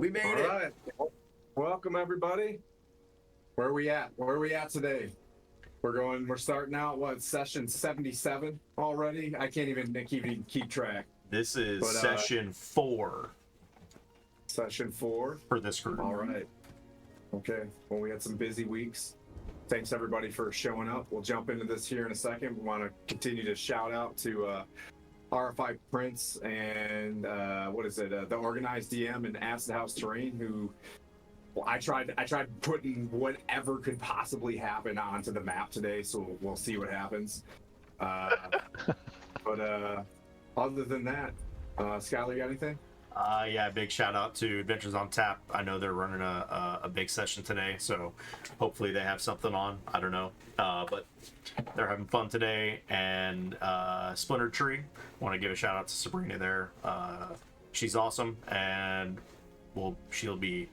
We made All it. right. Welcome everybody. Where are we at? Where are we at today? We're starting out session 77 already. I can't even keep track. This is session 4. Session 4 for this group. All right. Okay. Well, we had some busy weeks. Thanks everybody for showing up. We'll jump into this here in a second. We want to continue to shout out to RFI Prince and the organized DM and Acid House Terrain, who I tried putting whatever could possibly happen onto the map today, so we'll see what happens. But other than that, Skylar, got anything? Yeah, big shout out to Adventures on Tap. I know they're running a big session today, so hopefully they have something on. I don't know, but they're having fun today. And Splinter Tree, want to give a shout out to Sabrina there. She's awesome, and she'll be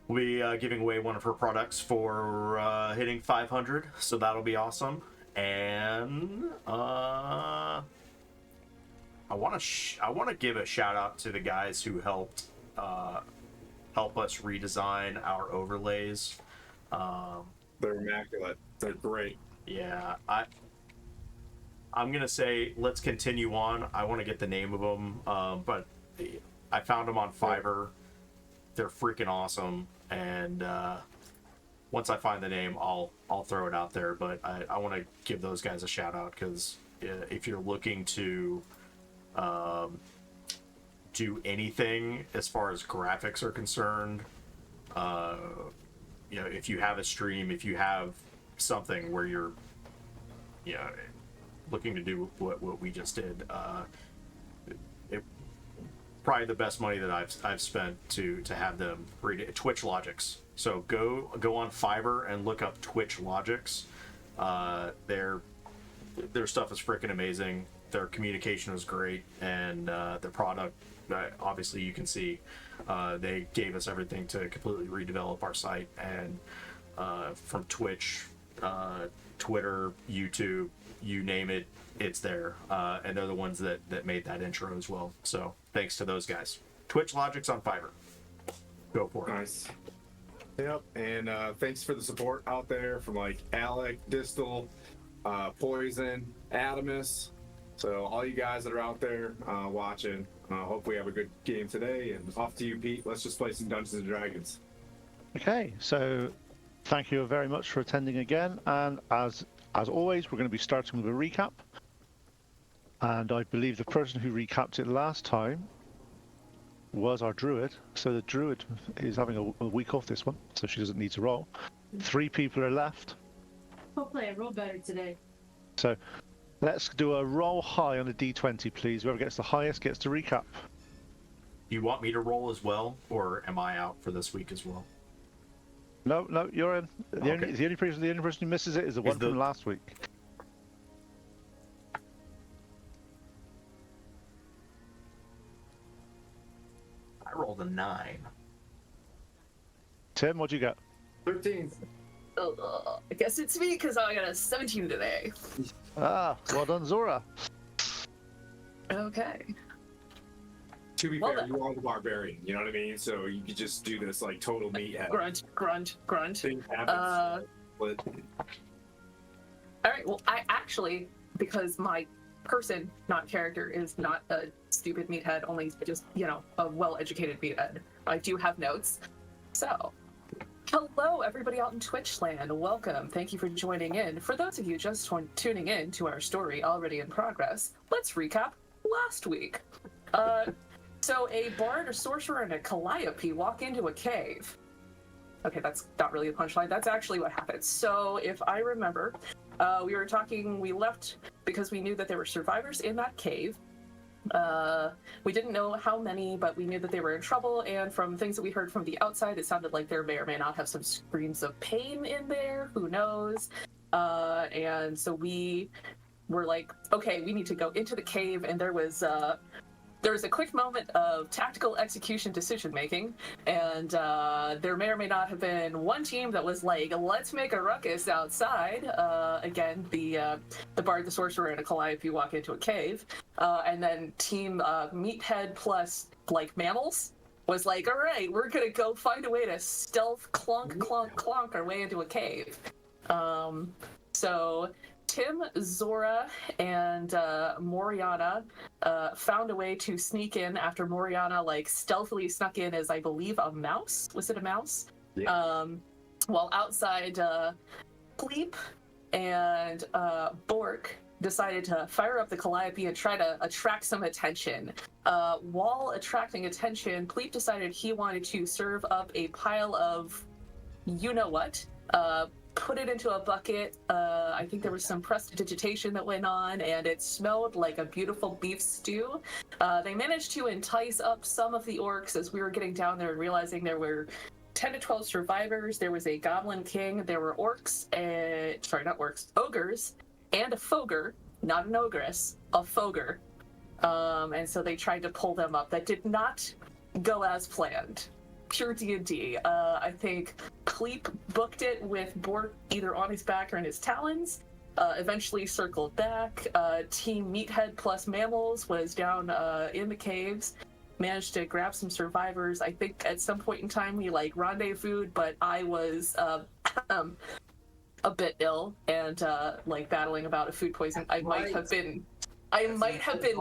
giving away one of her products for hitting 500, so that'll be awesome. And I want to give a shout out to the guys who helped help us redesign our overlays. They're immaculate. They're great. Yeah, I'm gonna say let's continue on. I want to get the name of them, but I found them on Fiverr. They're freaking awesome, and once I find the name, I'll throw it out there. But I want to give those guys a shout out, because if you're looking to do anything as far as graphics are concerned, if you have a stream, if you have something where you're looking to do what we just did, probably the best money that I've spent to have them read it. Twitch Logics. So go on Fiverr and look up Twitch Logics. Their stuff is freaking amazing. Their communication was great, and their product, obviously you can see, they gave us everything to completely redevelop our site, and from Twitch, Twitter, YouTube, you name it, it's there. And they're the ones that made that intro as well. So thanks to those guys. Twitch Logics on Fiverr. Go for it. Nice. Yep. And thanks for the support out there from Alec, Distal, Poison, Adamus. So all you guys that are out there watching, hope we have a good game today. And off to you, Pete. Let's just play some Dungeons and Dragons. Okay, so thank you very much for attending again. And as always, we're going to be starting with a recap. And I believe the person who recapped it last time was our druid. So the druid is having a week off this one, so she doesn't need to roll. 3 people are left. Hopefully I roll better today. So let's do a roll high on a d20, please. Whoever gets the highest gets to recap. Do you want me to roll as well, or am I out for this week as well? No, you're in. The only person who misses it is the one from last week. I rolled a 9. Tim, what'd you get? 13. I guess it's me because I got a 17 today. Ah, well done, Zora. Okay. To be fair, you are the barbarian, you know what I mean? So you could just do this total meathead. Grunt. Things happen. All right, well, I actually, because my person, not character, is not a stupid meathead, only just, a well-educated meathead, I do have notes. So, hello, everybody out in Twitch land. Welcome. Thank you for joining in. For those of you just tuning in to our story already in progress, let's recap last week. So a bard, a sorcerer, and a calliope walk into a cave. Okay, that's not really a punchline. That's actually what happened. So if I remember, we left because we knew that there were survivors in that cave. We didn't know how many, but we knew that they were in trouble, and from things that we heard from the outside, it sounded like there may or may not have some screams of pain in there, who knows. And so we were like, okay, we need to go into the cave, and there was a quick moment of tactical execution decision making, and there may or may not have been one team that was like, let's make a ruckus outside. Again, the bard, the sorcerer, and a calliope walk into a cave, and then team meathead plus mammals was like, all right, we're gonna go find a way to stealth clonk our way into a cave. So Tim, Zora, and Moriana found a way to sneak in after Moriana like stealthily snuck in as, I believe, a mouse. Was it a mouse? Yeah. While outside, Bleep and Bork decided to fire up the Calliope and try to attract some attention. While attracting attention, Bleep decided he wanted to serve up a pile of you-know-what, put it into a bucket. I think there was some prestidigitation that went on, and it smelled like a beautiful beef stew. They managed to entice up some of the orcs as we were getting down there and realizing there were 10 to 12 survivors. There was a goblin king. There were orcs, not orcs, ogres, and a fogre, not an ogress, a fogre. And so they tried to pull them up. That did not go as planned. Pure D&D. I think Cleep booked it with Bork either on his back or in his talons. Eventually circled back. Team Meathead plus Mammals was down in the caves. Managed to grab some survivors. I think at some point in time we like rendezvoused, but I was a bit ill and like battling about a food poison. I might have been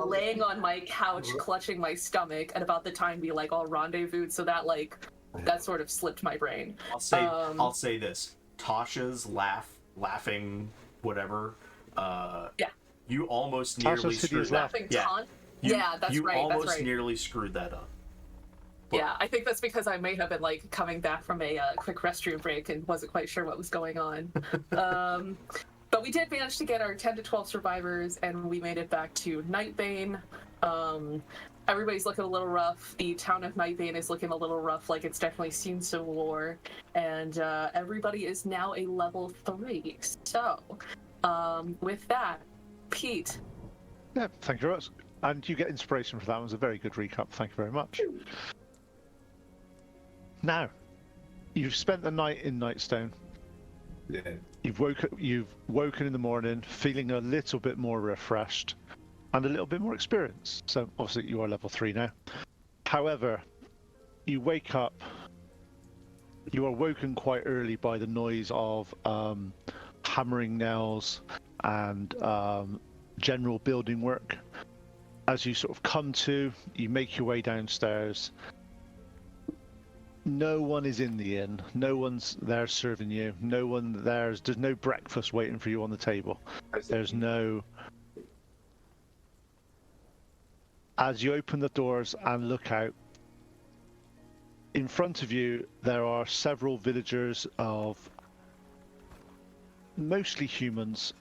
laying on my couch clutching my stomach at about the time we like all rendezvoused, so that sort of slipped my brain. I'll say this. Tasha's laughing whatever. Yeah. You almost nearly screwed that. Laughing taunt. Yeah, that's right. You almost nearly screwed that up. But, yeah, I think that's because I may have been like coming back from a quick restroom break and wasn't quite sure what was going on. But we did manage to get our 10 to 12 survivors, and we made it back to Nightbane. Everybody's looking a little rough. The town of Nightbane is looking a little rough, like it's definitely seen some war. And everybody is now a level 3. So, with that, Pete. Yeah, thank you very much. And you get inspiration for that. It was a very good recap. Thank you very much. Now, you've spent the night in Nightstone. Yeah. You've woken in the morning feeling a little bit more refreshed and a little bit more experienced. So obviously you are level 3 now. However, you wake up. You are woken quite early by the noise of hammering nails and general building work. As you sort of come to, you make your way downstairs. No one is in the inn. No one's there serving you. There's no breakfast waiting for you on the table. There's no... As you open the doors and look out, in front of you there are several villagers of mostly humans.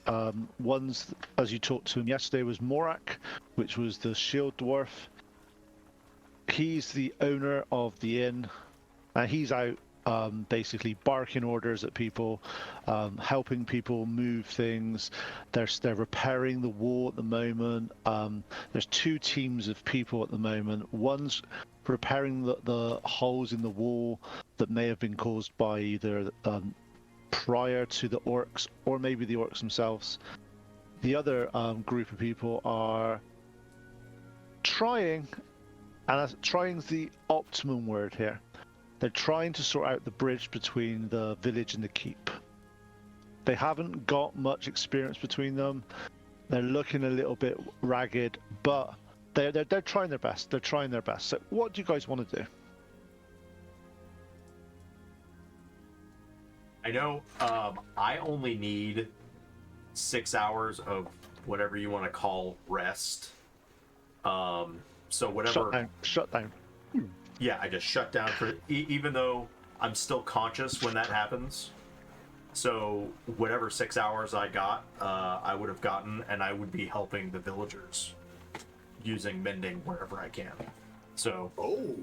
Ones, as you talked to him yesterday, was Morak, which was the shield dwarf. He's the owner of the inn. He's out basically barking orders at people, helping people move things. They're repairing the wall at the moment. There's 2 teams of people at the moment. One's repairing the holes in the wall that may have been caused by either prior to the orcs or maybe the orcs themselves. The other group of people are trying, and trying's the optimum word here. They're trying to sort out the bridge between the village and the keep. They haven't got much experience between them. They're looking a little bit ragged, but they're trying their best. They're trying their best. So what do you guys want to do? I know I only need 6 hours of whatever you want to call rest. So whatever. Shut down. Yeah, I just shut down for even though I'm still conscious when that happens. So whatever 6 hours I got, I would have gotten, and I would be helping the villagers using mending wherever I can. So. Oh.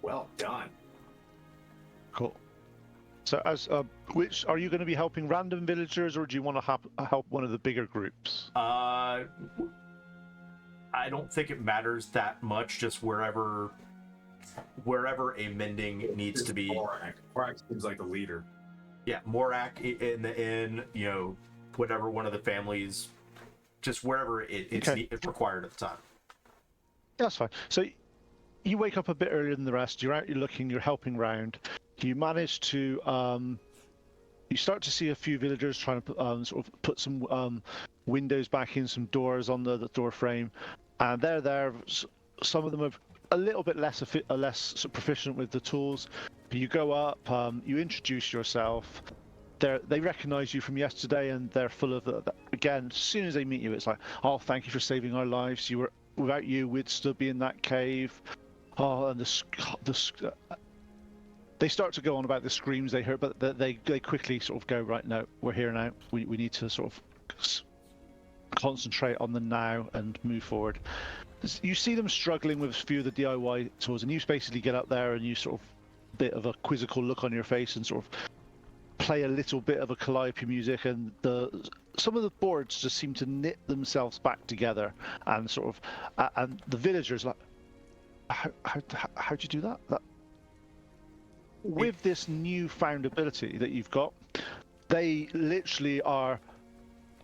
Well done. Cool. So, as which are you going to be helping random villagers, or do you want to help one of the bigger groups? I don't think it matters that much. Just wherever a mending needs to be. Morak seems like the leader. Yeah, Morak in the inn. You know, whatever one of the families, just wherever it's required at the time. That's fine. So, you wake up a bit earlier than the rest. You're out, you're looking, you're helping round. You manage to you start to see a few villagers trying to sort of put some windows back in, some doors on the door frame, and they're there. Some of them are a little bit less sort of proficient with the tools. But you go up, you introduce yourself. They recognise you from yesterday, and they're full of again. As soon as they meet you, it's like, "Oh, thank you for saving our lives. Without you, we'd still be in that cave." Oh, and they start to go on about the screams they heard, but they quickly sort of go, "Right, no, we're here now. We need to sort of concentrate on the now and move forward." You see them struggling with a few of the DIY tools, and you basically get up there and you sort of bit of a quizzical look on your face and sort of play a little bit of a calliope music, and some of the boards just seem to knit themselves back together, and sort of and the villagers like, how'd you do that? With this newfound ability that you've got, they literally are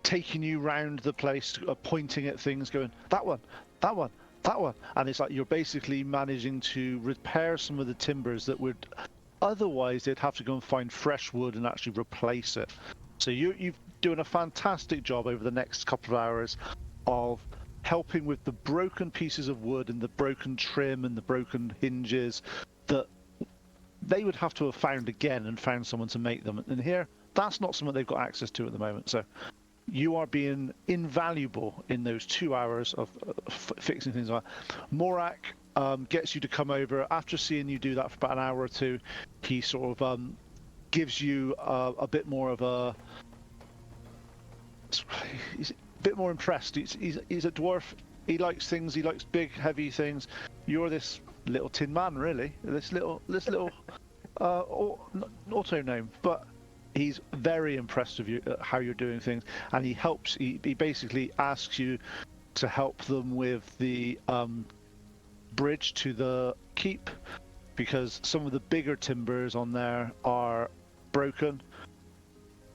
taking you round the place, pointing at things, going, that one, that one, that one. And it's like you're basically managing to repair some of the timbers that would otherwise they'd have to go and find fresh wood and actually replace it. So you've doing a fantastic job over the next couple of hours of helping with the broken pieces of wood and the broken trim and the broken hinges that they would have to have found again and found someone to make them. And here, that's not something they've got access to at the moment. So you are being invaluable in those 2 hours of fixing things like that. Morak gets you to come over. After seeing you do that for about an hour or two, he sort of gives you a bit more of a... He's a bit more impressed. He's a dwarf. He likes things. He likes big, heavy things. You're this little tin man, really. This little auto gnome. But he's very impressed with you at how you're doing things, and he helps. He basically asks you to help them with the bridge to the keep, because some of the bigger timbers on there are broken.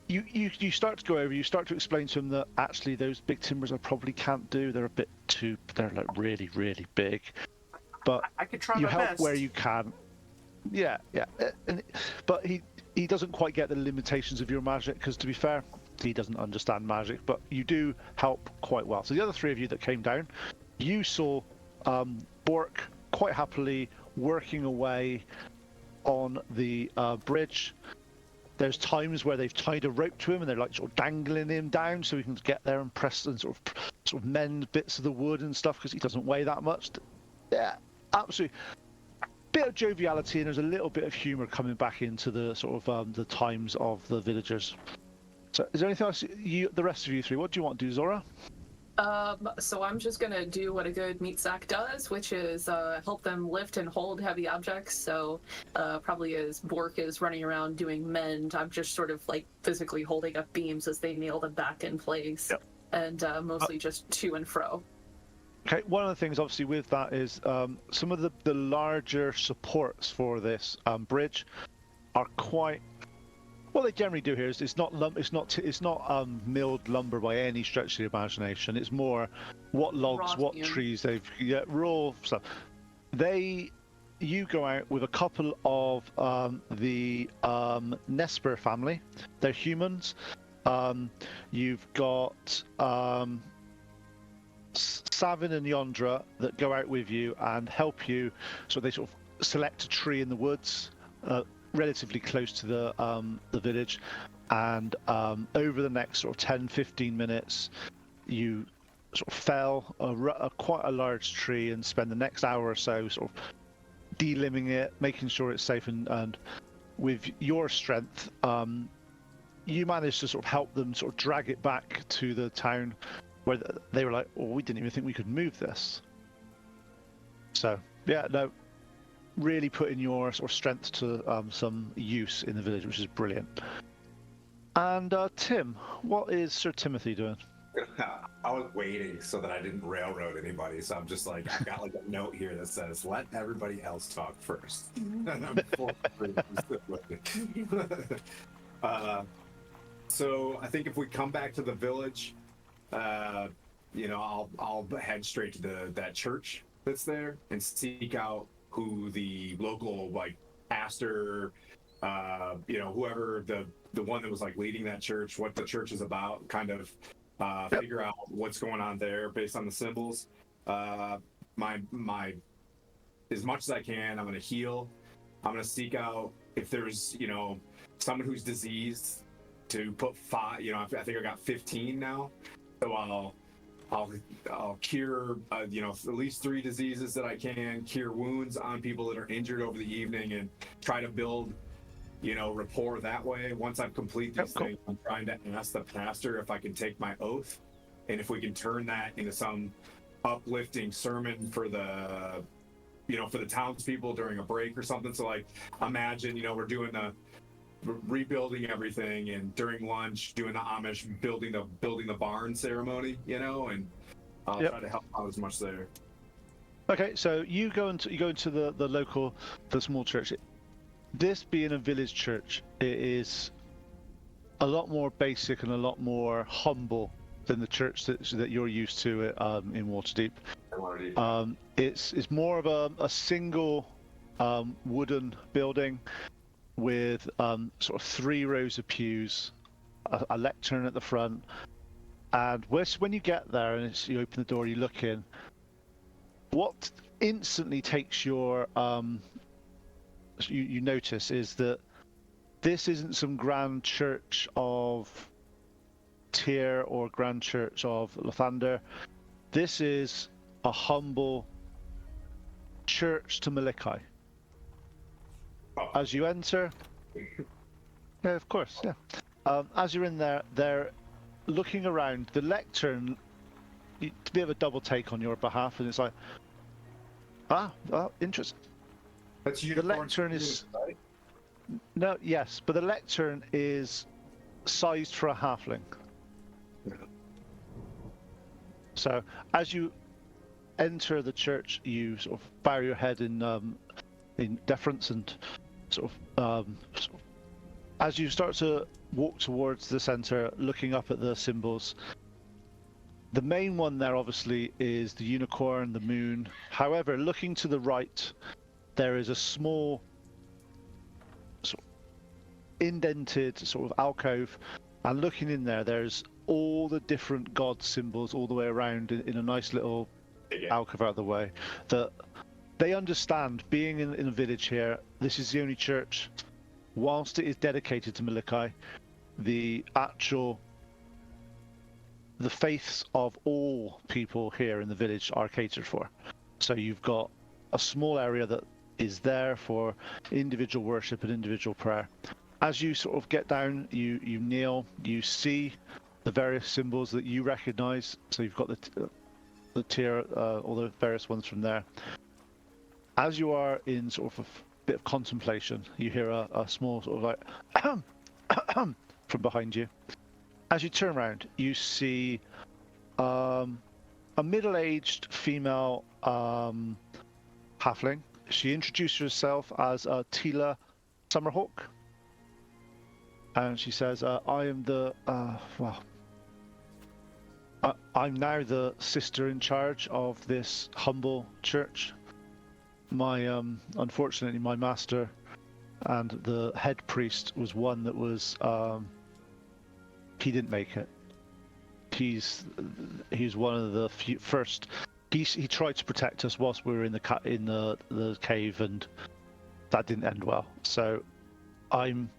You start to go over. You start to explain to him that actually those big timbers I probably can't do. They're a bit too. They're like really, really big. But I could try you my help best. where you can. Yeah. But he doesn't quite get the limitations of your magic, because to be fair, he doesn't understand magic. But you do help quite well. So the other three of you that came down, you saw Bork quite happily working away on the bridge. There's times where they've tied a rope to him and they're like sort of dangling him down so he can get there and press and sort of mend bits of the wood and stuff, because he doesn't weigh that much. Yeah, absolutely. Bit of joviality, and there's a little bit of humour coming back into the sort of the times of the villagers. So, is there anything else? The rest of you three, what do you want to do, Zora? So I'm just gonna do what a good meat sack does, which is help them lift and hold heavy objects. So probably as Bork is running around doing mend, I'm just sort of like physically holding up beams as they nail them back in place. Yep. And mostly just to and fro. Okay, one of the things obviously with that is some of the larger supports for this bridge are quite... What they generally do here is it's not milled lumber by any stretch of the imagination. It's more what logs, what trees they've raw stuff. You go out with a couple of the Nesper family. They're humans. You've got Savin and Yondra that go out with you and help you. So they sort of select a tree in the woods. Relatively close to the village, and over the next sort of 10-15 minutes you sort of fell quite a large tree and spend the next hour or so sort of delimbing it, making sure it's safe, and with your strength you managed to sort of help them sort of drag it back to the town, where they were like, oh, we didn't even think we could move this. So yeah, no, really putting your sort of strength to some use in the village, which is brilliant. And Tim, what is Sir Timothy doing? I was waiting so that I didn't railroad anybody, so I'm just like, I got like a note here that says, let everybody else talk first. And I'm so I think if we come back to the village, I'll head straight to that church that's there and seek out who the local like pastor, whoever the one that was like leading that church, what the church is about, kind of figure out what's going on there based on the symbols. My as much as I can, I'm going to heal. I'm going to seek out if there's someone who's diseased to put 5. I think I got 15 now, so I'll cure at least 3 diseases that I can, cure wounds on people that are injured over the evening, and try to build rapport that way. Once I've complete these things, I'm trying to ask the pastor if I can take my oath, and if we can turn that into some uplifting sermon for the townspeople during a break or something. So like, imagine we're doing rebuilding everything, and during lunch doing the Amish building the barn ceremony, and I'll try to help out as much there. Okay, so you go into the small church. This being a village church, it is a lot more basic and a lot more humble than the church that you're used to in Waterdeep. It's more of a single wooden building with sort of 3 rows of pews, a lectern at the front, and when you get there and you open the door, you look in. What instantly takes your you notice is that this isn't some grand church of Tyr or grand church of Lathander. This is a humble church to Malikai. As you enter, yeah, of course, yeah. As you're in there, they're looking around. The lectern, to be of a double take on your behalf, and it's like, interesting. That's the lectern is right? no, yes, but the lectern is sized for a halfling. Yeah. So as you enter the church, you sort of bow your head in deference, and sort of as you start to walk towards the center, looking up at the symbols. The main one there obviously is the unicorn, the moon. However, looking to the right, there is a small sort of indented sort of alcove, and looking in there, there's all the different god symbols all the way around in a nice little alcove out of the way. That they understand, being in a village here, this is the only church, whilst it is dedicated to Malikai, the faiths of all people here in the village are catered for. So you've got a small area that is there for individual worship and individual prayer. As you sort of get down, you kneel, you see the various symbols that you recognize. So you've got the tier, all the various ones from there. As you are in sort of a bit of contemplation, you hear a small sort of like from behind you. As you turn around, you see a middle-aged female halfling. She introduced herself as Tila Summerhawk, and she says, "I am I'm now the sister in charge of this humble church. Unfortunately, my master and the head priest was one that was he didn't make it. He's one of the first. He tried to protect us whilst we were in the cave, and that didn't end well. So I'm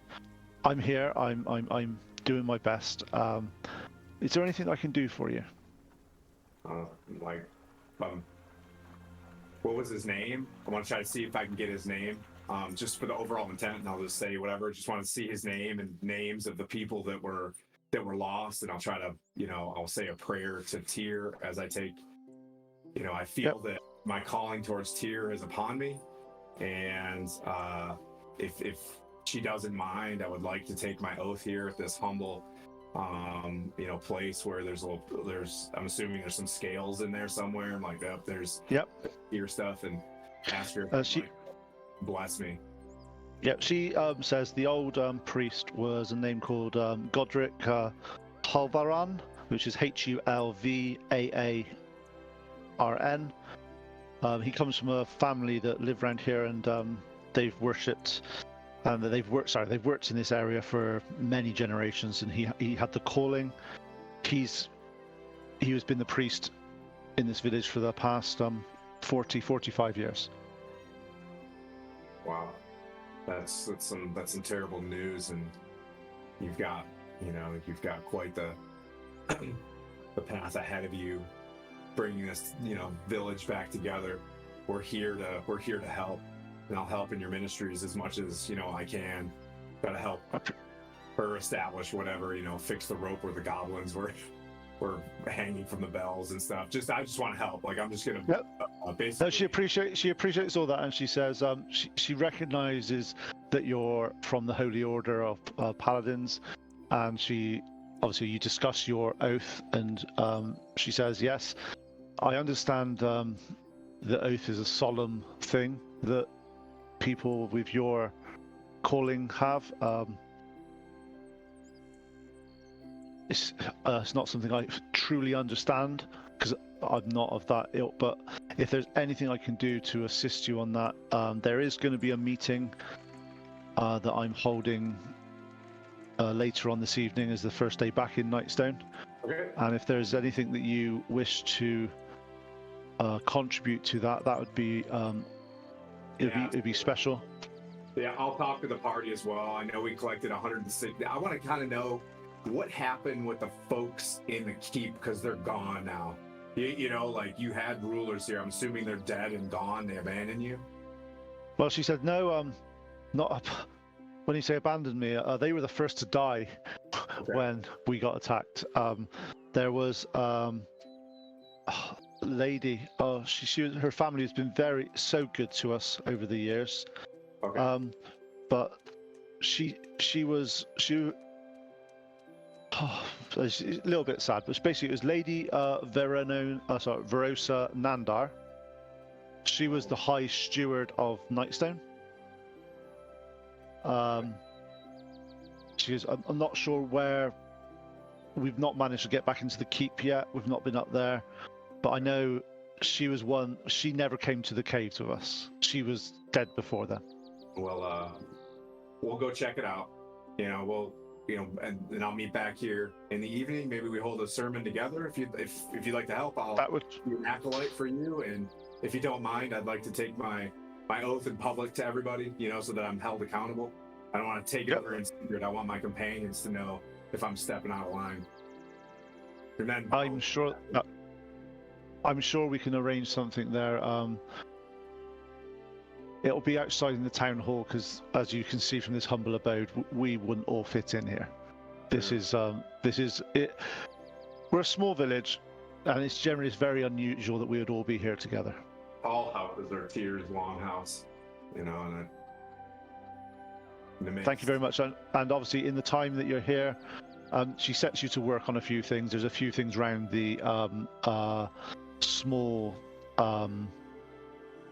here. I'm doing my best. Is there anything I can do for you?" What was his name? I want to try to see if I can get his name, just for the overall intent, and I'll just say whatever. Just want to see his name and names of the people that were lost, and I'll try to, I'll say a prayer to Tyr as I take. I feel that my calling towards Tyr is upon me, and if she doesn't mind, I would like to take my oath here at this humble place where I'm assuming there's some scales in there somewhere. I'm like, there's Tyr stuff, and ask her if bless me. Yeah, she says the old priest was a name called Godric Hulvaran, which is Hulvaarn. He comes from a family that live around here, and they've worshipped, and they've worked in this area for many generations. And he had the calling. He has been the priest in this village for the past 45 years. Wow, that's some terrible news, and you've got quite the the path ahead of you, bringing this village back together. We're here to help, and I'll help in your ministries as much as I can. Try to help her establish whatever, fix the rope where the goblins were hanging from the bells and stuff. I just want to help. Like, I'm just gonna basically. No, she appreciates all that, and she says she recognizes that you're from the Holy Order of Paladins, and obviously you discuss your oath, and she says, yes, I understand the oath is a solemn thing that people with your calling have. It's not something I truly understand, because I'm not of that ilk, but if there's anything I can do to assist you on that, there is going to be a meeting that I'm holding later on this evening as the first day back in Nightstone. Okay. And if there's anything that you wish to contribute to that would be it'd be special. Yeah, I'll talk to the party as well. I know we collected 160. I want to kind of know what happened with the folks in the keep, because they're gone now. Like, you had rulers here. I'm assuming they're dead and gone. They abandoned you. Well, she said no. Not when you say abandoned me. They were the first to die when we got attacked. There was lady. Her family has been so good to us over the years. Okay. But she was it's a little bit sad, but basically it was Lady Verosa Nandar. She was the High Steward of Nightstone. She goes, I'm not sure where. We've not managed to get back into the keep yet. We've not been up there, but I know she was one. She never came to the caves with us. She was dead before then. Well, we'll go check it out. And I'll meet back here in the evening. Maybe we hold a sermon together. If you'd like to help, I'll be an acolyte for you. And if you don't mind, I'd like to take my oath in public to everybody, so that I'm held accountable. I don't want to take it over in secret. I want my companions to know if I'm stepping out of line. And then I'm sure we can arrange something there. It'll be outside in the town hall, because as you can see from this humble abode, we wouldn't all fit in here. This is it. We're a small village, and it's very unusual that we would all be here together. All houses are Tyr's longhouse, and thank you very much. And obviously, in the time that you're here, she sets you to work on a few things. There's a few things around the small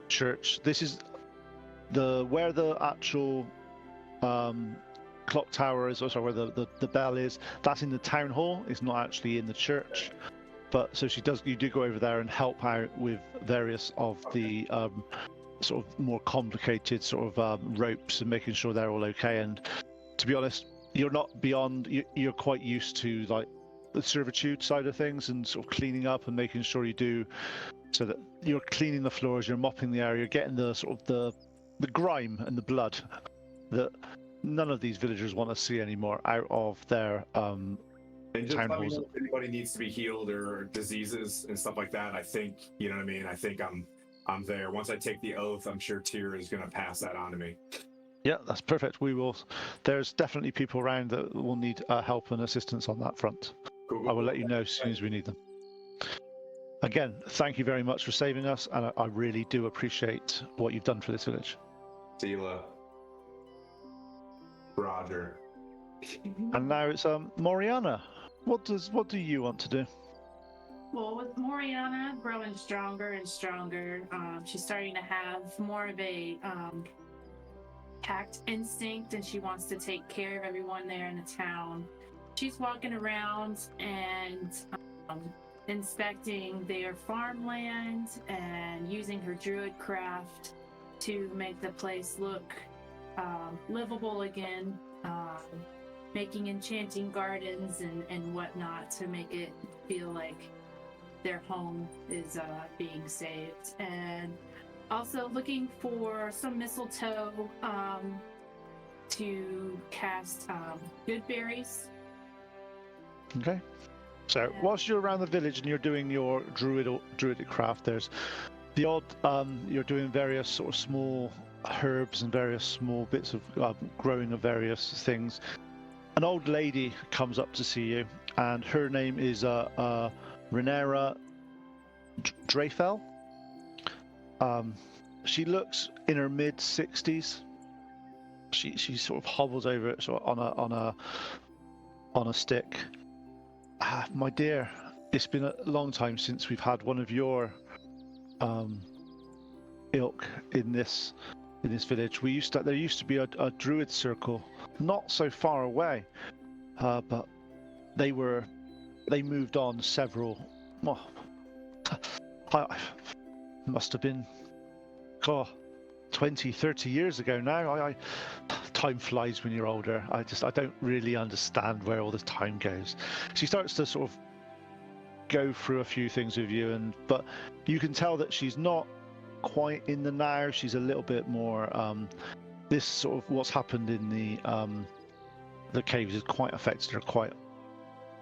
church. This is where the actual clock tower is, where the bell is. That's in the town hall. It's not actually in the church. But so you do go over there and help out with various of the sort of more complicated sort of ropes and making sure they're all okay. And to be honest, you're not beyond. You're quite used to like the servitude side of things and sort of cleaning up and making sure you do, so that you're cleaning the floors, you're mopping the area, you're getting the sort of the grime and the blood that none of these villagers want to see anymore out of their and just town let me halls. know if anybody needs to be healed or diseases and stuff like that. I think I think I'm there. Once I take the oath, I'm sure Tyr is going to pass that on to me. Yeah, that's perfect. We will. There's definitely people around that will need help and assistance on that front. Cool. I will let you know as soon as we need them. Again, thank you very much for saving us, and I really do appreciate what you've done for this village. Tila. Roger. And now it's Moriana. What do you want to do? Well, with Moriana growing stronger and stronger, she's starting to have more of a tact instinct, and she wants to take care of everyone there in the town. She's walking around and inspecting their farmland and using her druid craft to make the place look livable again, making enchanting gardens and whatnot to make it feel like their home is being saved. And also looking for some mistletoe to cast good berries. Okay. So whilst you're around the village and you're doing your druidic craft, there's the odd you're doing various sort of small herbs and various small bits of growing of various things. An old lady comes up to see you, and her name is Renera Dreyfell. She looks in her mid-60s. She sort of hobbles over it sort of on a stick. My dear, it's been a long time since we've had one of your ilk in this village. There used to be a druid circle not so far away, but they moved on several. Well, I must have been 20, 30 years ago now. Time flies when you're older. I don't really understand where all this time goes. She starts to sort of go through a few things with you, but you can tell that she's not quite in the now. She's a little bit more this sort of what's happened in the caves has quite affected her quite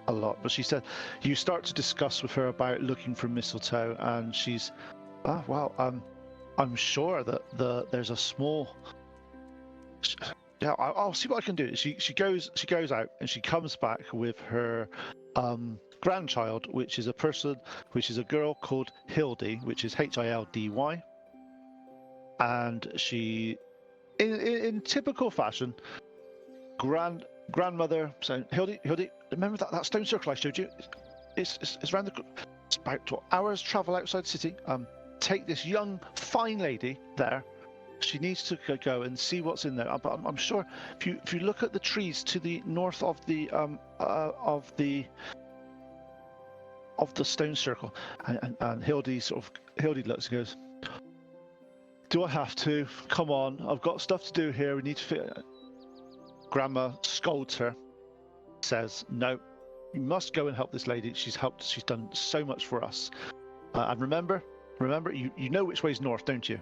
a lot. But she said you start to discuss with her about looking for mistletoe, and she's I'm sure that there's a small. Yeah, I'll see what I can do. She goes out and she comes back with her grandchild, which is a girl called Hildy, which is Hildy, and she, in typical fashion, grandmother saying, Hildy, remember that stone circle I showed you? It's around it's about 2 hours travel outside the city. Take this young, fine lady there. She needs to go and see what's in there. But I'm sure if you look at the trees to the north of the stone circle, and Hildy looks and goes, "Do I have to? Come on, I've got stuff to do here. We need to fit." Grandma scolds her, says, "No, you must go and help this lady. She's done so much for us. And remember, you know which way's north, don't you?"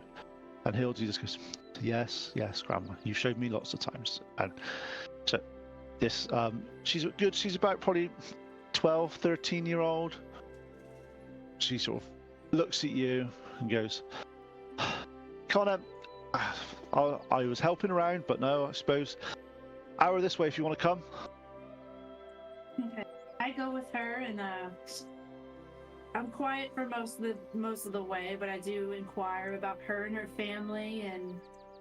And Hildy just goes, yes, Grandma, you showed me lots of times. And so this, she's about probably 12, 13-year-old. She sort of looks at you and goes, "Come on, I was helping around, but no, I suppose hour this way if you want to come." Okay. I go with her, and I'm quiet for most of the way, but I do inquire about her and her family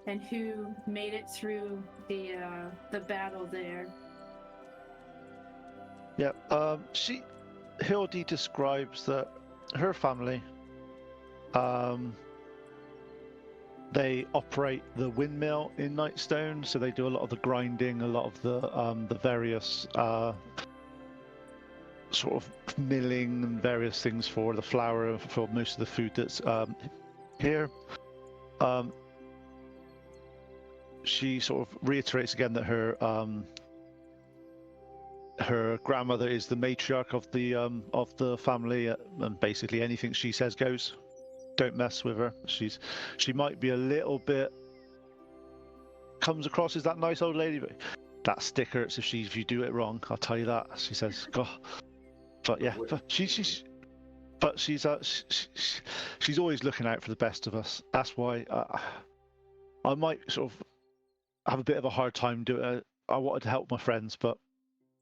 and who made it through the battle there. Yeah. Hildy describes that her family, they operate the windmill in Nightstone, so they do a lot of the grinding, a lot of the various sort of milling and various things for the flour, for most of the food that's here. She sort of reiterates again that her grandmother is the matriarch of the family, and basically anything she says goes. Don't mess with her. She might be a little bit comes across as that nice old lady, but that stick hurts if you do it wrong. I'll tell you that. She says, "God." But yeah, she's always looking out for the best of us. That's why I might sort of have a bit of a hard time doing it. I wanted to help my friends, but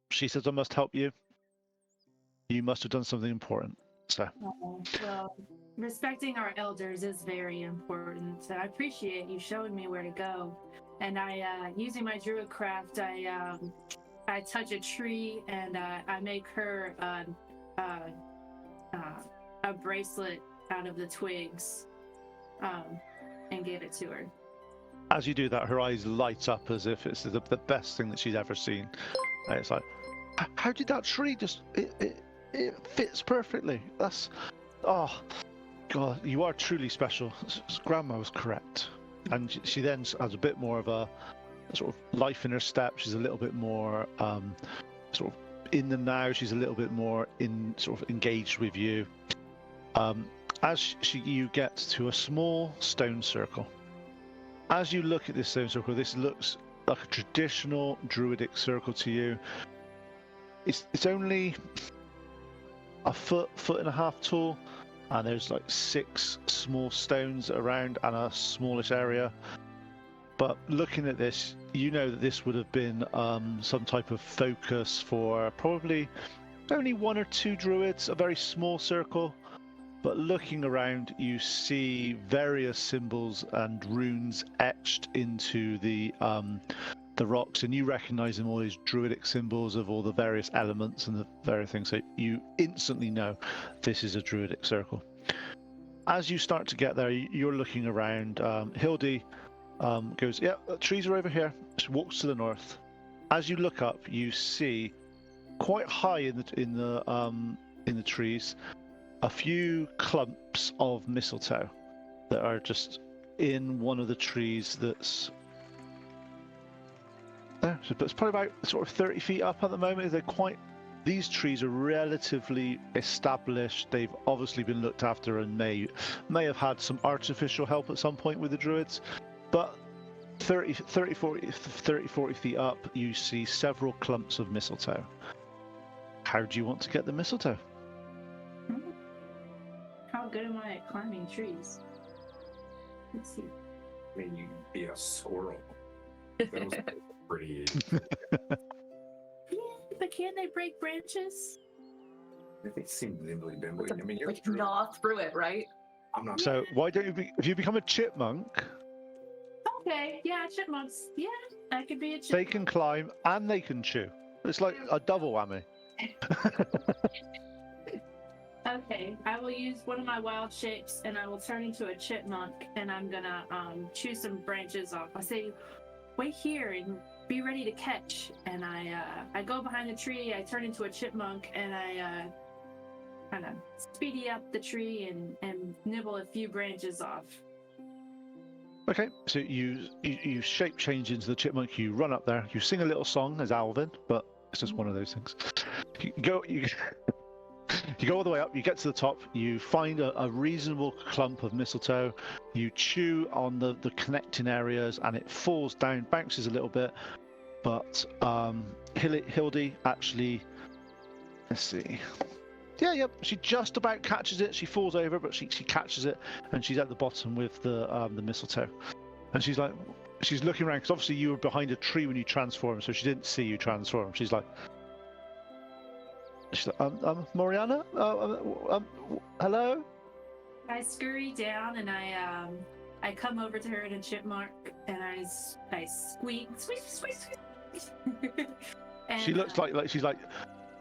she says I must help you. You must have done something important. So. Well, respecting our elders is very important. So I appreciate you showing me where to go. And I, using my druid craft, I touch a tree and I make her a bracelet out of the twigs, and give it to her. As you do that, her eyes light up as if it's the best thing that she's ever seen. And it's like, how did that tree just? it fits perfectly. That's, oh, God, you are truly special. Grandma was correct. And she then has a bit more of a sort of life in her step. She's a little bit more sort of in the now. She's a little bit more sort of engaged with you. As you get to a small stone circle. As you look at this stone circle, this looks like a traditional druidic circle to you. It's only a foot and a half tall, and there's like 6 small stones around and a smallish area. But looking at this, you know that this would have been some type of focus for probably only 1 or 2 druids, a very small circle. But looking around, you see various symbols and runes etched into the rocks, and you recognize them all as druidic symbols of all the various elements and the various things. So you instantly know this is a druidic circle. As you start to get there, you're looking around. Hildy goes, "Yeah, the trees are over here." She walks to the north. As you look up, you see quite high in the trees a few clumps of mistletoe that are just in one of the trees that's there. So it's probably about sort of 30 feet up at the moment. These trees are relatively established. They've obviously been looked after and may have had some artificial help at some point with the druids. But 30, 40 feet up, you see several clumps of mistletoe. How do you want to get the mistletoe? How good am I at climbing trees? Let's see. I mean, you can be a squirrel. Those are pretty. Yeah, but can they break branches? They seem nimbly bimbly. I mean, you're Like gnaw through it, right? I'm not. So why don't if you become a chipmunk, Okay, yeah, chipmunks. Yeah, I could be a they chipmunk. can climb and they can chew. It's like a double whammy. Okay, I will use one of my wild shapes and I will turn into a chipmunk and I'm gonna chew some branches off. I say, wait here and be ready to catch. And I go behind the tree, I turn into a chipmunk and I kind of speedy up the tree and nibble a few branches off. Okay, so you shape change into the chipmunk. You run up there. You sing a little song as Alvin, but it's just one of those things. You go all the way up. You get to the top. You find a reasonable clump of mistletoe. You chew on the connecting areas, and it falls down, bounces a little bit. But Hildy actually, let's see. Yeah, she just about catches it. She falls over, but she catches it, and she's at the bottom with the mistletoe. And she's looking around because obviously you were behind a tree when you transformed, so she didn't see you transform. She's like, Moriana, hello. I scurry down and I come over to her in a chipmunk and I squeak, squeak, squeak, squeak. And, She looks like she's like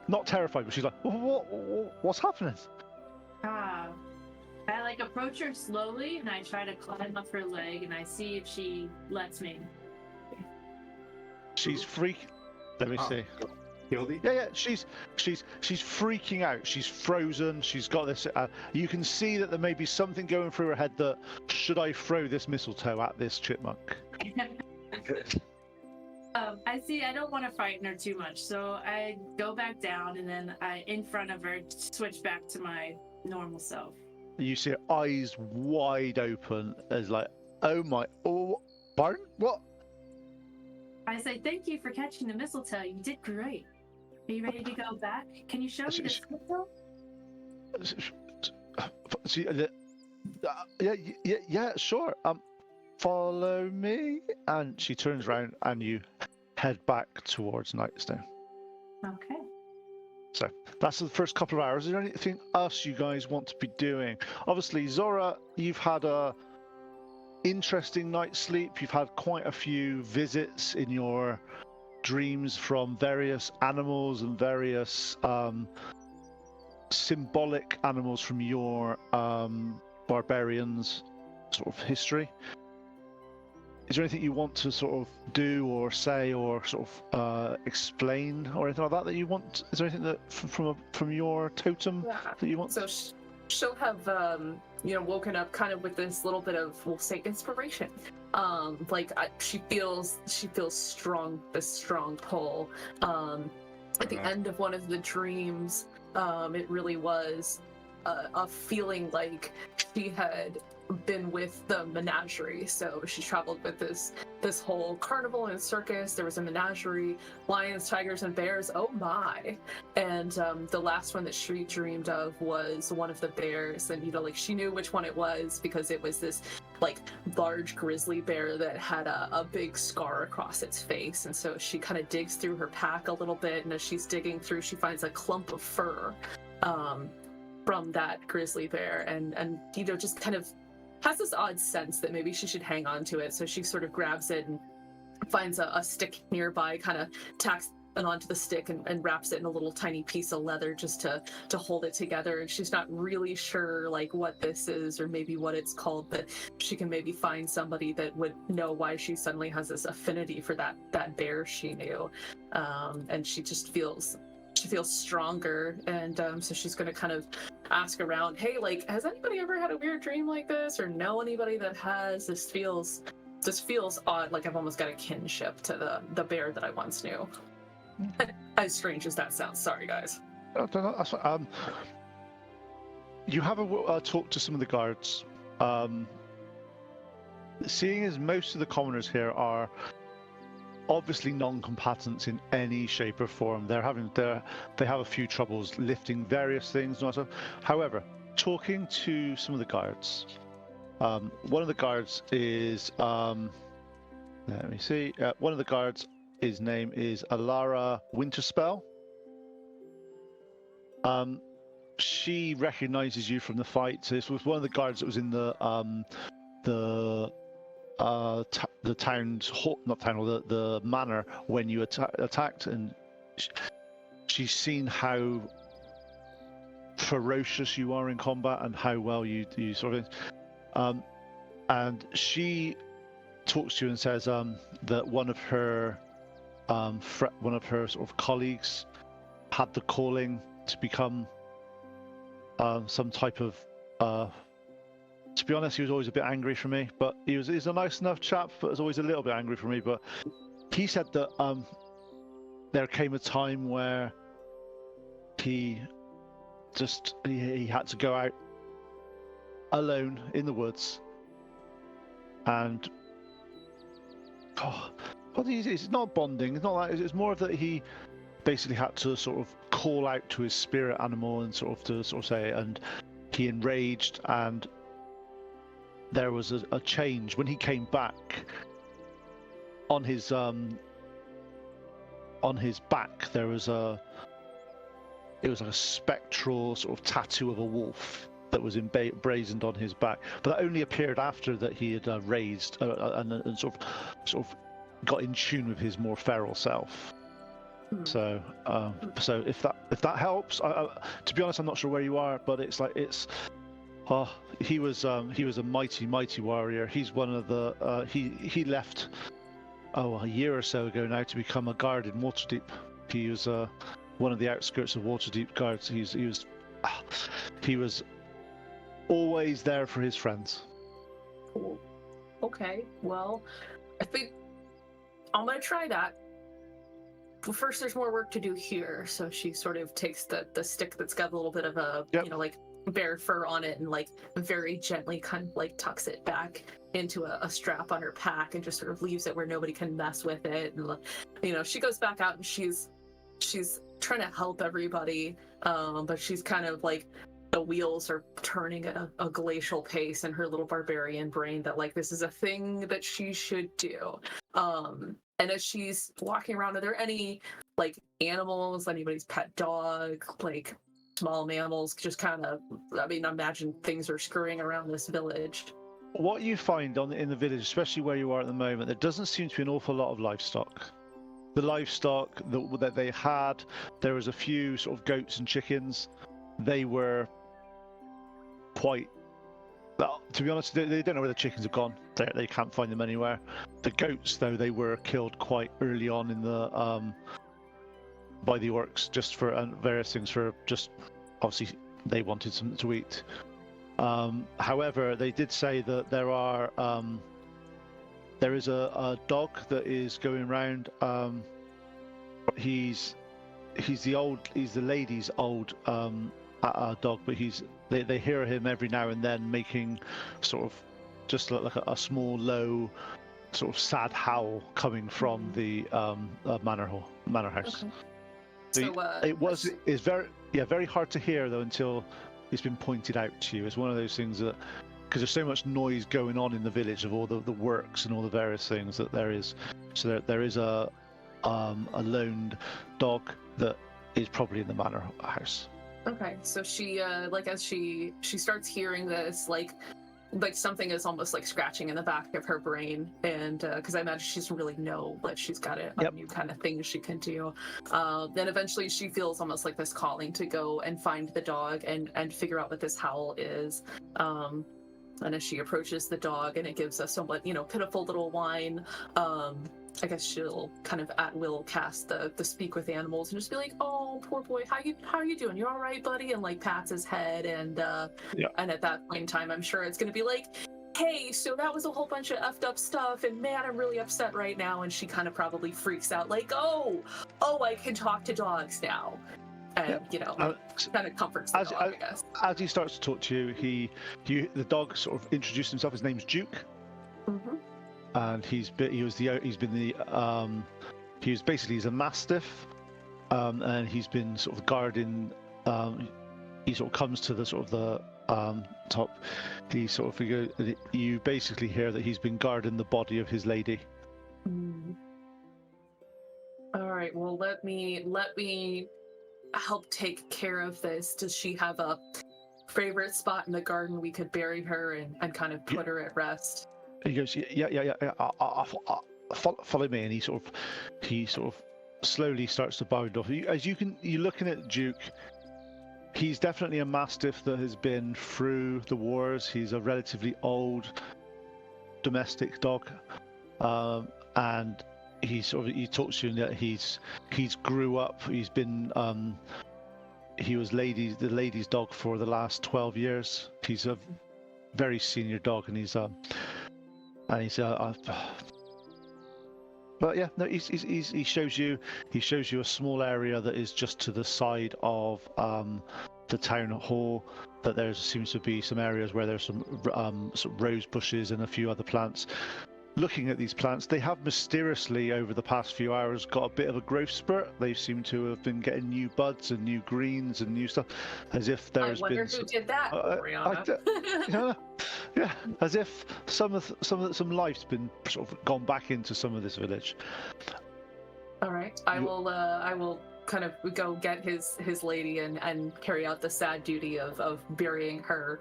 not terrified, but she's like, what's happening? I approach her slowly and I try to climb up her leg and I see if she lets me. She's freak. Let me see. Hildy? Yeah. She's freaking out. She's frozen. She's got this. You can see that there may be something going through her head. That should I throw this mistletoe at this chipmunk? I see. I don't want to frighten her too much, so I go back down and then in front of her, switch back to my normal self. You see her eyes wide open as like, oh, pardon? What? I say, thank you for catching the mistletoe. You did great. Are you ready to go back? Can you show me the mistletoe? Yeah, sure. Follow me. And she turns around and you head back towards Nightstone. Okay. So that's the first couple of hours. Is there anything else you guys want to be doing? Obviously, Zora, you've had a interesting night's sleep. You've had quite a few visits in your dreams from various animals and various symbolic animals from your barbarians sort of history. is there anything you want to sort of do or say or sort of explain or anything like that you want? Is there anything that from your totem that you want? So she'll have woken up kind of with this little bit of, we'll say, inspiration. She feels strong, this strong pull. At the end of one of the dreams, it really was a feeling like she had been with the menagerie. So she traveled with this whole carnival and circus. There was a menagerie, lions, tigers, and bears. Oh my! And the last one that she dreamed of was one of the bears, and she knew which one it was because it was this large grizzly bear that had a big scar across its face. And so she kind of digs through her pack a little bit, and as she's digging through, she finds a clump of fur from that grizzly bear, and just kind of has this odd sense that maybe she should hang on to it. So she sort of grabs it and finds a stick nearby, kind of tacks it onto the stick and wraps it in a little tiny piece of leather just to hold it together. And she's not really sure what this is or maybe what it's called, but she can maybe find somebody that would know why she suddenly has this affinity for that bear she knew. And she just feels stronger, and so she's going to kind of ask around, hey, has anybody ever had a weird dream like this, or know anybody that has? This feels odd, like I've almost got a kinship to the bear that I once knew. As strange as that sounds, sorry guys. You have a talk to some of the guards. Seeing as most of the commoners here are obviously non-combatants in any shape or form, they have a few troubles lifting various things. However, talking to some of the guards, one of the guards is let me see. One of the guards, his name is Alara Winterspell. She recognizes you from the fight. So this was one of the guards that was in the town's not town hall, the manor when you attacked, and she's seen how ferocious you are in combat and how well you sort of, and she talks to you and says that one of her sort of colleagues had the calling to become some type of to be honest, he was always a bit angry for me, but he's a nice enough chap, but was always a little bit angry for me. But he said that there came a time where he had to go out alone in the woods, and it's not bonding. It's not that. It's more of that he basically had to sort of call out to his spirit animal and sort of say, and he enraged, and there was a change when he came back. On his back there was it was like a spectral sort of tattoo of a wolf that was emblazoned on his back, but that only appeared after that he had raised and sort of got in tune with his more feral self. So if that helps, to be honest, I'm not sure where you are, but he was a mighty warrior. He's one of the he left a year or so ago now to become a guard in Waterdeep. He was one of the outskirts of Waterdeep guards. He was always there for his friends. Cool. Okay, well, I think I'm gonna try that. But first, there's more work to do here. So she sort of takes the stick that's got a little bit of a bear fur on it, and very gently kind of tucks it back into a strap on her pack and just sort of leaves it where nobody can mess with it. And she goes back out and she's trying to help everybody, but she's kind of the wheels are turning at a glacial pace in her little barbarian brain that this is a thing that she should do. And as she's walking around, are there any animals, anybody's pet dog, small mammals, just kind of, I imagine things are scurrying around this village? What you find in the village, especially where you are at the moment, there doesn't seem to be an awful lot of livestock. The livestock that they had, there was a few sort of goats and chickens. They were quite Well, to be honest, they don't know where the chickens have gone. They can't find them anywhere. The goats, though, they were killed quite early on in the by the orcs, just for various things. For just obviously they wanted something to eat. However, they did say that there is a dog that is going around. He's the lady's old dog, but they hear him every now and then making sort of just like a small low sort of sad howl coming from the manor house. Okay. It's very hard to hear though until it's been pointed out to you. It's one of those things that, because there's so much noise going on in the village of all the works and all the various things that there is. So there is a lone dog that is probably in the manor house. Okay, so she like as she starts hearing this, like something is almost like scratching in the back of her brain, and because I imagine she doesn't really know that she's got a new kind of thing she can do. Then eventually she feels almost like this calling to go and find the dog and figure out what this howl is. And as she approaches the dog and it gives a somewhat, pitiful little whine, I guess she'll kind of at will cast the speak with animals and just be like, "Oh, poor boy, how are you doing? You all right, buddy?" And like pats his head, and at that point in time, I'm sure it's gonna be like, "Hey, so that was a whole bunch of effed up stuff, and man, I'm really upset right now." And she kind of probably freaks out, like, "Oh, I can talk to dogs now." And kind of comforts the dog, I guess. As he starts to talk to you, the dog sort of introduced himself. His name's Duke, and he's a mastiff, and he's been sort of guarding. He sort of comes to the sort of the top. He sort of you basically hear that he's been guarding the body of his lady. All right. Well, let me help take care of this. Does she have a favorite spot in the garden we could bury her and kind of put her at rest? He goes, yeah. Follow me, and he sort of slowly starts to bound off. You're looking at Duke. He's definitely a mastiff that has been through the wars. He's a relatively old domestic dog, and he talks to you that he's grew up. He's been he was the lady's dog for the last 12 years. He's a very senior dog, and he's but yeah, no, he shows you a small area that is just to the side of the town hall. That there seems to be some areas where there's some rose bushes and a few other plants. Looking at these plants, they have mysteriously, over the past few hours, got a bit of a growth spurt. They seem to have been getting new buds and new greens and new stuff, as if there's been. I wonder who did that, Brianna. Yeah, as if some life's been sort of gone back into some of this village. All right, I will kind of go get his lady and carry out the sad duty of burying her.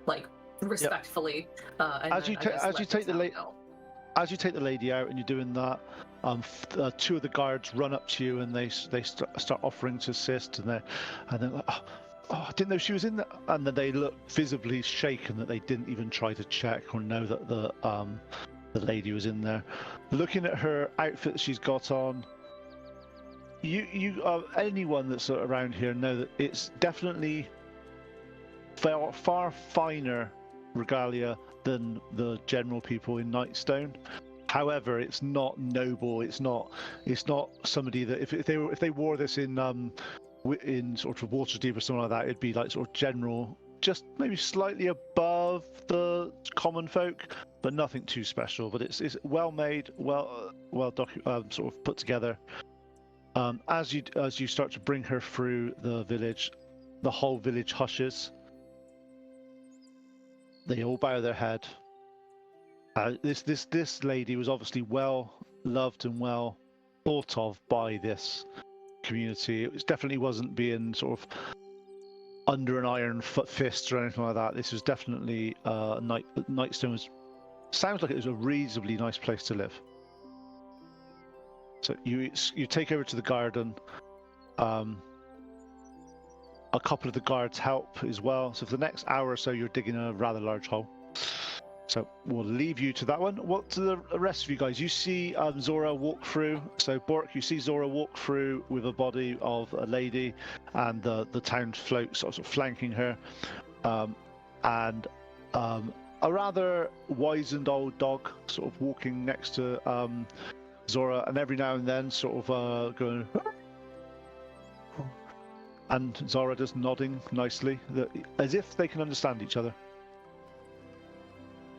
Like respectfully. As you take the lady out and you're doing that, two of the guards run up to you and they start offering to assist, and they're like, oh, I didn't know she was in there. And then they look visibly shaken that they didn't even try to check or know that the lady was in there. Looking at her outfit that she's got on, you anyone that's around here know that it's definitely far finer regalia than the general people in Nightstone. However, it's not noble. It's not somebody that if they wore this in sort of Waterdeep or something like that, it'd be like sort of general, just maybe slightly above the common folk, but nothing too special. But it's well made, well sort of put together. As you start to bring her through the village, the whole village hushes. They all bow their head. This lady was obviously well loved and well thought of by this community. It definitely wasn't being sort of under an iron fist or anything like that. This was definitely Nightstone sounds like it was a reasonably nice place to live. So you take over to the garden. a couple of the guards help as well. So for the next hour or so, you're digging a rather large hole. So we'll leave you to that one. What to the rest of you guys? You see Zora walk through. So Bork, you see Zora walk through with a body of a lady, and the town folk sort of flanking her, and a rather wizened old dog sort of walking next to Zora, and every now and then sort of going. And Zora just nodding nicely, as if they can understand each other.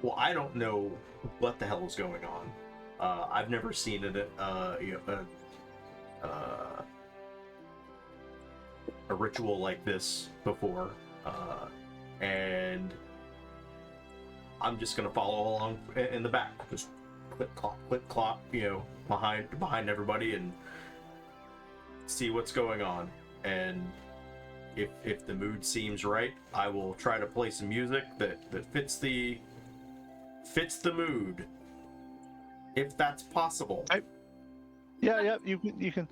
Well, I don't know what the hell is going on. I've never seen a ritual like this before, and I'm just gonna follow along in the back, just click clop, behind everybody, and see what's going on. And if the mood seems right, I will try to play some music that fits the mood, if that's possible. Yeah, you can.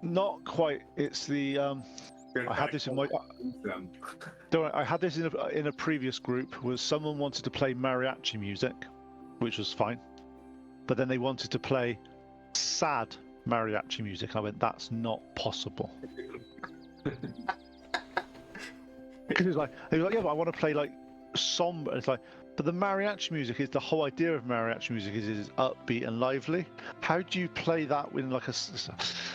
Not quite. It's the I had this in my. Don't worry, I had this in a previous group. Was someone wanted to play mariachi music, which was fine, but then they wanted to play sad mariachi music. I went, that's not possible. Because he was like, yeah, but I want to play like somber. It's like, but the mariachi music is the whole idea of mariachi music is upbeat and lively. How do you play that with like a?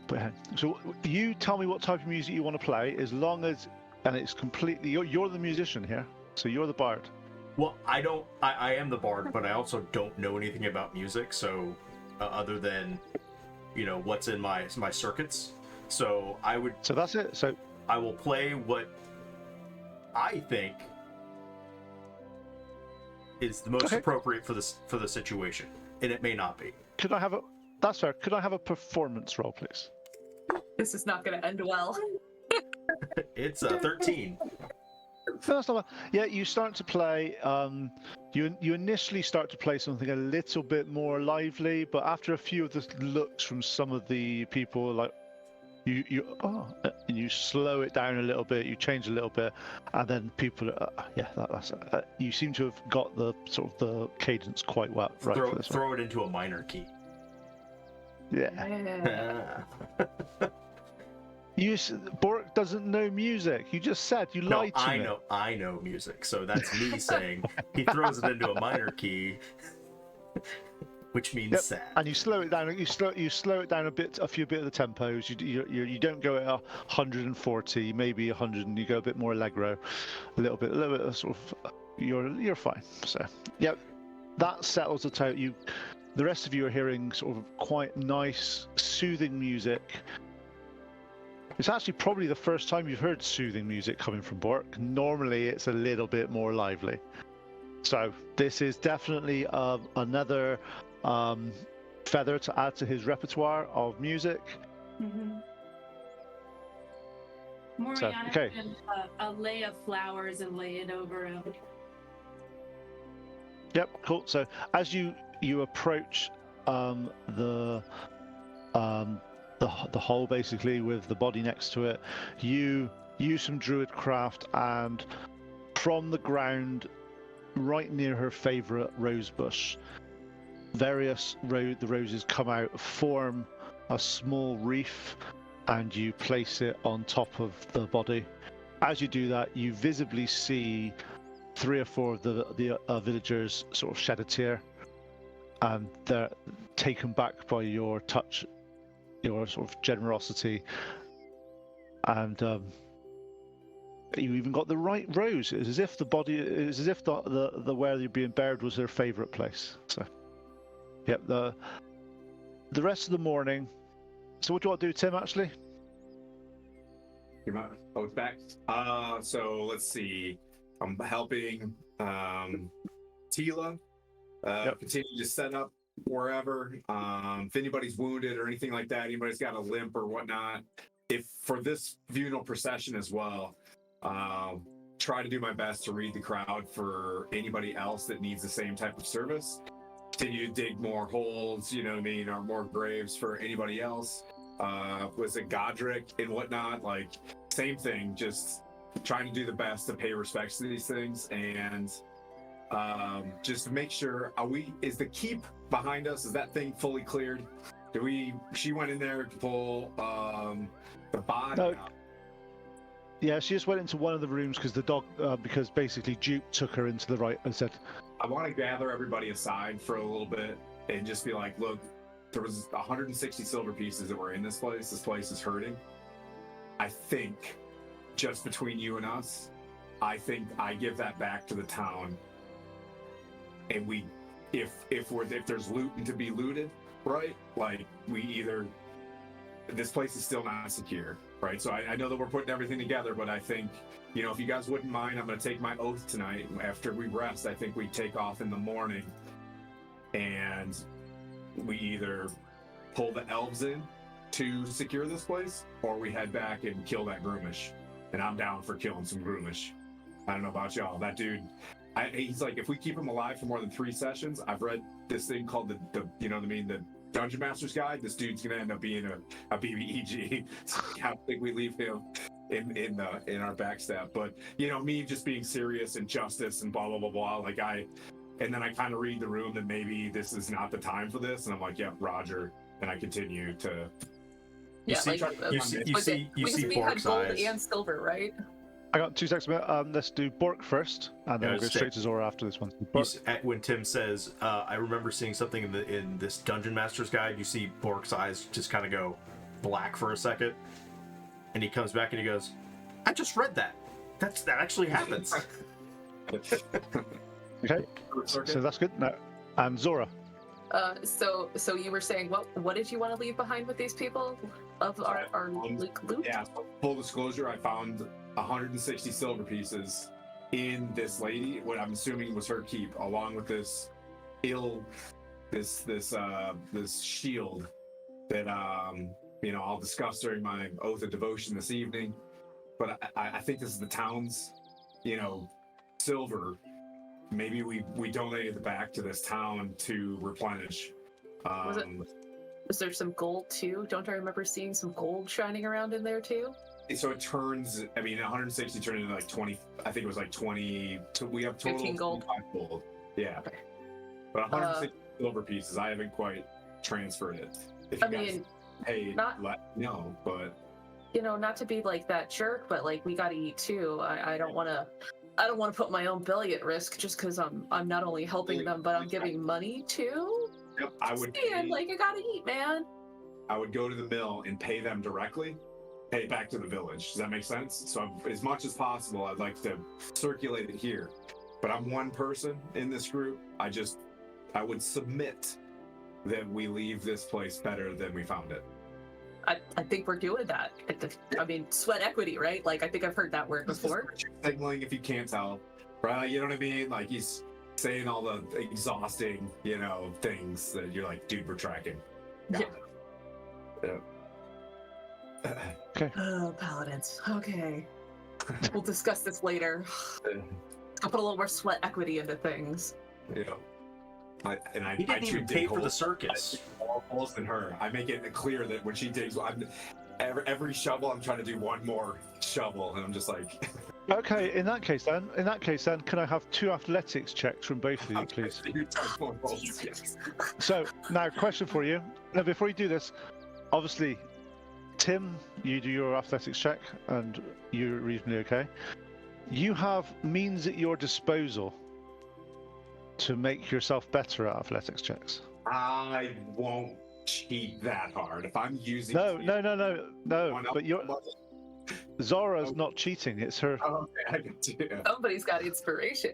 But so you tell me what type of music you want to play, as long as, and it's completely you're the musician here, so you're the bard. Well, I am the bard, but I also don't know anything about music. So other than what's in my circuits, so I would. So that's it. So I will play what I think is the most appropriate for the situation, and it may not be. Could I have a? That's fair. Could I have a performance roll, please? This is not going to end well. It's 13. First of all, yeah, you start to play. You initially start to play something a little bit more lively, but after a few of the looks from some of the people, like you slow it down a little bit, you change a little bit, and then people, that's you seem to have got the sort of the cadence quite well right for this throw it into a minor key. Yeah. Bork doesn't know music. You just said you lied to me. I know music, so that's me saying he throws it into a minor key, which means sad. And you slow it down. You slow it down a few bit of the tempos. You don't go at 140, maybe 100, and you go a bit more allegro, a little bit of sort of. You're fine. So that settles it out. The rest of you are hearing sort of quite nice, soothing music. It's actually probably the first time you've heard soothing music coming from Bork. Normally it's a little bit more lively. So this is definitely another feather to add to his repertoire of music. Mm-hmm. Moriana can a lay of flowers and lay it over him. Yep, cool. So as you approach the hole, basically, with the body next to it, you use some druid craft, and from the ground right near her favorite rose bush, various the roses come out, form a small wreath, and you place it on top of the body. As you do that, you visibly see 3 or 4 of the villagers sort of shed a tear, and they're taken back by your touch, your sort of generosity, and you even got the right rose. It's as if the body is as if the where you're being buried was their favorite place. So, yep. The rest of the morning. So, what do you want to do, Tim? Actually, it's back. So let's see. I'm helping Tila continue to set up wherever. If anybody's wounded or anything like that, anybody's got a limp or whatnot. If for this funeral procession as well, try to do my best to read the crowd for anybody else that needs the same type of service. Continue to dig more holes, you know what I mean, or more graves for anybody else. was it Godric and whatnot? Like, same thing, just trying to do the best to pay respects to these things and just make sure, is the keep behind us? Is that thing fully cleared? She went in there to pull the body No. out. Yeah, she just went into one of the rooms because the dog, because basically Duke took her into the right and said, I want to gather everybody aside for a little bit and just be like, look, there was 160 silver pieces that were in this place. This place is hurting. I think, just between you and us, I think I give that back to the town. And if there's loot to be looted, right? Like, this place is still not secure, right? So I know that we're putting everything together, but I think, if you guys wouldn't mind, I'm going to take my oath tonight. After we rest, I think we take off in the morning and we either pull the elves in to secure this place or we head back and kill that Groomish. And I'm down for killing some Groomish. I don't know about y'all. That dude, he's like, if we keep him alive for more than 3 sessions, I've read this thing called the Dungeon Master's Guide. This dude's gonna end up being a BBEG. So I don't think we leave him in our backstab. But me just being serious and justice and blah blah blah blah. And then I kind of read the room that maybe this is not the time for this, and I'm like, yeah, Roger. And I continue to. You see Bork's gold eyes. and silver, right? I got 2 seconds. Let's do Bork first, and then we'll go straight to Zora after this one. When Tim says, "I remember seeing something in this Dungeon Master's Guide," you see Bork's eyes just kind of go black for a second, and he comes back and he goes, "I just read that. That actually happens." Okay, so that's good. Now, and Zora. So you were saying what did you want to leave behind with these people of our loot? Yeah, full disclosure, I found 160 silver pieces in this lady, what I'm assuming was her keep, along with this shield that I'll discuss during my oath of devotion this evening. But I think this is the town's silver. Maybe we donated it back to this town to replenish. Was there some gold too? Don't I remember seeing some gold shining around in there too? So it turns, 160 turned into like 20, I think it was like 20, we have total 15 gold. 25 gold. Yeah. Okay. But 160 silver pieces, I haven't quite transferred it. If you guys paid, let me know, but... not to be like that jerk, but like, we gotta eat too. I don't want to put my own belly at risk just because I'm not only helping them, but I'm giving money too. Yep, I gotta eat, man. I would go to the mill and pay them directly, pay it back to the village. Does that make sense? So as much as possible, I'd like to circulate it here. But I'm one person in this group. I would submit that we leave this place better than we found it. I think we're doing that. Sweat equity, right? Like, I think I've heard that word before. Signaling, if you can't tell, right? You know what I mean? Like, he's saying all the exhausting, things that you're like, dude, we're tracking. Yeah. Okay. Oh, paladins. Okay. We'll discuss this later. I'll put a little more sweat equity into things. Yeah. He didn't even pay for the circus. More holes than her. I make it clear that when she digs, every shovel, I'm trying to do one more shovel, and I'm just like. Okay, in that case then, can I have 2 athletics checks from both of you, please? So now, question for you. Now, before you do this, obviously, Tim, you do your athletics check, and you're reasonably okay. You have means at your disposal to make yourself better at athletics checks. I won't cheat that hard. If I'm using No. But Zora's not cheating. It's her. Oh, okay, I got you. Somebody's got inspiration.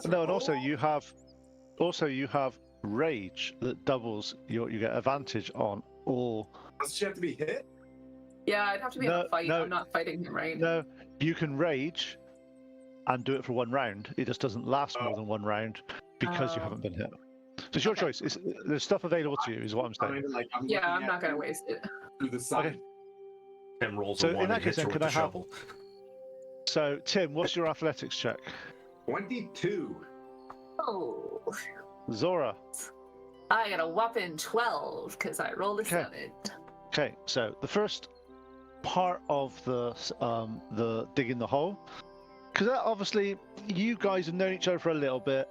No, and also you have rage that doubles you get advantage on all. Does she have to be hit? Yeah, I'd have to be in a fight. No. I'm not fighting him, right? No, you can rage and do it for 1 round. It just doesn't last more than 1 round because you haven't been hit. So it's your choice. There's stuff available to you, is what I'm saying. I'm not going to waste it. Through the side. Okay. Tim rolls So a 1 in that and case, hits her then, with can the I have- shovel. So Tim, what's your athletics check? 22. Oh, Zora. I got a whopping 12 because I rolled a Okay. 7. Okay, so the first part of the digging the hole, because obviously you guys have known each other for a little bit.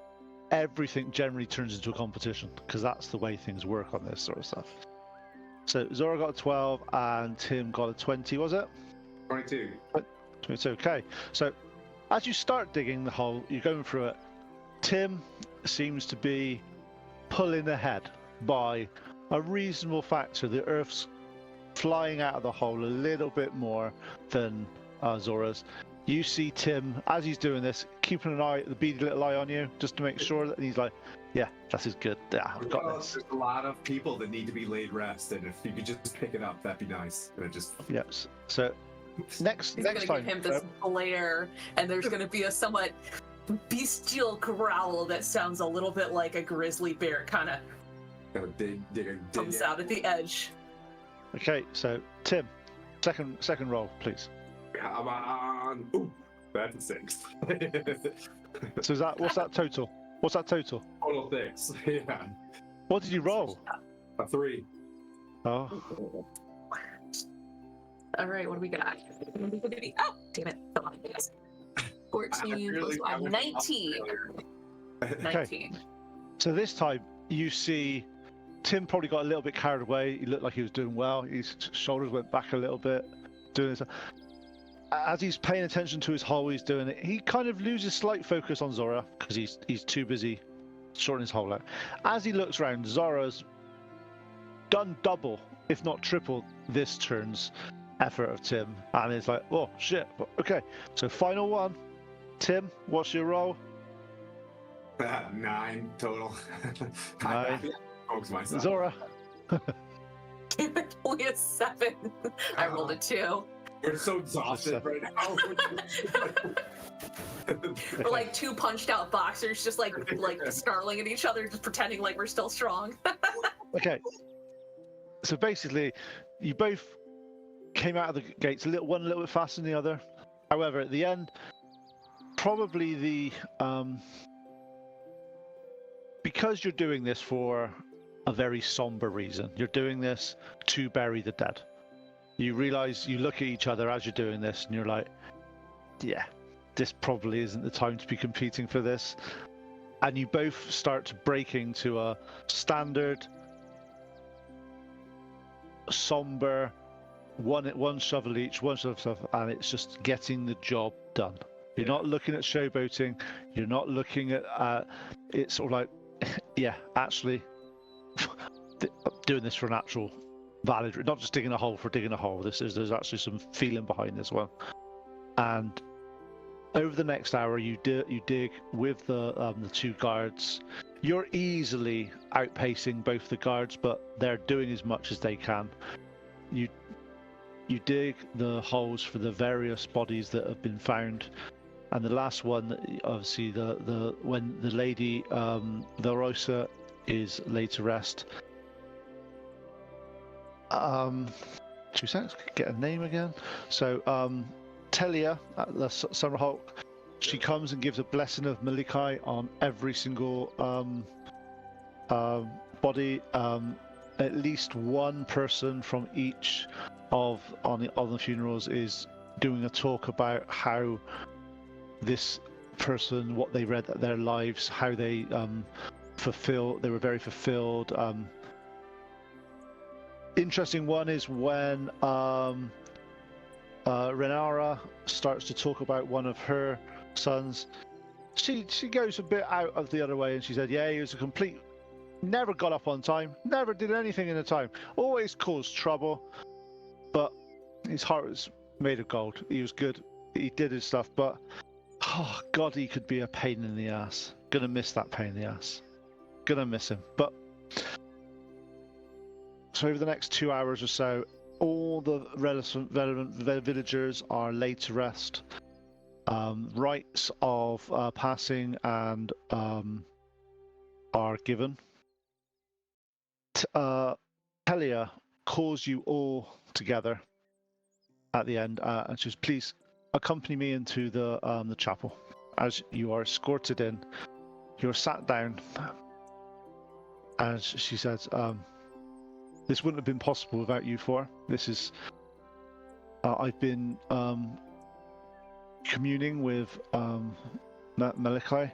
Everything generally turns into a competition because that's the way things work on this sort of stuff. So Zora got a 12 and Tim got a 20, was it? 22. It's okay. So as you start digging the hole, you're going through it. Tim seems to be pulling ahead by a reasonable factor. The Earth's flying out of the hole a little bit more than Zora's. You see Tim, as he's doing this, keeping an eye, the beady little eye on you, just to make sure that he's like, yeah, this is good. Yeah, I've got this. There's a lot of people that need to be laid rest, and if you could just pick it up, that'd be nice. And just Yep. So next He's gonna time, give him this glare, and there's gonna be a somewhat bestial growl that sounds a little bit like a grizzly bear kind of dig comes out at the edge. okay. So Tim, second roll, please. Come on. Ooh, that's a 6. So is that what's that total? What's that total? Total 6. Yeah. What did you roll? A 3. Oh, All right, what do we got? Oh, damn it! Come on, yes. 14 plus 5, 19. 19. so this time you see Tim probably got a little bit carried away. He looked like he was doing well. His shoulders went back a little bit, doing this. As he's paying attention to his hole, he's doing it. He kind of loses slight focus on Zora because he's too busy sorting his hole out. As he looks around, Zora's done double, if not triple, this turn's effort of Tim, and it's like, oh shit. Okay, so final one. Tim, what's your roll? 9 total. 9. Focus myself. Zora. Damn it, only a 7. I rolled a 2. We're so exhausted right now. We're like two punched out boxers, just like snarling at each other, just pretending like we're still strong. Okay. So basically, you both came out of the gates one a little bit faster than the other. However, at the end, probably the because you're doing this for a very somber reason. You're doing this to bury the dead. You realize, you look at each other as you're doing this, and you're like, yeah, this probably isn't the time to be competing for this. And you both start to break into a standard, somber, one shovel each, one shovel stuff, and it's just getting the job done. You're not looking at showboating. You're not looking at, it's sort of like, yeah, actually, doing this for an actual valid, not just digging a hole for digging a hole. There's actually some feeling behind this one. And over the next hour, you dig with the two guards. You're easily outpacing both the guards, but they're doing as much as they can. You dig the holes for the various bodies that have been found, and the last one, obviously, when the lady Valrosa is laid to rest. 2 seconds, get a name again. So Telia, the Summer Hulk, she comes and gives a blessing of Malikai on every single body. At least one person from each on the funerals is doing a talk about how this person, what they read their lives, how they they were very fulfilled. Interesting one is when Renara starts to talk about one of her sons. She goes a bit out of the other way, and she said, yeah, he was a complete, never got up on time, never did anything in the time, always caused trouble, but his heart was made of gold. He was good, he did his stuff, but oh god, he could be a pain in the ass. Gonna miss that pain in the ass, gonna miss him. But so over the next 2 hours or so, all the relevant villagers are laid to rest. Rites of passing and are given. Telia calls you all together at the end and says, please accompany me into the chapel. As you are escorted in, you're sat down, and she says, this wouldn't have been possible without you four. This is I've been communing with Malachi,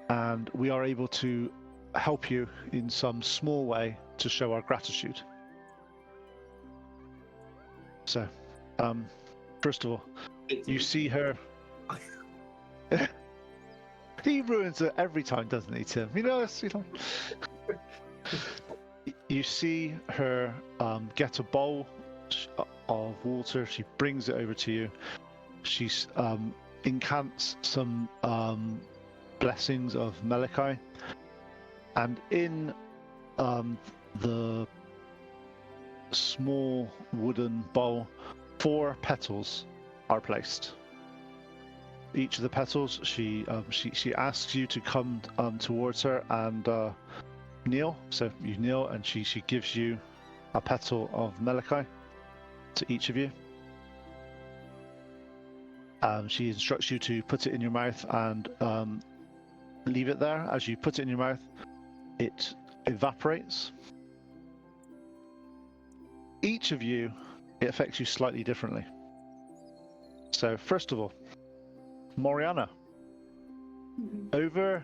and we are able to help you in some small way to show our gratitude. So, first of all, you see her. He ruins it every time, doesn't he, Tim? You know, you see her get a bowl of water. She brings it over to you. She incants some blessings of Malachi, and in the small wooden bowl, 4 petals are placed. Each of the petals, she asks you to come towards her and kneel. So you kneel, and she gives you a petal of Malachi to each of you. She instructs you to put it in your mouth and leave it there. As you put it in your mouth, it evaporates. Each of you, it affects you slightly differently. So first of all, Moriana, over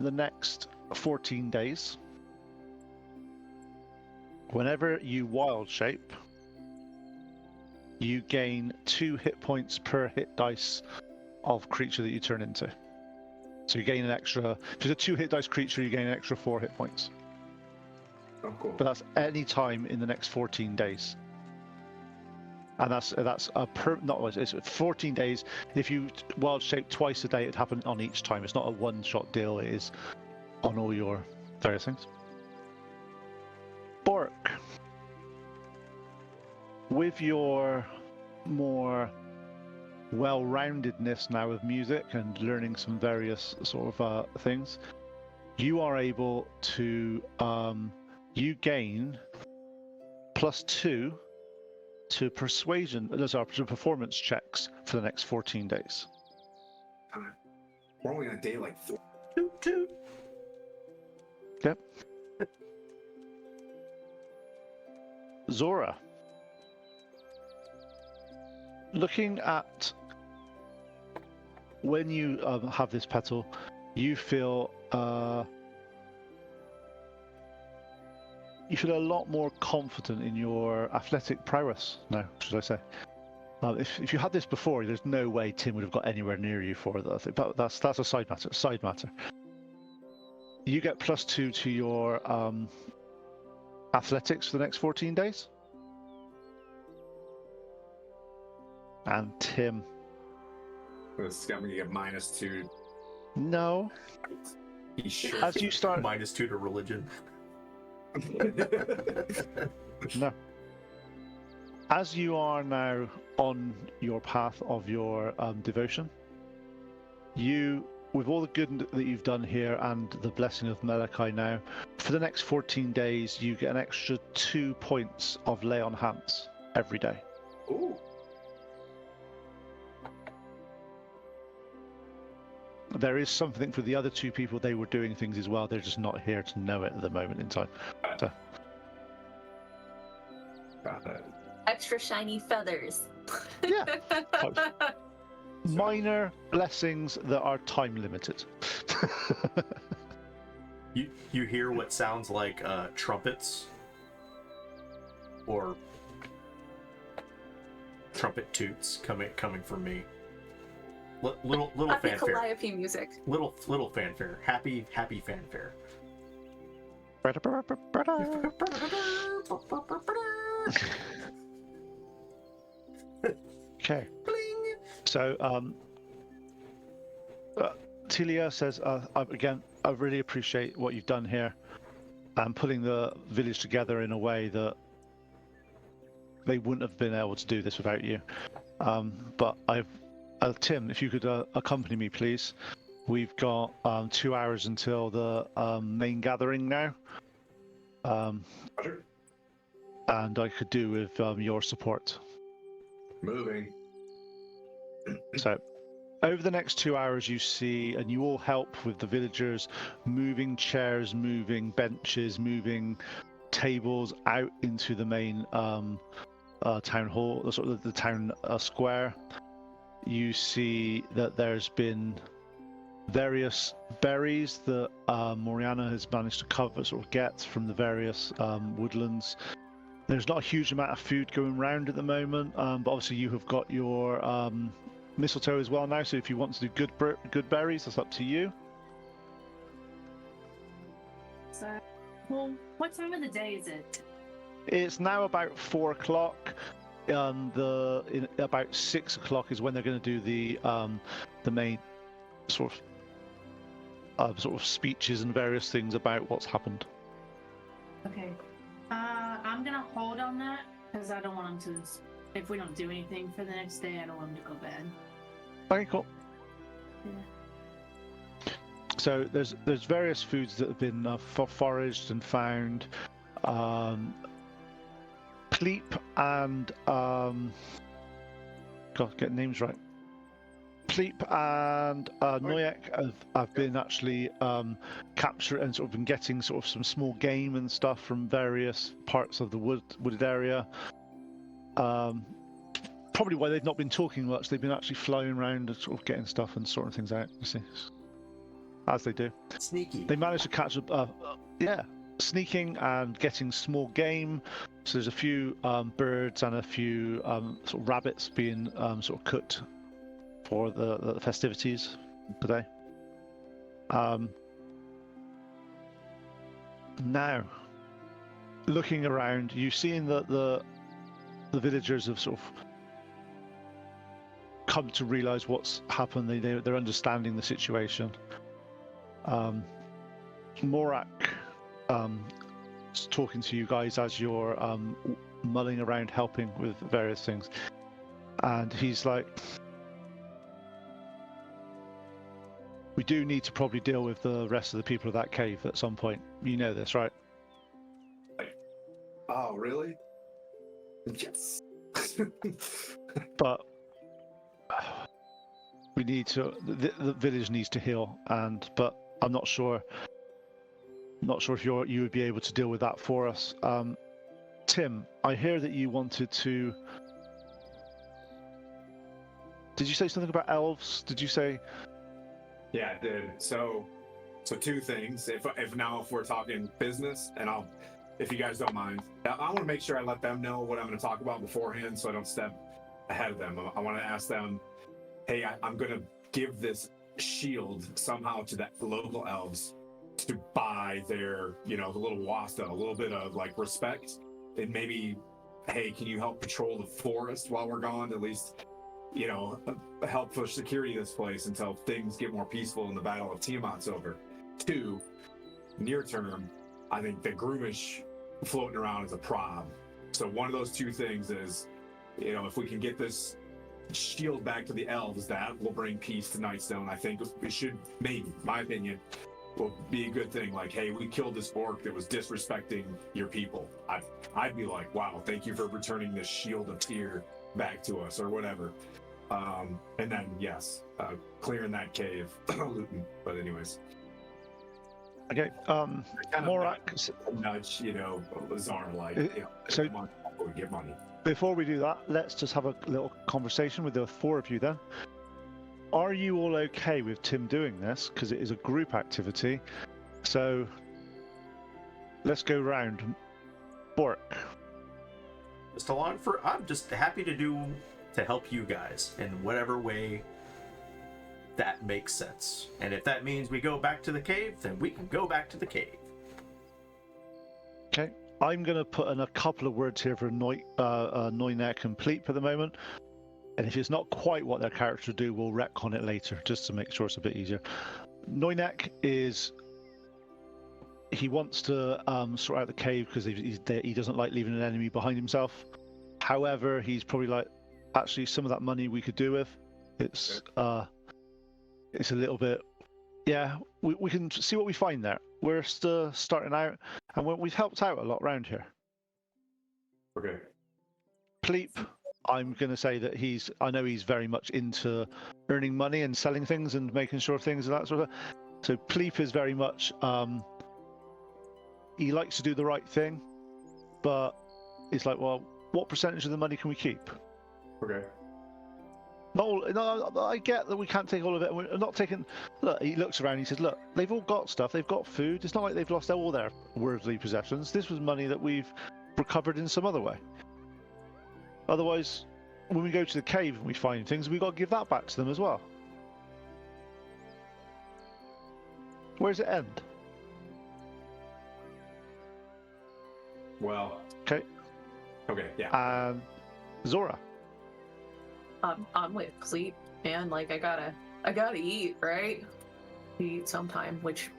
the next 14 days, whenever you wild shape, you gain 2 hit points per hit dice of creature that you turn into. So you gain an extra, if it's a 2 hit dice creature, you gain an extra 4 hit points. Oh, cool. But that's any time in the next 14 days. And that's it's 14 days. If you wild shape twice a day, it happens on each time. It's not a one-shot deal. It is on all your various things. Bork, with your more well-roundedness now of music and learning some various sort of things, you are able to you gain +2 to persuasion, to performance checks for the next 14 days. We're only on a day like 4. Toot toot. Yep. Zora, looking at when you have this petal, you feel a lot more confident in your athletic prowess now, should I say. If you had this before, there's no way Tim would have got anywhere near you for that. But that's a side matter. You get +2 to your athletics for the next 14 days. And Tim. This got me to get -2. No. He should. As you start. -2 to religion. No. As you are now on your path of your devotion, you, with all the good that you've done here and the blessing of Malachi now, for the next 14 days, you get an extra 2 points of lay on hands every day. Ooh. There is something for the other 2 people. They were doing things as well. They're just not here to know it at the moment in time. So. Got it. Extra shiny feathers. Yeah. Minor blessings that are time limited. You hear what sounds like trumpets or trumpet toots coming from me. Little Happy fanfare. Calliope music. Little fanfare. Happy fanfare. Okay. So, Tilia says, again, I really appreciate what you've done here and putting the village together in a way that they wouldn't have been able to do this without you. But Tim, if you could accompany me, please. We've got 2 hours until the main gathering now. Roger. And I could do with your support. Moving. So, over the next 2 hours, you see, and you all help with the villagers moving chairs, moving benches, moving tables out into the main town hall, the sort of the town square. You see that there's been various berries that Moriana has managed to get from the various woodlands. There's not a huge amount of food going around at the moment, but obviously you have got your mistletoe as well now, so if you want to do good berries, that's up to you. So, well, what time of the day is it? It's now about 4 o'clock. About 6 o'clock is when they're going to do the main sort of speeches and various things about what's happened. Okay. I'm gonna hold on that because I don't want them to. If we don't do anything for the next day, I don't want them to go bad. Okay, cool. Yeah. So there's various foods that have been foraged and found. Pleep and get names right. Pleep and Noyak have been actually captured and sort of been getting sort of some small game and stuff from various parts of the wooded area. Probably why they've not been talking much. They've been actually flying around and sort of getting stuff and sorting things out. You see, as they do. Sneaky. They managed to catch sneaking and getting small game. So there's a few birds and a few sort of rabbits being sort of cooked for the festivities today. Now, looking around, you've seen that the villagers have sort of come to realise what's happened. They're understanding the situation. Morak talking to you guys as you're mulling around helping with various things, and he's like, we do need to probably deal with the rest of the people of that cave at some point. You know this, right? Oh, really? Yes. But we need to. The village needs to heal, but I'm not sure. Not sure if you would be able to deal with that for us. Tim, I hear that you wanted to. Did you say something about elves? Did you say? Yeah, I did. So two things. If we're talking business, and if you guys don't mind, I want to make sure I let them know what I'm going to talk about beforehand, so I don't step ahead of them. I want to ask them, hey, I'm going to give this shield somehow to the local elves to buy their, the little wasta, a little bit of like respect, and maybe, hey, can you help patrol the forest while we're gone? At least, help push security of this place until things get more peaceful and the Battle of Tiamat's over. 2, near term, I think the Groomish floating around is a problem. So one of those two things is, if we can get this shield back to the elves, that will bring peace to Nightstone. I think it should, maybe, my opinion, will be a good thing. Like, hey, we killed this orc that was disrespecting your people. I'd be like, wow, thank you for returning this shield of fear back to us, or whatever. And then, yes, clearing that cave, looting. But anyways. Okay, Morak. Nudge, Lazar, like, so we get money. Before we do that, let's just have a little conversation with the 4 of you then. Are you all okay with Tim doing this? Because it is a group activity. So let's go round. Bork. I'm just happy to help you guys in whatever way that makes sense. And if that means we go back to the cave, then we can go back to the cave. Okay. I'm going to put in a couple of words here for Noynek and Pleep at the moment. And if it's not quite what their characters do, we'll retcon it later, just to make sure it's a bit easier. Noynek he wants to sort out the cave because he doesn't like leaving an enemy behind himself. However, he's probably like, actually, some of that money we could do with. It's a little bit, yeah, we can see what we find there. We're still starting out, and we've helped out a lot around here. Okay. Pleep, I'm going to say that I know he's very much into earning money and selling things and making sure things and that sort of. So Pleep is very much, he likes to do the right thing. but it's like, well, what percentage of the money can we keep? Okay. Not all, no, I get that we can't take all of it. We're not taking. Look, he looks around. He says, "Look, they've all got stuff. They've got food. It's not like they've lost all their worldly possessions. This was money that we've recovered in some other way. Otherwise, when we go to the cave and we find things, we've got to give that back to them as well. Where does it end? Well. Okay. Okay. Yeah. Zora. I'm with Cleet, and like I gotta eat, right? Eat sometime, which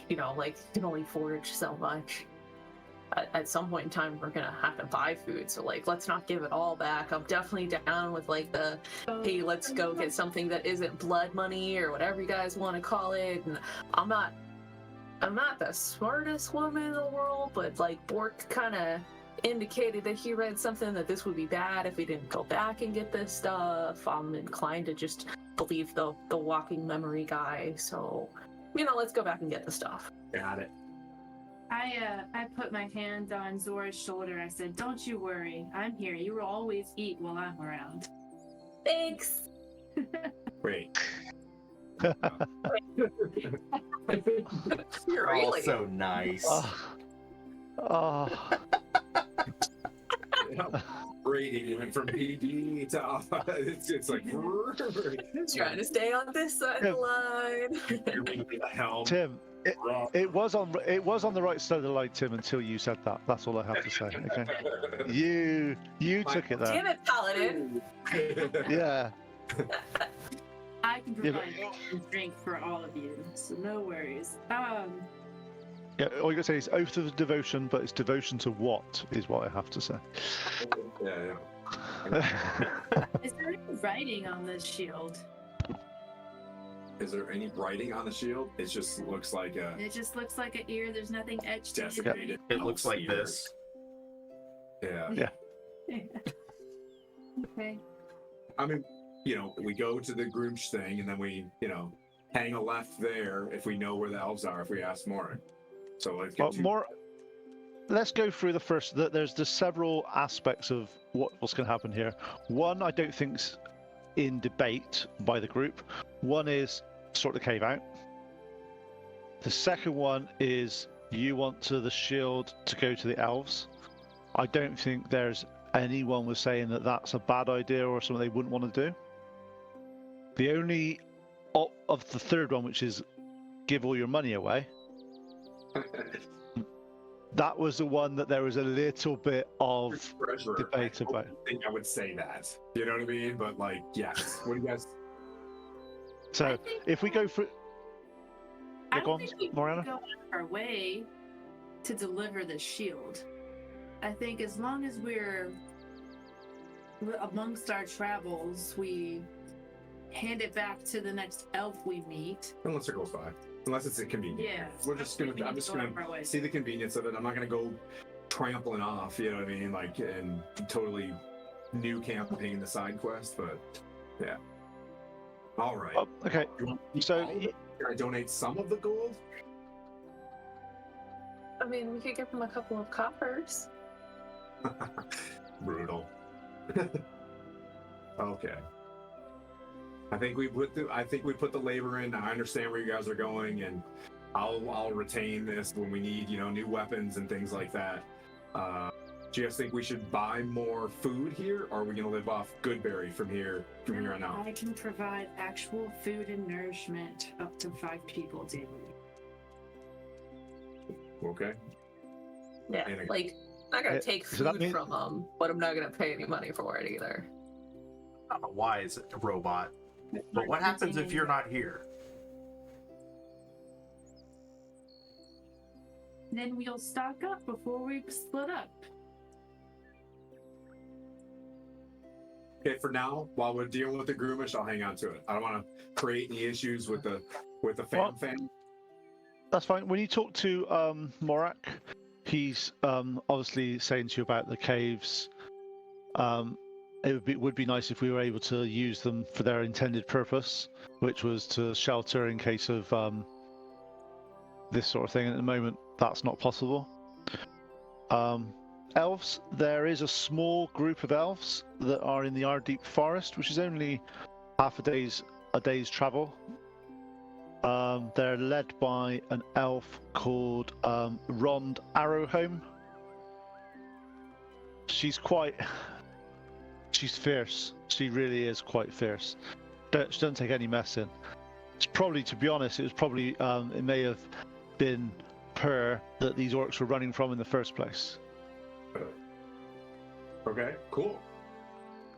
you know, like you can only forage so much. At some point in time, we're gonna have to buy food, so like let's not give it all back. I'm definitely down with like the hey, let's go get something that isn't blood money or whatever you guys want to call it. And I'm not the smartest woman in the world, but like Bork kind of indicated that he read something that this would be bad if we didn't go back and get this stuff. I'm inclined to just believe the walking memory guy. So, you know, let's go back and get the stuff. Got it. I put my hand on Zora's shoulder. I said, "Don't you worry. I'm here. You will always eat while I'm around." Thanks. Wait. You're all Really? so nice. Rating went from PG to it's like Trying to stay on this side of the line. You're making the helm. Tim, it was on the right side of the line, Tim, until you said that. That's all I have to say. Okay. You took it there. Damn it, Paladin. Yeah. I can provide drink for all of you, so no worries. Yeah, all you gotta say is oath of devotion, but it's devotion to what is what I have to say. Yeah. Is there any writing on this shield? Is there any writing on the shield? It just looks like a It just looks like an ear. There's nothing etched in decimated. It looks like this. Yeah. Okay. I mean, you know, we go to the Grooch thing, and then we, you know, hang a left there if we know where the elves are. If we ask more. So let's get Let's go through the first. There's several aspects of what's going to happen here. One, I don't think's in debate by the group. One is sort the cave out. The second one is you want the shield to go to the elves. I don't think there's anyone was saying that that's a bad idea or something they wouldn't want to do. The only of the third one, which is give all your money away. That was the one that there was a little bit of debate about. I think I would say that. You know what I mean? But like, yes. What do you guys? So if we go for, I go on, think we Morana. go out of our way to deliver the shield. I think as long as we're amongst our travels, we hand it back to the next elf we meet. Unless it goes by. Unless it's inconvenient. Yeah. I'm just gonna see the convenience of it. I'm not gonna go trampling off, you know what I mean? Like, and totally new campaign the side quest, but yeah. All right. Oh, okay. You want to keep So all of it? Can I donate some of the gold? I mean, we could give him a couple of coppers. Brutal. Okay. I think we put the labor in. I understand where you guys are going, and I'll retain this when we need, you know, new weapons and things like that. Do you guys think we should buy more food here, or are we gonna live off Goodberry from here on out? I can provide actual food and nourishment up to 5 people daily. Okay. Yeah, And like I'm not gonna take so that food mean- from them, but I'm not gonna pay any money for it either. I'm a wise robot. But what happens if you're not here? Then we'll stock up before we split up. Okay, for now, while we're dealing with the Groomish, I'll hang on to it. I don't want to create any issues with the fan. that's fine. When you talk to Morak, he's obviously saying to you about the caves. It would be nice if we were able to use them for their intended purpose, which was to shelter in case of this sort of thing. And at the moment, that's not possible. elves, there is a small group of elves that are in the Ardeep Forest, which is only half a day's travel. They're led by an elf called Rond Arrowhome. She's fierce. She really is quite fierce. She doesn't take any messing. It's probably, to be honest, it may have been her that these orcs were running from in the first place. Okay, cool.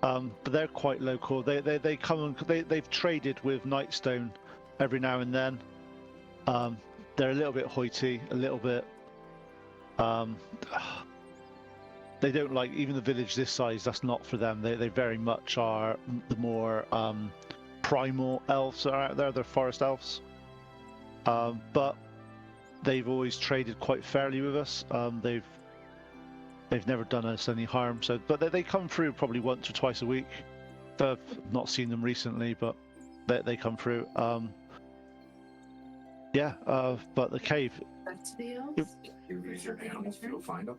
But they're quite local. They come and they've traded with Nightstone every now and then. They're a little bit hoity, a little bit. They don't like even the village this size. That's not for them. They very much are the more primal elves that are out there. They're forest elves. But they've always traded quite fairly with us. They've never done us any harm. So, but they come through probably once or twice a week. I've not seen them recently, but they come through. But the cave. Back to the elves. You use your animals to go find them.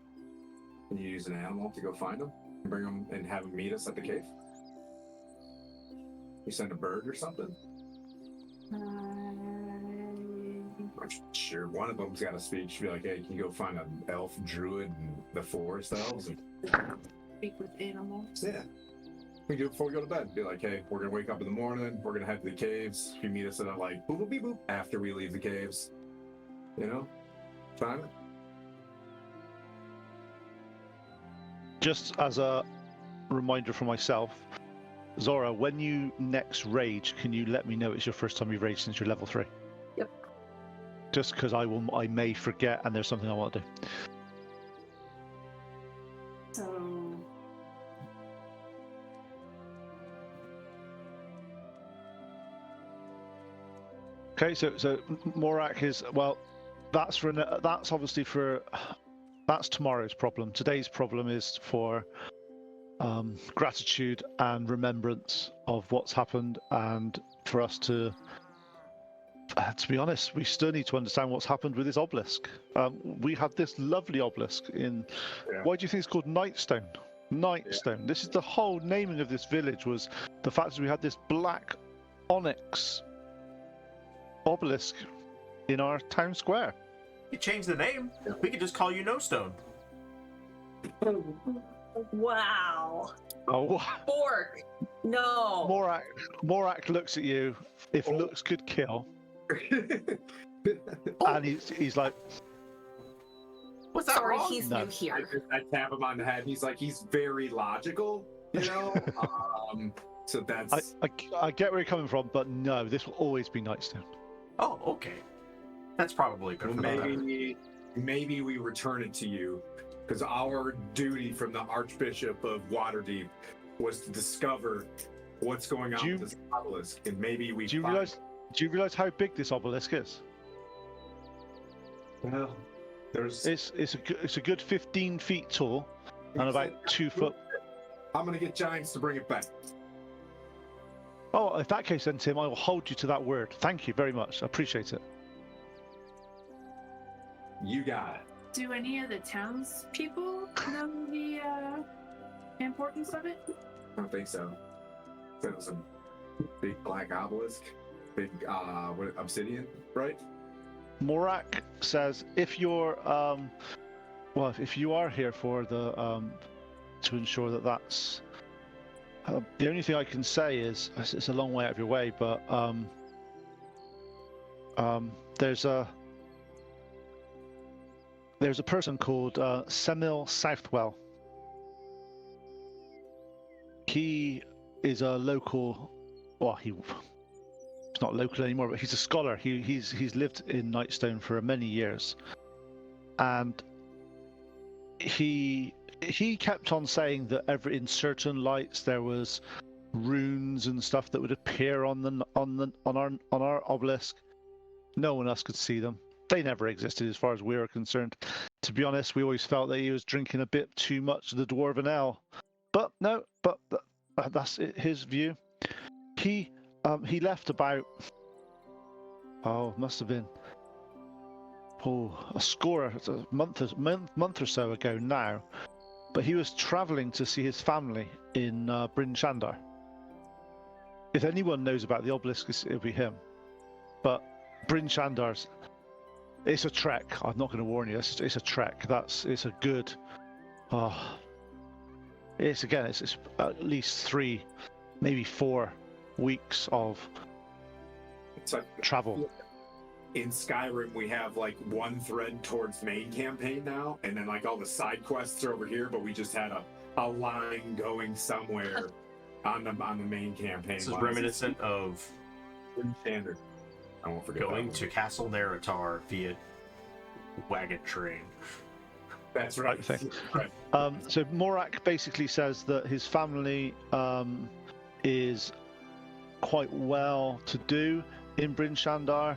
Can you use an animal to go find them? Bring them and have them meet us at the cave? You send a bird or something? I'm sure one of them's got to speak. She'll be like, hey, can you go find an elf druid in the forest elves? And... Speak with animals. yeah. We do it before we go to bed. Be like, hey, we're going to wake up in the morning. We're going to head to the caves. You meet us at like boop, boop, beep, boop after we leave the caves. You know? Fine. Just as a reminder for myself, Zora, when you next rage, can you let me know it's your first time you've raged since you're level 3? Yep. Just because I may forget and there's something I want to do. So Okay, so Morak is, well, that's obviously for, that's tomorrow's problem. Today's problem is for gratitude and remembrance of what's happened, and for us to be honest, we still need to understand what's happened with this obelisk. We had this lovely obelisk in, why do you think it's called Nightstone? Nightstone. Yeah. This is the whole naming of this village, was the fact that we had this black onyx obelisk in our town square. You changed the name. We could just call you No Stone. Wow. Oh, Bork! No! Morak looks at you. If looks could kill, and he's like, "What's that Sorry, wrong?" he's new here. I tap him on the head. He's like, he's very logical, you know. So that's. I get where you're coming from, but no, this will always be Nightstone. Oh, okay. That's probably good. Well, maybe we return it to you, because our duty from the Archbishop of Waterdeep was to discover what's going on with this obelisk, and maybe we. Do you realize how big this obelisk is? Well, it's a good 15 feet tall and about 2 foot. I'm gonna get giants to bring it back. Oh, in that case, then Tim, I will hold you to that word. Thank you very much. I appreciate it. You got it. do any of the townspeople know the importance of it? I don't think so. It was a big black obelisk, big obsidian, right? Morak says, if you're if you are here for the to ensure that that's the only thing I can say is it's a long way out of your way, but there's a person called Semil Southwell. He is a local, well, he's not local anymore, but he's a scholar. He's lived in Nightstone for many years, and he kept on saying that in certain lights there was runes and stuff that would appear on our obelisk. No one else could see them. They never existed as far as we were concerned. To be honest, we always felt that he was drinking a bit too much of the Dwarven Ale. But no, that's his view. He left about, must have been, a month or so ago now, but he was traveling to see his family in Bryn Shandar. If anyone knows about the obelisk, it'll be him. But Bryn Shandar's, it's a trek. I'm not going to warn you. It's a trek. It's a good. It's at least 3, maybe 4 weeks of It's like travel. in Skyrim, we have like one thread towards main campaign now, and then like all the side quests are over here, but we just had a line going somewhere on the main campaign. This is reminiscent of standard. I won't forget going that to Castle Naratar via wagon train. That's right. Right. So Morak basically says that his family is quite well to do in Bryn Shandar,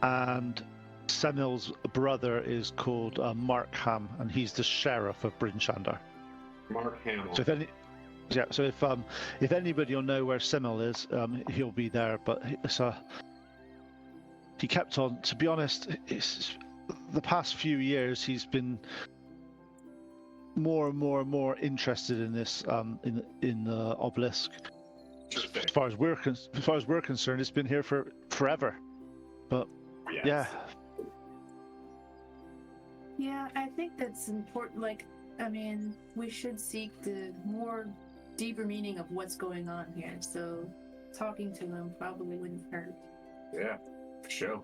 and Semil's brother is called Markham, and he's the sheriff of Bryn Shandar. Mark Hamill. So if anybody will know where Semil is, he'll be there. But he kept on. To be honest, the past few years he's been more and more interested in this in the obelisk. As far as we're concerned, it's been here for forever. But Yes. Yeah, I think that's important. Like, I mean, we should seek the more deeper meaning of what's going on here. So, talking to him probably wouldn't hurt. Yeah, for sure.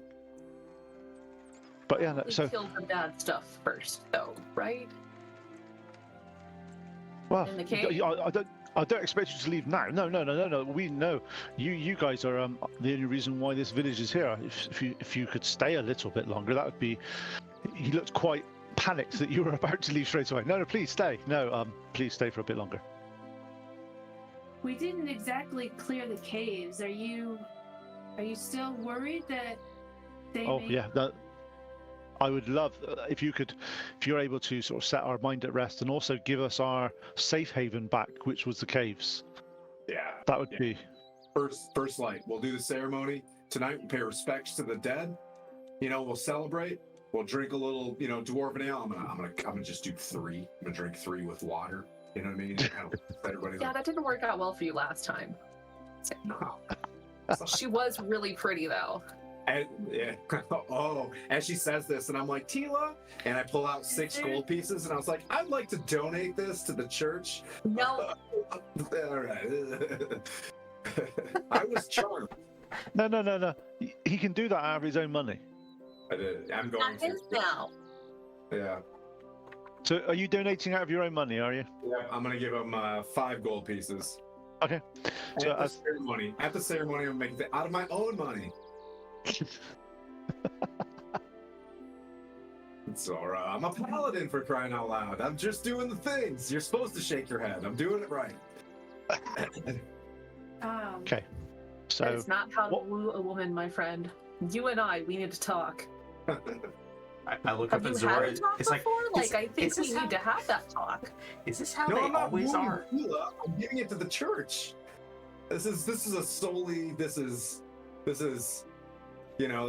But yeah, We so killed the bad stuff first, though, right? well, In the cave? I don't expect you to leave now. No. We know you guys are the only reason why this village is here. If you could stay a little bit longer, that would be. He looked quite panicked that you were about to leave straight away. No, please stay. No, please stay for a bit longer. We didn't exactly clear the caves. Are you still worried that they Oh may... yeah, I would love if you're able to sort of set our mind at rest and also give us our safe haven back, which was the caves. Yeah. That would be First light. We'll do the ceremony tonight. We'll pay respects to the dead. We'll celebrate. We'll drink a little, dwarven ale. I'm gonna just do 3. I'm gonna drink 3 with water. You know what I mean? Kind of everybody. Yeah, that didn't work out well for you last time. No. She was really pretty, though. And, yeah. Oh, as she says this, and I'm like, Tila, and I pull out 6 gold pieces, and I was like, I'd like to donate this to the church. No, All right. I was charmed. no. He can do that out of his own money. I did. I'm going That is now. Yeah. So are you donating out of your own money? Are you? Yeah. I'm gonna give him 5 gold pieces. Okay. So At the ceremony, I'm making it out of my own money. It's alright. I'm a paladin, for crying out loud. I'm just doing the things. You're supposed to shake your head. I'm doing it right. Okay. So that is not how to what- woo a woman, my friend. You and we need to talk. I look Have up you at had Zora. a talk It's like, before? is- I think is we this need how- to have that talk. is this how No, they I'm not always wooing are? Tila. I'm giving it to the church. This is it's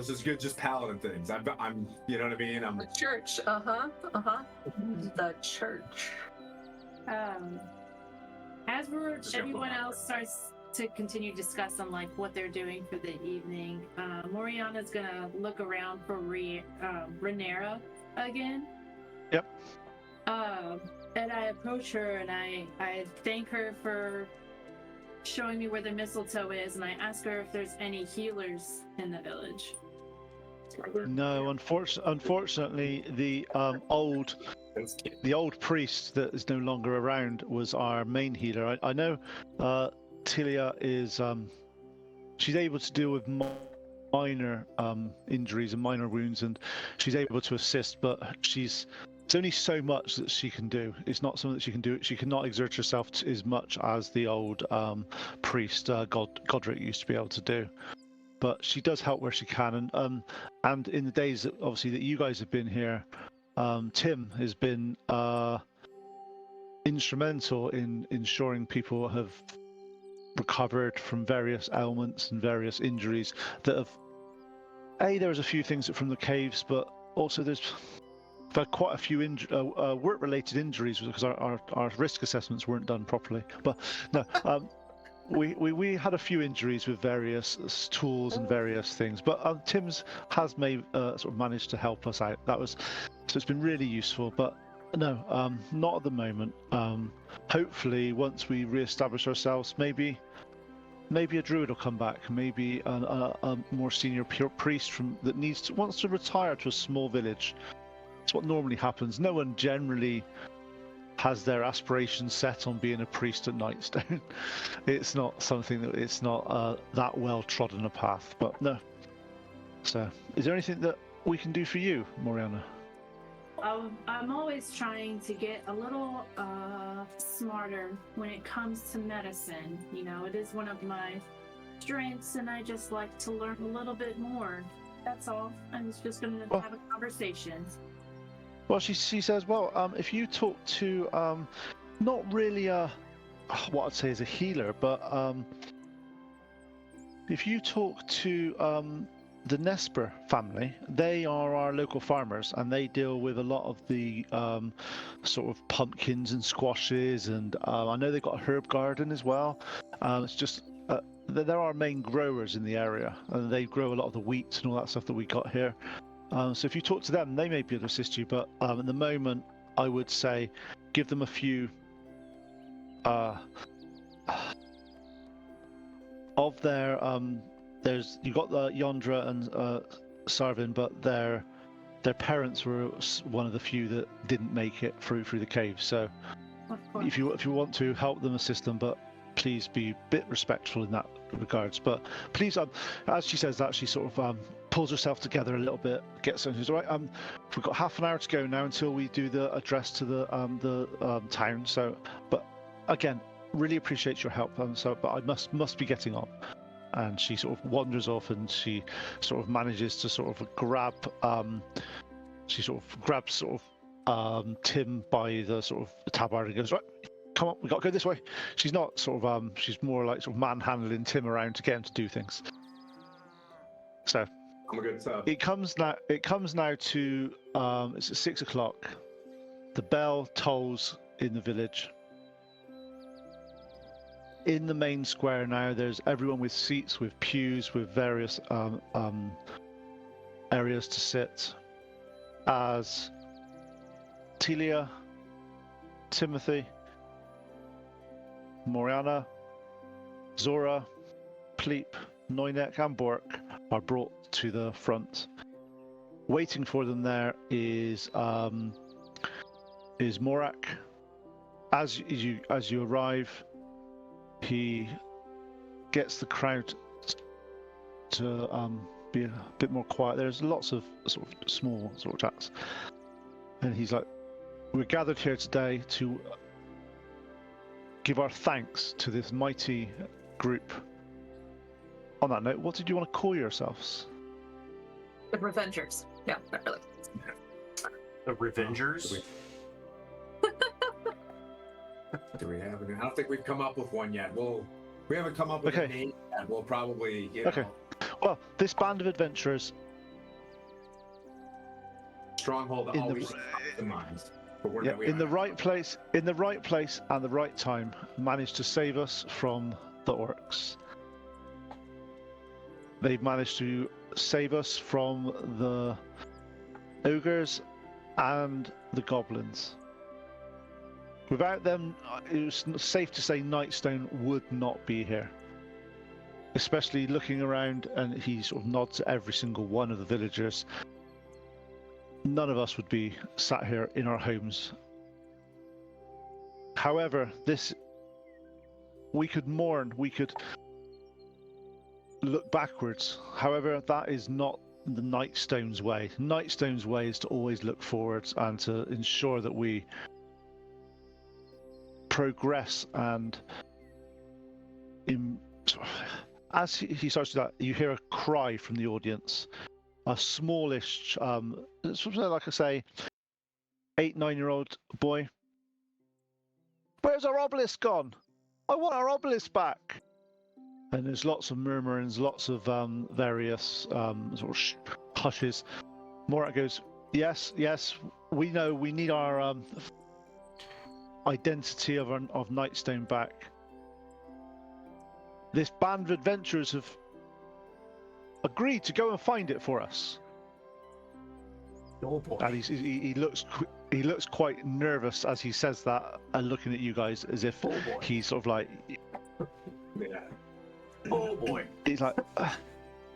just good, just paladin things. I'm you know what I mean? I'm The church. The church. As Just jump everyone on that. else starts to continue discussing like what they're doing for the evening, Moriana's gonna look around for Renera again. Yep. And I approach her and I thank her for showing me where the mistletoe is, and I ask her if there's any healers in the village. no, unfortunately, the old priest that is no longer around was our main healer. I know Tilia is she's able to deal with minor injuries and minor wounds, and she's able to assist, but it's only so much that she can do. It's not something that she can do. She cannot exert herself as much as the old priest Godric used to be able to do. But she does help where she can, and in the days that, obviously, that you guys have been here, Tim has been instrumental in ensuring people have recovered from various ailments and various injuries that have. There was a few things from the caves, but also had quite a few work-related injuries because our risk assessments weren't done properly. But no, we had a few injuries with various tools and various things. But Tim's has sort of managed to help us out. So it's been really useful. But no, not at the moment. Hopefully, once we re-establish ourselves, maybe a druid will come back. Maybe a more senior priest that wants to retire to a small village. That's what normally happens. No one generally has their aspirations set on being a priest at Nightstone. It's not something it's not that well trodden a path. But no. So, is there anything that we can do for you, Moriana? I'm always trying to get a little smarter when it comes to medicine. You know, it is one of my strengths, and I just like to learn a little bit more. That's all. I was just going to have a conversation. Well, she says, well, if you talk to not really what I'd say is a healer, but if you talk to the Nesper family, they are our local farmers, and they deal with a lot of the sort of pumpkins and squashes, and I know they've got a herb garden as well. It's just they're our main growers in the area, and they grow a lot of the wheat and all that stuff that we got here. So if you talk to them, they may be able to assist you, but at the moment, I would say give them a few of their you got the Yondra and Sarvin, but their parents were one of the few that didn't make it through the cave. So if you want to help them, assist them, but please be a bit respectful in that regards. But please, as she says that, she sort of pulls herself together a little bit, gets something. She's all right. We've got half an hour to go now until we do the address to the town. So, but again, really appreciate your help. But I must be getting on. And she sort of wanders off, and she sort of manages to sort of grab. She sort of grabs Tim by the sort of tabard and goes, right, come on, we got to go this way. She's not sort of she's more like sort of manhandling Tim around to get him to do things. So I'm a good sub. it comes now to it's at 6 o'clock. The bell tolls in the village. In the main square now, there's everyone with seats, with pews, with various areas to sit. As Telia, Timothy, Moriana, Zora, Pleep, Neunek, and Bork are brought to the front. Waiting for them there is Morak. As you arrive, he gets the crowd to be a bit more quiet. There's lots of sort of small sort of chats, and he's like, "We're gathered here today to give our thanks to this mighty group." On that note, what did you want to call yourselves? The Revengers. Yeah, not really. The Revengers? Do we have? I don't think we've come up with one yet. We haven't come up with a name yet. We'll probably. Okay. Well, this band of adventurers. Stronghold always optimized. In the right place, and the right time, managed to save us from the orcs. They've managed to save us from the ogres and the goblins. Without them, it was safe to say Nightstone would not be here. Especially looking around, and he sort of nods to every single one of the villagers. None of us would be sat here in our homes. However, we could mourn, we could look backwards. However, that is not the Nightstone's way. Nightstone's way is to always look forwards and to ensure that we progress. And as he starts to do that, you hear a cry from the audience. A smallish, like I say, 8-9-year-old boy. Where's our obelisk gone? I want our obelisk back. And there's lots of murmurings, lots of various sort of hushes. Morat goes, yes, we know we need our identity of Nightstone back. This band of adventurers have agreed to go and find it for us. Oh boy. And he looks quite nervous as he says that, and looking at you guys as if Oh boy. he's sort of like, Yeah. Oh boy. he's like,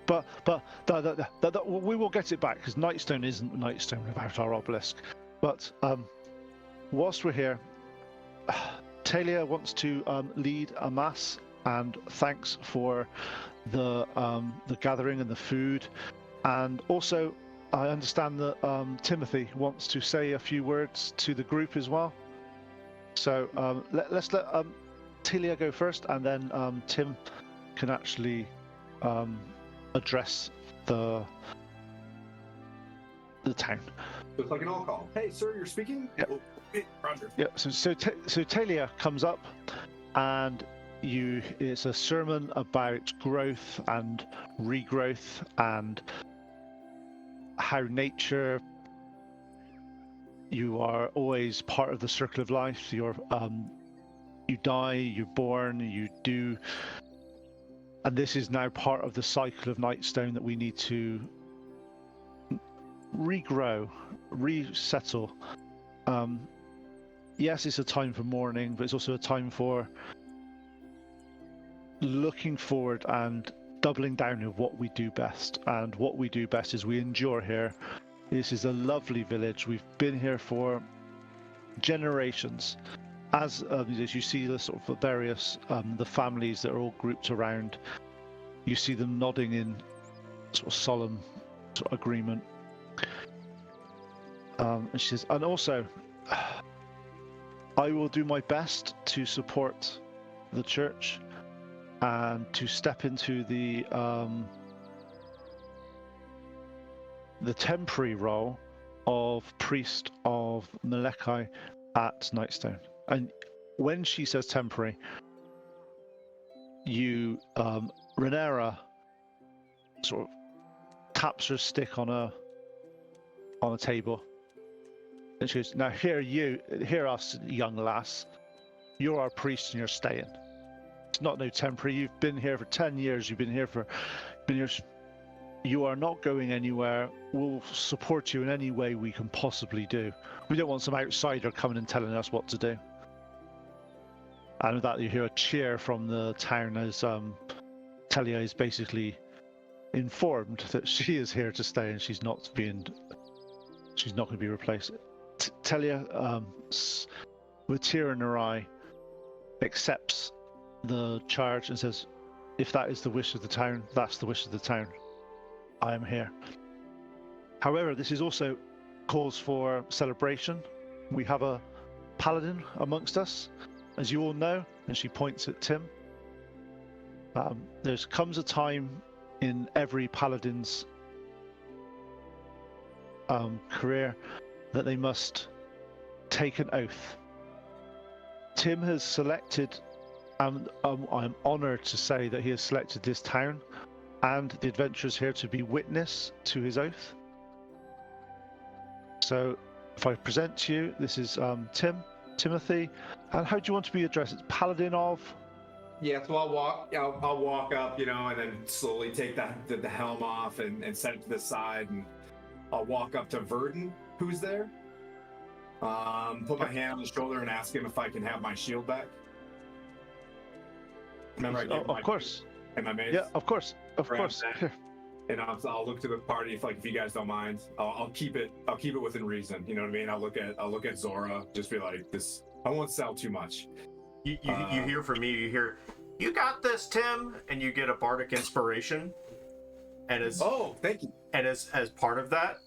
but we will get it back, because Nightstone isn't Nightstone without our obelisk. But whilst we're here, Talia wants to lead a mass, and thanks for the gathering and the food, and also I understand that Timothy wants to say a few words to the group as well. So let's let Talia go first, and then Tim can actually address the town. So it's like an all call. Hey, sir, you're speaking? Yep. Oh, hey, Roger. Yeah. So Talia comes up, and it's a sermon about growth and regrowth, and how nature, you are always part of the circle of life. You die, you're born, you do, and this is now part of the cycle of Nightstone that we need to regrow, resettle. Yes, it's a time for mourning, but it's also a time for looking forward and doubling down on what we do best. And what we do best is we endure here. This is a lovely village. We've been here for generations. As you see the sort of various the families that are all grouped around, you see them nodding in sort of solemn sort of agreement. And she says, and also, I will do my best to support the church and to step into the temporary role of priest of Melekai at Nightstone. And when she says temporary, Renera sort of taps her stick on a table, and she goes, "Now hear us, young lass. You're our priest, and you're staying. It's not no temporary. You've been here for 10 years. You've been here. You are not going anywhere. We'll support you in any way we can possibly do. We don't want some outsider coming and telling us what to do." And with that, you hear a cheer from the town as Talia is basically informed that she is here to stay and she's not going to be replaced. Talia, with tear in her eye, accepts the charge and says, "If that is the wish of the town, that's the wish of the town. I am here." However, this is also cause for celebration. We have a paladin amongst us, as you all know, and she points at Tim. There comes a time in every paladin's career that they must take an oath. Tim has selected, I'm honoured to say that he has selected this town and the adventurers here to be witness to his oath. So if I present to you, this is Timothy, and how do you want to be addressed? It's Paladin of? Yeah, so I'll walk up, and then slowly take the helm off and set it to the side, and I'll walk up to Verdon, who's there. Put my hand on his shoulder and ask him if I can have my shield back. Remember, I gave of course. And my mace. Yeah, of course. Here. And I'll look to the party if you guys don't mind. I'll keep it within reason. You know what I mean? I'll look at Zora. Just be like, this. I won't sell too much. You hear from me. You hear, "You got this, Tim," and you get a bardic inspiration. And thank you. And as part of that,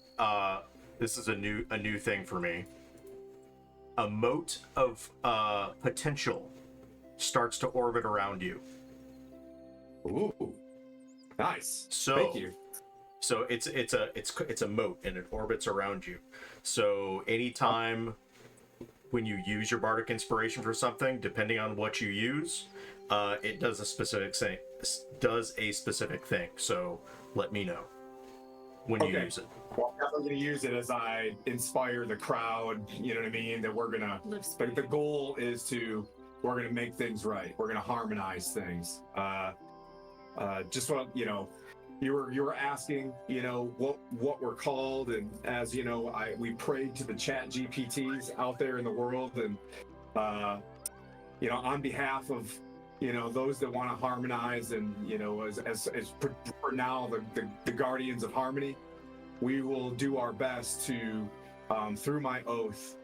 this is a new thing for me. A moat of potential starts to orbit around you. Ooh, nice. So thank you. So it's a moat and it orbits around you. So anytime when you use your bardic inspiration for something, depending on what you use, it does a specific thing. So let me know. when you Okay. use it. Well, I'm definitely going to use it as I inspire the crowd. You know what I mean? That we're going to, the goal is we're going to make things right. We're going to harmonize things. Just what, you were asking, what we're called. And as you know, we prayed to the chat GPTs out there in the world. And, on behalf of, those that want to harmonize and, as for now, the guardians of harmony, we will do our best to, through my oath,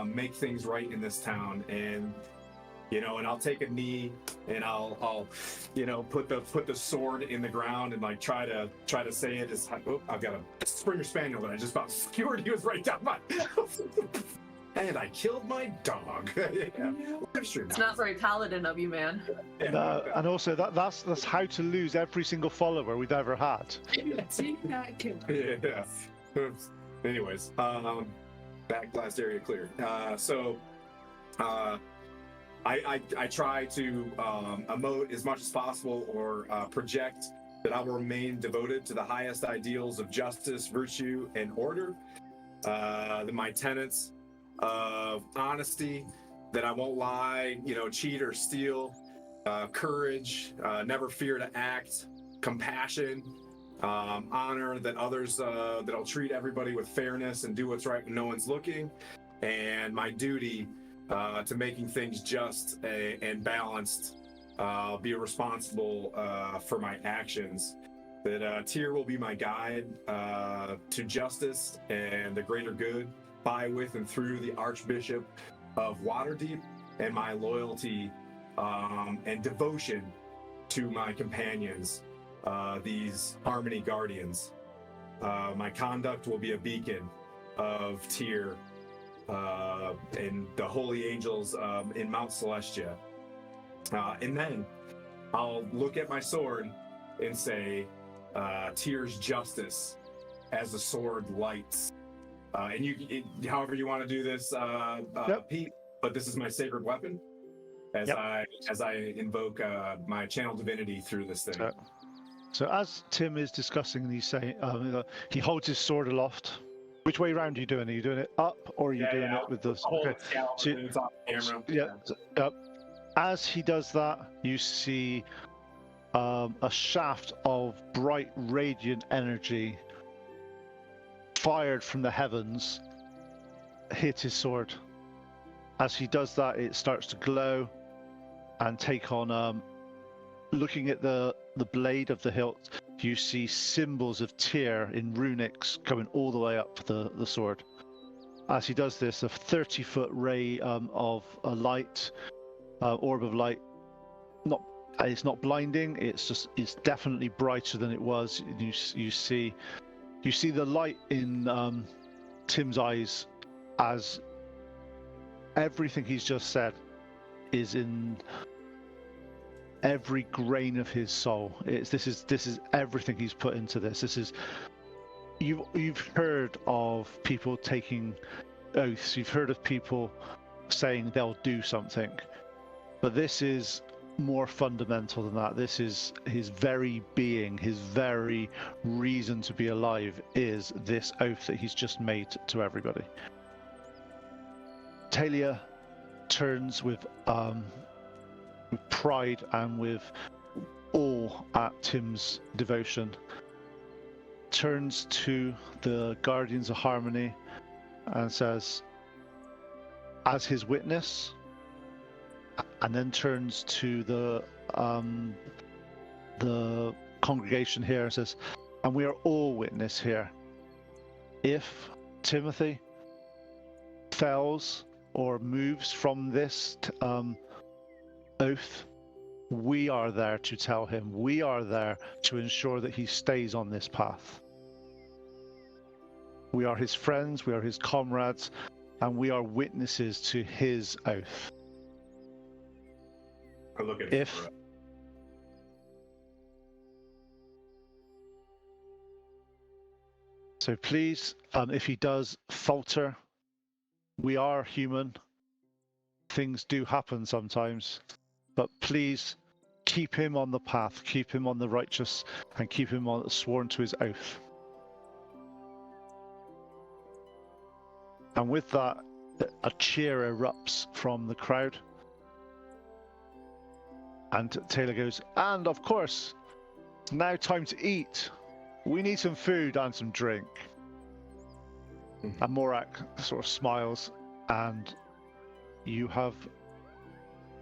make things right in this town. And, and I'll take a knee and I'll put the sword in the ground and like try to say it as, I've got a Springer Spaniel that I just about skewered. He was right down my, and I killed my dog. Yeah. It's not very paladin of you, man. Yeah. And also that's how to lose every single follower we've ever had. Do not kill. Yeah. Anyways, back blast area clear. I try to emote as much as possible or project that I will remain devoted to the highest ideals of justice, virtue, and order. My tenets of honesty, that I won't lie, cheat or steal, courage, never fear to act, compassion, honor, that others, that I'll treat everybody with fairness and do what's right when no one's looking, and my duty to making things just and balanced. I'll be responsible for my actions. That Tyr will be my guide to justice and the greater good, by, with, and through the Archbishop of Waterdeep, and my loyalty and devotion to my companions, these Harmony Guardians. My conduct will be a beacon of Tyr and the holy angels in Mount Celestia. And then I'll look at my sword and say, Tyr's justice as the sword lights. And however you want to do this, Yep. Pete, but this is my sacred weapon as Yep. I invoke my channel divinity through this thing. So as Tim is discussing, he's saying he holds his sword aloft. Which way around are you doing? Are you doing it up, or are you doing it with the? Hold it down, So- it's on camera. Yeah. As he does that, you see a shaft of bright, radiant energy fired from the heavens hit his sword. As he does that, it starts to glow and take on. Looking at the blade of the hilt, you see symbols of Tyr in runics coming all the way up the sword. As he does this, a 30-foot ray of a light, orb of light. It's not blinding. It's definitely brighter than it was. You see the light in Tim's eyes as everything he's just said is in every grain of his soul. This is everything he's put into this. This is you've heard of people taking oaths. You've heard of people saying they'll do something, but this is more fundamental than that. This is his very being, his very reason to be alive is this oath that he's just made to everybody. Talia turns with pride and with awe at Tim's devotion, turns to the Guardians of Harmony and says, as his witness, and then turns to the congregation here and says, and we are all witness here. If Timothy fails or moves from this oath, we are there to tell him. We are there to ensure that he stays on this path. We are his friends, we are his comrades, and we are witnesses to his oath. I look at If so, please, if he does falter, we are human. Things do happen sometimes, but please keep him on the path, keep him on the righteous, and keep him on sworn to his oath. And with that, a cheer erupts from the crowd. And Taylor goes, and of course, it's now time to eat. We need some food and some drink. And Morak sort of smiles, and you have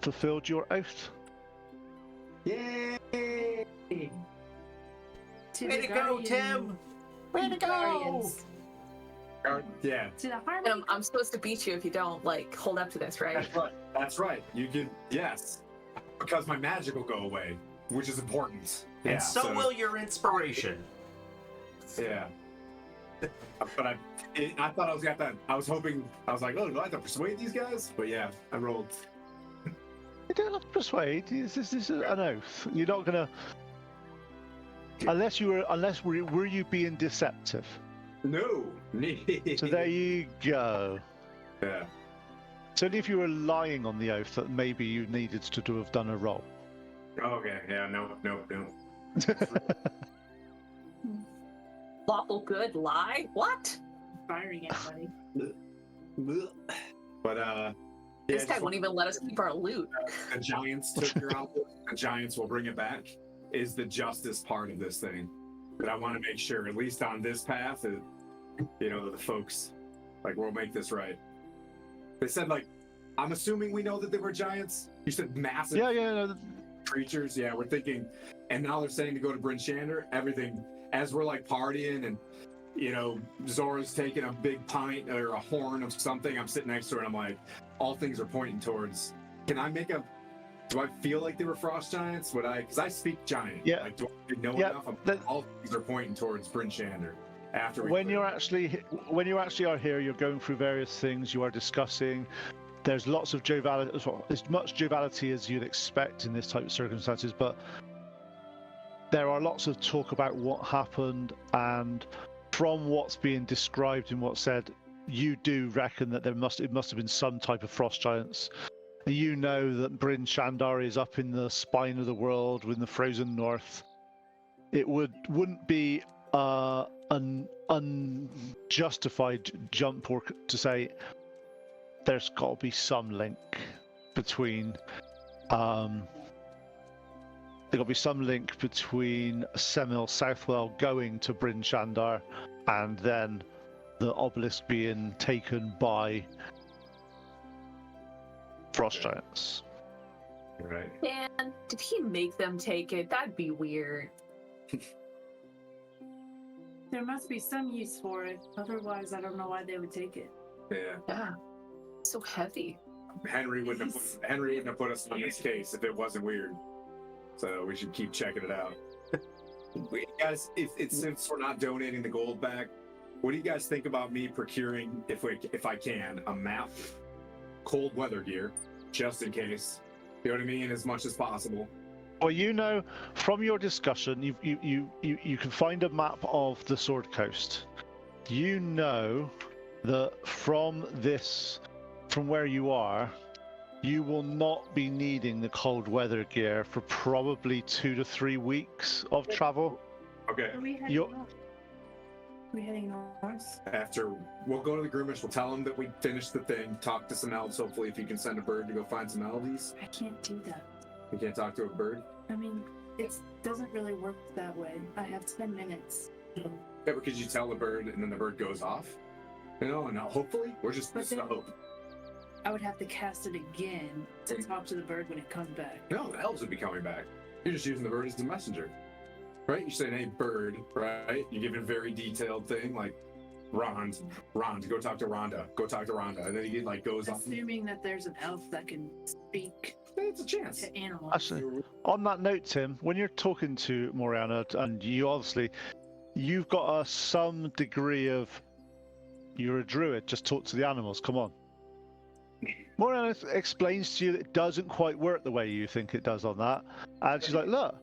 fulfilled your oath. Yay! To Way the to go, Guardian- Tim! Way to go! Guardians. Yeah, To the And Harmony. I'm supposed to beat you if you don't like hold up to this, right? that's right. That's right. You can, yes, because my magic will go away, which is important. And Yeah, so will your inspiration. Yeah. But I thought I was got that. I was hoping. I was like, oh, do I have to persuade these guys? But yeah, I rolled. You don't have to persuade. This is an oath. You're not gonna, unless were you being deceptive? No. So there you go. Yeah. It's only if you were lying on the oath that maybe you needed to have done a roll. Okay. Yeah. No. Lawful good lie? What? Firing anybody. But This yeah, guy won't even let us keep our loot. the Giants took your outfit. The Giants will bring it back. Is the justice part of this thing? But I want to make sure, at least on this path, that the folks like we'll make this right. They said like, I'm assuming we know that they were giants. You said massive Yeah. No, creatures. Yeah, we're thinking, and now they're saying to go to Bryn Shander. Everything as we're like partying and Zora's taking a big pint or a horn of something. I'm sitting next to her and I'm like, all things are pointing towards. Can I make a? Do I feel like they were frost giants? Would I? Because I speak giant. Yeah. Like, do I know Yeah, enough? that- All things are pointing towards Bryn Shander. After we when you actually are here, you're going through various things. You are discussing. There's lots of joviality, as much joviality as you'd expect in this type of circumstances, but there are lots of talk about what happened, and from what's being described and what's said, you do reckon that it must have been some type of frost giants. You know that Bryn Shander is up in the spine of the world in the frozen north. It wouldn't be an unjustified jump or to say there's got to be some link between Semil Southwell going to Bryn Shander and then the obelisk being taken by frost giants. Right. Man, did he make them take it? That'd be weird. There must be some use for it. Otherwise, I don't know why they would take it. Yeah. Yeah. So heavy. Henry wouldn't have put us on this case if it wasn't weird. So we should keep checking it out. Guys, since we're not donating the gold back, what do you guys think about me procuring, if I can, a map, cold weather gear, just in case? You know what I mean? As much as possible. Well, from your discussion, you can find a map of the Sword Coast. You know that from where you are, you will not be needing the cold weather gear for probably 2 to 3 weeks of travel. Okay. Are we heading You're- north? Are we heading north? After we'll go to the Groomish, we'll tell them that we finished the thing, talk to some elves. Hopefully, if you can send a bird to go find some elves. I can't do that. You can't talk to a bird. I mean, it doesn't really work that way. I have 10 minutes. Yeah, because you tell the bird and then the bird goes off. No, hopefully we're just But then- hope. I would have to cast it again to talk to the bird when it comes back. No, the elves would be coming back. You're just using the bird as the messenger, right? You're saying, "Hey, bird," right? You're giving a very detailed thing like, "Rond, go talk to Rhonda. Go talk to Rhonda," and then he like goes off. Assuming that there's an elf that can speak It's a chance. to animals. Actually, on that note, Tim, when you're talking to Moriana, and you've got some degree of, you're a druid, just talk to the animals, come on. Moriana explains to you that it doesn't quite work the way you think it does on that. And she's like, look,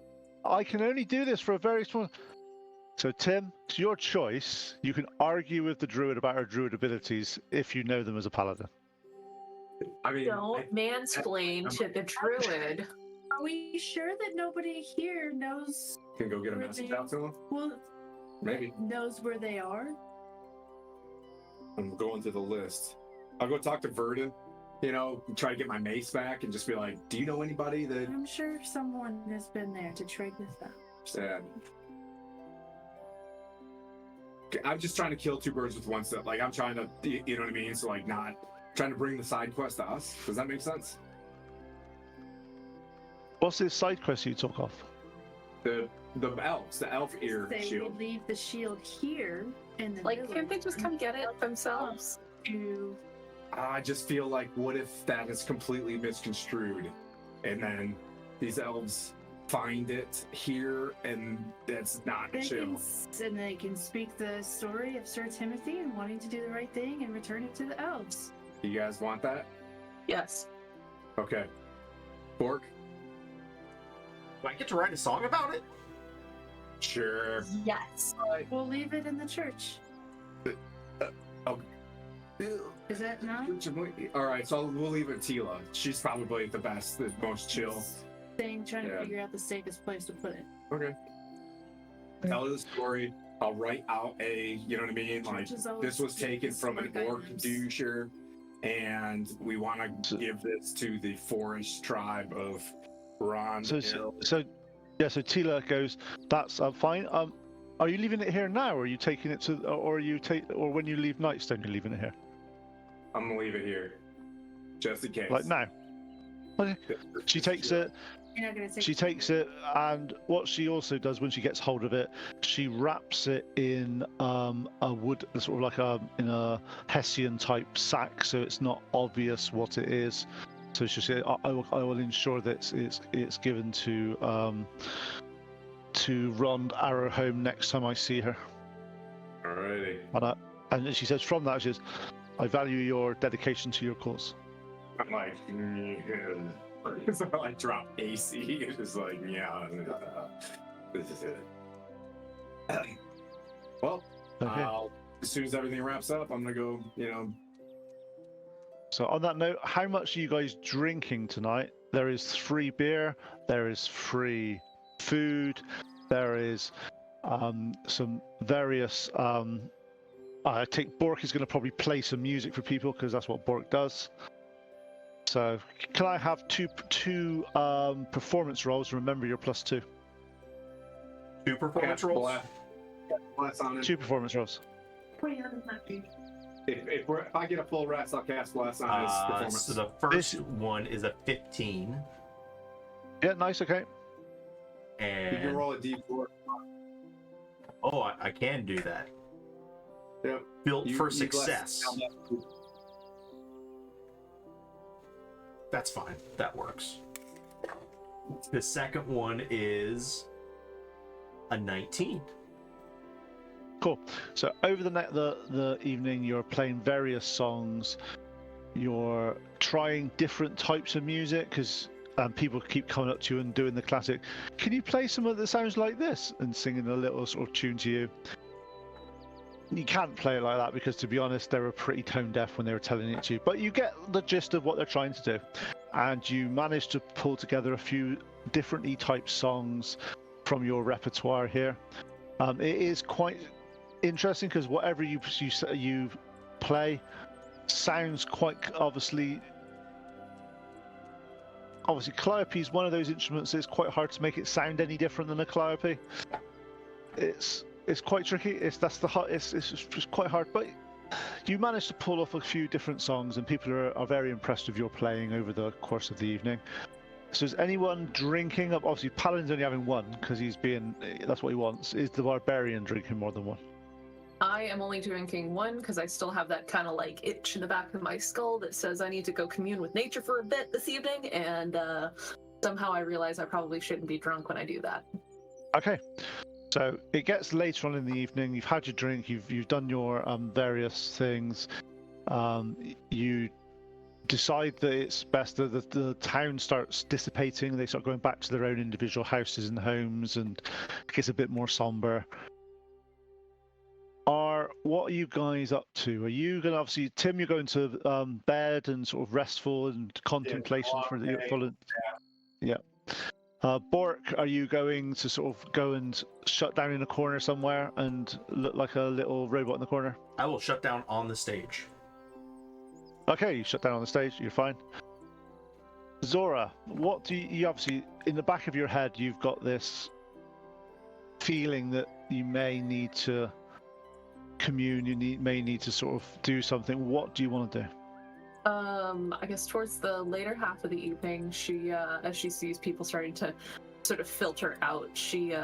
I can only do this for a very small... So Tim, it's your choice. You can argue with the druid about her druid abilities if you know them as a paladin. I mean, Don't mansplain to the druid. Are we sure that nobody here knows? can go get a message out to him. Well, Maybe. knows where they are. I'm going through the list. I'll go talk to Verdon, try to get my mace back and just be like, do you know anybody that I'm sure someone has been there to trade this out. said? I'm just trying to kill two birds with one stone. Like, I'm trying to, you know what I mean? So, like, not trying to bring the side quest to us. Does that make sense? What's this side quest you took off? The elves, the elf ear Say shield. we leave the shield here in the Like, village can't they just come get it themselves? to I just feel like, what if that is completely misconstrued, and then these elves find it here, and that's not chill. they can speak the story of Sir Timothy and wanting to do the right thing and return it to the elves. You guys want that? Yes. Okay. Bork? Do I get to write a song about it? Sure. Yes. We'll leave it in the church. Is that not? All right, so we'll leave it Tila. She's probably the best, the most chill. Thing, trying Yeah. to figure out the safest place to put it. Okay. Tell her the story. I'll write out you know what I mean? Like, Churches always this was give taken us from an more orc guidance. doucher, and we want to give this to the forest tribe of Ron. So Tila goes, that's fine. Are you leaving it here now, or are you taking it to, or when you leave Nightstone, you're leaving it here? I'm gonna leave it here, just in case. Like now? Okay. She takes it. You're not gonna take She takes it, and what she also does when she gets hold of it, she wraps it in a wood, sort of like in a Hessian type sack, so it's not obvious what it is. So she said, I will ensure that it's given to Rond Arrowhome next time I see her." Alrighty. And she says, from that, she says, "I value your dedication to your cause." I'm like, so I like drop AC. It's just like, yeah, this is it. Well, Okay. as soon as everything wraps up, I'm gonna go. So on that note, how much are you guys drinking tonight? There is free beer, there is free food, there is some various. I think Bork is going to probably play some music for people because that's what Bork does. So can I have two performance rolls? Remember your +2. 2 performance rolls. Bless on it. 2 performance rolls. If I get a full rest, I'll cast bless on his performance. So the first one is a 15, Yeah, nice. Okay. You can and roll a d4. I can do that. Yep. Built You for bless success. down that. That's fine. That works. The second one is a 19. Cool. So over the evening, you're playing various songs. You're trying different types of music because people keep coming up to you and doing the classic. Can you play something that sounds like this? And singing a little sort of tune to you. You can't play it like that because, to be honest, they were pretty tone deaf when they were telling it to you. But you get the gist of what they're trying to do, and you manage to pull together a few differently typed songs from your repertoire here. It is quite interesting because whatever you play sounds quite obviously. Obviously, calliope is one of those instruments. It's quite hard to make it sound any different than a calliope. It's quite tricky. It's just quite hard. But you managed to pull off a few different songs, and people are very impressed with your playing over the course of the evening. So is anyone drinking? Obviously, Paladin's only having one because that's what he wants. Is the barbarian drinking more than one? I am only drinking one because I still have that kind of like itch in the back of my skull that says I need to go commune with nature for a bit this evening, and somehow I realize I probably shouldn't be drunk when I do that. Okay. So it gets later on in the evening. You've had your drink. You've done your various things. You decide that it's best that the town starts dissipating. They start going back to their own individual houses and homes, and it gets a bit more somber. What are you guys up to? Are you going to, obviously, Tim, you're going to bed and sort of restful and contemplation for the following. Yeah. Bork, are you going to sort of go and shut down in a corner somewhere and look like a little robot in the corner? I will shut down on the stage. Okay, you shut down on the stage, you're fine. Zora, what do you obviously, in the back of your head, you've got this feeling that you may need to commune, may need to sort of do something. What do you want to do? I guess towards the later half of the evening, she, as she sees people starting to sort of filter out, she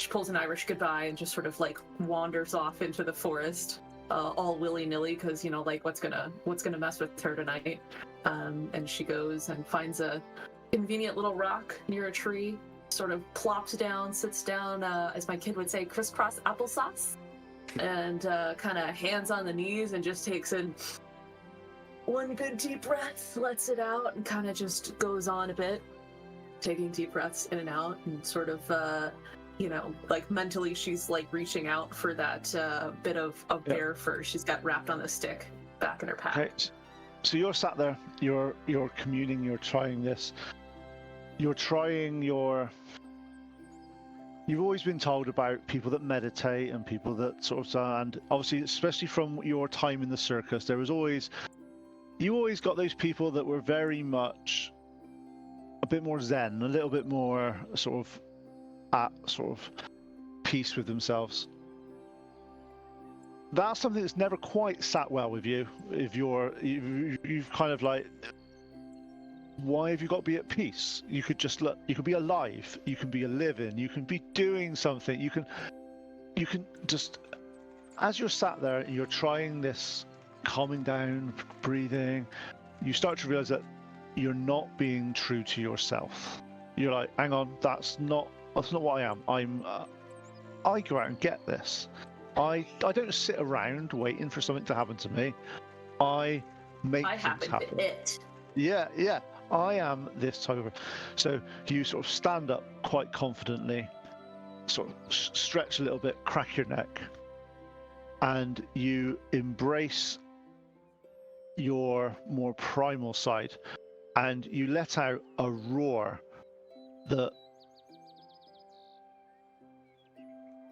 pulls an Irish goodbye and just sort of like wanders off into the forest, all willy-nilly, because like what's gonna mess with her tonight. And she goes and finds a convenient little rock near a tree, sort of plops down, sits down, as my kid would say, crisscross applesauce, and kind of hands on the knees and just takes in one good deep breath, lets it out, and kind of just goes on a bit, taking deep breaths in and out, and sort of, like mentally she's like reaching out for that bit of bear fur she's got wrapped on the stick back in her pack. Okay. So you're sat there, you're communing, you're trying this. You've always been told about people that meditate and people that sort of, and obviously, especially from your time in the circus, you always got those people that were very much a bit more zen, a little bit more sort of at sort of peace with themselves. That's something that's never quite sat well with you. If you've kind of like, why have you got to be at peace? You could just look. You could be alive. You can be living. You can be doing something. You can just, as you're sat there and you're trying this, calming down, breathing, you start to realize that you're not being true to yourself. You're like, hang on, that's not what I am. I go out and get this. I don't sit around waiting for something to happen to me. I make things happen. It. Yeah. I am this type of. So you sort of stand up quite confidently, sort of stretch a little bit, crack your neck, and you embrace your more primal side, and you let out a roar that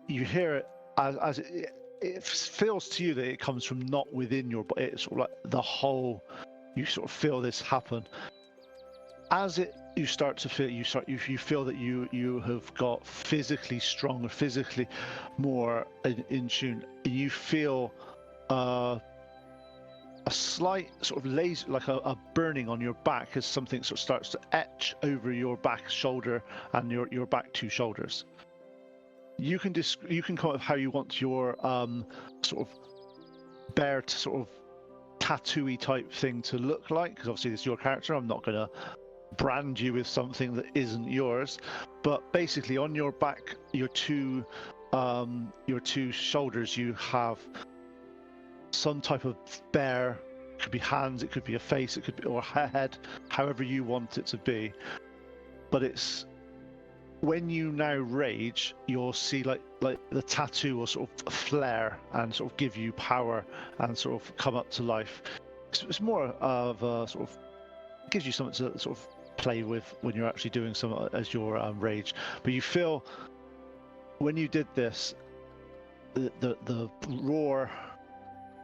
you hear it as it feels to you that it comes from not within your body. It's sort of like the whole. You sort of feel this happen. As you start to feel, you feel that you have got physically stronger, physically more in tune. You feel a slight sort of laser, like a burning on your back as something sort of starts to etch over your back shoulder and your back two shoulders. You can come up with how you want your sort of bear to sort of tattooy type thing to look like, because obviously this is your character. I'm not going to brand you with something that isn't yours, but basically on your back, your two shoulders, you have some type of bear. It could be hands, it could be a face, it could be or a head, however you want it to be. But it's when you now rage, you'll see like the tattoo will sort of flare and sort of give you power and sort of come up to life. It's more of a sort of gives you something to sort of play with when you're actually doing some as your rage. But you feel when you did this, the roar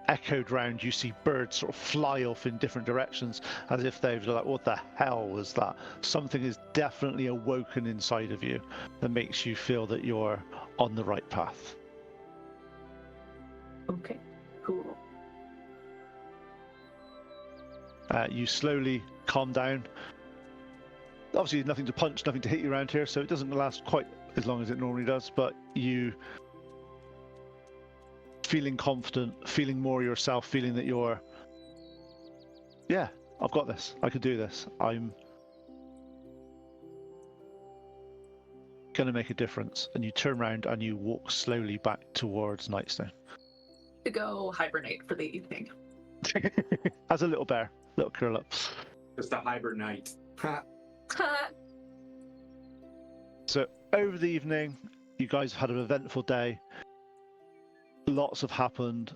echoed round. You see birds sort of fly off in different directions as if they've like, what the hell was that? Something is definitely awoken inside of you that makes you feel that you're on the right path. Okay, cool. You slowly calm down. Obviously, nothing to punch, nothing to hit you around here, so it doesn't last quite as long as it normally does, but you feeling confident, feeling more yourself, feeling that you're, yeah, I've got this, I can do this, I'm gonna make a difference. And you turn around and you walk slowly back towards Nightstone. To go hibernate for the evening. As a little bear, little curl up. Just a hibernate. So over the evening, you guys have had an eventful day. Lots have happened.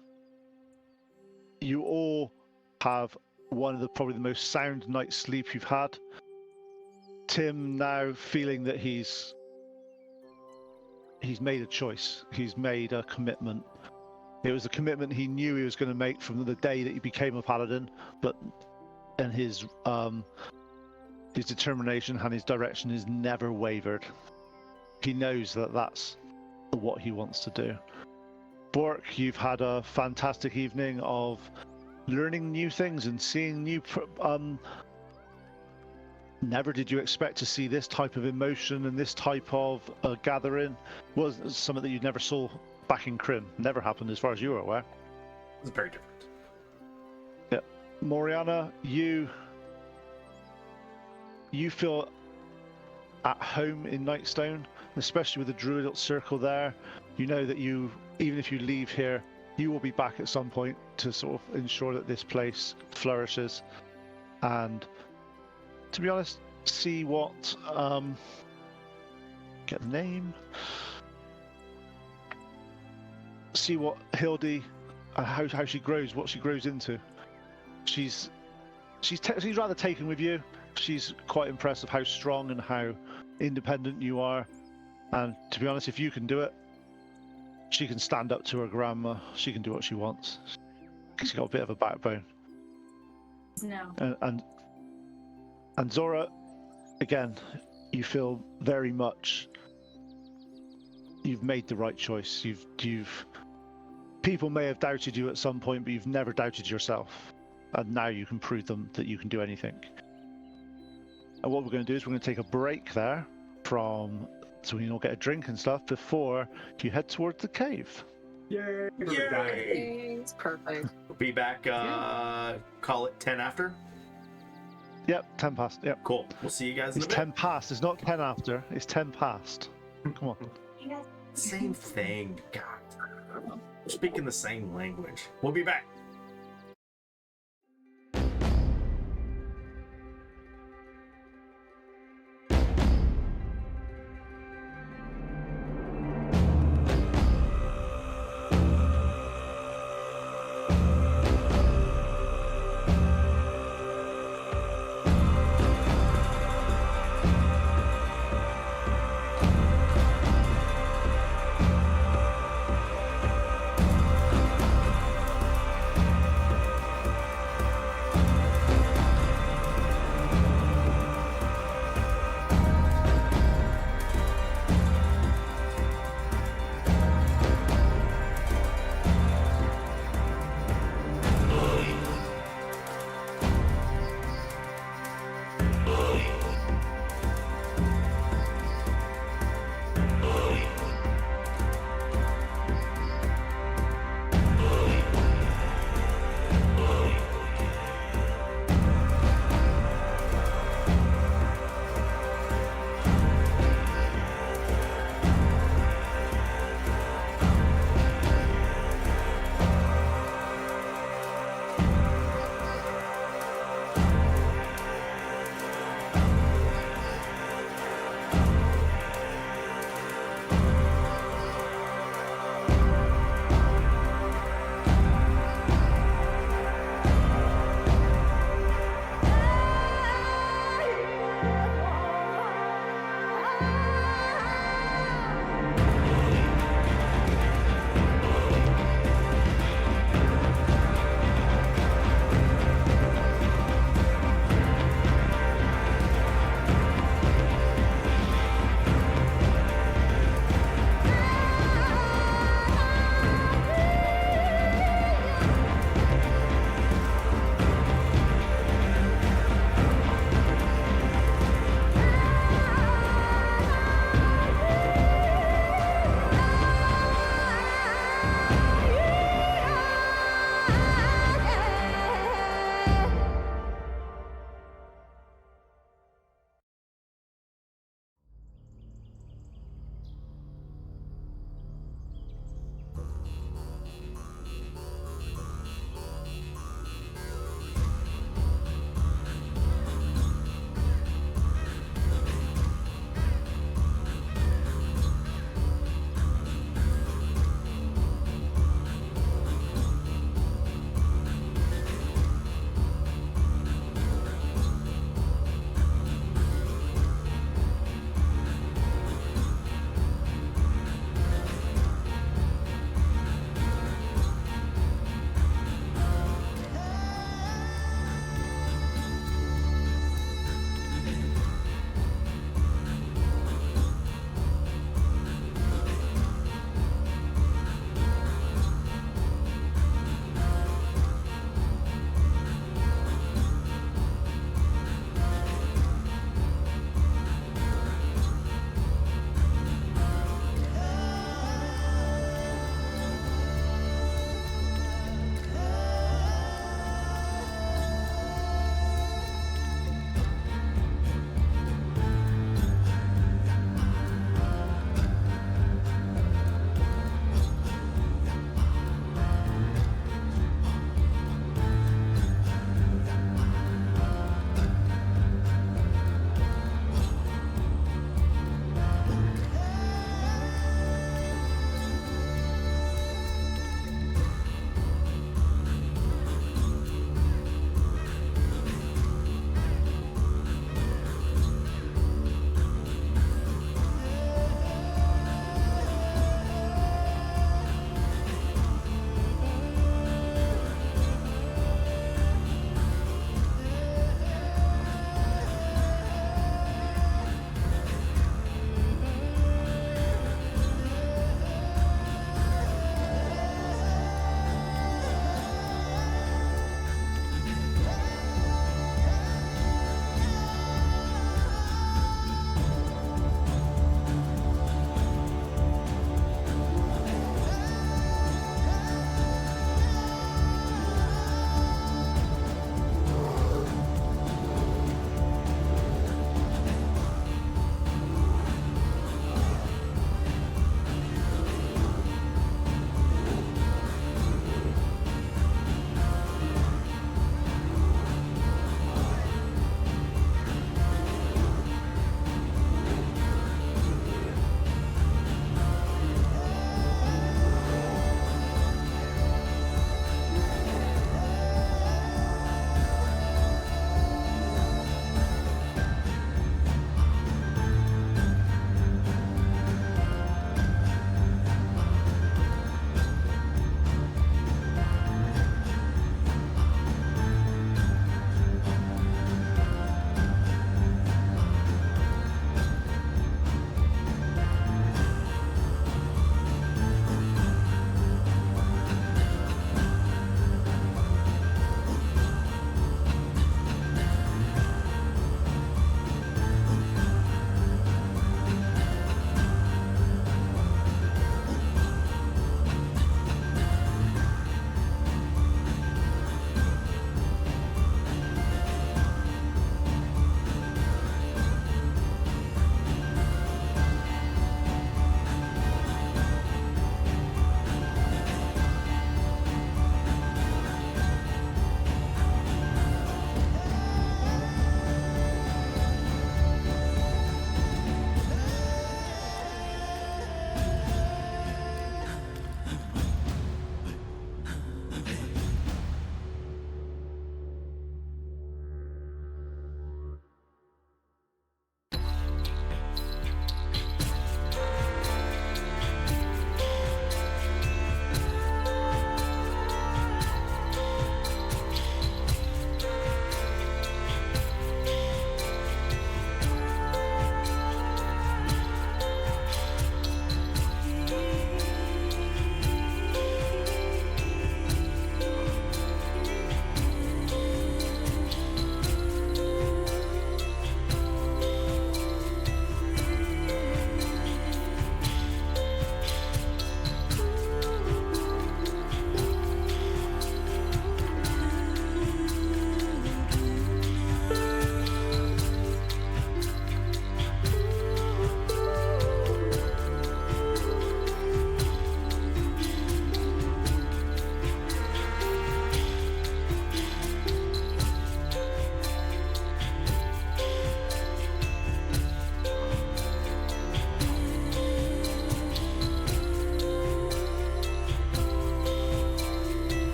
You all have one of probably the most sound night's sleep you've had. Tim now feeling that he's made a choice. He's made a commitment. It was a commitment he knew he was going to make from the day that he became a paladin, and his determination and his direction has never wavered. He knows that that's what he wants to do. Bork, you've had a fantastic evening of learning new things and seeing new. Never did you expect to see this type of emotion and this type of gathering. Was something that you never saw back in Crim. Never happened as far as you were aware. It's very different. Yeah, Moriana, you feel at home in Nightstone, especially with the Druid circle there. You know that even if you leave here, you will be back at some point to sort of ensure that this place flourishes. And to be honest, see what get the name. See what Hildy, how she grows, what she grows into. She's rather taken with you. She's quite impressed of how strong and how independent you are. And to be honest, if you can do it, she can stand up to her grandma. She can do what she wants. She's got a bit of a backbone. No. And Zora, again, you feel very much you've made the right choice. People may have doubted you at some point, but you've never doubted yourself. And now you can prove them that you can do anything. And what we're going to do is we're going to take a break there so we can all get a drink and stuff before you head towards the cave. Yay! Thanks. Perfect. We'll be back, call it 10 after. Yep, 10 past. Yep. Cool. We'll see you guys in It's a bit. 10 past. It's not 10 after. It's 10 past. Come on. Same thing. God. We're speaking the same language. We'll be back.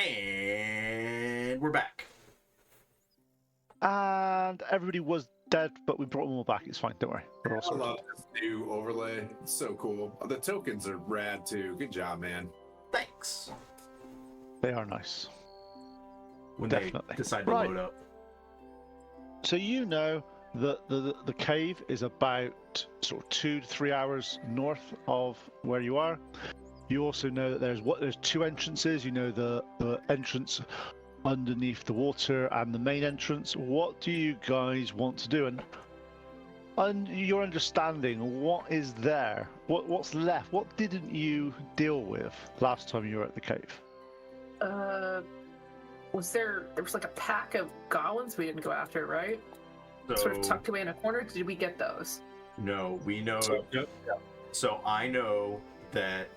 And we're back. And everybody was dead, but we brought them all back. It's fine. Don't worry. We're all I sorted. love this new overlay. It's so cool. The tokens are rad too. Good job, man. Thanks. They are nice. When Definitely. they decide to Right. load up. So you know that the cave is about sort of 2 to 3 hours north of where you are. You also know that there's two entrances. You know the entrance underneath the water and the main entrance. What do you guys want to do? And your understanding, what is there? What's left? What didn't you deal with last time you were at the cave? There was like a pack of goblins we didn't go after, right? So, Sort of tucked away in a corner. Did we get those? no, we know. Yep. So I know that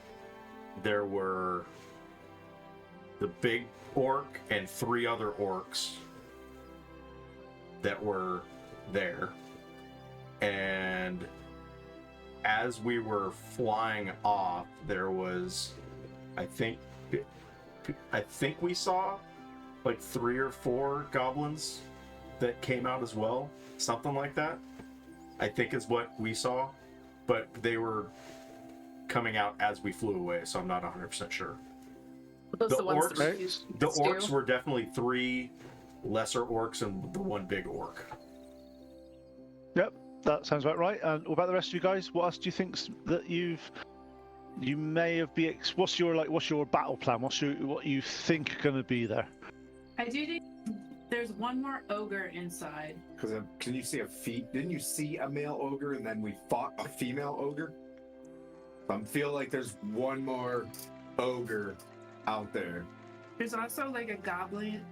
there were the big orc and 3 other orcs that were there. And as we were flying off, there was, I think we saw like 3 or 4 goblins that came out as well. Something like that, I think is what we saw. But they were coming out as we flew away, so I'm not 100% sure. Those The the ones orcs- that we used The to orcs do? were definitely 3 lesser orcs and the 1 big orc. Yep, that sounds about right. And what about the rest of you guys? What else do you think that you may have been? What's your battle plan? What you think are going to be there? I do think there's one more ogre inside. Because can you see a feet? Didn't you see a male ogre and then we fought a female ogre? I feel like there's one more ogre out there. There's also like a goblin,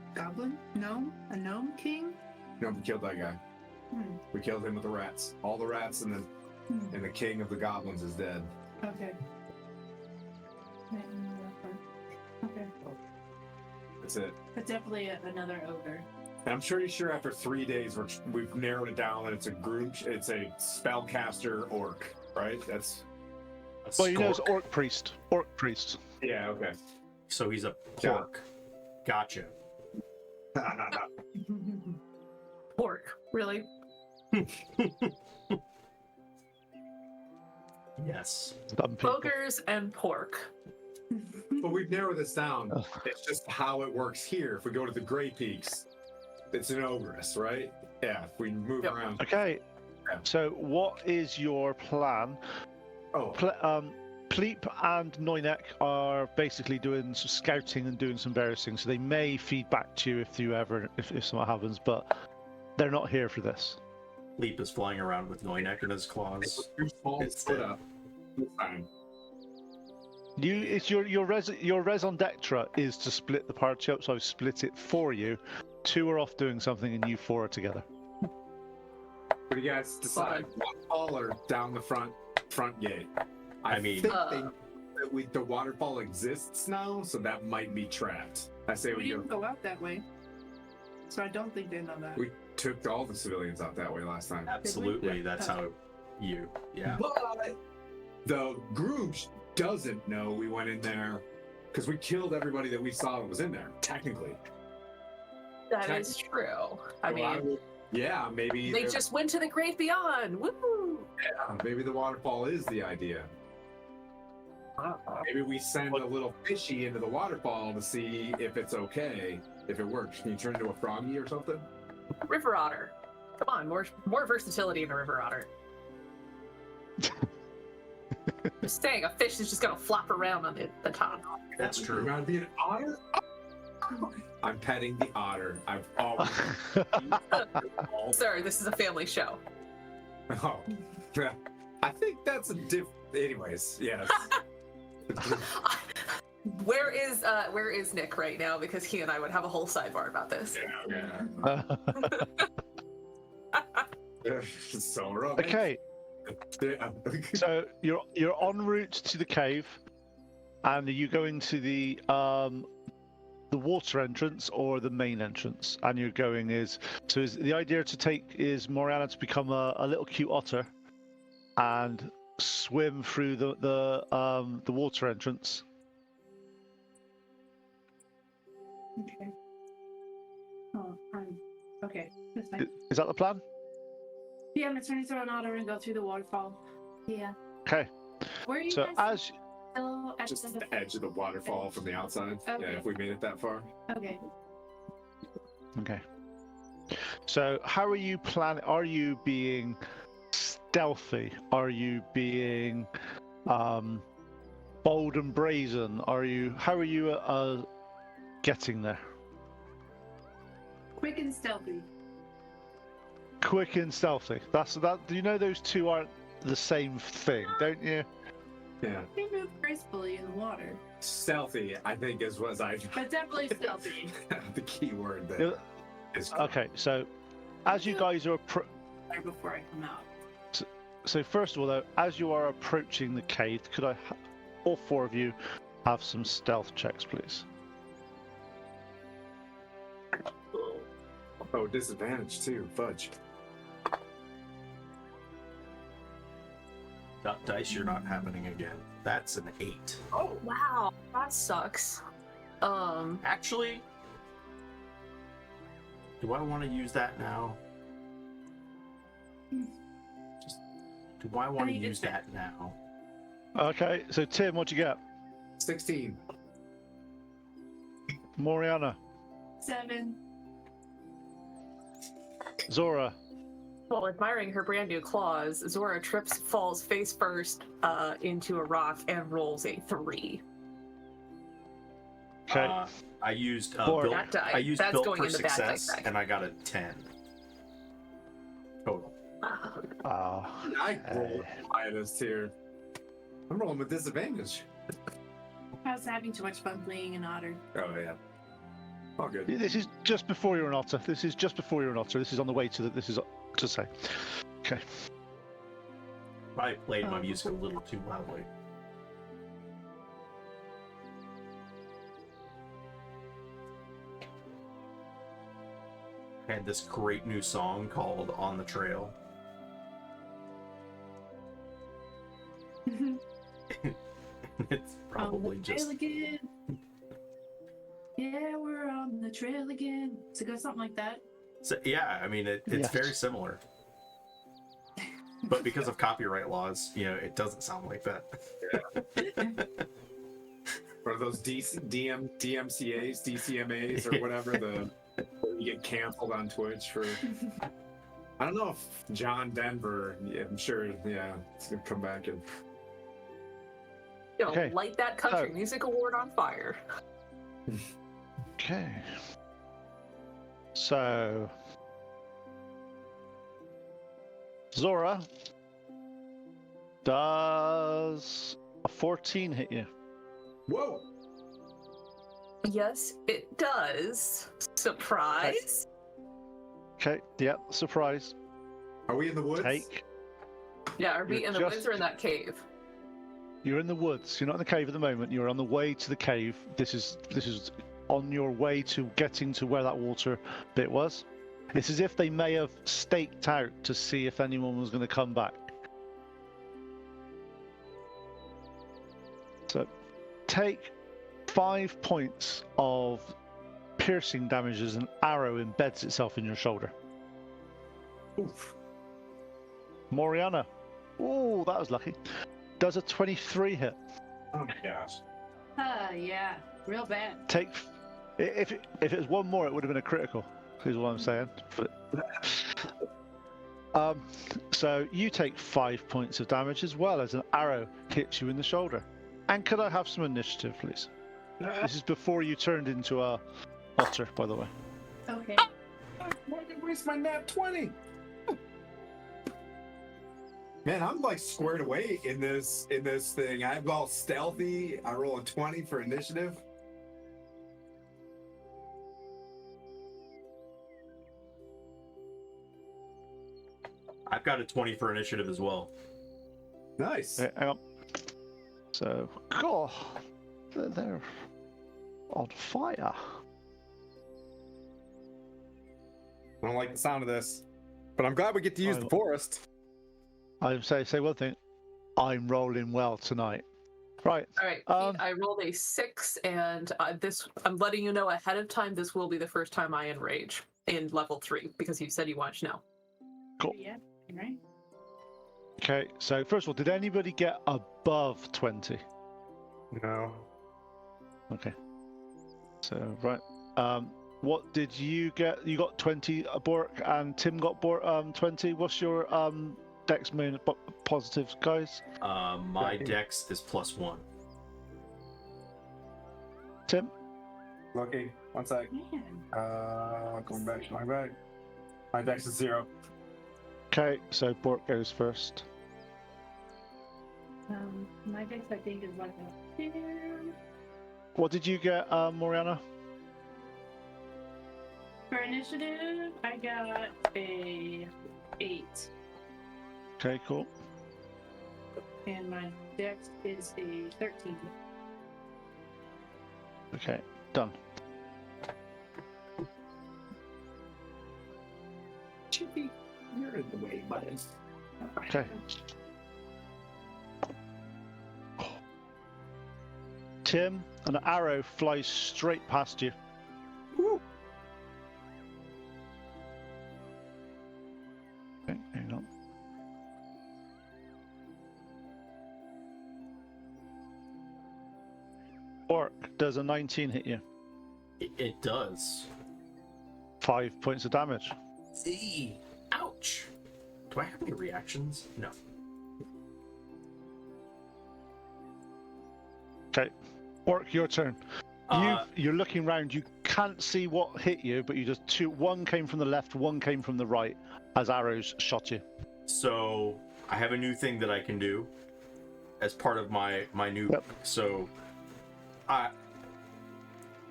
gnome, a gnome king. No, we killed that guy. Hmm. We killed him with the rats. All the rats and the king of the goblins is dead. Okay. Okay. That's it. But definitely another ogre. And I'm pretty sure after 3 days we've narrowed it down that it's a spellcaster orc, right? That's Well, you know it's Skork. orc priest. Orc priest. yeah, okay. So he's a pork. Gotcha. Pork, really? Yes. Dumb people. Ogres and pork. But we've narrowed this down. Oh. It's just how it works here. If we go to the Grey Peaks, it's an ogress, right? Yeah, if we move Yep. around. Okay. So what is your plan? Oh, Pleep and Noinek are basically doing some scouting and doing some various things, so they may feed back to you if something happens, but they're not here for this. Leap is flying around with Noinek in his claws. too small to It's split dead. up. It's fine. It's your raison d'etre is to split the party up, so I've split it for you. 2 are off doing something, and you 4 are together. What do you guys decide? Waterfall or down the front gate? I mean- think the waterfall exists now, so that might be trapped. I say We we didn't go. go out that way. So I don't think they know that. We took all the civilians out that way last time. Absolutely. Yeah. That's how you. Yeah. But the group doesn't know we went in there because we killed everybody that we saw that was in there, technically. That is true. I So mean, would- yeah, maybe they just went to the great beyond. Woo! maybe the waterfall is the idea. Maybe we send a little fishy into the waterfall to see if it's okay, if it works. Can you turn into a froggy or something? River otter. Come on, more versatility in a river otter. Just saying, a fish is just gonna flop around on the top. That's You true. gotta be an otter? I'm petting the otter. I've always. Sir, this is a family show. Oh. I think that's a Anyways, yes. Where is Nick right now? Because he and I would have a whole sidebar about this. Yeah. So romantic. Okay, Yeah. so you're en route to the cave, and are you going to the water entrance or the main entrance? And you're going is the idea to take is Moriana to become a little cute otter and swim through the water entrance. Okay. Oh, okay. That's fine. Is that the plan? Yeah, I'm turning to an auto and go through the waterfall. Yeah. Okay. Where are you So guys? as Still at Just the the edge of the waterfall from the outside. Okay. Yeah, if we made it that far. Okay. okay. So how are you planning? Are you being stealthy? Are you being bold and brazen? Are you? How are you getting there? Quick and stealthy. Quick and stealthy. That's that. You know those two aren't the same thing, don't you? Yeah. They move gracefully in the water, Stealthy, I think, is what I but definitely stealthy. the key word that Yeah. is Okay. So as you guys are Right before I come out. so first of all, though, as you are approaching the cave, could I, all four of you, have some stealth checks, please? Oh, disadvantage too. Fudge. Dice, you're not happening again. That's an 8. Oh wow, that sucks. Actually, do I want to use that now? Do I want to think use it's fair. that now? Okay. So Tim, what'd you get? 16. Moriana, 7. Zora, While admiring her brand new claws, Zora trips, falls face first into a rock, and rolls a 3. okay. I used Four. built, That die. I used That's built going for in the bad dice success, bag. and I got a 10 total. I rolled high in this tier. I'm rolling with disadvantage. I was having too much fun playing an otter. Oh yeah. All good. This is just before you're an otter. This is just before you're an otter. This is on the way to the. This is to say. Okay. I played my music a little too loudly. And this great new song called On the Trail. It's probably on the just trail again. Yeah, we're on the trail again. So go something like that. so, yeah, I mean it's Yes. very similar. But because of copyright laws, it doesn't sound like that. Or those DMCAs, DCMAs, or whatever. You get canceled on Twitch for. I don't know if John Denver. Yeah, I'm sure. Yeah, it's gonna come back and. Okay. Light that country So- music award on fire. Okay. So, Zora, does a 14 hit you? Whoa! Yes, it does. Surprise. Okay. Yep. Surprise. Are we in the woods? Take. Yeah, are we You're in the just- woods or in that cave? You're in the woods. You're not in the cave at the moment. You're on the way to the cave. This is on your way to getting to where that water bit was. It's as if they may have staked out to see if anyone was going to come back. So take 5 points of piercing damage as an arrow embeds itself in your shoulder. Oof. Moriana. Oh, that was lucky. Does a 23 hit? Oh my gosh. Yeah, real bad. Take. If it was one more, it would have been a critical. Is what I'm saying. But, so you take 5 points of damage as well as an arrow hits you in the shoulder. And could I have some initiative, please? This is before you turned into a otter, by the way. Okay. Why did I waste my nat 20? Man, I'm like squared away in this thing. I'm all stealthy. I roll a 20 for initiative. I've got a 20 for initiative as well. Nice. Hang on. So, God, they're on fire. I don't like the sound of this, but I'm glad we get to use the forest. I say one thing. I'm rolling well tonight. Right. All right, Um, Pete, I rolled a 6, and I'm letting you know ahead of time. This will be the first time I enrage in level 3 because you said you wanted to know. Cool. Yeah, right. Okay, so first of all, did anybody get above 20? No. Okay. So, right. What did you get? You got 20, Bork, and Tim got 20. What's your dex main positives, guys? My dex is +1. Tim? Lucky. 1 sec. Man. Going back. My dex is 0. Okay, so Bork goes first. My dex, I think, is like a 2. What did you get, Moriana? For initiative, I got a 8. Okay, cool. And my dex is a 13. Okay, done. Chippy, you're in the way, buddy. Okay. Tim, an arrow flies straight past you. Okay, hang on. Orc, does a 19 hit you? It does. 5 points of damage. Eee. Ouch. Do I have any reactions? No. Okay. Orc, your turn. You're looking around, you can't see what hit you, but you just one came from the left, one came from the right as arrows shot you. So I have a new thing that I can do as part of my new. Yep. So,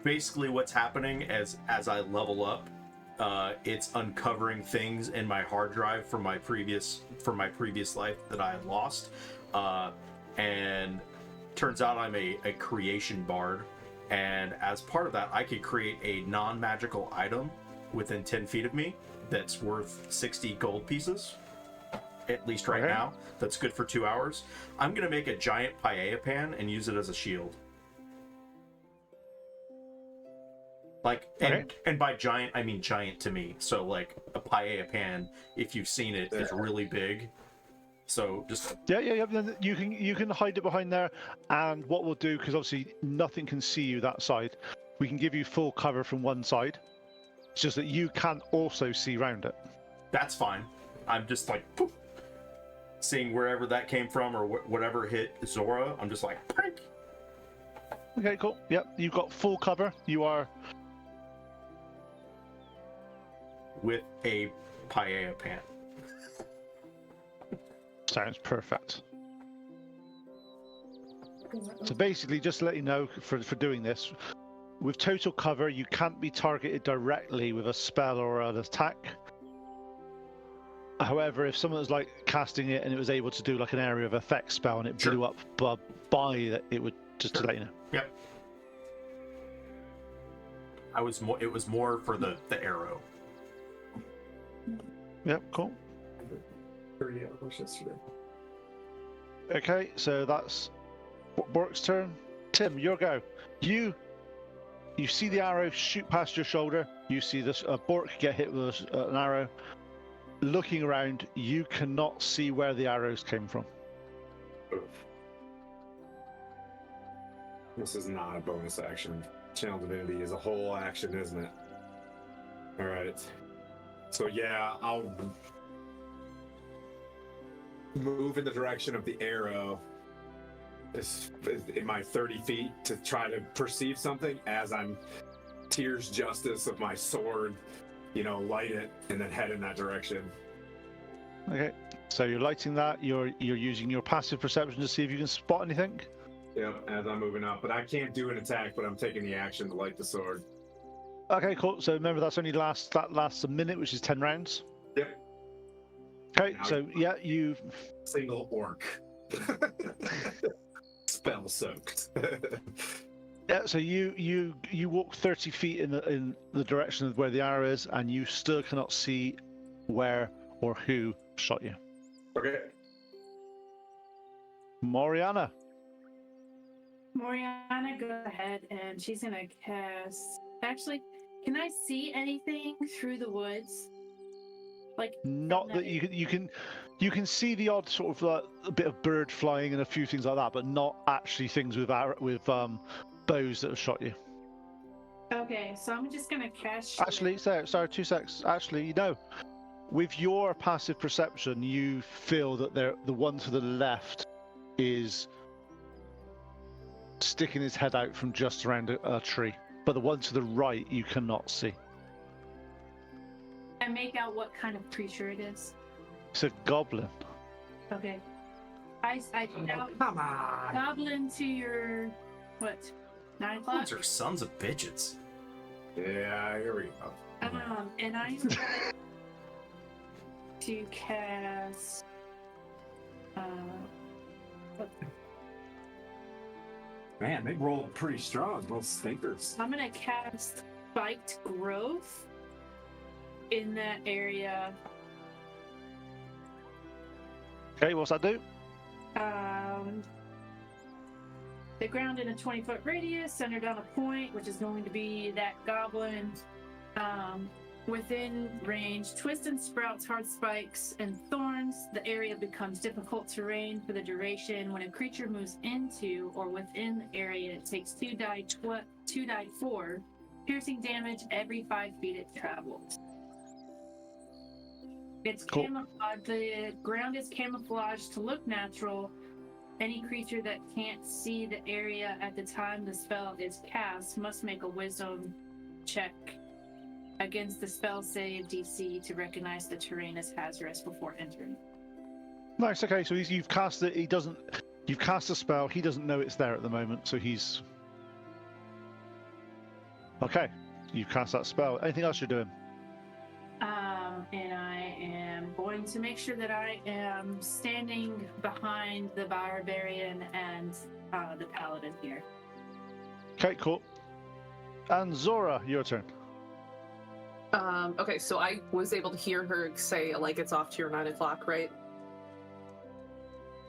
basically what's happening as I level up, it's uncovering things in my hard drive from my previous life that I had lost, and turns out I'm a creation bard, and as part of that, I could create a non-magical item within 10 feet of me that's worth 60 gold pieces, at least right now. That's good for 2 hours. I'm gonna make a giant paella pan and use it as a shield. Like, and by giant, I mean giant to me. So, like, a paella pan, if you've seen it, is really big. So, just... Yeah. You can hide it behind there, and what we'll do, because obviously nothing can see you that side, we can give you full cover from one side. It's just that you can't also see round it. That's fine. I'm just, like, poof, seeing wherever that came from, or whatever hit Zora, I'm just like, pink. Okay, cool. Yep, you've got full cover. You are... with a paella pan. Sounds perfect. So basically, just to let you know, for doing this, with total cover, you can't be targeted directly with a spell or an attack. However, if someone was like casting it and it was able to do like an area of effect spell and it blew up by that, it would just to let you know. Yep. It was more for the arrow. Yep, cool. 30 hours yesterday. Okay, so that's Bork's turn. Tim, your go. You see the arrow shoot past your shoulder. You see this Bork get hit with an arrow. Looking around, you cannot see where the arrows came from. This is not a bonus action. Channel Divinity is a whole action, isn't it? All right. So yeah, I'll move in the direction of the arrow. In my 30 feet to try to perceive something as I'm Tears Justice of my sword, light it and then head in that direction. Okay, so you're lighting that. You're using your passive perception to see if you can spot anything. Yep, as I'm moving up, but I can't do an attack. But I'm taking the action to light the sword. Okay, cool. So remember, that lasts a minute, which is 10 rounds. Yep. Okay, so yeah, you single orc. Spell soaked. Yeah, so you walk 30 feet in the direction of where the arrow is, and you still cannot see where or who shot you. Okay. Moriana. Moriana, go ahead, and she's gonna cast. Actually, can I see anything through the woods? Like Not from that you can see the odd sort of a bit of bird flying and a few things like that, but not actually things with bows that have shot you. Okay, so I'm just gonna cast. Actually, sorry, 2 secs. Actually, no. With your passive perception, you feel that the one to the left is sticking his head out from just around a tree, but the one to the right you cannot see. And make out what kind of creature it is. It's a goblin. Okay. I shout Come on. goblin to your what? 9 o'clock. Those are sons of bitches. Yeah, here we go. And I'm going to cast. Man, they rolled pretty strong, both stinkers. I'm gonna cast spiked growth in that area. Okay, what's that do? The ground in a 20-foot radius, centered on a point, which is going to be that goblin. Within range, twist and sprouts hard spikes and thorns. The area becomes difficult terrain for the duration. When a creature moves into or within the area, it takes 2d4 piercing damage every 5 feet it travels. It's Cool. camouflage. The ground is camouflaged to look natural. Any creature that can't see the area at the time the spell is cast must make a wisdom check against the spell save DC to recognize the terrain as hazardous before entering. Nice. Okay, so you've cast it. You've cast a spell. He doesn't know it's there at the moment, so he's. Okay, you've cast that spell. Anything else you're doing? And I am going to make sure that I am standing behind the barbarian and the paladin here. Okay, cool. And Zora, your turn. Okay, so I was able to hear her say, like, it's off to your 9 o'clock, right?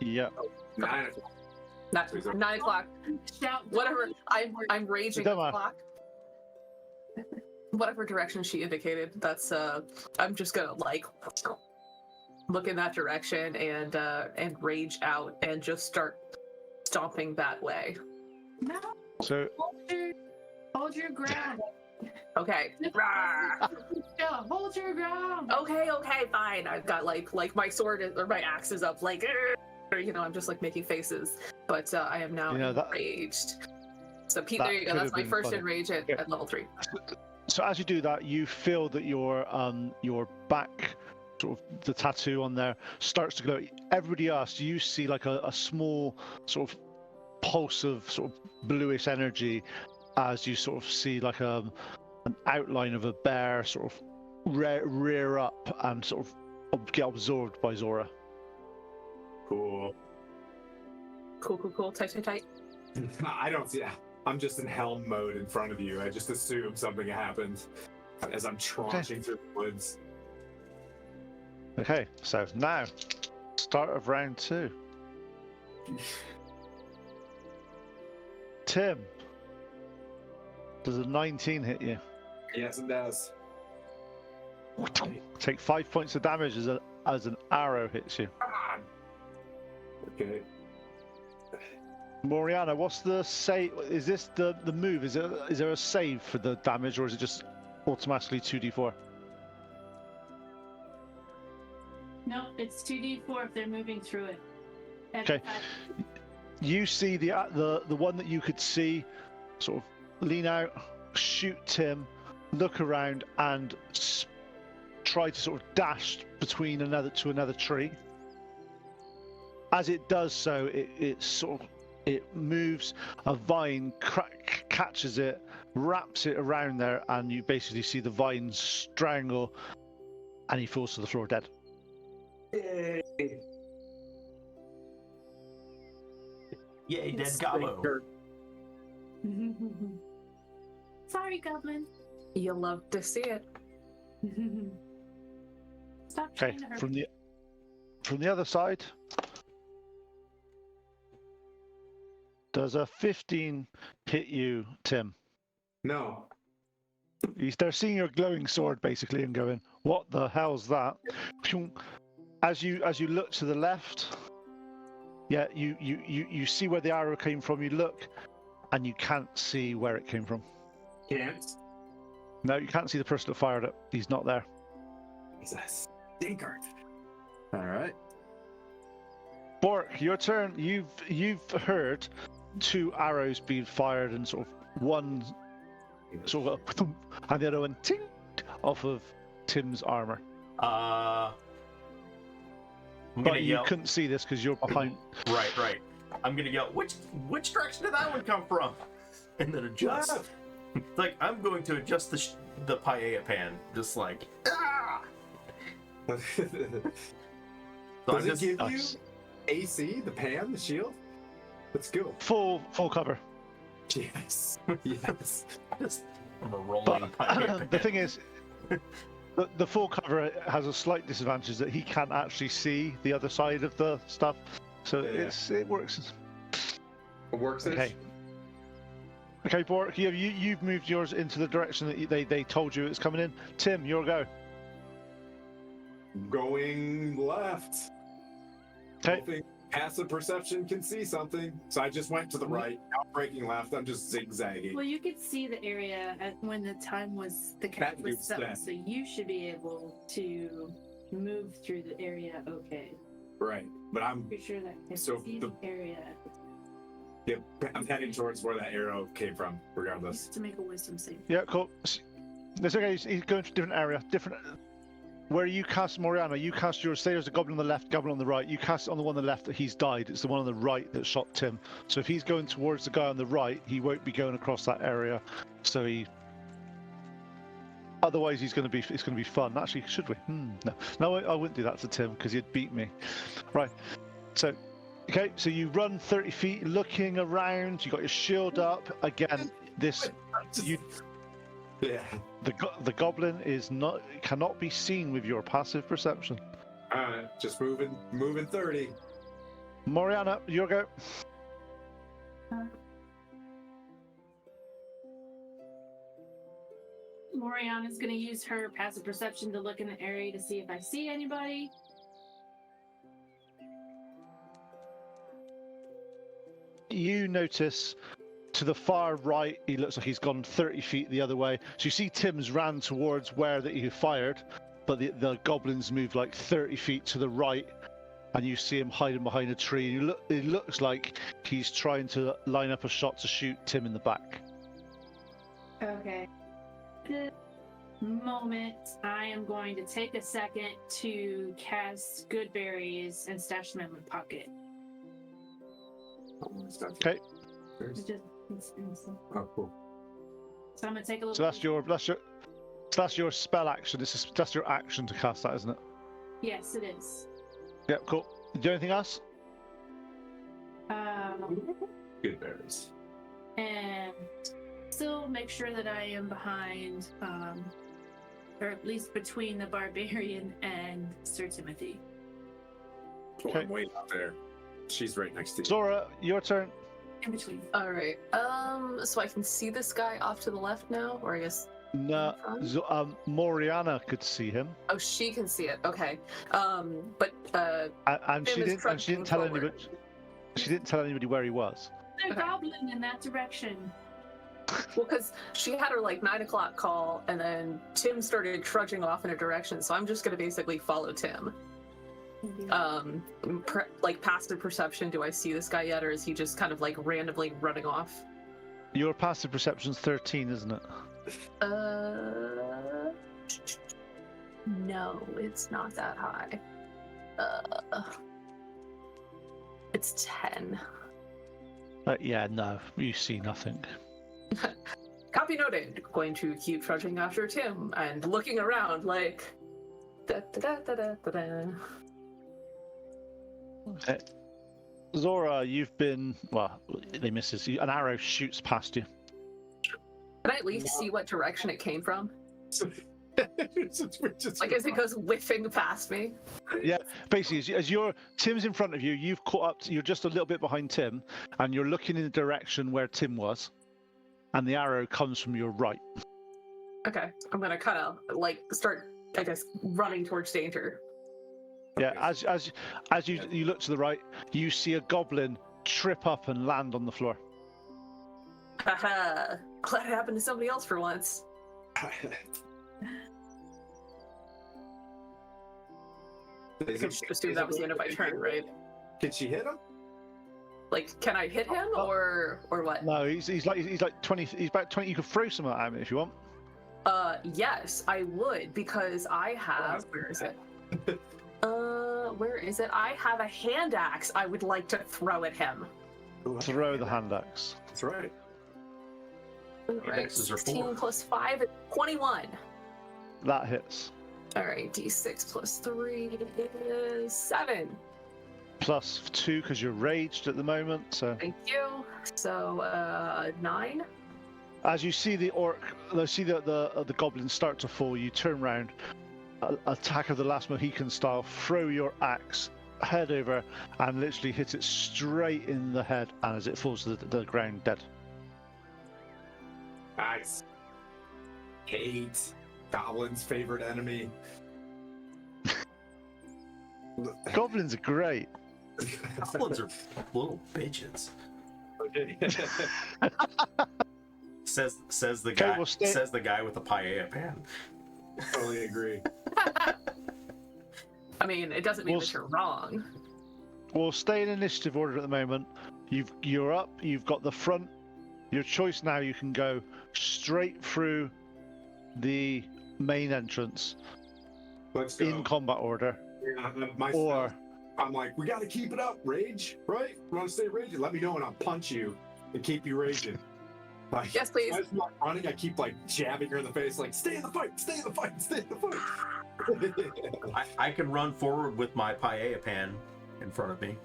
Yeah. 9 o'clock. Not 9 o'clock. Shout Whatever. I'm raging Don't the mind. clock. Whatever direction she indicated, that's I'm just gonna like look in that direction and rage out and just start stomping that way. No, So hold your ground. Okay. Rah! Yeah, hold your ground. Okay, fine. I've got like my sword or my axe is up, like, I'm just like making faces. But I am now enraged. So Pete, that there you go. could That's have my been first funny. enrage at level 3. So as you do that, you feel that your back, sort of the tattoo on there, starts to glow. Everybody else, you see like a small sort of pulse of sort of bluish energy as you sort of see like an outline of a bear sort of rear up and sort of get absorbed by Zora. Cool. Cool. Tight. I don't see. I'm just in helm mode in front of you. I just assume something happened as I'm tranching through the woods. Okay, so now, start of round 2. Tim, does a 19 hit you? Yes, it does. Take 5 points of damage as an arrow hits you. Come on. Okay. Moriana, what's the save? Is this the move? Is there a save for the damage, or is it just automatically 2d4? No, it's 2d4 if they're moving through it. Okay. You see the one that you could see, sort of lean out, shoot Tim, look around, and try to sort of dash between another tree. As it does so, it moves, a vine catches it, wraps it around there, and you basically see the vine strangle, and he falls to the floor dead. Yay, dead gobbo. Sorry, goblin. You love to see it. Stop Okay, trying to hurt from the other side, Does a 15 hit you, Tim? No. They're seeing your glowing sword basically and going, "What the hell's that?" As you look to the left, yeah, you see where the arrow came from. You look, and you can't see where it came from. Can't. No, you can't see the person that fired it. He's not there. He's a stinker. All right. Bork, your turn. You've heard 2 arrows being fired and sort of one sort of and the other one ting off of Tim's armor. I'm But gonna you yell. couldn't see this because you're behind. Right. I'm gonna yell. Which direction did that one come from? And then adjust. Left. Like I'm going to adjust the paella pan, just like. Ah! So Does I'm it give you Nice. AC, the pan, the shield? Let's go. Full cover. Yes. Yes. I'm a rolling But paella pan. the thing is, the full cover has a slight disadvantage that he can't actually see the other side of the stuff. So Yeah. it works. It works. Okay. Okay, Bork, you've moved yours into the direction that they told you it's coming in. Tim, your go. Going left. Okay. Hoping passive perception can see something. So I just went to the right. Not breaking left. I'm just zigzagging. Well, you could see the area when the time was the count That was makes set, sense. so you should be able to move through the area. Okay, Right. But I'm pretty sure that can So see the- the area. yep, I'm heading towards where that arrow came from, regardless. Just to make a wisdom save. Yeah, cool. That's okay. He's going to a different area. Different. Where you cast Moriana, you cast yours. Say there's a goblin on the left, goblin on the right. You cast it on the one on the left that he's died. It's the one on the right that shot Tim. So if he's going towards the guy on the right, he won't be going across that area. So he. Otherwise, it's going to be fun. Actually, should we? No, I wouldn't do that to Tim because he'd beat me. Right. So, okay. So you run 30 feet, looking around. You got your shield up. Again, this you. Yeah. The goblin cannot be seen with your passive perception. Just moving 30. Moriana, your go. Moriana's going to use her passive perception to look in the area to see if I see anybody. You notice to the far right, he looks like he's gone 30 feet the other way. So you see Tim's ran towards where that he fired, but the goblins moved like 30 feet to the right, and you see him hiding behind a tree. It looks like he's trying to line up a shot to shoot Tim in the back. Okay. This moment, I am going to take a second to cast good berries and stash them in my pocket. Okay. Oh, cool. So I'm gonna take a little. So that's your spell action. That's your action to cast that, isn't it? Yes, it is. Yeah, cool. Do anything else? Good berries. And still make sure that I am behind, or at least between the barbarian and Sir Timothy. Well, I'm way out there. She's right next to you. Zora, your turn. In between. All right. So I can see this guy off to the left now, or I guess. No, Moriana could see him, Oh, she can see it. Okay. But and she Tim is didn't. And she didn't trudging tell forward. anybody. She didn't tell anybody where he was. There's a Okay. goblin in that direction. well, because she had her like 9 o'clock call, and then Tim started trudging off in a direction. So I'm just gonna basically follow Tim. Like passive perception. Do I see this guy yet, or is he just kind of like randomly running off? Your passive perception's 13, isn't it? No, it's not that high. It's 10. Yeah, no, you see nothing. Copy noted. Going to keep trudging after Tim and looking around like. Da, da, da, da, da, da. Zora, you've been they misses you. An arrow shoots past you. Can I at least see what direction it came from? Like as it goes whiffing past me. Yeah, basically, as Tim's in front of you, you've caught up. You're just a little bit behind Tim, and you're looking in the direction where Tim was, and the arrow comes from your right. Okay, I'm gonna kind of like start, I guess, running towards danger. Yeah, as you look to the right, you see a goblin trip up and land on the floor. Haha, glad it happened to somebody else for once. I could just assume that was the end of my turn, right? Can she hit him? Like, can I hit him or what? No, he's like 20. He's about 20. You can throw some at him if you want. Yes, I would because I have. Where is it? Where is it? I have a hand axe. I would like to throw at him. Throw the hand axe. That's right. Right, axes are 16 4. plus 5 is 21. That hits. All right, d6 plus 3 is 7. Plus 2 because you're raged at the moment. So Thank you. So 9. as you see the goblins start to fall, you turn round, attack of the last Mohican style, throw your axe, head over, and literally hit it straight in the head, and as it falls to the ground, dead. Nice. Hate Goblin's favorite enemy. Goblins are great. Goblins are little bitches. Says the Okay, guy. we'll stay- Says the guy with the paella pan. Totally agree. I mean, it doesn't mean Well, that you're wrong. We'll stay in initiative order at the moment. You're up. You've got the front. Your choice now. You can go straight through the main entrance Let's go. in combat order, Yeah, or I'm like, we gotta keep it up, rage, right? You wanna stay raging? Let me know and I'll punch you and keep you raging. Like, Yes, please. As I'm running, I keep like jabbing her in the face, like, stay in the fight, stay in the fight, stay in the fight. I can run forward with my paella pan in front of me.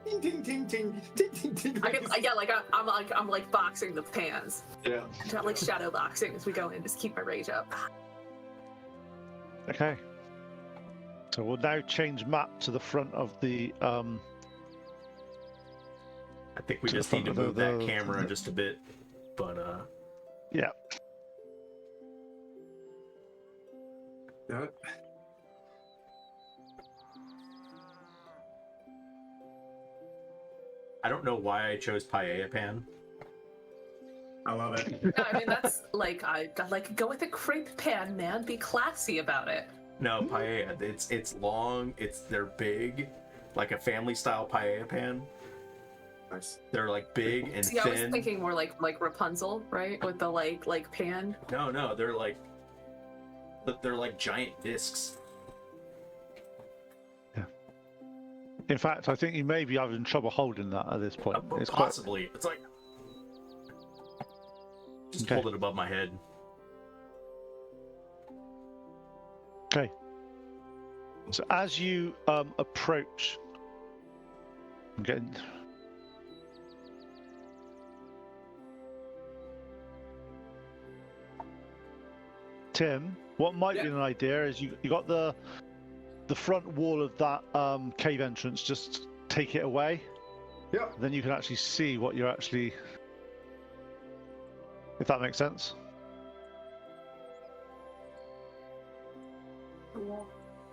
Ting ting ting ting ting ting ting. I can, yeah, I'm like boxing the pans. Yeah. I'm like shadow boxing as we go in, just keep my rage up. okay. So we'll now change map to the front of the. I think we To the just need to front of move the- that camera just a bit, but Yeah. Yeah. I don't know why I chose paella pan. I love it. No, I mean that's like I like go with a crepe pan, man. Be classy about it. No, paella. It's long. They're big, like a family style paella pan. Nice. They're like big and See, I was thin. thinking more like Rapunzel, right? With the like pan. No, they're like giant discs. In fact, I think you may be having trouble holding that at this point. It's quite. Possibly. It's like just Okay. hold it above my head. Okay. So as you approach, I'm getting. Tim, what might be Yeah. an idea is you got the front wall of that cave entrance. Just take it away. Yep. Then you can actually see what you're actually. If that makes sense.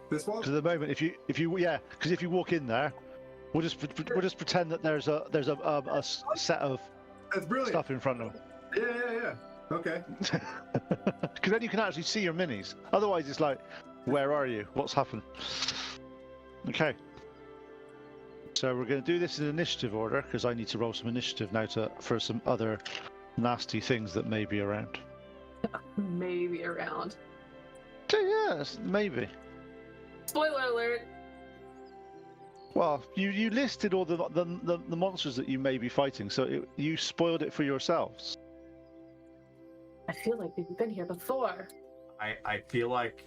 This one? Because at the moment, if you walk in there, we'll just pretend that there's a set of That's brilliant. stuff in front of them. Yeah. Okay. Because then you can actually see your minis. Otherwise, it's like, where are you? What's happened? Okay. So we're going to do this in initiative order because I need to roll some initiative now for some other nasty things that may be around. Maybe around. So, yes, maybe. Spoiler alert. Well, you listed all the monsters that you may be fighting, so you spoiled it for yourselves. I feel like we've been here before. I feel like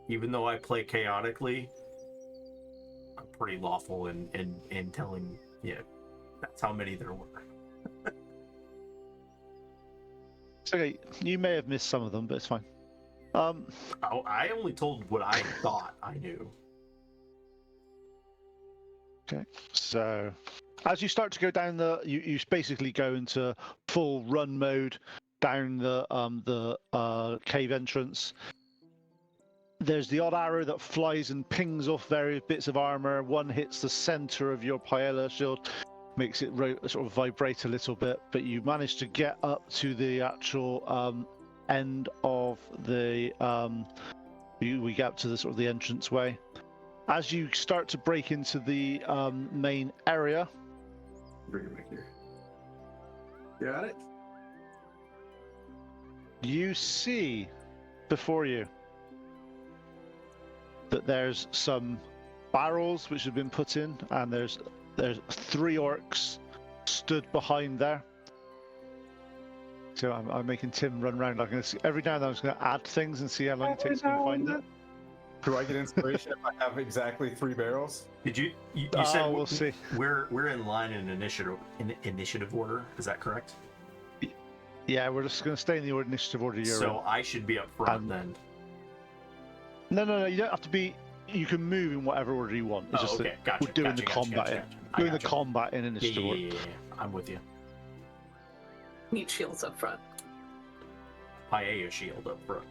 even though I play chaotically, I'm pretty lawful in telling that's how many there were. It's okay. You may have missed some of them, but it's fine. Um, Oh, I only told what I thought I knew. so as you start to go down you basically go into full run mode down the cave entrance. There's the odd arrow that flies and pings off various bits of armor. One hits the center of your paella shield, makes it sort of vibrate a little bit, but you manage to get up to the actual end of the we get up to the sort of the entranceway. As you start to break into the main area, Bring it back here. Got it. you see before you that there's some barrels which have been put in, and there's 3 orcs stood behind there. So I'm making Tim run around. I'm gonna see, every now and then I'm just going to add things and see how long it takes me to find it. Do I get inspiration if I have exactly 3 barrels? Did you said we'll see. We're in line in initiative order, is that correct? Yeah, we're just going to stay in the initiative order you're in. So I should be up front then. No, you don't have to be. You can move in whatever order you want. It's just okay, that gotcha. we're doing the combat. Doing the combat in initiative order. Yeah, I'm with you. Need shields up front. Paella shield up front.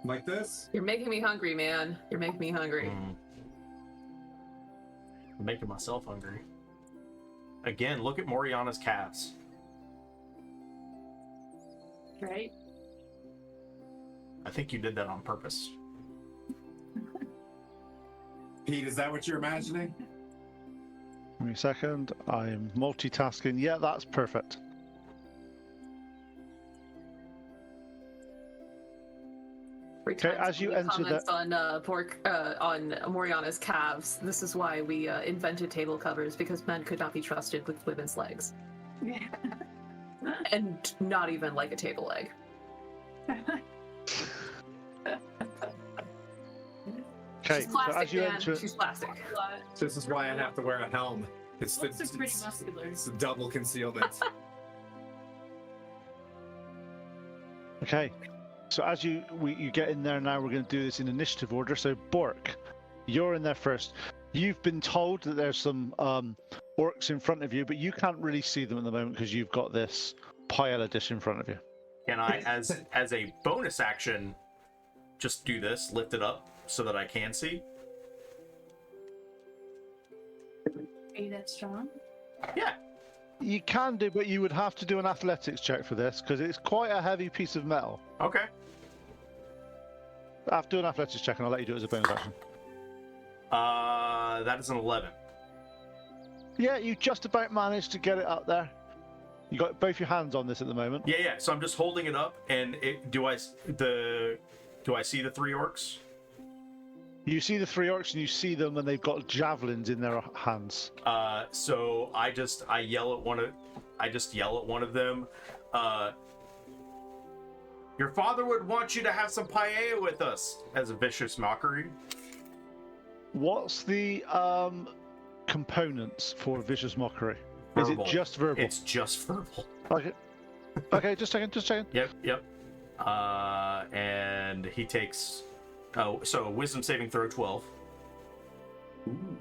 Like this? You're making me hungry, man. You're making me hungry. I'm making myself hungry. Again, look at Moriana's calves. Right? I think you did that on purpose. Pete, is that what you're imagining? Give me a second. I'm multitasking. Yeah, that's perfect. Okay, as you enter comments on on Moriana's calves. This is why we invented table covers, because men could not be trusted with women's legs, Yeah. and not even like a table leg. Okay, She's plastic, so as you man. enter, She's plastic. This is why I have to wear a helm. It's Looks are pretty muscular. it's double concealment. okay, so as you get in there now, we're going to do this in initiative order. So Bork, you're in there first. You've been told that there's some orcs in front of you, but you can't really see them at the moment because you've got this paella dish in front of you. Can I, as a bonus action, just do this, lift it up so that I can see? Are you that strong? Yeah. You can do, but you would have to do an athletics check for this because it's quite a heavy piece of metal. Okay. I have to do an athletics check, and I'll let you do it as a bonus action. That is an 11. Yeah, you just about managed to get it up there. You got both your hands on this at the moment. Yeah. So I'm just holding it up, and do I see the 3 orcs? You see the 3 orcs, and you see them, and they've got javelins in their hands. So I yell at one of them. Your father would want you to have some paella with us, as a vicious mockery. What's the components for vicious mockery? Verbal. Is it just verbal? It's just verbal. Okay, just checking. Yep. And he takes. Oh, so wisdom saving throw 12. Ooh.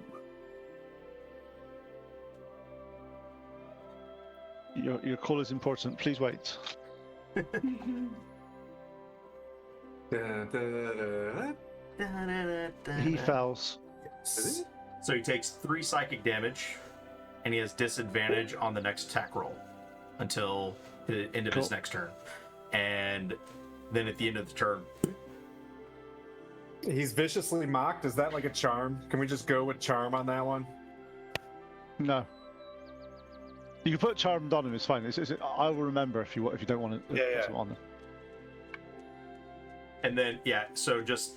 Your call is important. Please wait. Da, da, da. He fails. So he takes 3 psychic damage, and he has disadvantage on the next attack roll until the end of his next turn. And then at the end of the turn, He's viciously mocked. Is that like a charm? Can we just go with charm on that one? No. You can put charmed on him. It's fine. I will remember if you don't want to. Yeah. Put it on them. and then so just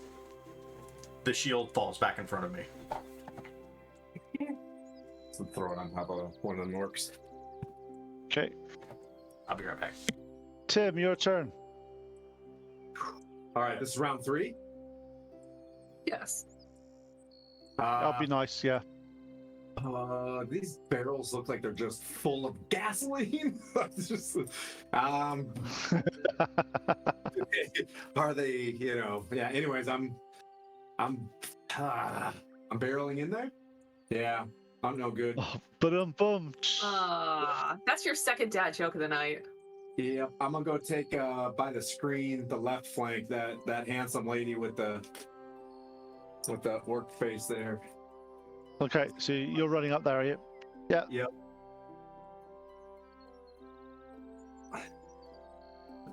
the shield falls back in front of me. So throw it on top of one of the orcs. Okay, I'll be right back. Tim, your turn. All right, this is round 3. Yes. That'll be nice. Yeah. These barrels look like they're just full of gasoline. It's just, um, are they? Yeah. Anyways, I'm barreling in there. Yeah, I'm no good. Oh, boom. That's your second dad joke of the night. Yeah, I'm gonna go take by the screen, the left flank, that handsome lady with the orc face there. Okay, so you're running up there, are you? Yeah. Yep.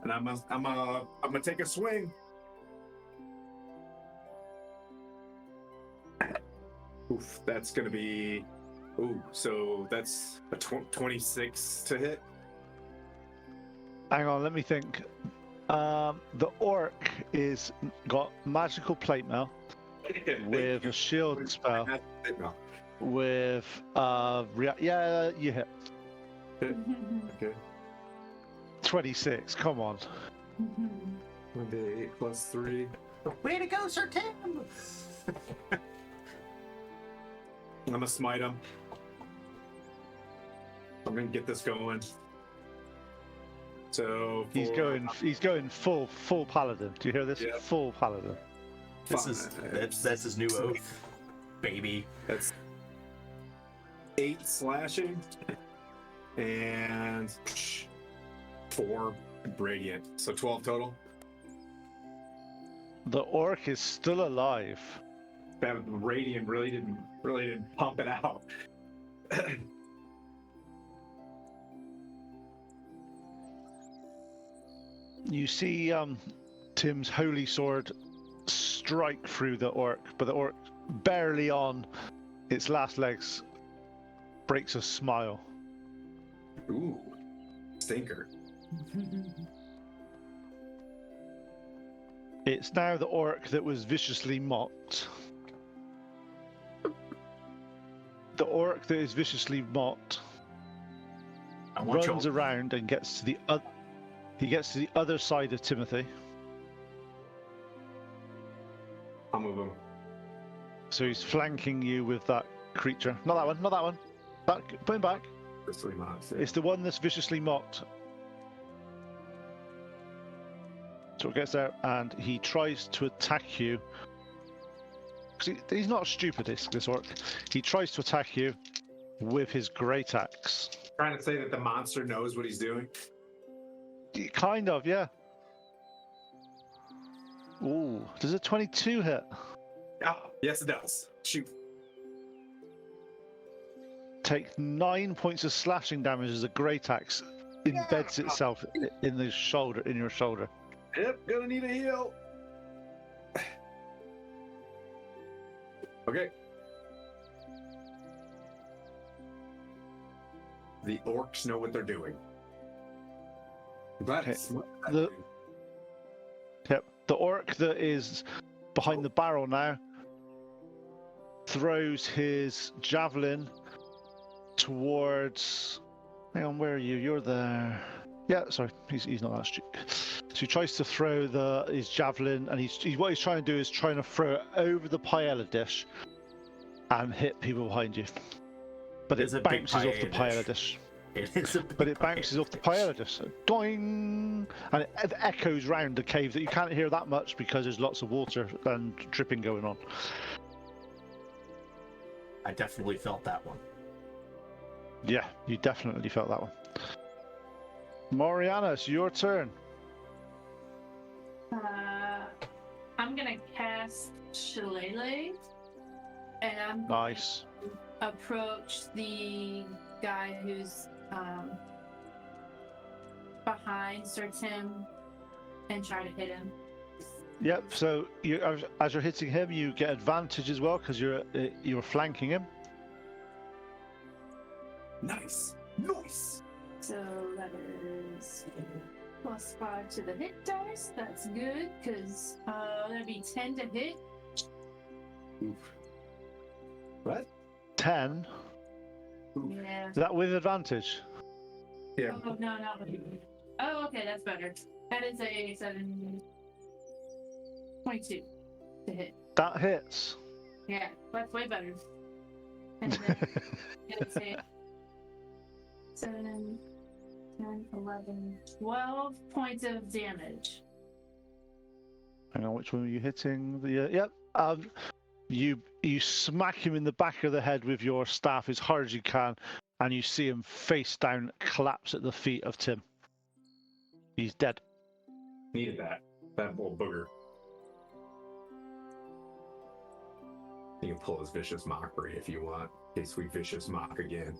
And I'm gonna take a swing. Oof, that's gonna be. Ooh, so that's a 26 to hit. Hang on, let me think. The orc is got magical plate mail with a shield spell. With yeah, you hit Okay. 26. Come on. 8 plus 3. Way to go, Sir Tim! I'm gonna smite him. I'm gonna get this going. So He's going full paladin. Do you hear this? Yeah. Full paladin. That's his new oath, baby. That's 8 slashing and 4 radiant. So 12 total. The orc is still alive. That radiant really didn't pump it out. You see Tim's holy sword strike through the orc, but the orc barely on its last legs breaks a smile. Ooh, stinker. It's now the orc that was viciously mocked. The orc that is viciously mocked runs around and gets to the other side of Timothy. I'll move him. So he's flanking you with that creature. Not that one. Put him back. It's the one that's viciously mocked. So it gets there and he tries to attack you. He's not stupid, this orc. He tries to attack you with his great axe. Trying to say that the monster knows what he's doing. Kind of, yeah. Ooh, does a 22 hit? Oh, yes, it does. Shoot. Take 9 points of slashing damage as a great axe embeds itself in your shoulder. Yep, gonna need a heal. Okay. The orcs know what they're doing. But The orc that is behind the barrel now throws his javelin towards. Hang on, where are you? You're there. Yeah, sorry, he's not that stupid. So he tries to throw his javelin, and what he's trying to do is trying to throw it over the paella dish and hit people behind you. But it bounces off the paella dish. It is But it bounces off the paella dish. So doing, and it echoes round the cave that you can't hear that much because there's lots of water and dripping going on. I definitely felt that one. Yeah, you definitely felt that one. Moriana, it's your turn. I'm gonna cast Shillelagh, and I'm Nice. gonna approach the guy who's behind Sir Tim and try to hit him. Yep. So as you're hitting him, you get advantage as well because you're flanking him. nice. So that is +5 to the hit dice. That's good because that'd be 10 to hit. Oof. What? 10. Yeah. Is that with advantage? Yeah. Oh no, not with. Oh, okay, that's better. That is a 22 to hit. That hits. Yeah, that's way better. And then gonna say 7, 10, 11, 12 points of damage. Hang on, which one were you hitting? Yep. You smack him in the back of the head with your staff as hard as you can, and you see him face down, collapse at the feet of Tim. He's dead. Needed that little booger. You can pull his vicious mockery if you want, in case we vicious mock again.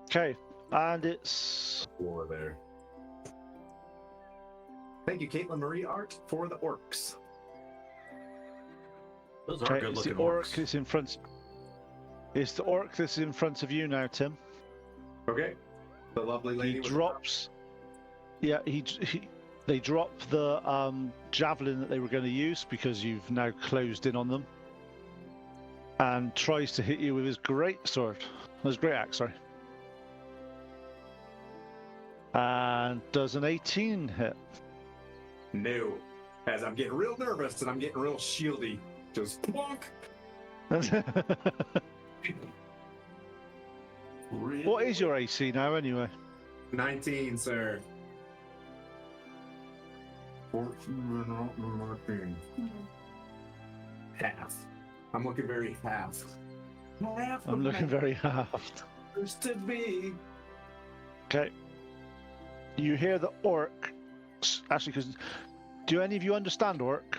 Okay, and it's Floor there. Thank you, Caitlin Marie Art, for the orcs. Those are okay. good It's the looking orc orcs. that's in front. It's the orc that's in front of you now, Tim. Okay. The lovely lady He with drops. Yeah, they drop the javelin that they were going to use because you've now closed in on them, and tries to hit you with his great sword, his great axe, sorry. And does an 18 hit? No. As I'm getting real nervous and I'm getting real shieldy. Just plonk. What is your AC now, anyway? 19, sir. 14. Half. I'm looking very half. Half. I'm looking very halved. Used to be. Okay. You hear the orc. Actually, because do any of you understand orc?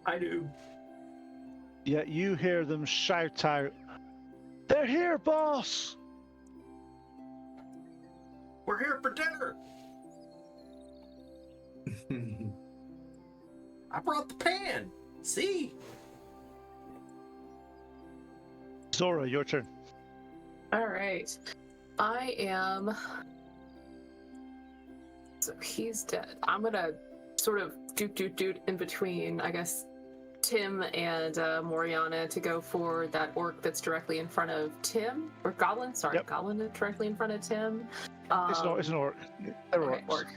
I do. Yeah, you hear them shout out, "They're here, boss!" We're here for dinner. I brought the pan. See? Zora, your turn. All right. I am. So he's dead. I'm gonna sort of doot in between, I guess, Tim and Moriana to go for that orc that's directly in front of Tim. Or Goblin, sorry. Yep. Goblin directly in front of Tim. It's an orc. They're Okay, orcs. orc.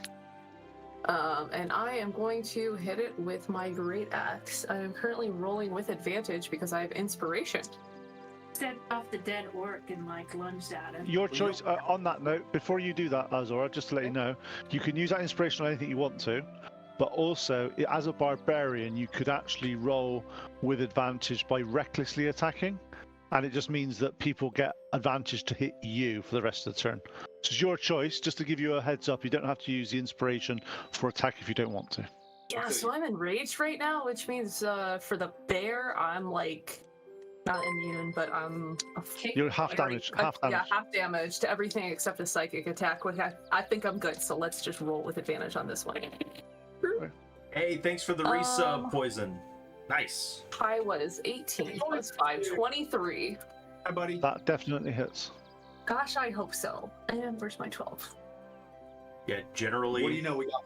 And I am going to hit it with my great axe. I am currently rolling with advantage because I have inspiration. Set off the dead orc and like lunged at him. Your choice. On that note, before you do that, Zora, just to let you know, you can use that inspiration on anything you want to, but also, as a barbarian, you could actually roll with advantage by recklessly attacking, and it just means that people get advantage to hit you for the rest of the turn. So it's your choice. Just to give you a heads up, you don't have to use the inspiration for attack if you don't want to. Yeah, so I'm enraged right now, which means for the bear, I'm like not immune, but I'm You're half damage. Half damage. Yeah, half damage to everything except a psychic attack. Which I think I'm good, so let's just roll with advantage on this one. Hey, thanks for the resub, Poison. Nice. I was 18 plus 5, 23. Hi, buddy. That definitely hits. Gosh, I hope so. And where's my 12? Yeah, generally. What do you know? We got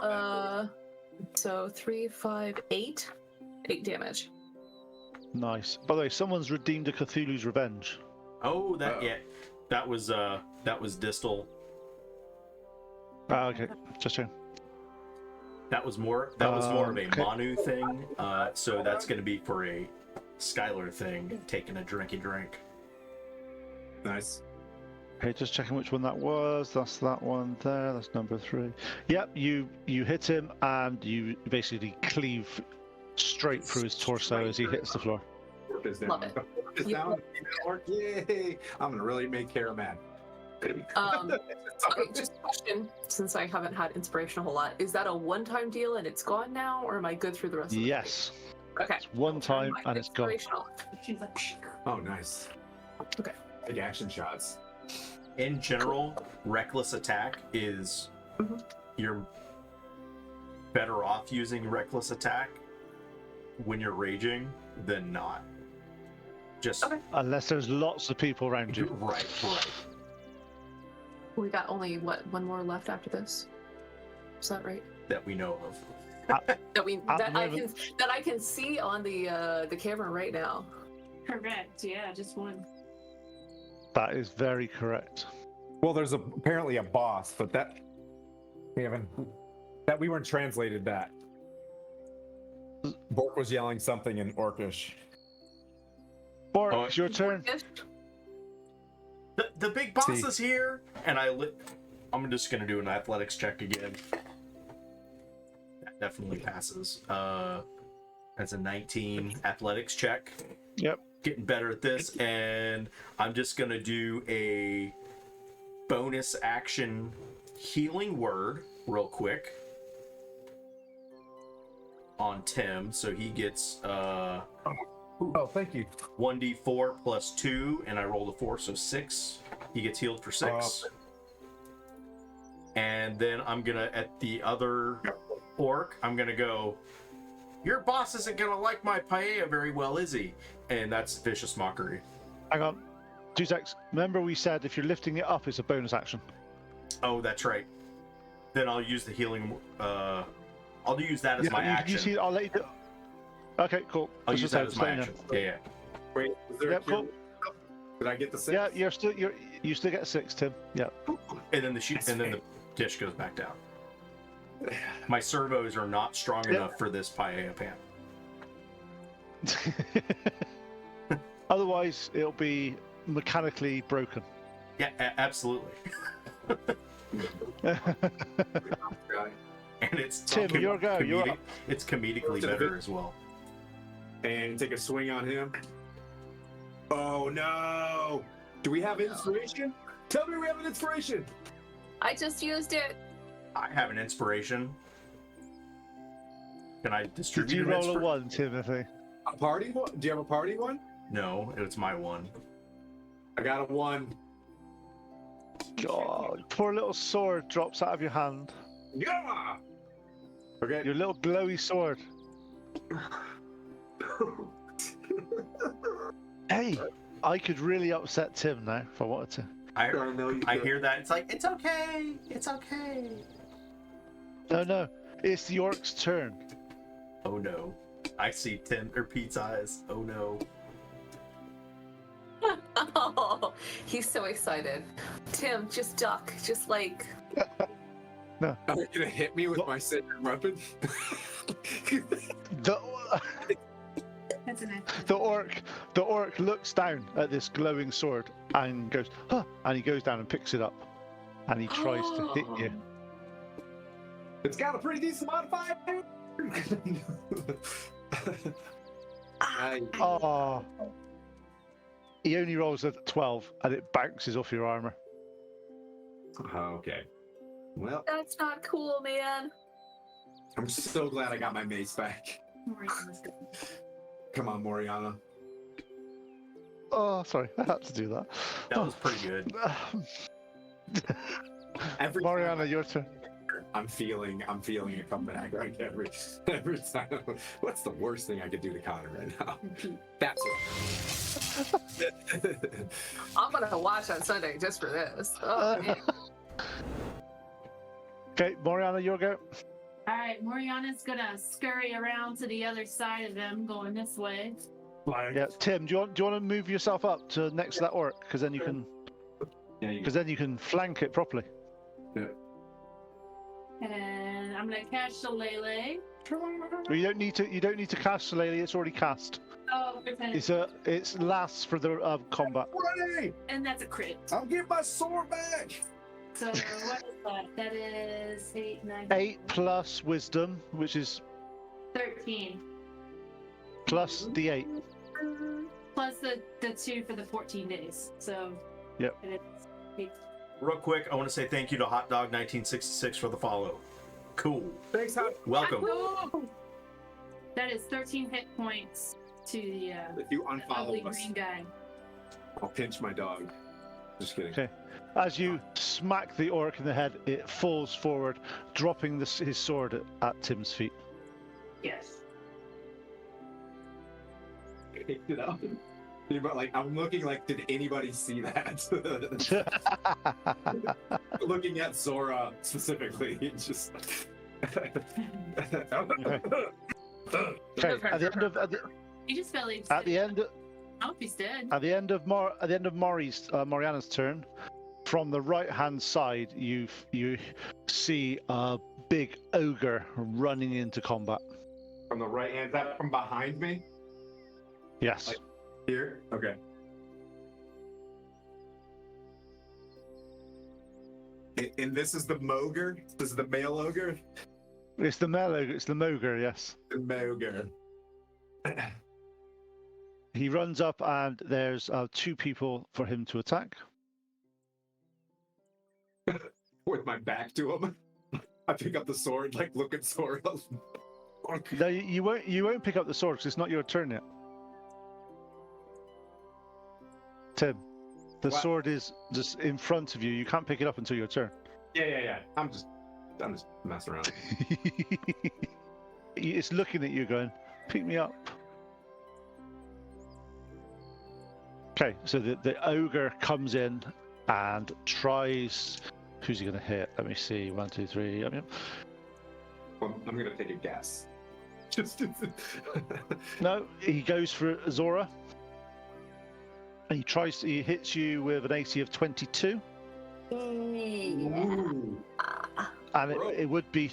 that. So 3, 5, 8. 8 damage. Nice. By the way, someone's redeemed a Cthulhu's Revenge. Oh, yeah. That was Distal. Okay, just checking. That was more of a okay. Manu thing. So that's going to be for a Skylar thing, taking a drinky drink. Nice. Okay, just checking which one that was. That's that one there. That's number 3. Yep, you hit him and you basically cleave straight through his torso as he hits the floor. Orc is down. Love it. Orc is down. Orc, yay! I'm gonna really make Kara mad. Okay, just a question, since I haven't had inspiration a whole lot. Is that a one-time deal and it's gone now, or am I good through the rest of the Yes. Okay. It's one time and it's gone. Inspirational. She's like, Oh, nice. Okay. Big action shots. In general, reckless attack is you're better off using reckless attack when you're raging than not. Just Okay. Unless there's lots of people around you. right. We got only one more left after this. Is that right? That we know of. That moment. I can see on the camera right now. correct. Yeah, just one. That is very correct. Well, there's apparently a boss, but we weren't translated that. Bork was yelling something in Orcish. Bork, Oh, it's your turn. The big boss See. is here, and I'm just gonna do an athletics check again. That definitely passes. That's a 19 athletics check. Yep. Getting better at this, and I'm just gonna do a bonus action healing word real quick on Tim, so he gets Oh, thank you. 1d4 plus 2, and I rolled a 4, so 6. He gets healed for 6. And then I'm gonna, at the other orc, I'm gonna go, your boss isn't gonna like my paella very well, is he? And that's vicious mockery. Hang on. 2 secs. Remember we said if you're lifting it up, it's a bonus action. Oh, that's right. Then I'll use the healing, I'll use that as my you, action. You see, I'll let you do. Okay, cool. I'll Just use that just as my letting you action. know. Yeah. Wait, was there Yeah, a cure? cool. Did I get the 6? Yeah, you still get 6, Tim. Yeah. And then the dish goes back down. My servos are not strong enough for this paella pan. Otherwise, it'll be mechanically broken. Yeah, absolutely. Guy. And it's Tim, your go. You're up. It's comedically better as well. And take a swing on him. Oh no! Do we have inspiration? Tell me we have an inspiration. I just used it. I have an inspiration. Can I Did distribute you an roll a 1, Timothy? A party one? Do you have a party one? No, it's my one. I got a 1. God, poor little sword drops out of your hand. Yeah. Okay. Your little glowy sword. Hey, I could really upset Tim now if I wanted to. I know you could. hear that. It's like, it's okay. It's okay. No, it's the orc's turn. Oh no. I see Pete's eyes. Oh no. Oh, he's so excited. Tim, just duck. Just like. Are you gonna hit me with my sacred weapon? The, That's an the orc looks down at this glowing sword and goes, huh, and he goes down and picks it up, and he tries to hit you. It's got a pretty decent modifier. Nice. Oh, he only rolls a 12, and it bounces off your armor. Okay. Well, That's not cool, man. I'm so glad I got my mace back. Come on, Moriana. Oh, sorry, I had to do that. That was pretty good. Every Mariana, time your turn. I'm feeling a comeback like every time. What's the worst thing I could do to Connor right now? That's it. I'm gonna watch on Sunday just for this. Oh, man. Okay, Mariana, your go. All right, Moriana's gonna scurry around to the other side of them, going this way. Yeah, Tim, do you want to move yourself up to next to that orc, because then you can flank it properly. And I'm gonna cast Shillelagh. Well, you don't need to cast Shillelagh. It's already cast. Oh, pretend. It's lasts for the combat. Ready! And that's a crit. I'll get my sword back. So what is that? That is 8, 9, 8 plus wisdom, which is 13. plus d8. Plus the 2 for the 14 days. So Yep. it's 8. Real quick, I want to say thank you to Hot Dog 1966 for the follow. Cool. Thanks, Hot. Welcome. Woo! That is 13 hit points to the If you ugly unfollow us, green guy. I'll pinch my dog. Just kidding. Okay. As you smack the orc in the head, it falls forward, dropping his sword at Tim's feet. Yes. You know? But like, I'm looking like, did anybody see that? Looking at Zora specifically, it's just. Okay. Okay. At the end of He just fell asleep. at the end I hope he's dead. at the end of Mariana's turn, from the right hand side, you see a big ogre running into combat. From the right hand, is that from behind me? Yes. Here? Okay. And this is the Mogre? This is the male ogre? It's the male ogre, it's the Mogre, yes. The Mogre. He runs up and there's 2 people for him to attack. With my back to him. I pick up the sword, like look at sword. No, you won't pick up the sword because it's not your turn yet. Tim, the What? sword is just in front of you. You can't pick it up until your turn. Yeah. I'm just messing around. It's looking at you going, pick me up. Okay, so the ogre comes in and tries. Who's he going to hit? Let me see. 1, 2, 3. Yep. Well, I'm gonna take a guess. Just No, he goes for Zora. And he hits you with an AC of 22. Ooh. And it would be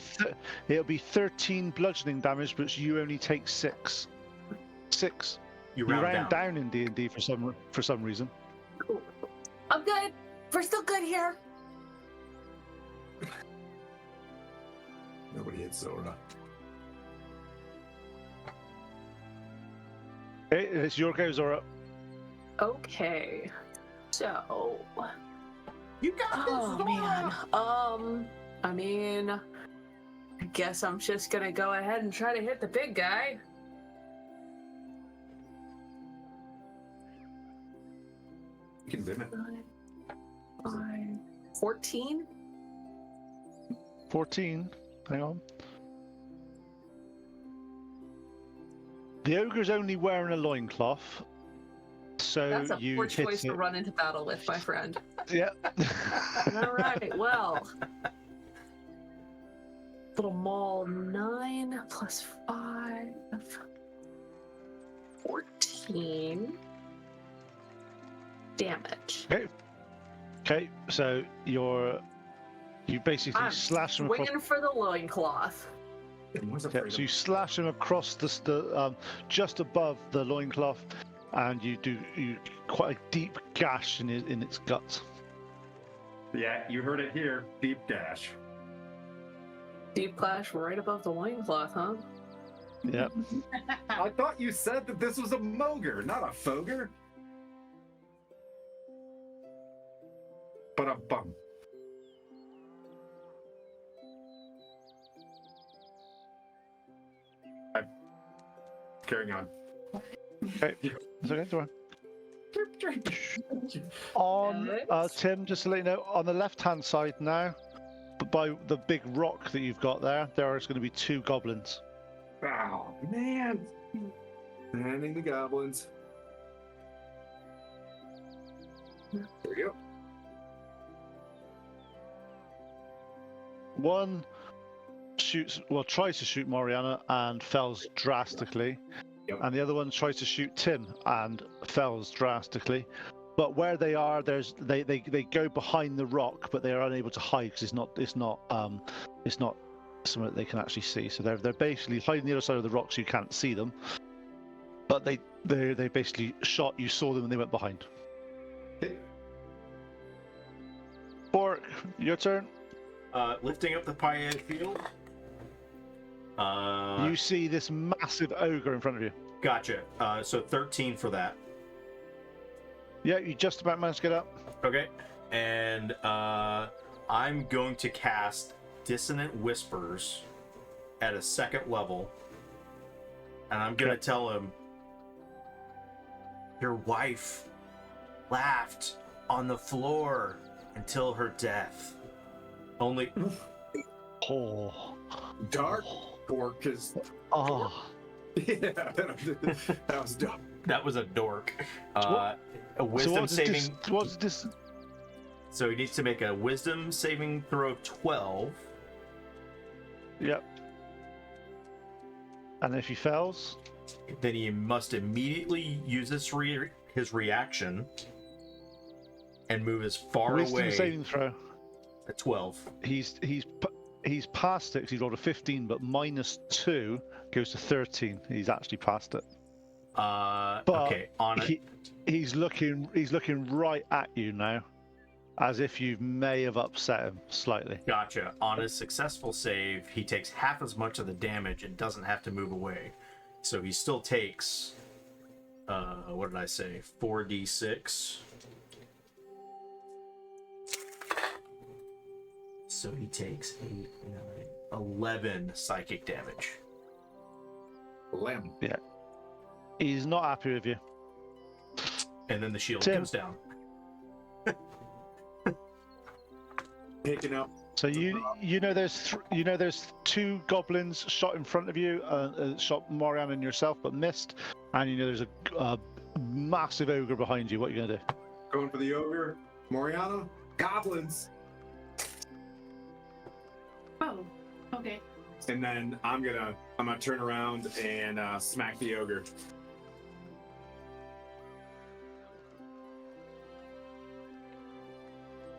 it'll be 13 bludgeoning damage, but you only take 6. 6. You You round round down. down in D&D for some reason. I'm good. We're still good here. Nobody hits Zora. It's your go, Zora. Okay. So. You got Oh this. man. I mean, I guess I'm just gonna go ahead and try to hit the big guy. You can dim it. 14. 14. Hang on. The ogre's only wearing a loincloth, so That's a you poor hit choice it. to run into battle with, my friend. Yeah. All right. Well, little maul 9 plus 5, 14 damage. Okay, so you basically I'm slash him across. swinging for the loincloth. Yeah, so you slash him across the just above the loincloth, and you quite a deep gash in its guts. Yeah, you heard it here. Deep dash. Deep clash right above the loincloth, huh? Yep. I thought you said that this was a Mogre, not a Fogre. But a bum. Carrying on. Okay. It's okay, don't worry. On Tim, just to let you know, on the left-hand side now, by the big rock that you've got there is going to be 2 goblins. Oh, man. Handing the goblins. There we go. One tries to shoot Moriana and fails drastically. Yep. And the other one tries to shoot Tim and fails drastically. But where they are, they go behind the rock, but they are unable to hide because it's not something that they can actually see. So they're basically hiding the other side of the rock so you can't see them. But they basically shot. You saw them and they went behind. Bork, your turn. Lifting up the Pied field. You see this massive ogre in front of you. Gotcha. So 13 for that. Yeah, you just about managed to get up. Okay. And I'm going to cast Dissonant Whispers at a 2nd level. And I'm going to tell him, your wife laughed on the floor until her death. Only... Oh. Dark Bork is. Oh. Yeah, that was dumb. That was a dork. A wisdom saving... What's this? So he needs to make a wisdom saving throw of 12. Yep. And if he fails? Then he must immediately use his reaction and move as far Wisdom away. saving throw. At 12. He's passed it because he rolled a 15, but -2 goes to 13. He's actually passed it. Okay, on it. He's looking right at you now, as if you may have upset him slightly. Gotcha. On a successful save, he takes half as much of the damage and doesn't have to move away. So he still takes, what did I say? 4d6. So he takes 8, 9, 11 psychic damage. Lamb. Yeah. He's not happy with you. And then the shield Tim. goes down. Picking up. So you know there's two goblins shot in front of you, shot Moriana and yourself, but missed, and you know there's a massive ogre behind you. What are you gonna do? Going for the ogre. Moriana. Goblins. Oh, okay. And then I'm gonna turn around and smack the ogre.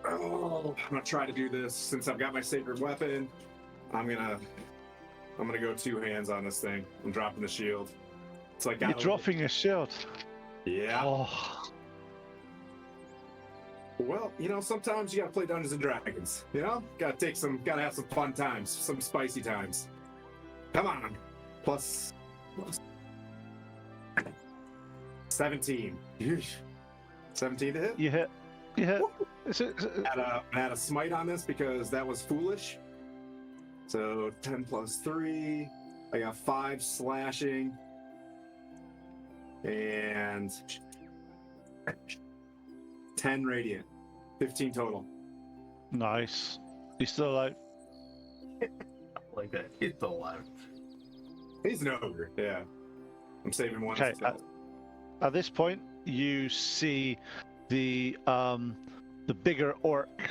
Oh, I'm gonna try to do this since I've got my sacred weapon. I'm gonna go two hands on this thing. I'm dropping the shield. It's like You're dropping your shield. Yeah. Oh, Well, you know, sometimes you gotta play Dungeons and Dragons. You know, gotta have some fun times, some spicy times. Come on. Plus 17. Yeesh. 17 to hit. you hit. I had a smite on this because that was foolish. So 10 plus 3. I got 5 slashing. And 10 radiant. 15 total. Nice. You still alive? Like that. It's still alive. He's an ogre, yeah. I'm saving one. Okay. At this point, you see the bigger orc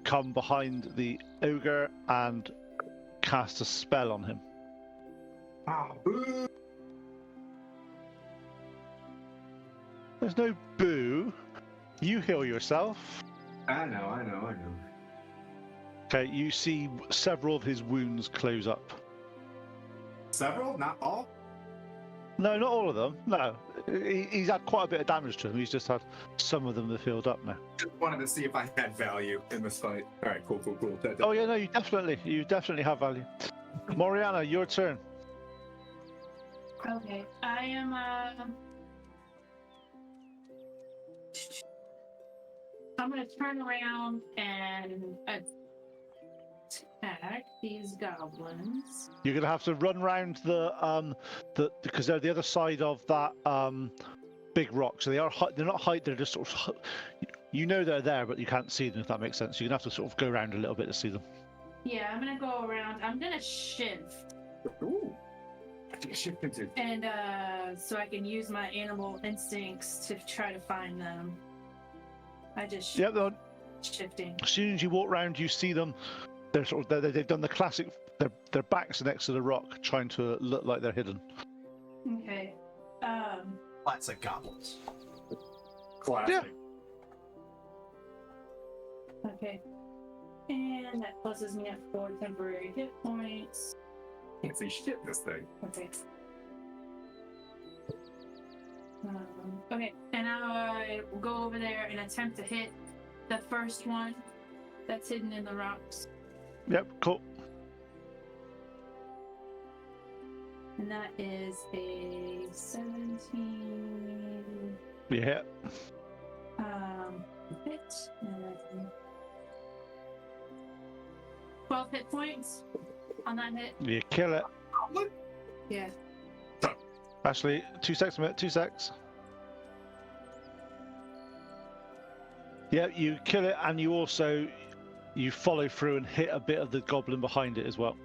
come behind the ogre and cast a spell on him. Boo! There's no boo. You heal yourself. I know. Okay, you see several of his wounds close up. Several? Not all? No, not all of them. No, he's had quite a bit of damage to them. He's just had some of them that filled up now. Just wanted to see if I had value in this fight. All right, cool. Oh yeah, no, you definitely have value. Moriana, your turn. Okay. I am I'm gonna turn around and attack these goblins. You're gonna have to run round the because they're the other side of that big rock. So they're not height. They're just sort of, you know, they're there, but you can't see them. If that makes sense, you're gonna have to sort of go around a little bit to see them. Yeah, I'm gonna go around. I'm gonna shift. Ooh. I can shift into. And so I can use my animal instincts to try to find them. I just Yep. shifting. As soon as you walk round, you see them. They've done the classic. Their backs next to the rock, trying to look like they're hidden. Okay. Classic goblins. Classic. Okay. And that pluses me at 4 temporary hit points. Can't see shit in this thing. Okay. Okay, and I will go over there and attempt to hit the first one that's hidden in the rocks. Yep. Cool. And that is a 17 You hit. hit. And 12 hit points on that hit. You kill it. Yeah. Actually, 2 secs a minute. 2 secs. Yeah, you kill it, and you also follow through and hit a bit of the goblin behind it as well.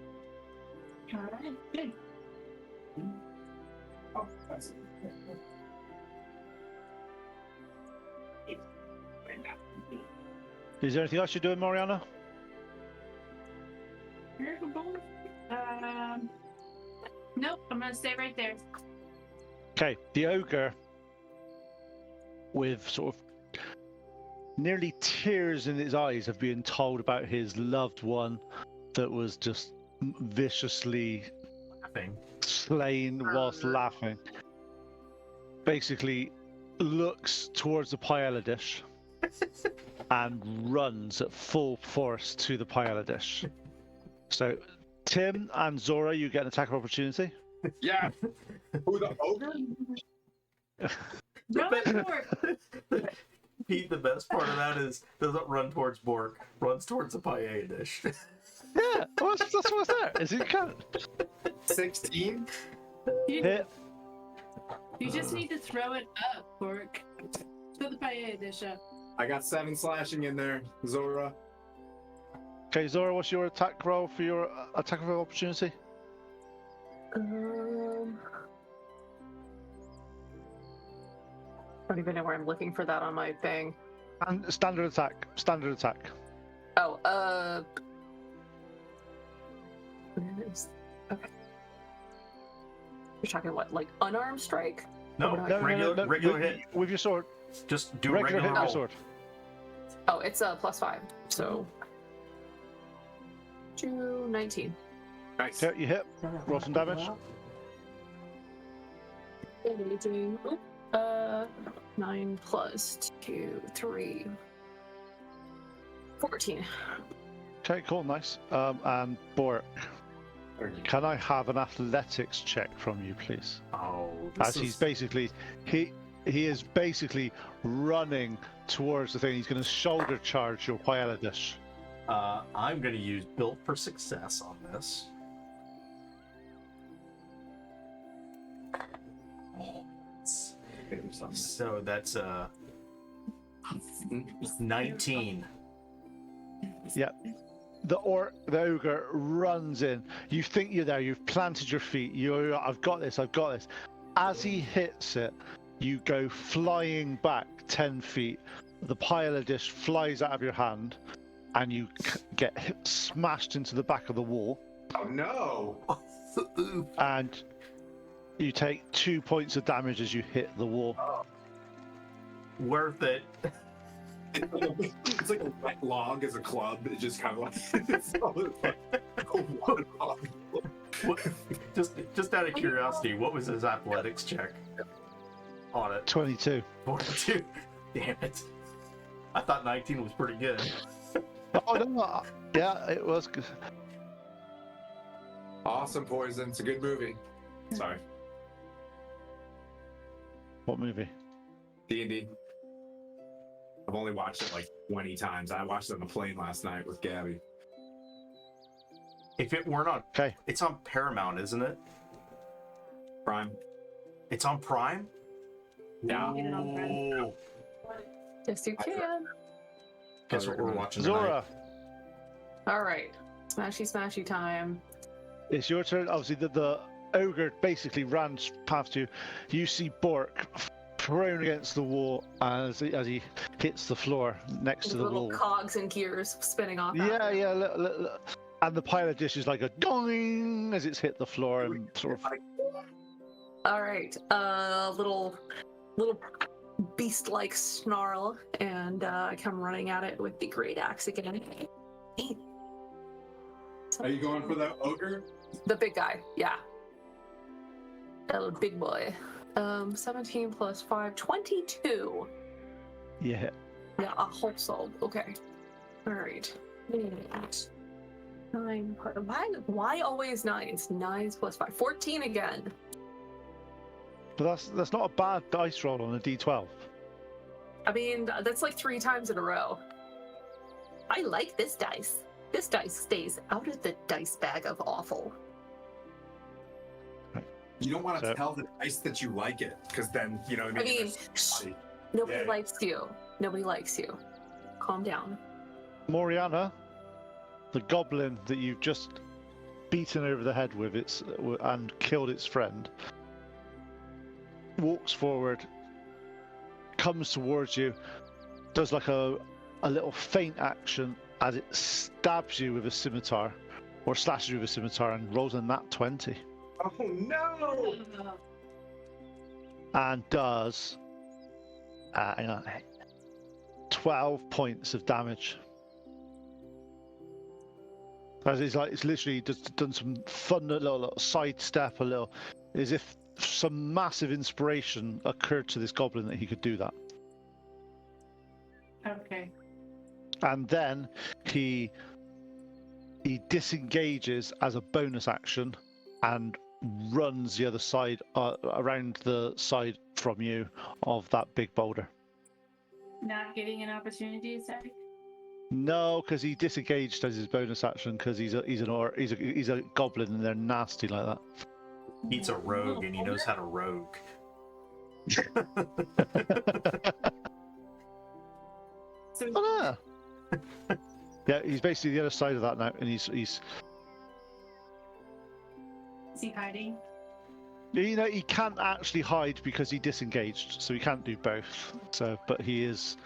Alright, good. Oh, that's Is there anything else you're doing, Moriana? Nope, I'm gonna stay right there. Okay, the ogre, with sort of nearly tears in his eyes of being told about his loved one that was just viciously Laughing. slain whilst laughing. basically looks towards the paella dish and runs at full force to the paella dish. So, Tim and Zora, you get an attack of opportunity. Yeah. Who, the ogre? Run for it. Pete, the best part of that is doesn't run towards Bork, runs towards the paella dish. Yeah, well, that's what's there. Is it count? 16? Hit. You just need to throw it up, Bork. Throw the paella dish up. I got 7 slashing in there, Zora. Okay, Zora, what's your attack roll for your attack of opportunity? I don't even know where I'm looking for that on my thing. And standard attack. Standard attack. Oh, okay. You're talking what, like unarmed strike? No, No, regular with, hit. with your sword. Just do Regular regular hit with roll. your sword. Oh, it's a +5, so 19. Nice. Okay, you hit. Roll some damage. 9 plus 2, 3, 14. Okay, cool, nice. And Bork, can I have an athletics check from you, please? Oh, As he's basically he is basically running towards the thing. He's going to shoulder charge your paella dish. I'm going to use Built for Success on this. So that's 19. Yep. The ogre runs in. You think you're there. You've planted your feet. I've got this. I've got this. As he hits it, you go flying back 10 feet. The paella dish flies out of your hand, and you get smashed into the back of the wall. Oh, no. And you take 2 points of damage as you hit the wall. Worth it. It's like a wet log as a club. It just kind of like, it's like a water log. Just out of curiosity, what was his athletics check on it? 22. 42. Damn it. I thought 19 was pretty good. Oh no! Yeah, it was good. Awesome Poison. It's a good movie. Sorry. What movie? D&D. I've only watched it like 20 times. I watched it on the plane last night with Gabby. If it weren't on, Okay. it's on Paramount, isn't it? Prime. It's on Prime? Yeah. Get it on Prime. Ooh. Yes, you can. Guess what we're watching tonight? Zora, All right. Smashy time. it's your turn. Obviously, the ogre basically ran past you. You see Bork thrown against the wall as he hits the floor next to the Little wall. cogs and gears spinning off. Yeah, after. yeah. And the paella dish is like a dong as it's hit the floor and sort of. All right. Little beast-like snarl, and I come running at it with the great axe again. Are you going for the ogre? The big guy, yeah. Big boy. 17 plus 5, 22. Yeah. Yeah, a whole soul. Okay. All right. 9. Why always 9s? 9s plus 5. 14 again. But that's not a bad dice roll on a d12. I mean, that's like 3 times in a row. I like this dice. This dice stays out of the dice bag of awful. You don't want to So- tell the dice that you like it, because then, you know what I I mean? mean, There's- nobody Yeah. likes you. Nobody likes you. Calm down. Moriana, the goblin that you've just beaten over the head with and killed its friend, walks forward, comes towards you, does like a little feint action as it stabs you with a scimitar, or slashes you with a scimitar, and rolls a nat 20, Oh, no! and does hang on, 12 points of damage. As it's literally just done some fun little sidestep, as if some massive inspiration occurred to this goblin that he could do that. Okay. And then he disengages as a bonus action and runs the other side, around the side from you of that big boulder. Not getting an opportunity attack? No, because he disengaged as his bonus action because he's a goblin and they're nasty like that. He's a rogue and he knows how to rogue. So Oh, no. Yeah, he's basically the other side of that now, and he's is he hiding? he can't actually hide because he disengaged, so he can't do both. So, but he's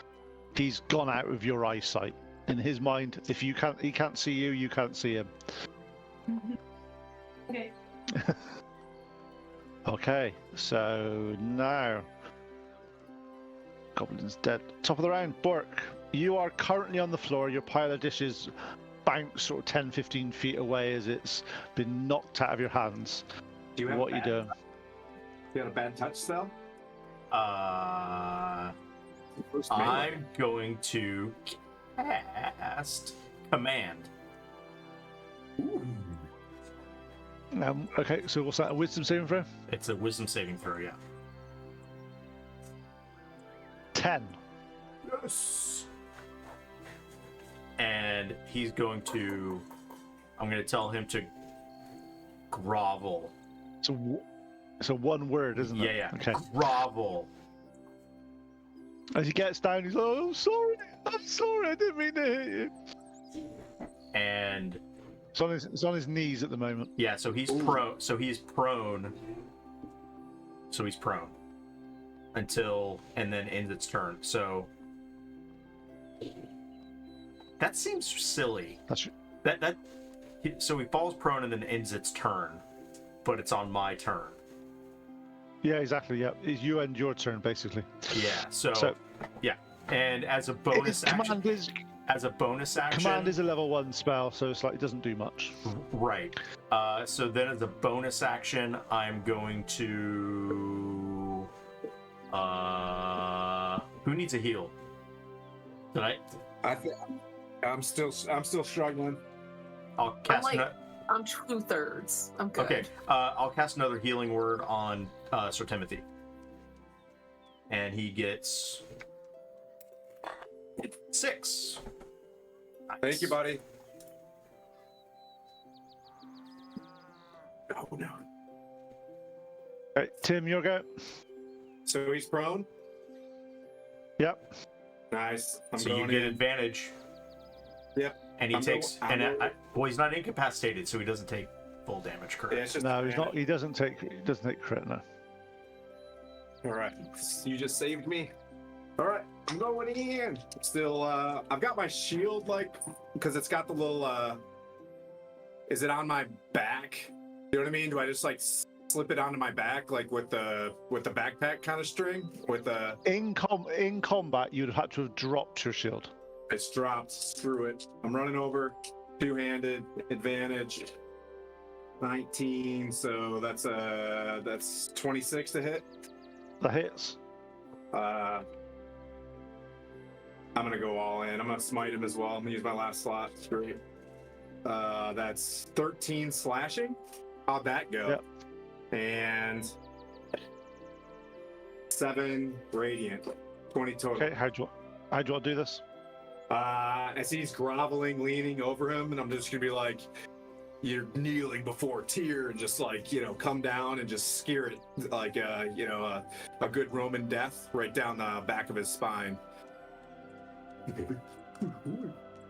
gone out of your eyesight. In his mind, if he can't see you, you can't see him. Okay. Okay, so now Goblin's dead. Top of the round, Bork. You are currently on the floor. Your pile of dishes bounce sort of 10, 15 feet away as it's been knocked out of your hands. Do you have What are you doing? You got a bad touch spell? First melee. I'm going to cast Command. Okay, so what's that? A wisdom saving throw? It's a wisdom saving throw, yeah. 10. Yes. And he's going to. I'm going to tell him to grovel. So one word, isn't it? Yeah. Okay. Grovel. As he gets down, he's like, "Oh, I'm sorry, I didn't mean to hit you." And It's on his knees at the moment. yeah, so he's prone. So he's prone. Until and then ends its turn. So that seems silly. That's So he falls prone and then ends its turn, but it's on my turn. yeah, exactly. Yeah, you end your turn basically. Yeah. So yeah, and as a bonus action, Command is a level 1 spell, so it's like it doesn't do much. right. So then as a bonus action, I'm going to. Who needs a heal? Did I? I'm still struggling. I'll cast. I'm 2/3. I'm good. Okay. I'll cast another healing word on Sir Timothy, and he gets 6. Nice. Thank you, buddy. Oh no. Okay, Tim, your go. So he's prone. Yep. Nice. I'm So going you get in. advantage. Yep. And he takes. I'm Well, he's not incapacitated, so he doesn't take full damage. Correct. Yeah, it's just No, he's not. He doesn't take crit. No. All right. You just saved me. All right. I'm going in. Still, I've got my shield, because it's got the little, is it on my back? You know what I mean? Do I just, slip it onto my back, with the backpack kind of string? In combat, you'd have had to have dropped your shield. It's dropped. Screw it. I'm running over. Two-handed. Advantage. 19, so that's 26 to hit. That hits. I'm gonna go all in. I'm gonna smite him as well. I'm gonna use my last slot. Screw it. That's 13 slashing. How'd that go? Yep. And 7 radiant. 20 total. Okay, how do you want to do this? I see he's groveling, leaning over him, and I'm just gonna be like, "You're kneeling before Tyr, and just come down and just skewer it like a good Roman death right down the back of his spine." You're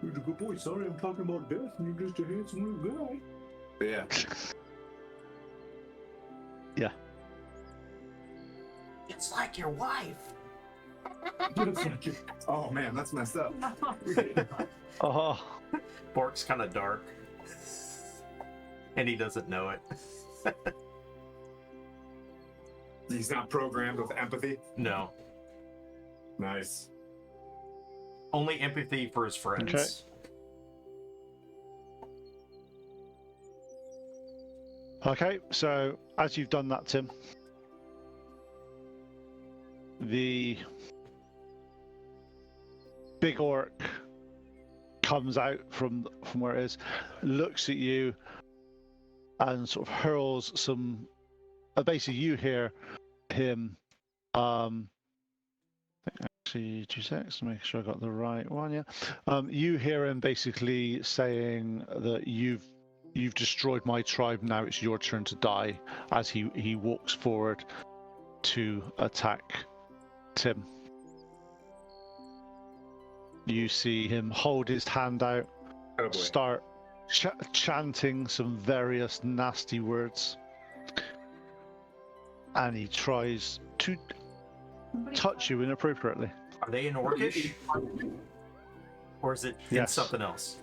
a good boy. Sorry, I'm talking about death, and you're just a handsome little guy. Yeah. Yeah. It's like your wife. Oh man, that's messed up. Oh, Bork's kind of dark, and he doesn't know it. He's not programmed with empathy. No, Nice. only empathy for his friends. Okay. Okay, so as you've done that, Tim, the big orc comes out from where it is, looks at you, and sort of hurls some. Basically, you hear him. Actually, 2 seconds to make sure I got the right one. Yeah. You hear him basically saying that you've destroyed my tribe. Now it's your turn to die. As he walks forward to attack Tim. You see him hold his hand out, Oh boy. start chanting some various nasty words, and he tries to touch you inappropriately. Are they in Orcish? Or is it in Yes. something else?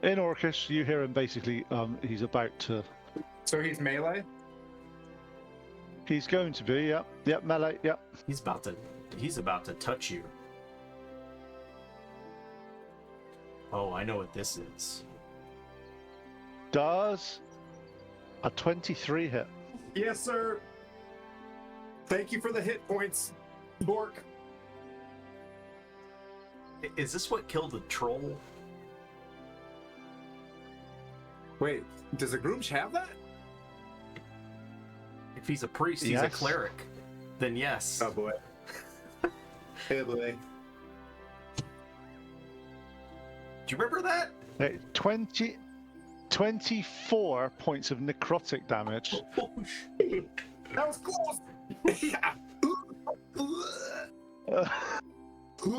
In Orcish, you hear him basically. He's about to. So he's melee? He's going to be. Yep. Yep. Melee. Yep. He's about to touch you. Oh, I know what this is. Does a 23 hit? Yes, sir. Thank you for the hit points, Bork. Is this what killed the troll? Wait, does a Groomsh have that? If he's a priest, he's a Yes. cleric. Then yes. Oh boy. Hey boy. Do you remember that? 24 points of necrotic damage. Oh, shit. That was close.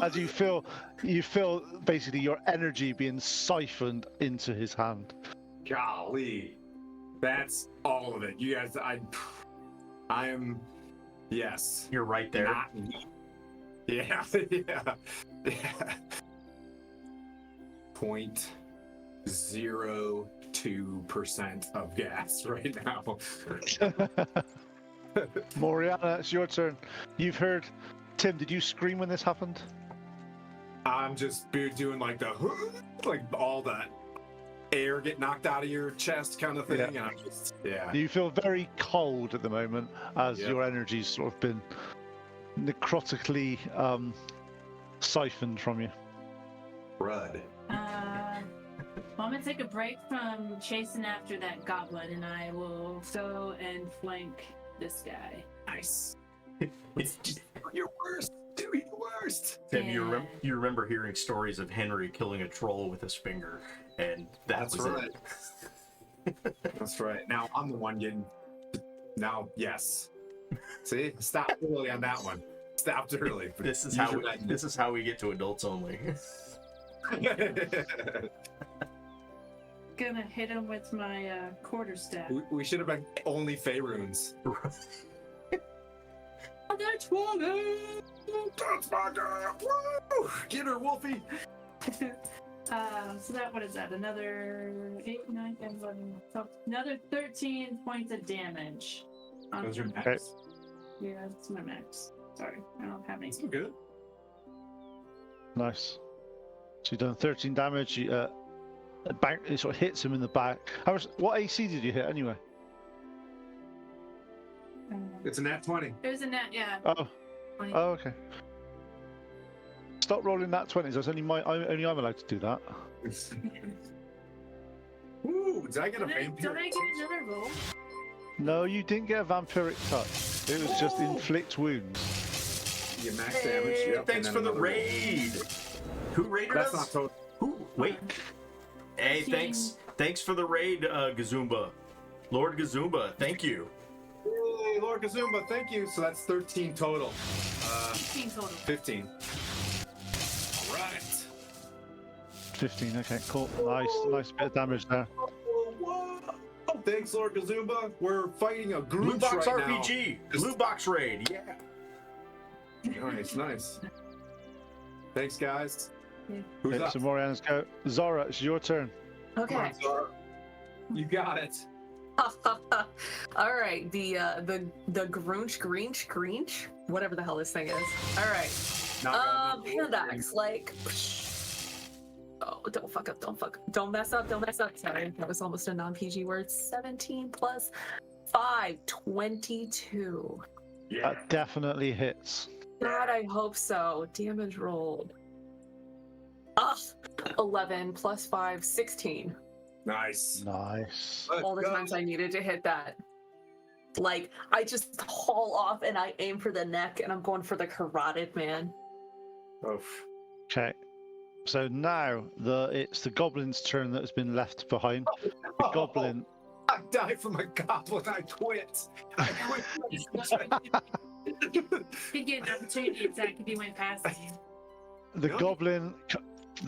As you feel basically your energy being siphoned into his hand. Golly. That's all of it. You guys, I am, yes. You're right there. Not, yeah, yeah, yeah. 0.02% of gas right now. Moriana, it's your turn. You've heard. Tim, did you scream when this happened? I'm just doing like all that air get knocked out of your chest kind of thing. Yeah. And I'm just, yeah. You feel very cold at the moment as Yep. your energy's sort of been necrotically siphoned from you. Crud. Well, I'm gonna take a break from chasing after that goblin, and I will go and flank this guy. Nice. Just do your worst. Do your worst. Tim, Yeah. you remember hearing stories of Henry killing a troll with his finger, and That's was right. it. That's right. Now I'm the one getting. Now, yes. See, stopped early on that one. Stopped early. This is Use how your we, lightning. this is how we get to adults only. Gonna hit him with my quarterstaff. we should have been only Faerunes. That's 20! That's my girl. Woo! Get her, Wolfie. So what is that? Another 8, 9, 10, 11, 12, another 13 points of damage. Those are Okay. max. Yeah, that's my max. Sorry, I don't have any. That's good. Nice. So you've done 13 damage. You, it sort of hits him in the back. What AC did you hit anyway? It's a nat 20. It was a net, yeah. Oh, 20. oh, okay. Stop rolling that 20s. That's only only I'm allowed to do that. Woo! Did I get a Don't I vampiric? get another roll? No, you didn't get a vampiric touch. It was just inflict wounds. You max damage. Hey, Yep, thanks and for then the another raid. Who raided That's us? not total. Who? Wait. Hey, 13. thanks for the raid, Gazumba. Lord Gazumba, thank you. Hey, Lord Kazumba, thank you. So that's 13 total. 15 total. 15. All right. 15. Okay, cool. Nice bit of damage there. Whoa. Thanks, Lord Kazumba. We're fighting a Blue group Box right RPG. now. Blue Box raid. Yeah. Nice. Thanks, guys. Yeah. Who's Okay, up? so Moriana's go. Zara, it's your turn. Come Okay. on, Zara. You got it. All right. The Grinch, whatever the hell this thing is. All right. Hand axe, like. Oh, don't fuck up. Don't mess up. Sorry, that was almost a non-PG word. 17 plus 5, 22. That definitely hits. God, I hope so. Damage rolled. Ugh. 11 plus 5, 16. Nice. Nice. Let's All the go. times I needed to hit that. Like, I just haul off and I aim for the neck and I'm going for the carotid, man. Oof. Okay. So now it's the goblin's turn that has been left behind. The goblin. I died from a goblin. I quit. I quit. He'd get an opportunity attack if he went past me. The No.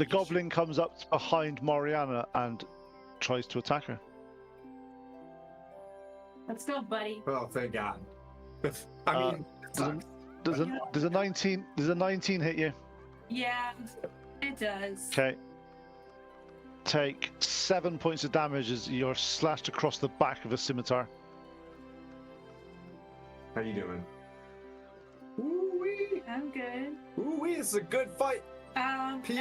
goblin comes up behind Moriana and tries to attack her. Let's go, buddy. Oh, thank God. I mean, it sucks. Does a 19 hit you? Yeah, it does. Okay. Take 7 points of damage as you're slashed across the back of a scimitar. How you doing? Ooh-wee. I'm good. Ooh-wee, it's a good fight. Pete.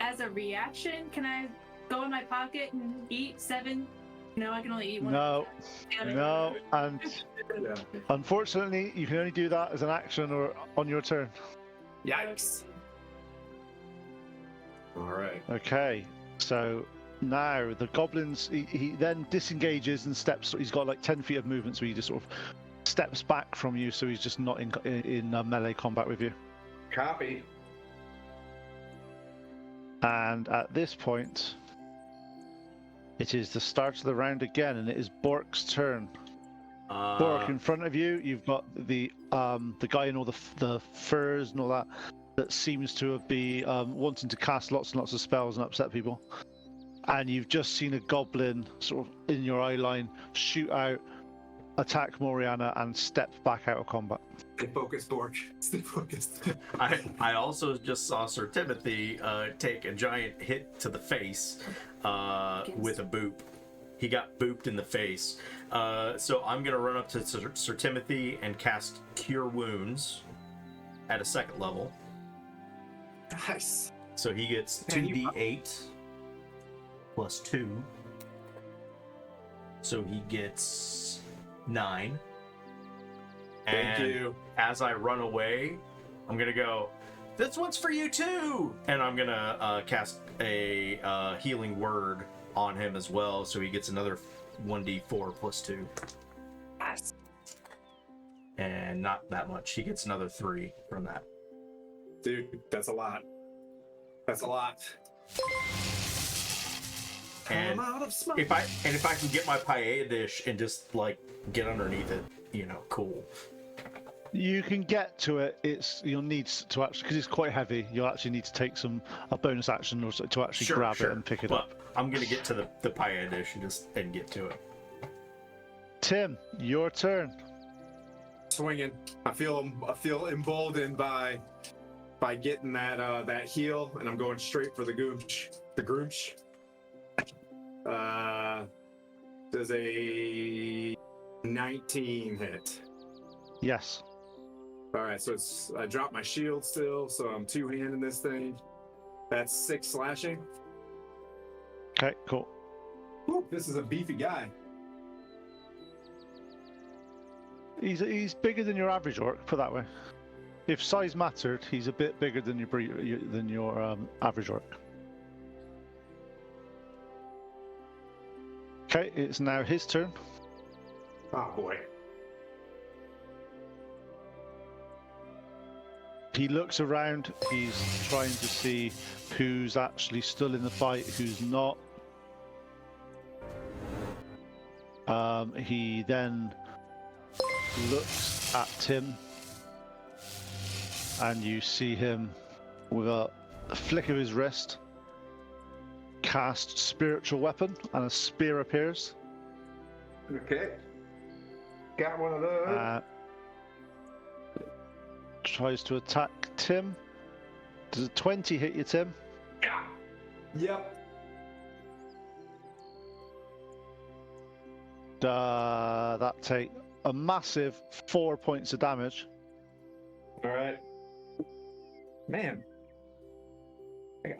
As a reaction, can I go in my pocket and eat 7? No, I can only eat 1. No, Damn it. no, and Yeah. unfortunately, you can only do that as an action or on your turn. Yikes. All right. Okay, so now the goblins. He then disengages and steps. He's got like 10 feet of movement, so he just sort of steps back from you, so he's just not in melee combat with you. Copy. And at this point, it is the start of the round again, and it is Bork's turn. Bork, in front of you, you've got the guy in all the furs and all that seems to be wanting to cast lots and lots of spells and upset people. And you've just seen a goblin sort of in your eye line shoot out, attack Moriana, and step back out of combat. Stay focused, Bork. Stay focused. I also just saw Sir Timothy take a giant hit to the face with a boop. He got booped in the face. So I'm going to run up to Sir Timothy and cast Cure Wounds at a 2nd level. Nice. So he gets Man, you 2d8 plus 2. So he gets 9. Thank And you. as I run away, I'm going to go, this one's for you too! And I'm going to cast a healing word on him as well. So he gets another 1d4 plus 2. Nice. And not that much. He gets another 3 from that. Dude, that's a lot. That's a lot. And I'm out of smoke. if I can get my paella dish and just like get underneath it, cool. You can get to it. You'll need to actually, because it's quite heavy. You'll actually need to take a bonus action or so to actually grab it and pick it up. But I'm gonna get to the paella dish and get to it. Tim, your turn. Swinging. I feel emboldened by getting that heal, and I'm going straight for the goomsh. The groomsh. Does a 19 hit? Yes. All right, so I dropped my shield still, so I'm 2-handing this thing. That's 6 slashing. Okay, cool. Whew, this is a beefy guy. He's bigger than your average orc, put that way. If size mattered, he's a bit bigger than your average orc. Okay, it's now his turn. Oh boy. He looks around. He's trying to see who's actually still in the fight, who's not. He then looks at Tim, and you see him with a flick of his wrist cast spiritual weapon, and a spear appears. Okay. Got one of those. Tries to attack Tim. Does a 20 hit you, Tim? Yep. That take a massive 4 points of damage. All right. Man,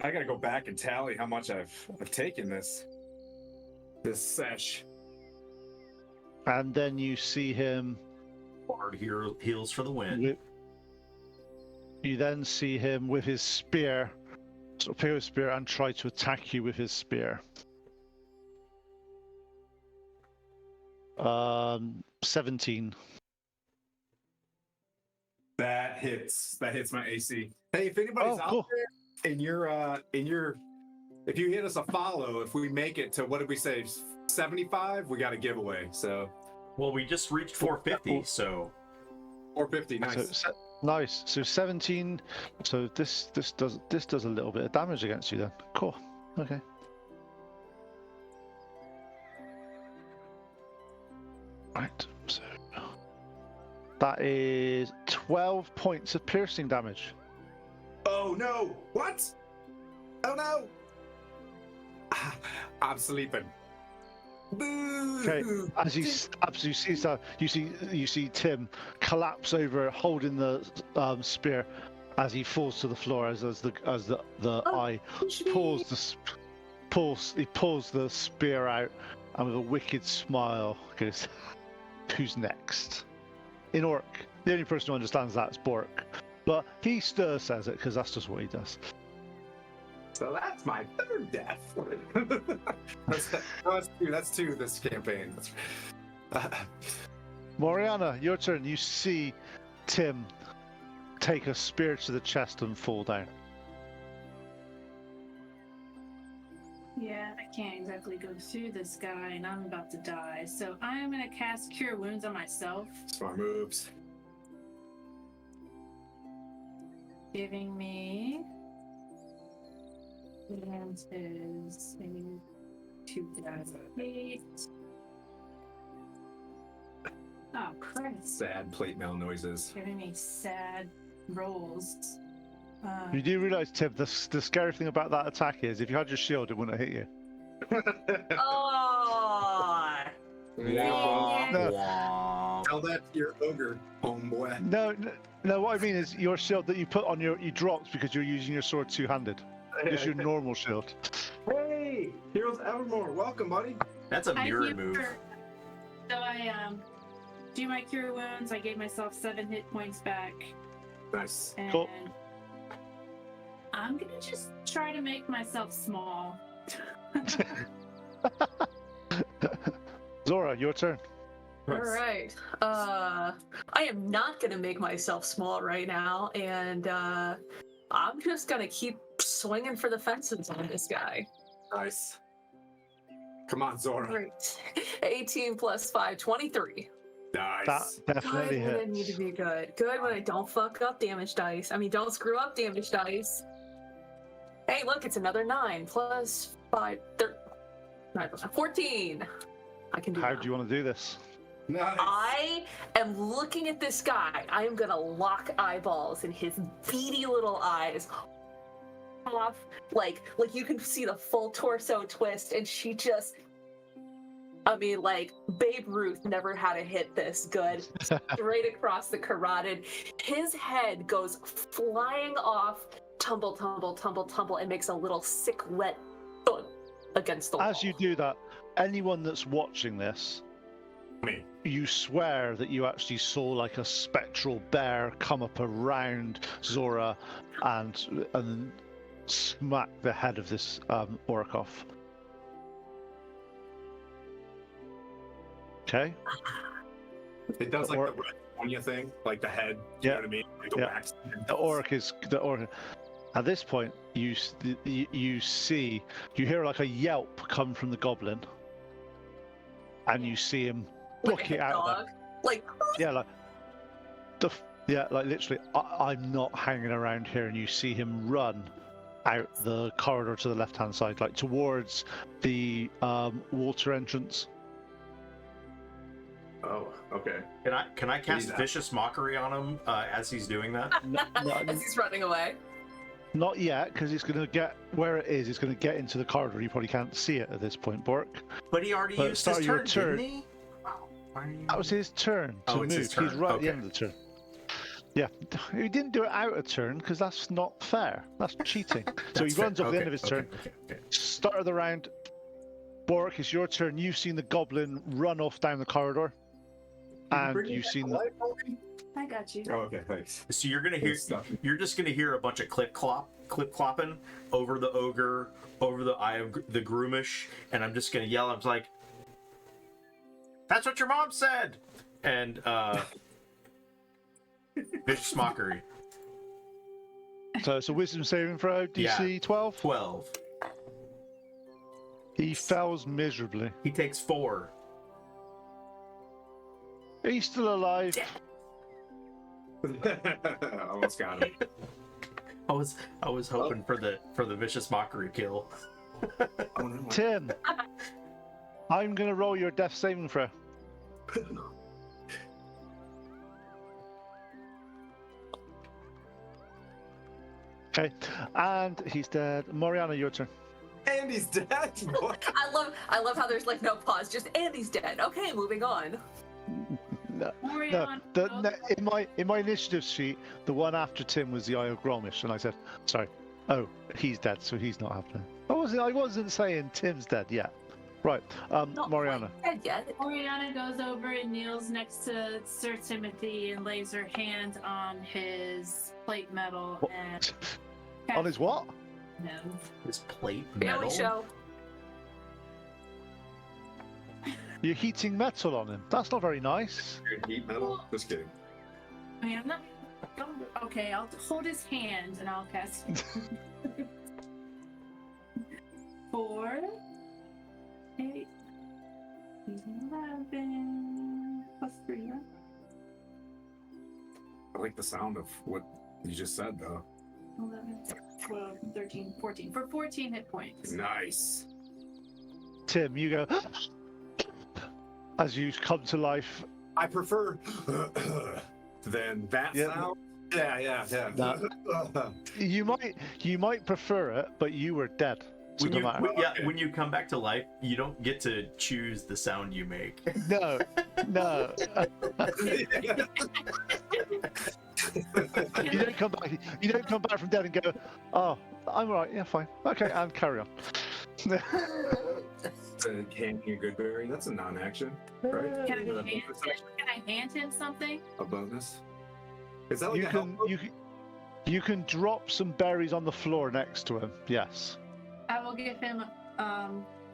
I gotta go back and tally how much I've taken this sesh. And then you see him. Hard heels for the win. You then see him with his spear, sort of pick up his spear and try to attack you with his spear. 17. That hits. That hits my AC. Hey, if anybody's out cool. there in your, if you hit us a follow, if we make it to what did we say, 75, we got a giveaway. So. Well, we just reached 450, so. 450, nice. So, nice. So 17. So this does a little bit of damage against you then. Cool. Okay. Right. So that is 12 points of piercing damage. Oh no! What? Oh no! I'm sleeping. Boo! Okay. As he stabs, you see Tim collapse over, holding the spear, as he falls to the floor. As the eye pulls the spear out, and with a wicked smile goes, "Who's next?" In Orc, the only person who understands that is Bork, but he still says it because that's just what he does. So that's my third death. That's two this campaign. Moriana, your turn. You see Tim take a spear to the chest and fall down. Yeah, I can't exactly go through this guy, and I'm about to die. So I'm gonna cast Cure Wounds on myself, Smart moves. giving me. And is a 2,008. Oh, Christ. Sad plate mail noises. Giving me sad rolls. You do realize, Tim, the scary thing about that attack is if you had your shield, it wouldn't have hit you. Oh. Tell that to your ogre, homeboy. No. What I mean is your shield that you put on you dropped because you're using your sword two-handed. Just your normal shield. Hey, Heroes Evermore, welcome, buddy. That's a mirror move. So I do my Cure Wounds. I gave myself 7 hit points back. Nice. And Cool. I'm gonna just try to make myself small. Zora, your turn. All right. I am not gonna make myself small right now, and I'm just gonna keep swinging for the fences on this guy. Nice. Come on, Zora. Great. 18 plus 5, 23. Nice. That definitely Good when I need to hits. be good. Good when I don't fuck up damage dice. I mean, don't screw up damage dice. Hey, look, it's another 9 plus 5, 9 plus 5, 14. I can do How that. do you want to do this? Nice. I am looking at this guy. I am gonna lock eyeballs in his beady little eyes. Off, like you can see the full torso twist, and she just, I mean, like Babe Ruth never had a hit this good. Straight across the carotid. His head goes flying off, tumble, and makes a little sick wet thud against the wall. As you do that, anyone that's watching this, Me. you swear that you actually saw like a spectral bear come up around Zora and smack the head of this orc off. Okay. It does The like orc- the Red Sonja thing, like the head. Yeah. You know what I mean? Like the Yeah. wax. The orc. At this point, you hear like a yelp come from the goblin, and you see him book like it a out. Of dog. Like, Yeah, like literally, I'm not hanging around here, and you see him run out the corridor to the left-hand side, like towards the water entrance. Oh, okay. Can I cast that. Vicious Mockery on him as he's doing that? as he's running away. Not yet, because it's going to get where it is. It's going to get into the corridor. You probably can't see it at this point, Bork. But he already But used start his your turn, turn. didn't he? Why are you... That was his turn to Oh, move. it's his He's turn. right at Okay. the end of the turn. Yeah, he didn't do it out of turn because that's not fair. That's cheating. So he That's fair. runs off the end of his Okay, turn. okay. Start of the round. Bork, it's your turn. You've seen the goblin run off down the corridor, and Bring me you've back seen to the. life, homie? I got you. Oh, okay, thanks. So you're gonna hear, Good stuff. you're just gonna hear a bunch of clip clopping over the ogre, over the eye of the groomish, and I'm just gonna yell. I'm like, "That's what your mom said!" And vicious mockery. So it's a wisdom saving throw, DC 12. 12. He fails miserably. He takes 4. He's still alive. Almost got him. I was hoping for the vicious mockery kill. Oh, no. Tim, I'm gonna roll your death saving throw. Okay, and he's dead. Moriana, your turn. And he's dead. What? I love how there's like no pause. Just Andy's dead. Okay, moving on. No, Moriana. in my initiative sheet, the one after Tim was the Eye of Gromish, and I said, sorry. Oh, he's dead, so he's not happening. I wasn't saying Tim's dead yet. Right, Not Moriana. quite dead yet. Oriana goes over and kneels next to Sir Timothy and lays her hand on his plate metal What? and On his what? no. His plate Family metal. show. You're heating metal on him. That's not very nice. Heat metal? Just kidding. I mean, I'm not. Okay, I'll hold his hand and I'll cast. 4, 8, 11, plus 3, right? I like the sound of what you just said, though. 11, 12, 13, 14. For 14 hit points. Nice. Tim, you go as you come to life. I prefer than that Yeah. sound. Yeah. No. You might prefer it, but you were dead. So no matter. When you come back to life, you don't get to choose the sound you make. No. You don't come back. You don't come back from dead and go, "Oh, I'm all right. Yeah, fine. Okay, and carry on." Handing a good berry, that's a non-action, right? Can Is I, that a hand, bonus action? can I hand him something? A bonus? Is that like You a can help? you can drop some berries on the floor next to him. Yes. I will give him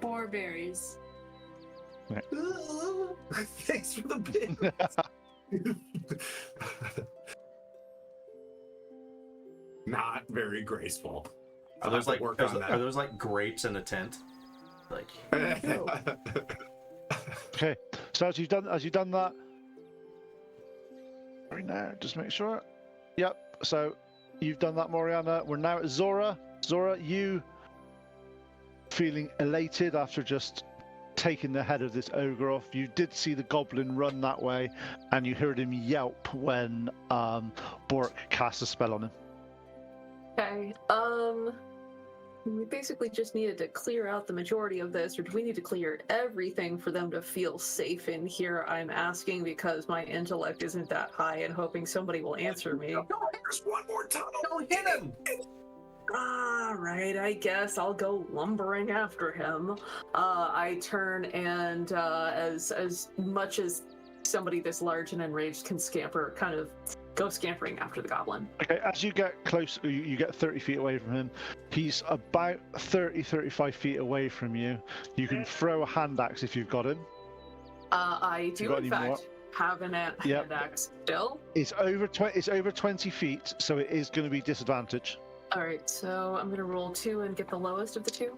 4 berries. Thanks for the bit. Not very graceful. Are those like work on are those like grapes in a tent? Like that. Okay. So as you've done that, right now, just make sure. Yep. So you've done that, Moriana. We're now at Zora. Zora, you feeling elated after just taking the head of this ogre off. You did see the goblin run that way, and you heard him yelp when Bork cast a spell on him. Okay. We basically just needed to clear out the majority of this, or do we need to clear everything for them to feel safe in here? I'm asking because my intellect isn't that high and hoping somebody will answer me. No, there's one more tunnel. don't hit him. All right, I guess I'll go lumbering after him. I turn and as much as somebody this large and enraged can scamper, kind of go scampering after the goblin. Okay, as you get close, you get 30 feet away from him. He's about 35 feet away from you. You can throw a hand axe if you've got him. I do, got in any fact, more? have an hand Yep. axe still. It's over 20 feet, so it is going to be disadvantage. All right, so I'm gonna roll 2 and get the lowest of the 2.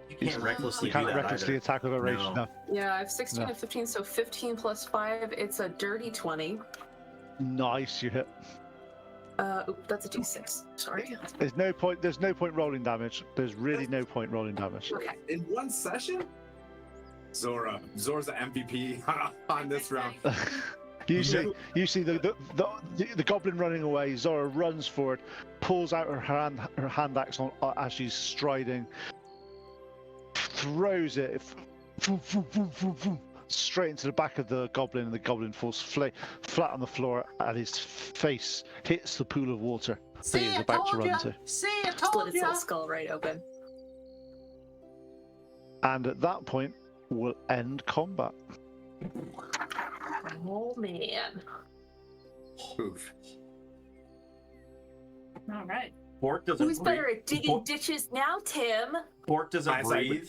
You can't recklessly You do can't that recklessly either. attack with a rage. No. No. Yeah, I have 16 No. and 15, so 15 plus 5. It's a dirty 20. Nice, you hit. That's a d6. Sorry. There's no point rolling damage. There's really no point rolling damage. Okay. In one session? Zora's the MVP on this round. You see the goblin running away. Zora runs forward, pulls out her hand axe on as she's striding, throws it straight into the back of the goblin, and the goblin falls flat on the floor, and his face hits the pool of water that he is about to run to. See, I Split its little skull right open. And at that point, we'll end combat. Oh man. Oof. All right. Bork doesn't Who's breathe. better at digging ditches now, Tim? Bork doesn't I breathe.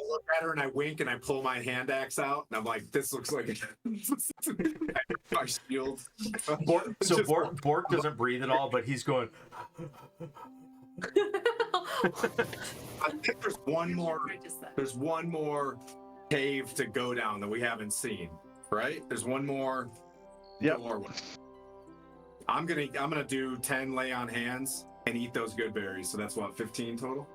look at her and I wink and I pull my hand axe out and I'm like, this looks like my shield. Bork, so Just- Bork doesn't breathe at all, but he's going. I think there's one more. There's one more cave to go down that we haven't seen, right? There's one more Yep. doorway. I'm gonna do 10 lay on hands and eat those good berries. So that's what, 15 total?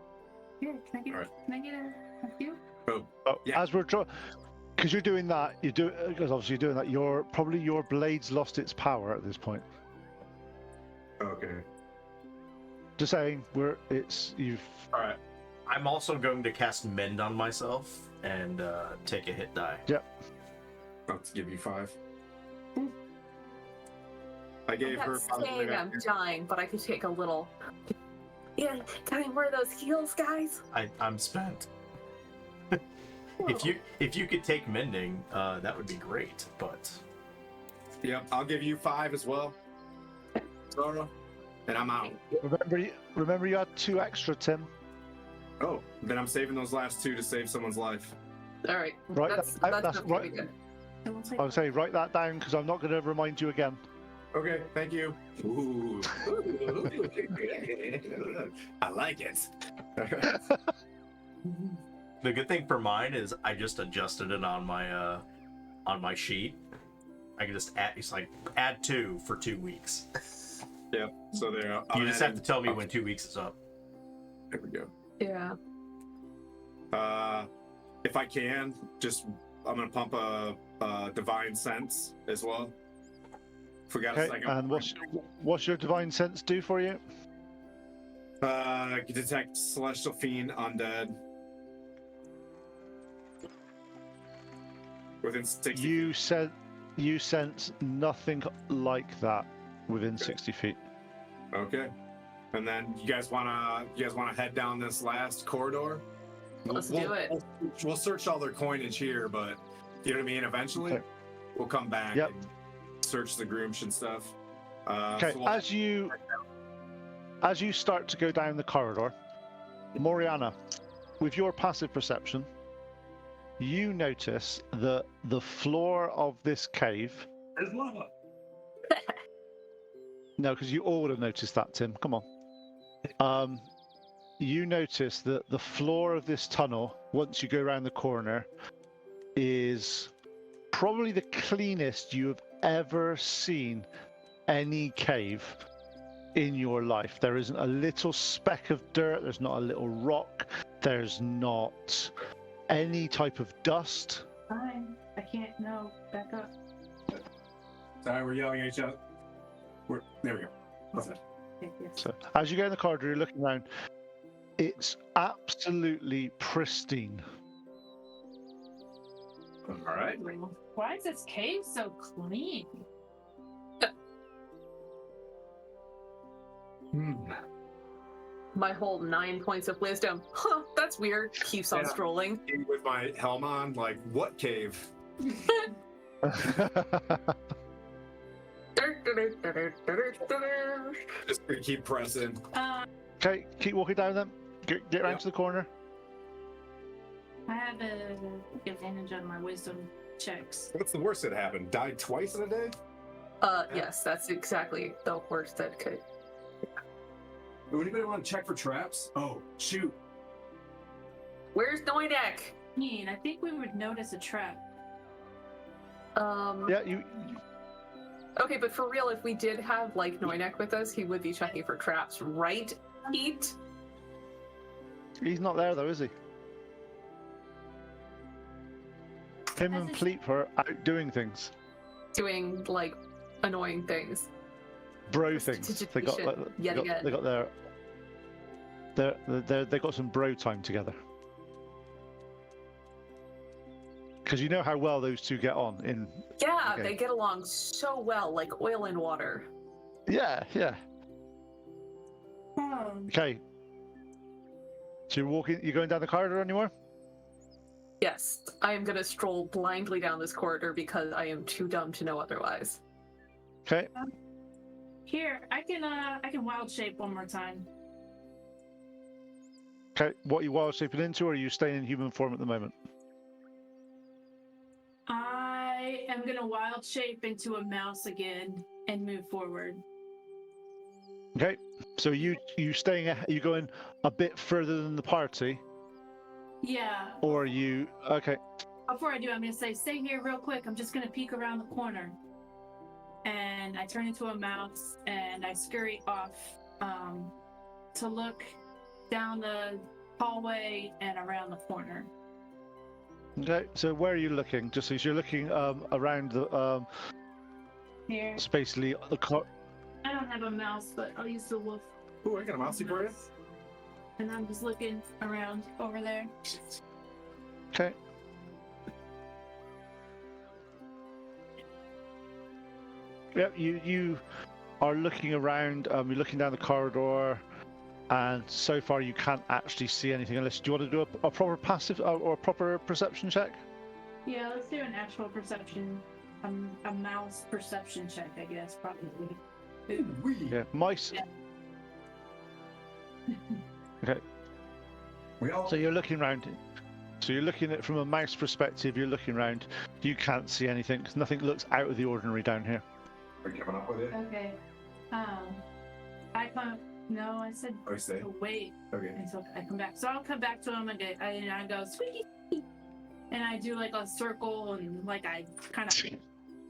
Here, can I get, All right. can I get a few? Oh, Oh, Yeah. As we're because you're doing that, because obviously you're doing that. Your blade's lost its power at this point. okay. Just saying, you've. All right. I'm also going to cast Mend on myself and take a hit die. Let's give you 5. I I'm gave her not 5. saying I'm dying, but I could take a little. Yeah, can I wear those heels, guys? I'm spent. If you could take mending, that would be great. But Yep, I'll give you 5 as well. Zora. And I'm out. Remember, you had 2 extra, Tim. Oh, then I'm saving those last 2 to save someone's life. All right. Right, That's that's okay, right. good. It will take I would say write that down because I'm not going to remind you again. Okay, thank you. Ooh. I like it. the good thing for mine is I just adjusted it on my sheet. I can just add 2 for 2 weeks. Yep. So there. You just have to tell me when 2 weeks is up. There we go. Yeah. If I can, I'm gonna pump a divine sense as well. If we got a Okay. second. And what's your divine sense do for you? I can detect celestial fiend undead within 60. You sense nothing like that within 60 feet. Okay. And then you guys wanna head down this last corridor? Let's do it. We'll search all their coinage here, but you know what I mean. Eventually, Okay. we'll come back Yep. and search the Groomsh and stuff. Okay. So we'll- As you start to go down the corridor, Moriana, with your passive perception, you notice that the floor of this cave. There's lava. No, because you all would have noticed that, Tim. Come on. You notice that the floor of this tunnel, once you go around the corner, is probably the cleanest you have ever seen any cave in your life. There isn't a little speck of dirt, there's not a little rock, there's not any type of dust. fine. I can't. No, back up. Sorry, we're yelling at each other. There we go. What's that? Okay, yes. So as you go in the corridor, you're looking around. It's absolutely pristine. All right. Why is this cave so clean? My whole 9 points of wisdom. Huh, that's weird. Keeps on Yeah. strolling. With my helm on, like, what cave? Just gonna keep pressing. Okay, keep walking down them. Get around Yep. to the corner. I have a advantage on my wisdom checks. What's the worst that happened? Died twice in a day? Yes, that's exactly the worst that could. Would anybody want to check for traps? Oh, shoot. Where's Noidek? I think we would notice a trap. Yeah, you. Okay, but for real, if we did have like Noidek with us, he would be checking for traps, right, Pete? He's not there though, is he? Him and Fleep are out doing things, Doing like annoying things. bro things. They got like, Yet again. they got they got some bro time together. Because you know how well those two get on in. Yeah, Okay. they get along so well, like oil and water. Yeah. Okay. So you're walking. You going down the corridor anymore? Yes, I am gonna stroll blindly down this corridor because I am too dumb to know otherwise. Okay. Here, I can wild shape one more time. Okay. What are you wild shaping into, or are you staying in human form at the moment? I am gonna wild shape into a mouse again and move forward. Okay. So you staying? You going a bit further than the party, Yeah. or are you? Okay. Before I do, I'm gonna say, stay here real quick. I'm just gonna peek around the corner. And I turn into a mouse and I scurry off to look down the hallway and around the corner. Okay. So where are you looking? Just as you're looking around the Here. it's basically the car. I don't have a mouse, but I'll use the wolf. Ooh, I got a mousey for you. And I'm just looking around over there. Okay. Yep, you are looking around, you're looking down the corridor, and so far you can't actually see anything unless, do you want to do a proper passive or a proper perception check? Yeah, let's do an actual perception, a mouse perception check, I guess, probably. Yeah, mice. Yeah. Okay, We all. so you're looking around. So you're looking at from a mouse perspective, you're looking around, you can't see anything, 'cause nothing looks out of the ordinary down here. Are you coming up with it? Okay. I come. No, I said Oh, you stay. wait Okay. until I come back. So I'll come back to him and I go squeaky, squeaky, and I do like a circle and like I kind of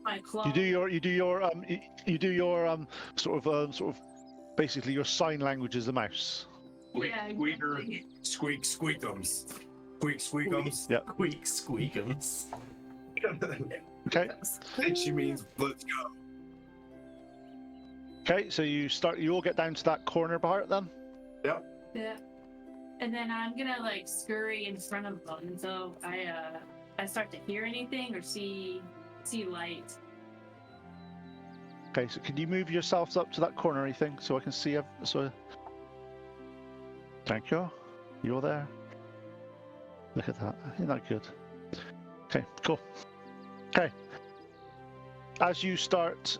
my claw. You do your sort of basically your sign language as a mouse. Yeah, Squeaker, exactly. squeak, squeakums. Squeak, squeakums. Yeah. Squeak, squeakums. Okay. And she means, let's go. Okay, so you all get down to that corner part then? Yep. Yeah. And then I'm gonna like scurry in front of them until I start to hear anything or see light. Okay, so can you move yourselves up to that corner or anything so I can see so thank you. You're there. Look at that. Isn't that good? Okay, cool. Okay. As you start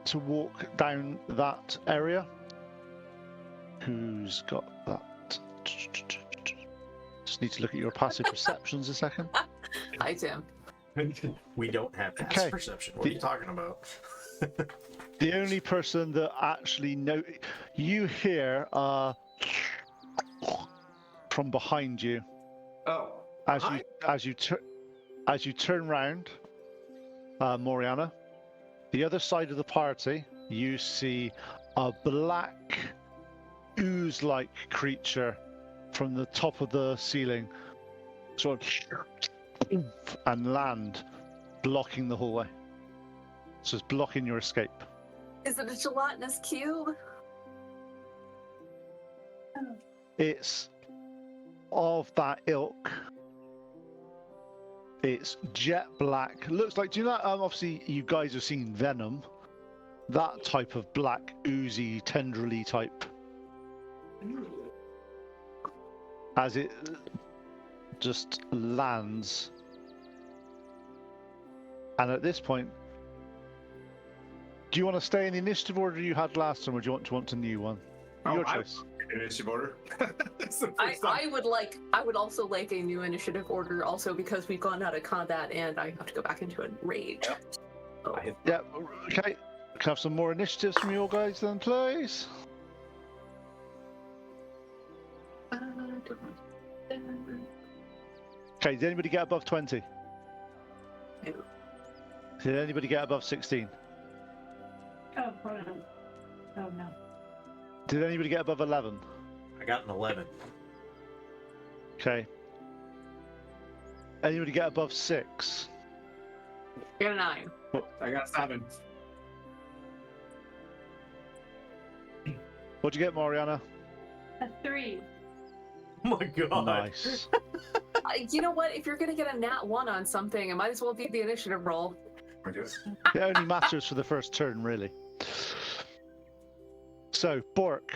to walk down that area, who's got that? Just need to look at your passive perceptions a second. Hi, Tim. We don't have passive Okay. perception. What are you talking about? The only person that actually you hear from behind you Oh. as you turn round, Moriana. The other side of the party, you see a black ooze-like creature from the top of the ceiling, sort of, and land, blocking the hallway. So it's blocking your escape. Is it a gelatinous cube? It's of that ilk. It's jet black. Looks like, do you know, obviously you guys have seen Venom. That type of black, oozy, tendrily type. As it just lands. And at this point, do you want to stay in the initiative order you had last time, or do you want a new one? Your choice. Initiative order. That's the first time. I would also like a new initiative order also because we've gone out of combat and I have to go back into a rage. I hit Yeah, okay. Can I have some more initiatives from you guys then, please? Okay, did anybody get above 20? No. Did anybody get above 16? Oh, hold on. Oh no. Did anybody get above 11? I got an 11. Okay. Anybody get above 6? I got a 9. I got 7. What'd you get, Mariana? A 3. Oh my god. Nice. You know what? If you're gonna get a nat 1 on something, it might as well be the initiative roll. I do it. It only matters for the first turn, really. So, Bork,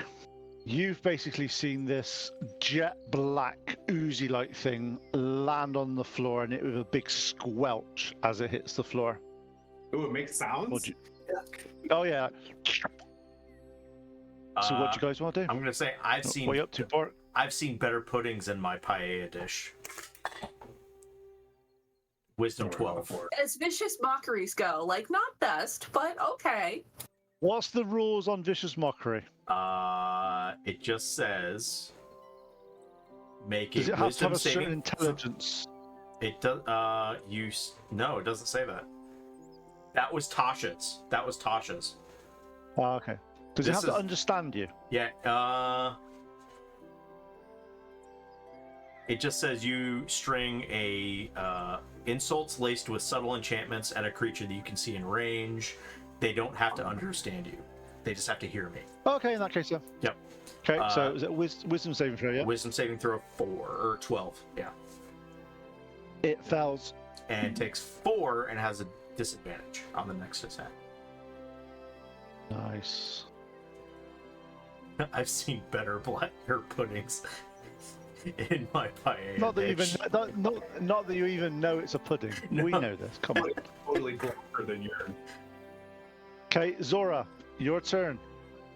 You've basically seen this jet black, oozy-like thing land on the floor, and it with a big squelch as it hits the floor. Ooh, it makes sounds. Oh yeah. So what do you guys want to do? I'm gonna say What are you up to, Bart? I've seen better puddings in my paella dish. Wisdom 12. As vicious mockeries go, like not best, but okay. What's the rules on vicious mockery? It just says make Does a it have to wisdom have a certain saving. intelligence? It does. No, it doesn't say that. That was Tasha's. Oh, okay. Does it have to understand you? Yeah. It just says you string insults laced with subtle enchantments at a creature that you can see in range. They don't have to understand you. They just have to hear me. Okay, in that case, yeah. Yep. Okay, so is it wisdom saving throw, yeah? Wisdom saving throw 4 or 12. Yeah. It fails. And takes 4 and has a disadvantage on the next attack. Nice. I've seen better black puddings in my paella. Not that, dish. not that you even know it's a pudding. No. We know this. Come on. Totally blacker than yours. Okay, Zora, your turn.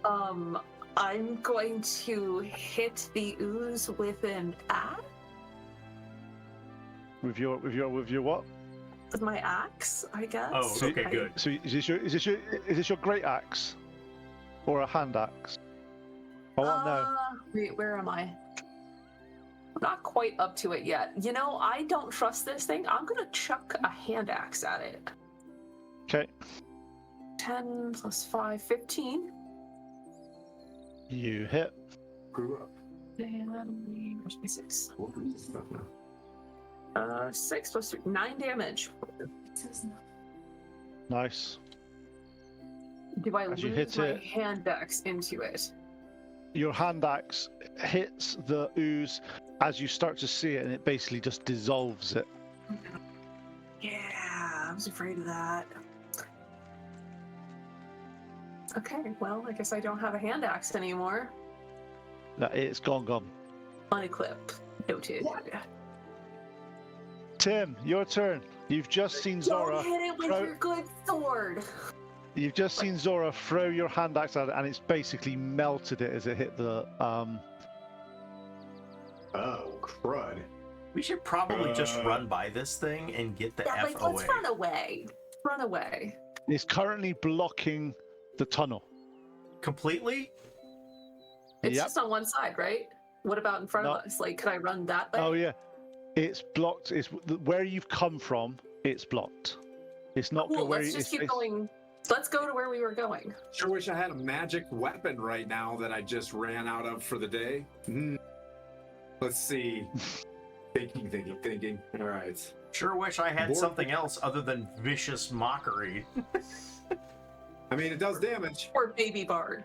I'm going to hit the ooze with an axe. With your what? With my axe, I guess. Oh, okay, good. So is this your great axe, or a hand axe? Oh no. Wait, where am I? I'm not quite up to it yet. You know, I don't trust this thing. I'm gonna chuck a hand axe at it. Okay. 10 plus 5, 15. You hit. Grew up. And where's my 6? What is this stuff now? 6 plus 3, 9 damage. Nice. Do I As you lose hit my it- hand axe into it? Your hand axe hits the ooze as you start to see it, and it basically just dissolves it. Yeah, I was afraid of that. Okay, well, I guess I don't have a hand axe anymore. No, it's gone. Unequip. Noted. Tim, your turn. You've just seen Zora. Don't hit it with your good sword. You've just seen Zora throw your hand axe at it, and it's basically melted it as it hit the. Oh, crud. We should probably just run by this thing and get the Yeah, F like, away. let's run away. Run away. It's currently blocking the tunnel. Completely? It's Yep. just on one side, right? What about in front No. of us? Like, could I run that way? Oh yeah, it's blocked. It's where you've come from. It's blocked. It's not Cool, where let's just keep it's- going. Let's go to where we were going. Sure wish I had a magic weapon right now that I just ran out of for the day. Let's see. Thinking. All right. Sure wish I had More- something else other than vicious mockery. I mean, it does damage. Or Baby Bard.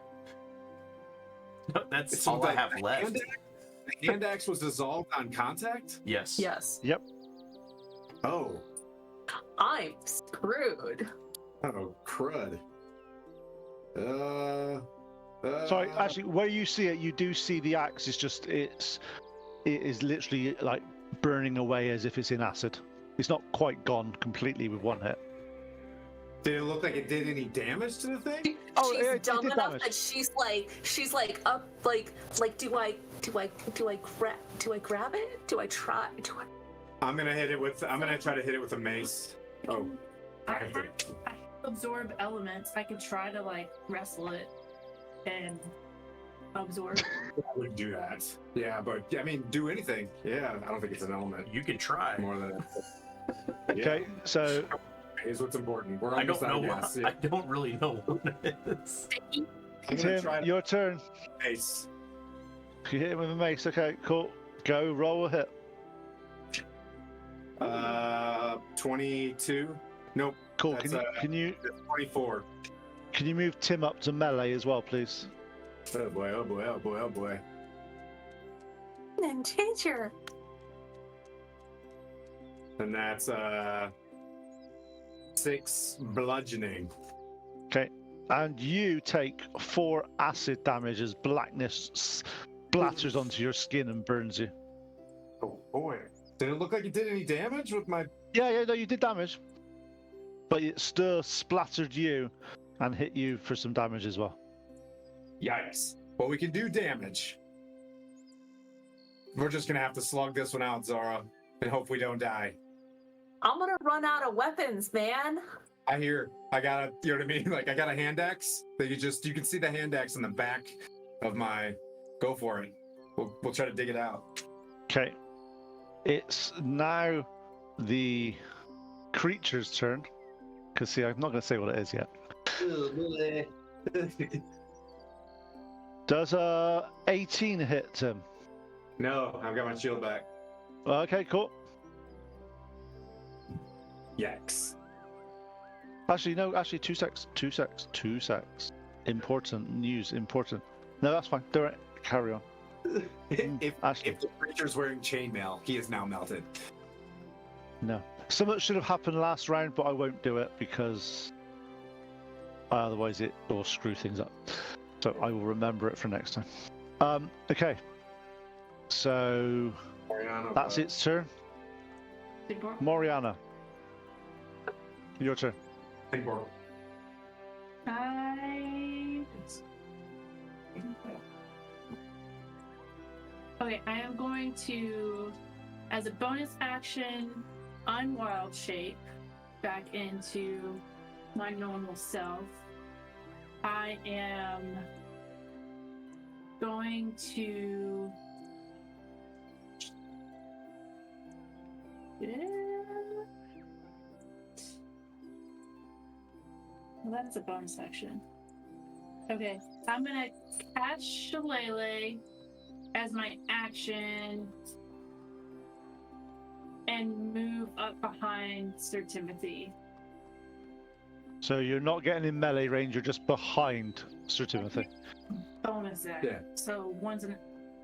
That's It's all I like have the left. The hand axe was dissolved on contact? Yes. Yes. Oh. I'm screwed. Oh, crud. Sorry, actually, where you see it, you do see the axe. It's just it is literally like burning away as if it's in acid. It's not quite gone completely with one hit. Did it look like it did any damage to the thing? Oh, She's it dumb did enough damage. that she's like up like do I grab it? Do I try? I'm gonna try to hit it with a mace. Oh. I absorb elements. I could try to like wrestle it and absorb. I would do that. Yeah, but I mean, do anything. Yeah, I don't think it's an element. You can try. More than Okay, so is what's important. We're I almost don't out, know. yes. I don't really know what it is. I'm gonna Tim, try to your turn. mace. You hit him with a mace. Okay, cool. Go roll a hit. 22. Nope. Cool. That's, Can you 24. move Tim up to melee as well, please? Oh boy, oh boy, oh boy, oh boy. And teacher. And that's 6 bludgeoning. Okay. and you take 4 acid damage as blackness splatters onto your skin and burns you. Oh boy. Did it look like it did any damage with my... Yeah, no, you did damage. But it still splattered you and hit you for some damage as well. Yikes. Well, we can do damage. We're just gonna have to slug this one out, Zara, and hope we don't die. I'm gonna run out of weapons, man. I hear. I got a, you know what I mean? Like, I got a hand axe that you can see the hand axe in the back of my... Go for it. We'll try to dig it out. Okay. It's now the creature's turn. Because, see, I'm not going to say what it is yet. Does 18 hit him? No, I've got my shield back. Okay, cool. Yikes. Actually, no, 2 secs. Important news, important. No, that's fine. Do it. Carry on. If Ashley. the creature's wearing chainmail, he is now melted. No. Something should have happened last round, but I won't do it because otherwise it will screw things up. So I will remember it for next time. Okay. So Mariana, that's its turn. Big boy. Moriana. Your turn. Big boy. Okay, I am going to, as a bonus action, unwild shape back into my normal self. I am going to... Well, that's a bonus action. Okay, I'm gonna catch Shillelagh as my action and move up behind Sir Timothy. So you're not getting in melee range, you're just behind Sir Timothy. Bonus action. Yeah. So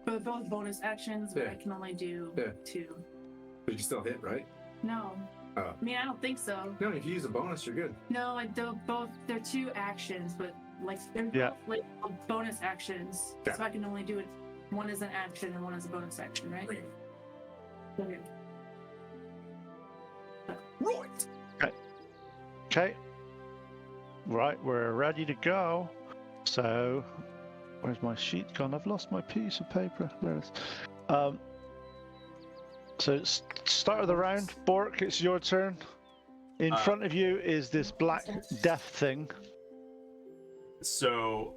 both bonus actions, but Yeah. I can only do Yeah. 2. But you can still hit, right? No. Oh. I mean, I don't think so. No, if you use a bonus, you're good. No, I don't. They're 2 actions, but like they're Yeah. both like bonus actions. Yeah. So I can only do it. One is an action and one is a bonus action, right? Right. Okay. Right. Okay. Right, we're ready to go. So, where's my sheet gone? I've lost my piece of paper. There it is. So, start of the round. Bork, it's your turn. In front of you is this black death thing. So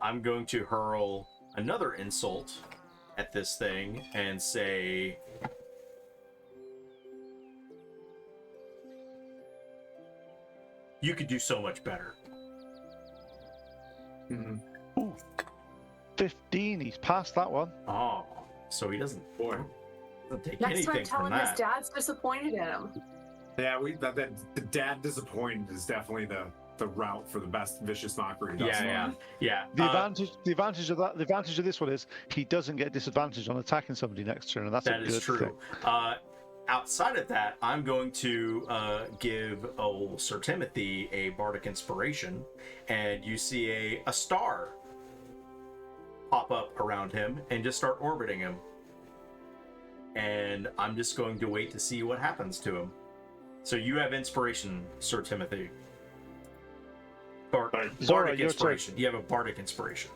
I'm going to hurl another insult at this thing and say, you could do so much better. Mm-hmm. Ooh, 15. He's passed that one. Oh, so he doesn't take Next time, anything tell from him his that. dad's disappointed in him. Yeah, the dad disappointed is definitely the route for the best vicious mockery. thus far. Yeah. The advantage of this one is he doesn't get disadvantage on attacking somebody next turn, and that's That a is good true. thing. Outside of that, I'm going to give old Sir Timothy a bardic inspiration, and you see a star pop up around him and just start orbiting him. And I'm just going to wait to see what happens to him. So you have inspiration, Sir Timothy. Or Zora, bardic your inspiration. You have a bardic inspiration.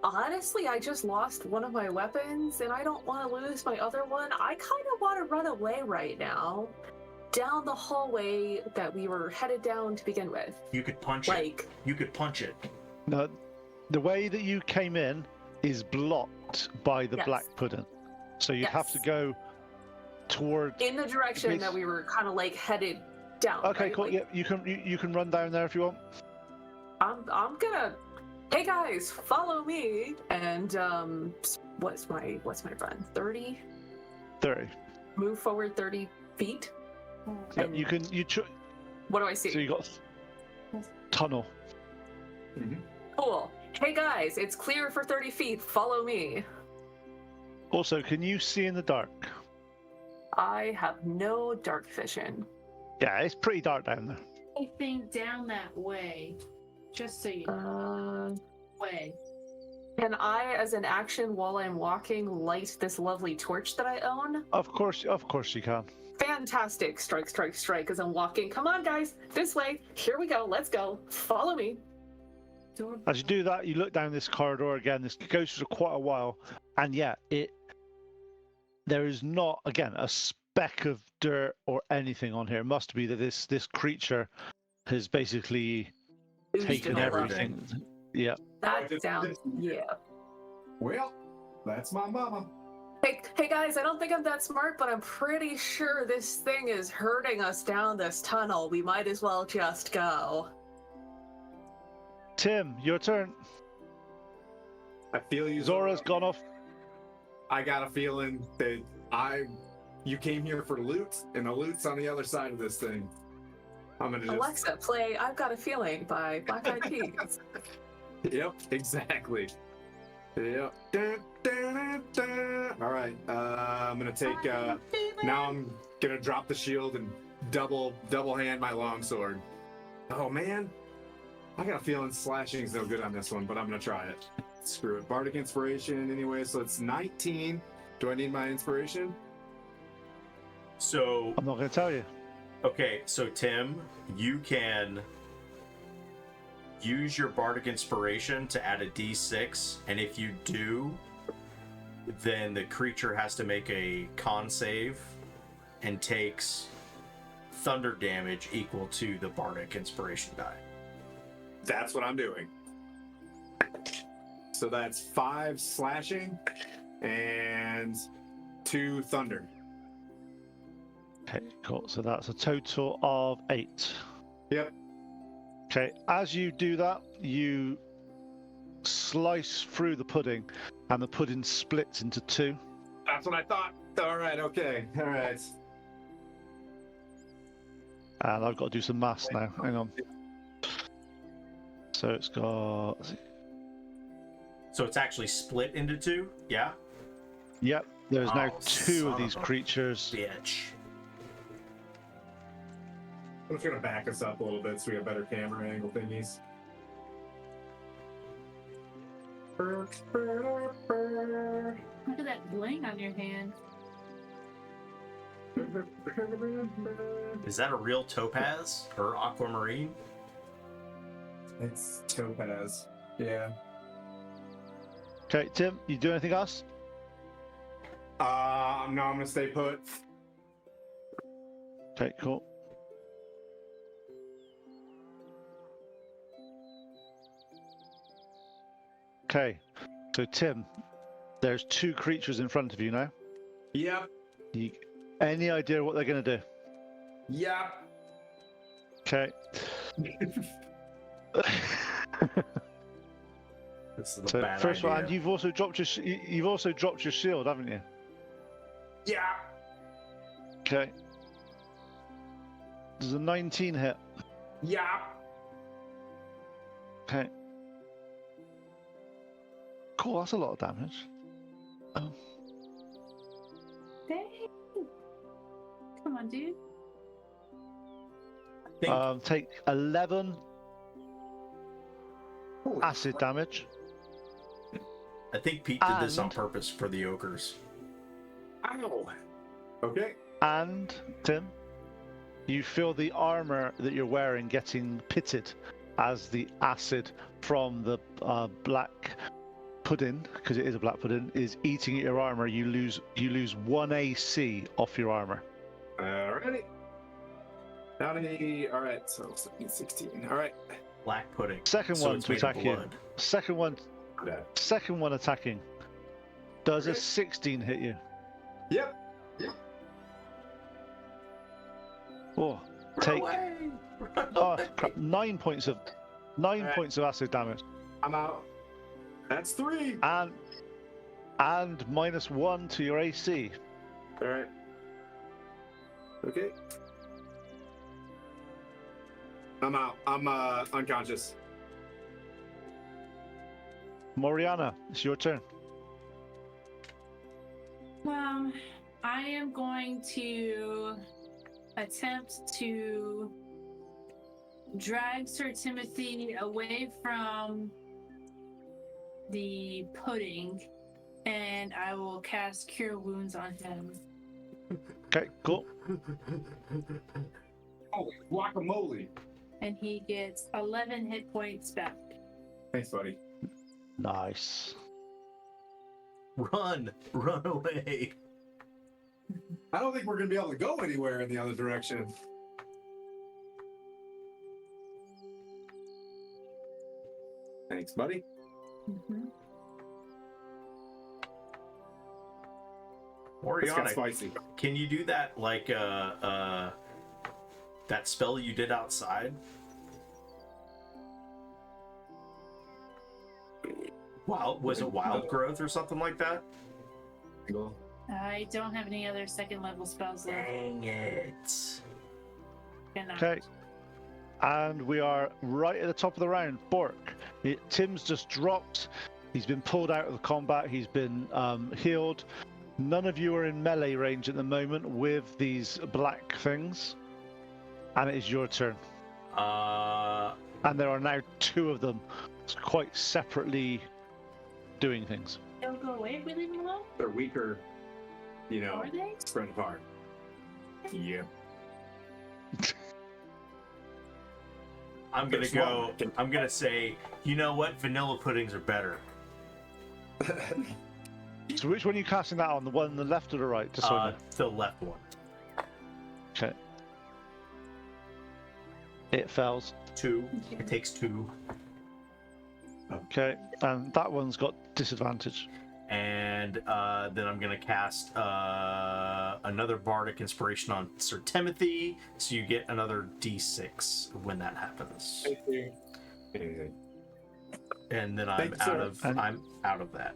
Honestly, I just lost one of my weapons, and I don't want to lose my other one. I kind of want to run away right now, down the hallway that we were headed down to begin with. You could punch it. You could punch it. No, the way that you came in is blocked by the Yes. black pudding, so you'd have to Yes. go toward. In the direction Yes. that we were kind of like headed down. Okay, right? cool. Like, Yeah, you can run down there if you want. I'm gonna. Hey guys, follow me. And what's my run? 30. 30. Move forward 30 feet. Yeah, And you can. what do I see? So you got tunnel. Cool. Hey guys, it's clear for 30 feet. Follow me. Also, can you see in the dark? I have no dark vision. Yeah, it's pretty dark down there. anything down that way. Just so you way. Can I, as an action while I'm walking, light this lovely torch that I own? Of course you can. Fantastic. Strike, strike, strike as I'm walking. Come on, guys. This way. Here we go. Let's go. Follow me. As you do that, you look down this corridor again. This goes for quite a while, and yet there is not, again, a speck of dirt or anything on here. It must be that this creature has basically taken everything. Yeah. That sounds, yeah. Well, that's my mama. Hey guys, I don't think I'm that smart, but I'm pretty sure this thing is hurting us down this tunnel. We might as well just go. Tim, your turn. I feel you, Zora's gone off. I got a feeling that you came here for loot, and the loot's on the other side of this thing. I'm gonna just... Alexa, play I've Got a Feeling by Black Eyed Peas. Yep, exactly. Yep. Dun, dun, dun, dun. All right. I'm gonna take. Now I'm gonna drop the shield and double hand my longsword. Oh man, I got a feeling slashing's no good on this one, but I'm gonna try it. Screw it. Bardic inspiration anyway. So it's 19. Do I need my inspiration? So I'm not going to tell you. okay, so Tim, you can use your Bardic Inspiration to add a D6, and if you do, then the creature has to make a con save and takes thunder damage equal to the Bardic Inspiration die. That's what I'm doing. So that's 5 slashing and 2 thunder. Okay, cool. So that's a total of 8. Yep. Okay, as you do that, you slice through the pudding, and the pudding splits into 2. That's what I thought. All right. Okay. All right. And I've got to do some maths now. Hang on. So it's got... So it's actually split into 2? Yeah? Yep, there's now Oh, 2 son of these of a creatures. Bitch. I'm just gonna back us up a little bit so we have better camera angle thingies. Look at that bling on your hand. Is that a real topaz or aquamarine? It's topaz. Yeah. Okay, Tim, you do anything else? No, I'm gonna stay put. Okay, cool. Okay, so Tim, there's 2 creatures in front of you now. Yep. Any idea what they're going to do? Yep. Okay. This is a So bad first idea. one, and you've also dropped your shield, haven't you? Yeah. Okay. Does a 19 hit? Yeah. Okay. Cool, that's a lot of damage. Oh. Dang. Come on, dude. think, Take 11 Holy acid damage. I think Pete did this on and- purpose for the ogres. Ow. Okay. And, Tim, you feel the armor that you're wearing getting pitted as the acid from the black pudding, because it is a black pudding, is eating at your armor. You lose 1 AC off your armor. Alrighty. Howdy. Alright, so 17, 16. Alright. Black pudding. Second So one it's to made of attack you. blood. Second one attacking. Does a Okay. 16 hit you? Yep. Oh, take crap, 9 points of Alright. points of acid damage, I'm out. That's 3. and -1 to your AC. Alright. Okay. I'm out. I'm unconscious. Moriana, it's your turn. I am going to attempt to drag Sir Timothy away from the pudding, and I will cast Cure Wounds on him. Okay, cool. Holy guacamole! And he gets 11 hit points back. Thanks, buddy. Nice. Run away. I don't think we're gonna be able to go anywhere in the other direction. Thanks, buddy. Mm-hmm. It's got Oriana, spicy. can you do that like that spell you did outside? Was it wild growth or something like that? Cool. I don't have any other second level spells left. Dang it. Cannot. Okay. And we are right at the top of the round. Bork. Tim's just dropped. He's been pulled out of the combat. He's been healed. None of you are in melee range at the moment with these black things. And it is your turn. And there are now 2 of them quite separately doing things. They'll go away if we leave them alone? They're weaker, Are they? spread apart. Yeah. I'm gonna say, you know what? Vanilla puddings are better. So which one are you casting that on? The one on the left or the right? Just so I know. The left one. Okay. It fails. 2. It takes 2. Okay, and that one's got disadvantage. And then I'm gonna cast another bardic inspiration on Sir Timothy, so you get another d6 when that happens. Thank you. And then I'm Thank you, sir. I'm out of that.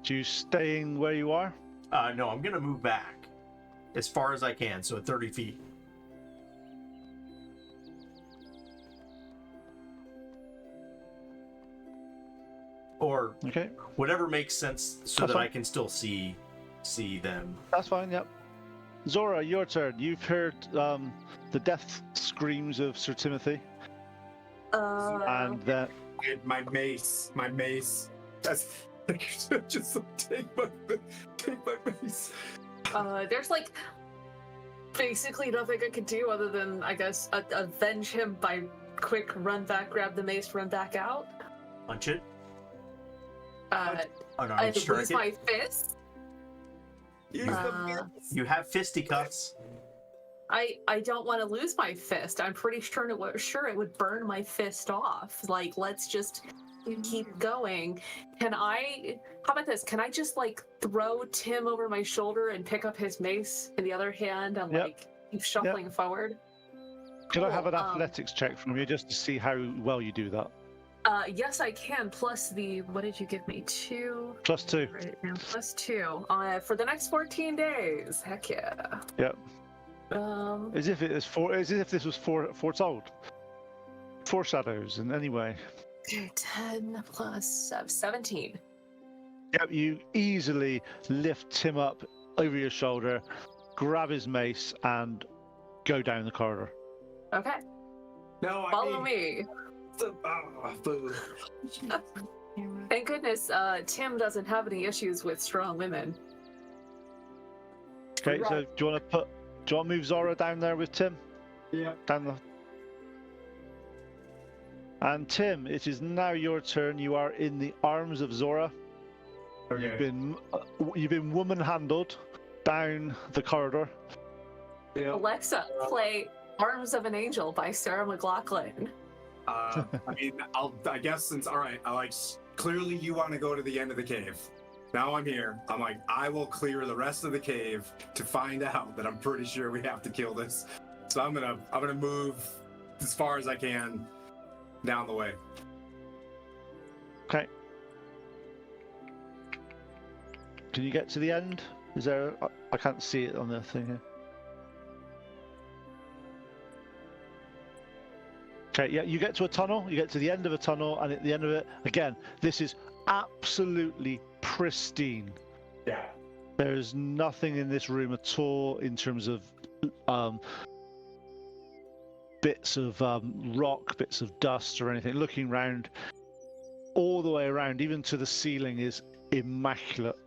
Do you staying where you are? No, I'm gonna move back as far as I can, so 30 feet. Or Okay, whatever makes sense, so That's that fine. I can still see them. that's fine. Yep. Zora, your turn. You've heard the death screams of Sir Timothy, and then My mace. That's just take my mace. There's like basically nothing I could do other than, I guess, avenge him by quick run back, grab the mace, run back out. Punch it. Oh, no, And strike lose it. my fist. Use the mace. You have fisticuffs. I don't want to lose my fist. I'm pretty sure it would burn my fist off. Like, let's just keep going. How about this? Can I just like throw Tim over my shoulder and pick up his mace in the other hand and Yep. like keep shuffling forward? could I have an Cool, athletics check from you just to see how well you do that? Yes, I can. Plus what did you give me? 2. +2. Right, and plus 2 for the next 14 days. Heck yeah. Yep. As if this was foretold. Foreshadows in any way. 10 plus 17. Yep, you easily lift Tim up over your shoulder, grab his mace, and go down the corridor. Okay, No, I follow mean, me. food. Thank goodness Tim doesn't have any issues with strong women. Okay, so do you want to move Zora down there with Tim? Yeah. Down the. And Tim, it is now your turn. You are in the arms of Zora. Okay. You've been woman handled down the corridor. Yeah. Alexa, play Arms of an Angel by Sarah McLachlan. I mean, I guess since clearly you want to go to the end of the cave. Now I'm here. I'm like, I will clear the rest of the cave to find out that I'm pretty sure we have to kill this. So I'm gonna move as far as I can down the way. Okay. Can you get to the end? Is there? I can't see it on the thing here. Okay, yeah, you get to a tunnel, you get to the end of a tunnel, and at the end of it, again, this is absolutely pristine. Yeah. There's nothing in this room at all in terms of bits of rock, bits of dust or anything. Looking round, all the way around, even to the ceiling, is immaculate,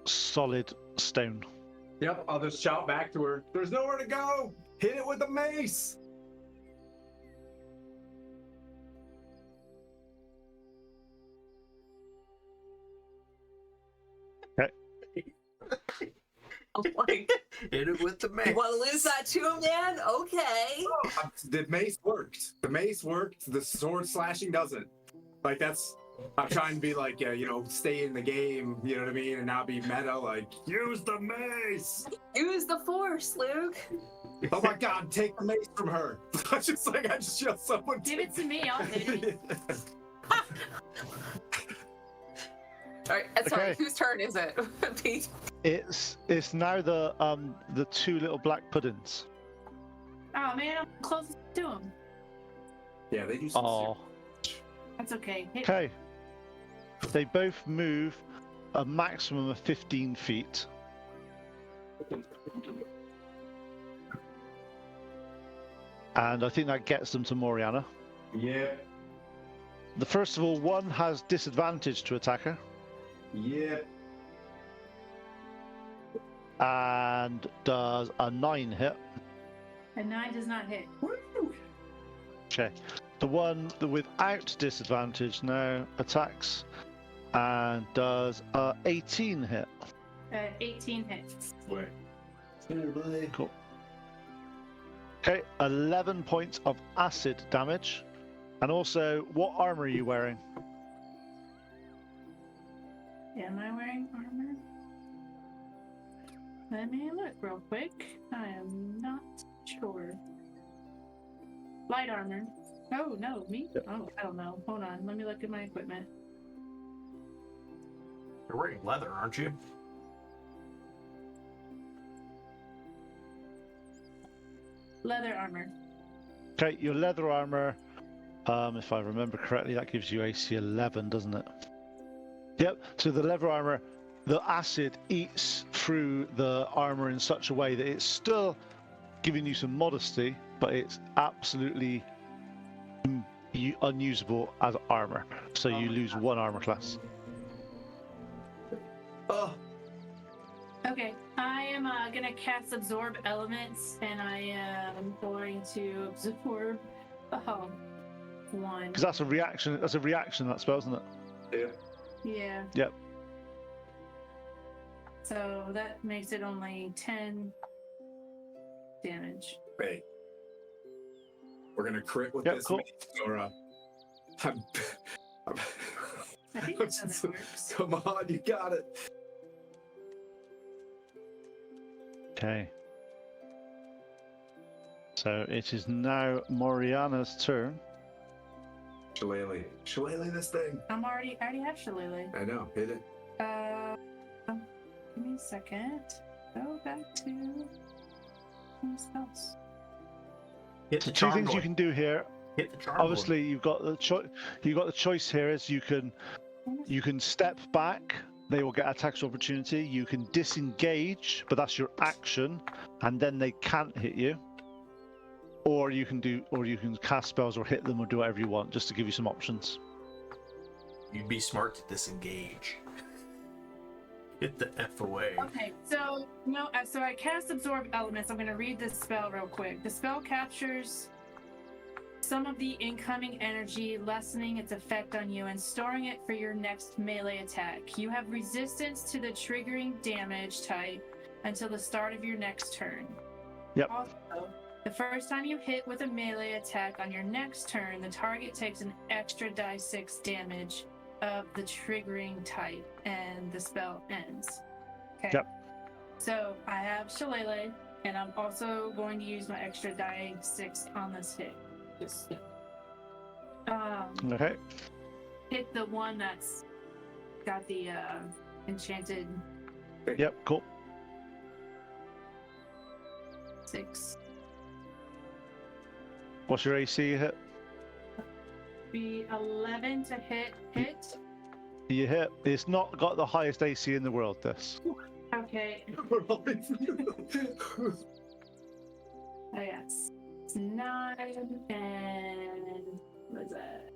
solid stone. Yep, I'll just shout back to her. There's nowhere to go. Hit it with the mace. I'm like, Hit it with the you mace. want to lose that to a man? Okay. The mace worked. The mace worked. The sword slashing doesn't. Like that's. I'm trying to be like, you know, stay in the game. You know what I mean, and not be meta. Like, use the mace. Use the force, Luke. Oh my God! Take the mace from her. I just yelled someone. Give it to me, I'll hit it. All right, sorry, Okay. whose turn is it? Pete. It's now the two little black puddings. Oh man, I'm closest to him. Yeah, they do some. Oh, That's okay. Hit okay. They both move a maximum of 15 feet. And I think that gets them to Moriana. Yeah. The first of all, one has disadvantage to attack her, Yeah. and does a 9 hit. A 9 does not hit. Okay. The one without disadvantage now attacks and does a 18 hit. 18 hits. Wait. Cool. Okay, 11 points of acid damage. And also, what armor are you wearing? Am I wearing armor? Let me look real quick. I am not sure. Light armor. Oh, no, me? Yep. Oh, I don't know. Hold on. Let me look at my equipment. You're wearing leather, aren't you? Leather armor. Okay, your leather armor, if I remember correctly, that gives you AC 11, doesn't it? Yep, so the leather armor, the acid eats through the armor in such a way that it's still giving you some modesty, but it's absolutely unusable as armor. So you lose one armor class. Oh. Okay, I am gonna cast Absorb Elements, and I am going to absorb one. Because that's a reaction. That's a reaction. That spell, isn't it? Yeah. Yeah. Yep. So that makes it only 10 damage. Wait. We're gonna crit with Yep, this cool. mace, or I'm I think that's how that works. Come on, you got it. Okay. So it is now Moriana's turn. Shillelagh. Shillelagh this thing. I already have Shillelagh. I know, hit it. Give me a second. Go back to spells. Hit the Two charm things you blade. can do here. Hit the charm blade. Obviously, you've got the choice here is you can step back. They will get attacks opportunity. You can disengage, but that's your action, and then they can't hit you. Or you can cast spells or hit them or do whatever you want, just to give you some options. You'd be smart to disengage. Get the F away. Okay, so I cast Absorb Elements. I'm going to read this spell real quick. The spell captures some of the incoming energy, lessening its effect on you and storing it for your next melee attack. You have resistance to the triggering damage type until the start of your next turn. Yep. Also, the first time you hit with a melee attack on your next turn, the target takes an extra die 6 damage of the triggering type, and the spell ends. Okay. Yep. So I have Shillelagh, and I'm also going to use my extra die 6 on this hit. Just Okay. hit the one that's got the enchanted Yep. Cool. 6. What's your AC hit? Be 11 to hit. You hit. It's not got the highest AC in the world. This. Okay. Oh, yes. It's 9 and what is that?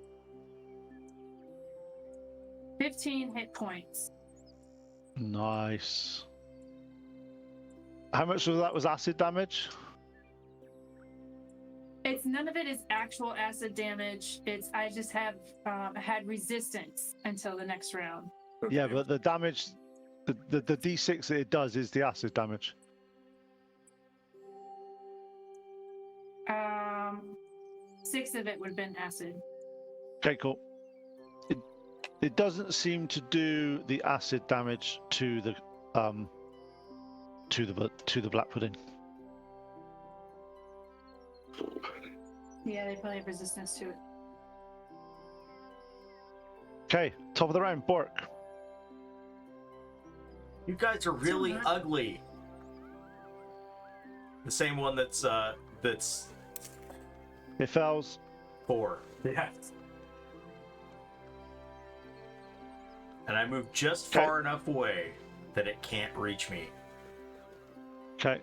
15 hit points. Nice. How much of that was acid damage? It's none of it is actual acid damage. It's I just have had resistance until the next round. Yeah, but the damage, the d6 that it does is the acid damage. 6 of it would have been acid. Okay, cool. It doesn't seem to do the acid damage to the black pudding. Yeah, they probably have resistance to it. Okay, top of the round, Bork. You guys are really ugly. The same one that's It fails. 4. Yes. And I moved just far enough away that it can't reach me. Okay.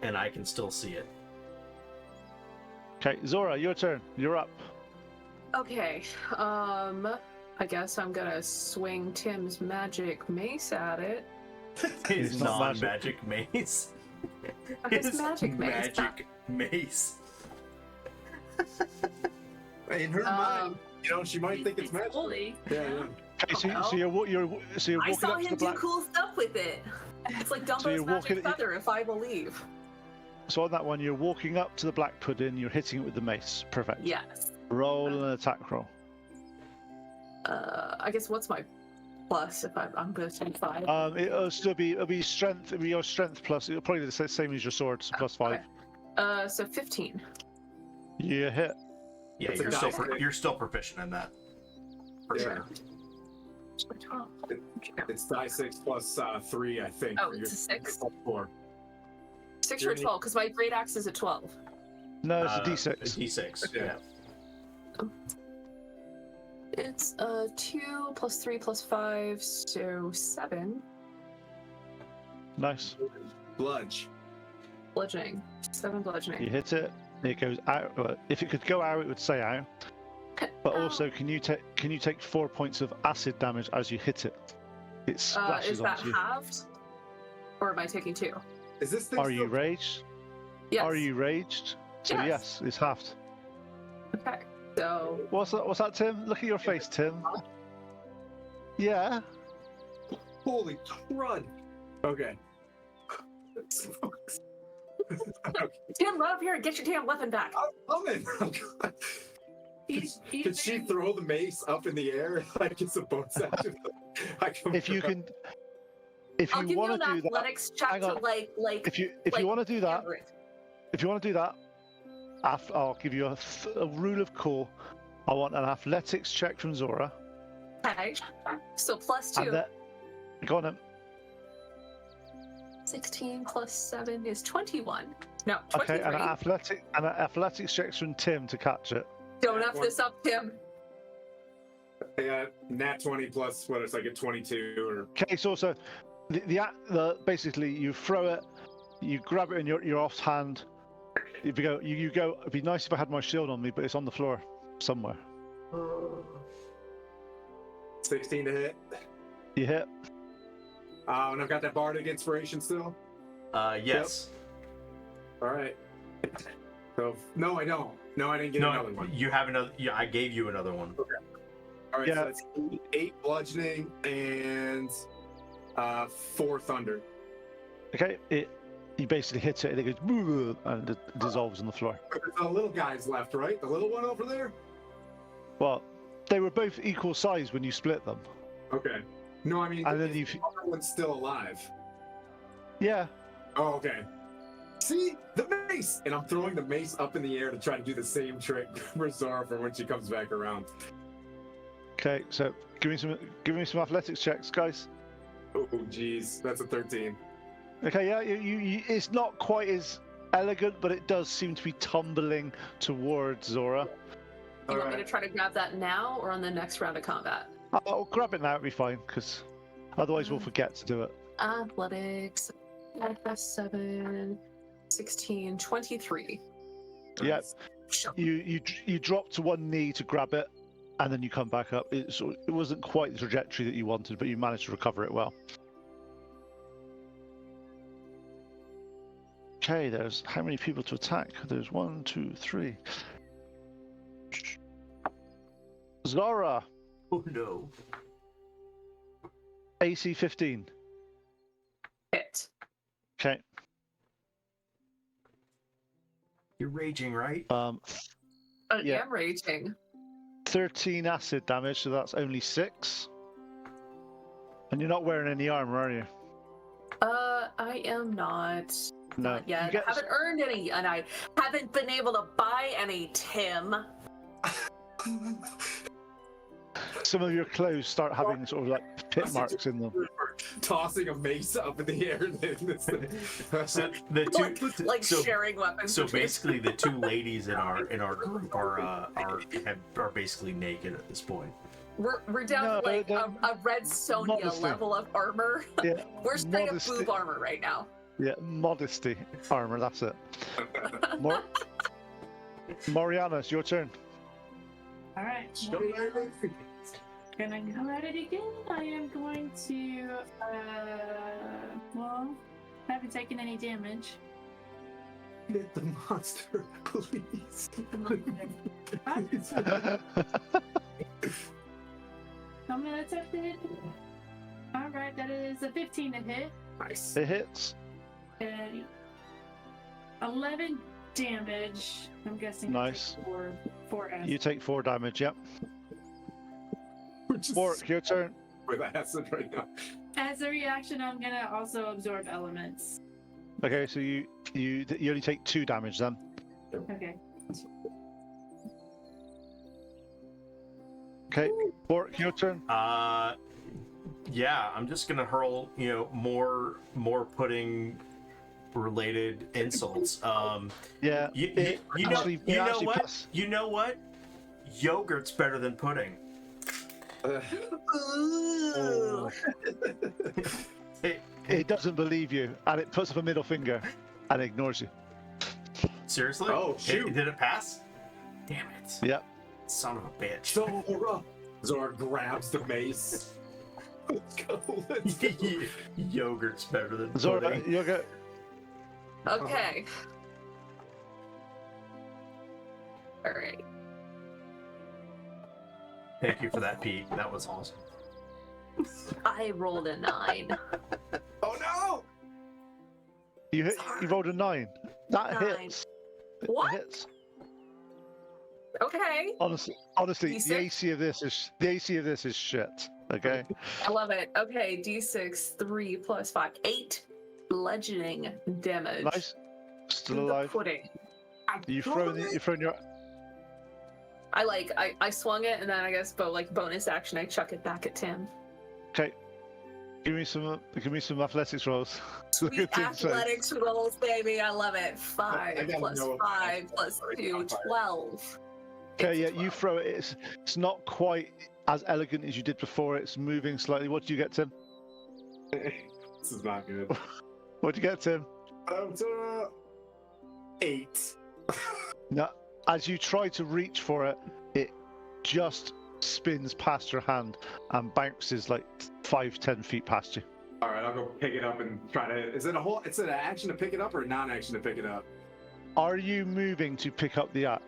And I can still see it. Okay, Zora, your turn. You're up. Okay. I guess I'm gonna swing Tim's magic mace at it. His It's not non-magic mace. His magic mace. Magic mace. In her mind, you know, she might think it's magic. Holy. Yeah, yeah. Okay, so you're I walking saw up to the him do black. cool stuff with it. It's like Dumbledore's you're walking- magic feather, if I believe. So on that one, you're walking up to the black pudding. You're hitting it with the mace. Perfect. Yes. Roll an attack roll. I guess what's my plus if I'm going to say 5? It'll still be strength. It'll be your strength plus. It'll probably be the same as your sword, so plus 5. Okay. So 15. You hit. Yeah, It's a you're still proficient in that. For Yeah. sure. It's die 6 plus 3, I think. Oh, for it's a 6? plus 4. 6 or 12, because my great axe is a 12. No, it's a d6. D6. Yeah. Yeah. It's 2 plus 3 plus 5, so 7. Nice. Bludge. Bludgeoning. 7 You bludgeoning. hit it. It goes out. Well, if it could go out, it would say out. But also, can you take 4 points of acid damage as you hit it? It splashes Is that onto you. halved? Or am I taking 2? Is this thing Are still... you raged? Yes. Are you raged? So yes, it's halved. Okay. So What's that, Tim? Look at your face, Tim. Yeah. Holy crud. Okay. Tim, run up here and get your damn weapon back. I'm in. Oh, God. Could she throw the mace up in the air like it's a bonus action? If you can, if I'll you give you want an to do that, athletics check hang to on. like if you like, want to do that, hammer it. if you want to do that, I'll give you a rule of cool. I want an athletics check from Zora. Okay. So plus 2. And that, go on then. 16 plus 7 is 21. No, Okay, 23. and an athletics checks from Tim to catch it. Don't F this up, Tim. Yeah, nat 20 plus what it's like a 22 or Okay, so also the basically you throw it, you grab it in your offhand. If you go, it'd be nice if I had my shield on me, but it's on the floor somewhere. 16 to hit. You hit. And I've got that bardic inspiration still. Yes. All right. So no, I don't. No, I didn't get another one. You have another. Yeah, I gave you another one. All right, Yeah. so that's 8 bludgeoning and 4 thunder. Okay, you basically hit it and it goes "Boo," and it dissolves on the floor. There's the little guys left, right? The little one over there. Well, they were both equal size when you split them. Okay. No, I mean, And then the other one's still alive. Yeah. Oh, okay. See the mace, and I'm throwing the mace up in the air to try to do the same trick for Zara for when she comes back around. Okay, so give me some athletics checks, guys. Oh, geez, that's a 13. Okay, yeah, you it's not quite as elegant, but it does seem to be tumbling towards Zora. You want me Alright. to try to grab that now or on the next round of combat? I'll grab it now, it'll be fine, because otherwise we'll forget to do it. Athletics. 7, 16, 23. Yep. You drop to one knee to grab it, and then you come back up. It wasn't quite the trajectory that you wanted, but you managed to recover it well. Okay, there's how many people to attack? There's 1, 2, 3. Zara, Oh no. AC 15. Hit. Okay. You're raging, right? I Yeah. am raging. 13 acid damage, so that's only 6. And you're not wearing any armor, are you? I am not. No. Not yet. You get- I haven't earned any, and I haven't been able to buy any, Tim. Some of your clothes start having sort of like pit marks in them. Tossing a mace up in the air. And this thing. So the two, Like so, sharing weapons. so between- basically, the two ladies in our group are basically naked at this point. We're down No, to like they're- a red Sonya modesty. level of armor. Yeah, We're straight up modesty. boob armor right now. Yeah, modesty armor, that's it. Moriana, it's your turn. All right. Gonna go at it again. I am going to, well, I haven't taken any damage. Hit the monster, please. I'm gonna attempt to hit. Alright, that is a 15 to hit. Nice. It hits. And 11 damage. I'm guessing Nice. I take four acid. You take 4 damage, yep. We're just Bork, your turn. with acid right now. As a reaction, I'm gonna also absorb elements. Okay, so you only take 2 damage then. Okay. Okay, Bork, your turn. Yeah, I'm just gonna hurl, more pudding related insults. Yeah, You actually- it know actually what? pass- You know what? Yogurt's better than pudding. Ooh. It doesn't believe you, and it puts up a middle finger and ignores you. Seriously? Oh, shoot. Did it pass? Damn it. Yep. Son of a bitch. Zora! Zora grabs the mace. Let's go. Let's go. Yogurt's better than Zora, pudding. you're good. Okay. All right. Thank you for that, Pete. That was awesome. I rolled a 9. Oh no! You rolled a 9. That 9. hits. What? It hits. Okay. Honestly, the D6? AC of this is shit. Okay. I love it. Okay, D6, 3 plus 5, 8 bludgeoning damage. Nice. Still To the alive. pudding. You thrown your. I swung it, and then I guess bonus action, I chuck it back at Tim. Okay. Give me some athletics rolls. Look Sweet at Tim's face. athletics rolls, baby. I love it. I 5 gotta plus know if 5 plus 2, 12. Okay, yeah, It's you 12. throw it. It's not quite as elegant as you did before. It's moving slightly. What do you get, Tim? This is not good. What do you get, Tim? 8. No. As you try to reach for it, it just spins past your hand and bounces like 5-10 feet past you. All right, I'll go pick it up and try to. Is it an action to pick it up or a non-action to pick it up? Are you moving to pick up the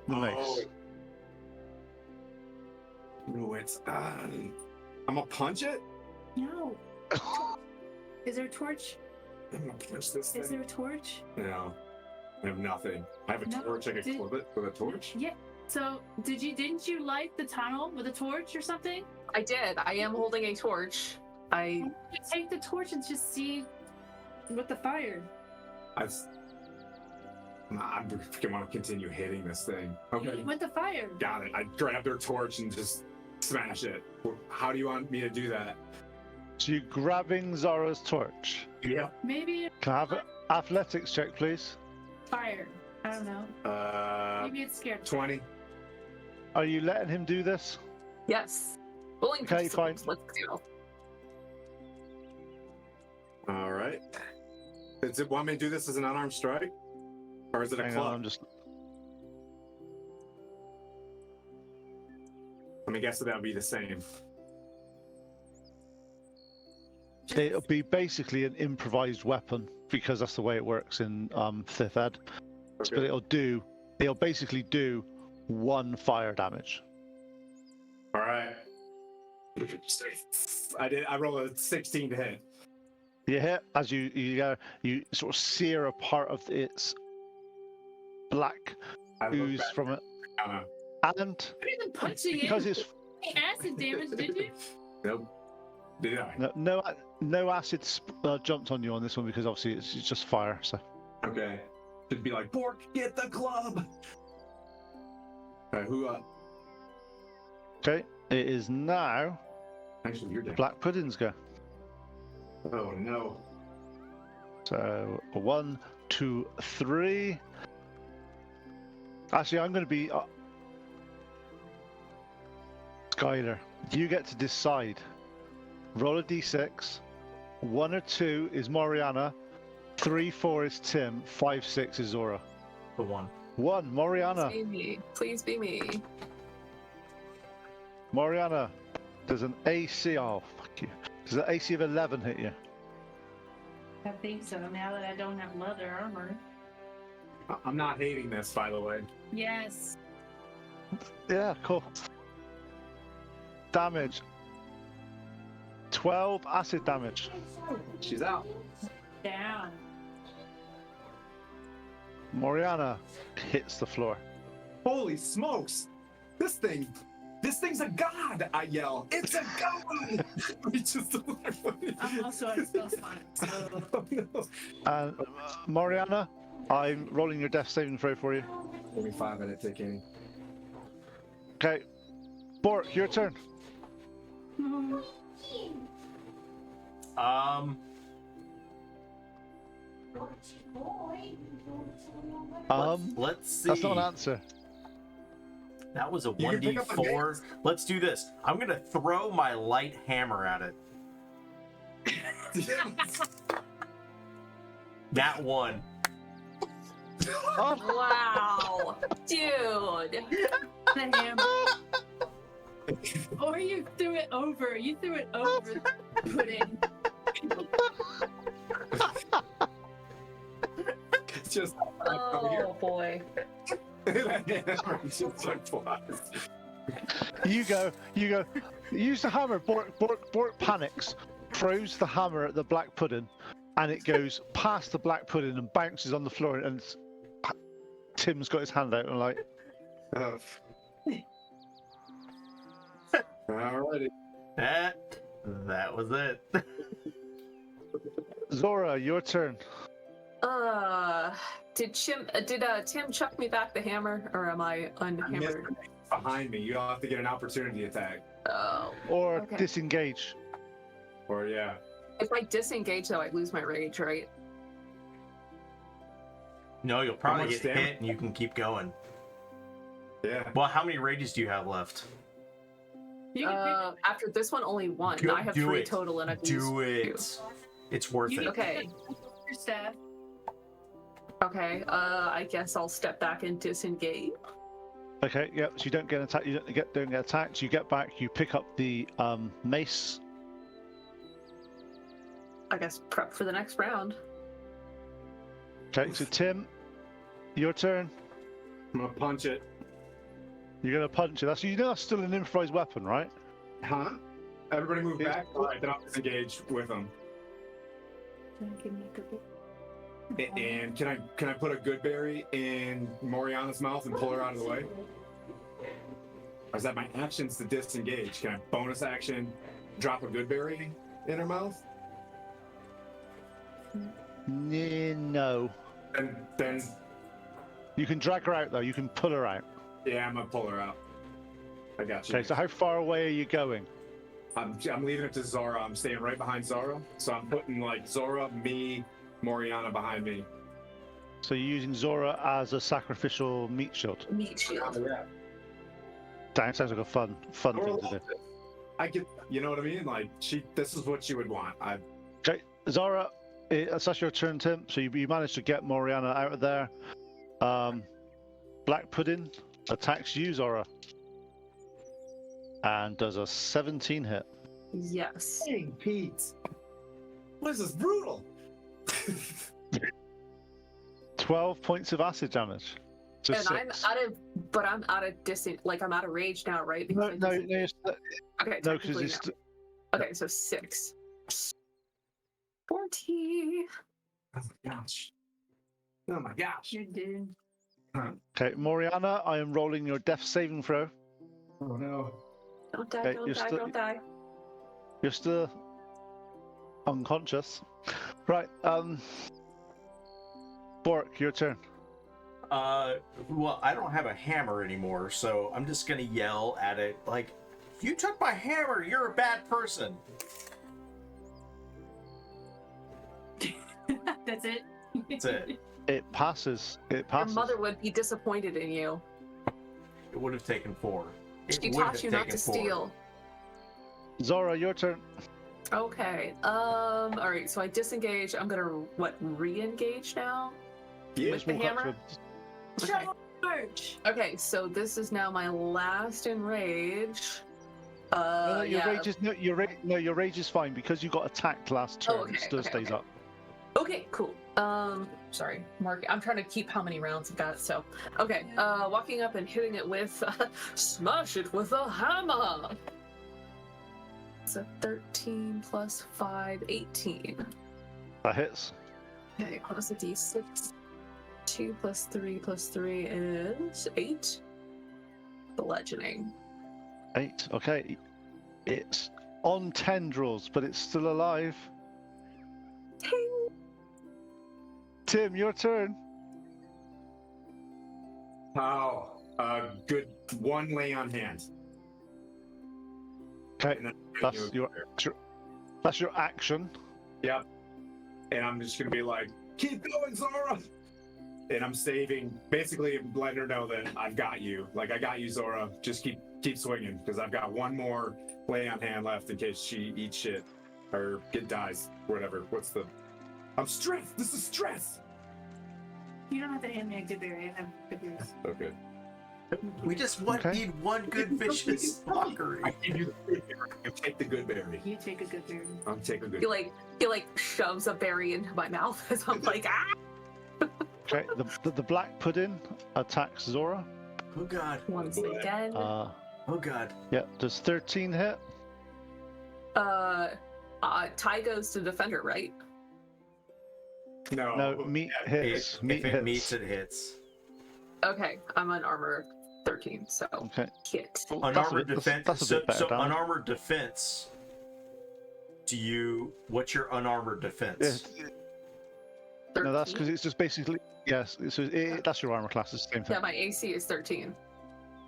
mace? No, it's. I'm gonna punch it. No. Is there a torch? I'm gonna punch this Is thing. there a torch? No, I have nothing. I have a No, torch. I can did- flip it with a torch. Yeah. So didn't you light the tunnel with a torch or something? I did. I am holding a torch. You take the torch and just see with the fire. I want to continue hitting this thing. Okay, With the fire. got it. I grab their torch and just smash it. How do you want me to do that? So you're grabbing Zara's torch. Yeah. Maybe Can I have an athletics check, please? fire. I don't know. Maybe it's scared. 20. Are you letting him do this? Yes. Willing Okay, participants, fine. Let's do. All right. Does it want me to do this as an unarmed strike? Or is it a Hang club? on, I'm just. Let me guess that would be the same. It'll be basically an improvised weapon because that's the way it works in 5th Ed. But Okay. it'll basically do 1 fire damage. All right. I rolled a 16 to hit. You hit as you sort of sear a part of its black I look ooze back. from it, Uh, and Even punching because it. it's Acid damage, did you? nope. Did I? no acid jumped on you on this one because obviously it's just fire. So Okay. Should be like, Bork, get the club. All right, who up? okay, it is now Actually, you're down. Black Pudding's go. Oh no. So 1, 2, 3. Actually, I'm going to be Skylar. You get to decide. Roll a d6. 1 or 2 is Moriana. 3, 4 is Tim. 5, 6 is Zora. The 1. 1, Moriana. Please be me. Please be me. Moriana. Does an AC? Oh, fuck you. Does an AC of 11 hit you? I think so, now that I don't have leather armor. I'm not hating this, by the way. Yes. Yeah, cool. Damage. 12 acid damage. She's out. Down. Moriana hits the floor. Holy smokes! This thing's a god! I yell. It's a god! We just I'm also at spell slot, so Oh, no. And Moriana, I'm rolling your death saving throw for you. Only 5 minute ticking. Okay. Bork, your turn. Let's see. That's not an answer. That was a You can pick up a 1d4. Let's do this. I'm gonna throw my light hammer at it. That 1. Wow, dude. the hammer. Or you threw it over. You threw it over the pudding. It's just Oh boy. It's just like flies. You go. Use the hammer. Bork panics, throws the hammer at the black pudding, and it goes past the black pudding and bounces on the floor. And Tim's got his hand out and like, Alrighty. That was it. Zora, your turn. Did Tim chuck me back the hammer, or am I I missed unhammered? it behind me. You'll have to get an opportunity attack. Oh. Or Okay. disengage. Or yeah. If I disengage, though, I lose my rage, right? No, you'll probably much get damage? hit and you can keep going. Yeah. Well, how many rages do you have left? You can After this one, only one. Go- I have do 3 it. total, and I've Do used it. It's worth You it. can- Okay. pick up your staff. Okay. I guess I'll step back and disengage. Okay, yep. So you don't get attacked. You don't get attacked. You get back. You pick up the mace. I guess prep for the next round. Okay, so Tim, your turn. I'm gonna punch it. You're gonna punch it. That's still an improvised weapon, right? Huh? Everybody move back. Alright, then I'll disengage with them. And can I put a good berry in Moriana's mouth and pull her out of the way? Or is that my actions to disengage? Can I bonus action drop a good berry in her mouth? No. And then You can drag her out though. You can pull her out. yeah, I'm gonna pull her out. I got you. Okay, so how far away are you going? I'm leaving it to Zora. I'm staying right behind Zora. So I'm putting like Zora, me, Moriana behind me. So you're using Zora as a sacrificial meat shield. Meat shield. Yeah. That sounds like a fun thing to do. I get, you know what I mean? Like this is what she would want. Okay, Zara, that's your turn, Tim. So you managed to get Moriana out of there. Black Pudding attacks you, Zora, and does a 17 hit. Yes. Dang, Pete. This is brutal. 12 points of acid damage. So And I'm 6. out of distance. Like I'm out of rage now, right? No, Because no, I no, just- okay, no, because technically it's no. Okay, so 6. 40. Oh my gosh. Oh my gosh. You did. okay. Moriana, I am rolling your death saving throw. Oh no. Don't die, Okay, don't you're die, still- don't die. You're still unconscious, right? Bork, your turn. Well, I don't have a hammer anymore, so I'm just gonna yell at it like, "You took my hammer. You're a bad person." That's it. That's it. It passes. It Your passes. mother would be disappointed in you. It would have taken 4. It She would taught have you not taken to 4. steal. Zora, your turn. Okay. All right. So I disengage. I'm gonna re-engage now Yeah. with the Walk up to hammer. him. Okay. Charge. Okay. So this is now my last enrage. No, your Yeah. rage is your rage is fine because you got attacked last turn. okay, It still okay, stays okay. up. Okay, cool. Sorry, Mark. I'm trying to keep how many rounds I've got. So, okay. Walking up and hitting it with, smash it with a hammer. It's a 13 plus 5, 18. That hits. Okay, plus a d6. 2 plus 3 is 8. Bludgeoning. 8. Okay. It's on tendrils, but it's still alive. Ting. Tim, your turn. Oh, good one lay on hand. Okay, And then that's that's your action. Yep. And I'm just gonna be like, keep going, Zora. And I'm basically letting her know that I've got you. Like, I got you, Zora. Just keep swinging, because I've got one more lay on hand left in case she eats shit or dies, whatever. I'm stressed. This is stress. You don't have to hand me a good berry. I have good berries. Okay. We just Okay. need one good vicious mockery. I give you the good berry. You take the good berry. You take a good berry. I'll take a good. He like shoves a berry into my mouth as I'm like, ah! Okay, the black pudding attacks Zora. Oh god. Once again. Oh god. Yeah, does 13 hit? Ty goes to defender, right? No. No, meat hits. Meat if it hits. meets, it hits. Okay, I'm on armor 13, so Okay. hit. Well, that's a Unarmored bit- defense. That's a bit better. So damage. unarmored defense. What's your unarmored defense? Yeah, no, that's 13? because it's just basically yes. That's your armor class. It's the same thing. Yeah, my AC is 13.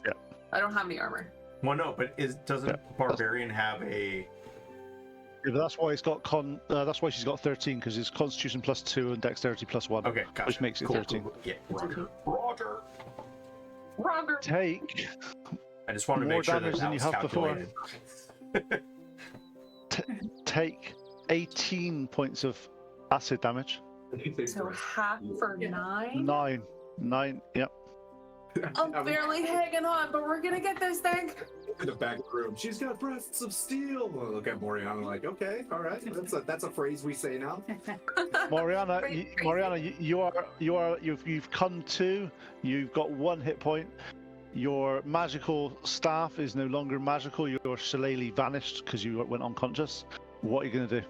Yeah. I don't have any armor. Well, no, but doesn't Yeah, barbarian have a? Yeah, but that's why it's got that's why she's got 13 because it's Constitution +2 and Dexterity +1. Okay, gotcha. Which makes it Cool, 13. cool. Yeah, Roger. Roger. Roger. Take I just wanted to More make sure that damage than that you was have before. calculated. take 18 points of acid damage. So half for Yeah. 9. 9. Yep. I'm barely hanging on, but we're gonna get this thing. In the back of the room. She's got breasts of steel. I look at Moriana like, okay, all right. That's a phrase we say now. Moriana, Great, great. Moriana, you've come to. You've got 1 hit point. Your magical staff is no longer magical. Your shillelagh vanished because you went unconscious. What are you gonna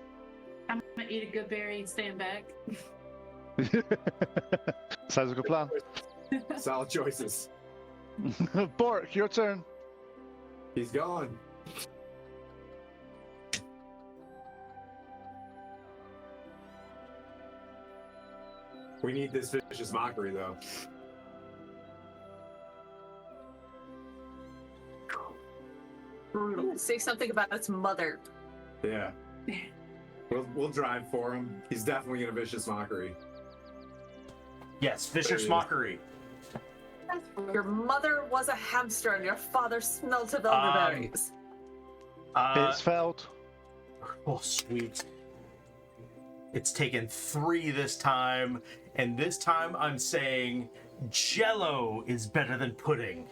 I'm gonna eat a good berry and stand back. do? Sounds like a plan. Solid choices. Bork, your turn. He's gone. We need this vicious mockery, though. Say something about its mother. Yeah. We'll drive for him. He's definitely gonna vicious mockery. Yes, There vicious he is. mockery. Your mother was a hamster and your father smelt of elderberries. It's failed. Oh, sweet. It's taken 3 this time, and this time I'm saying Jello is better than pudding.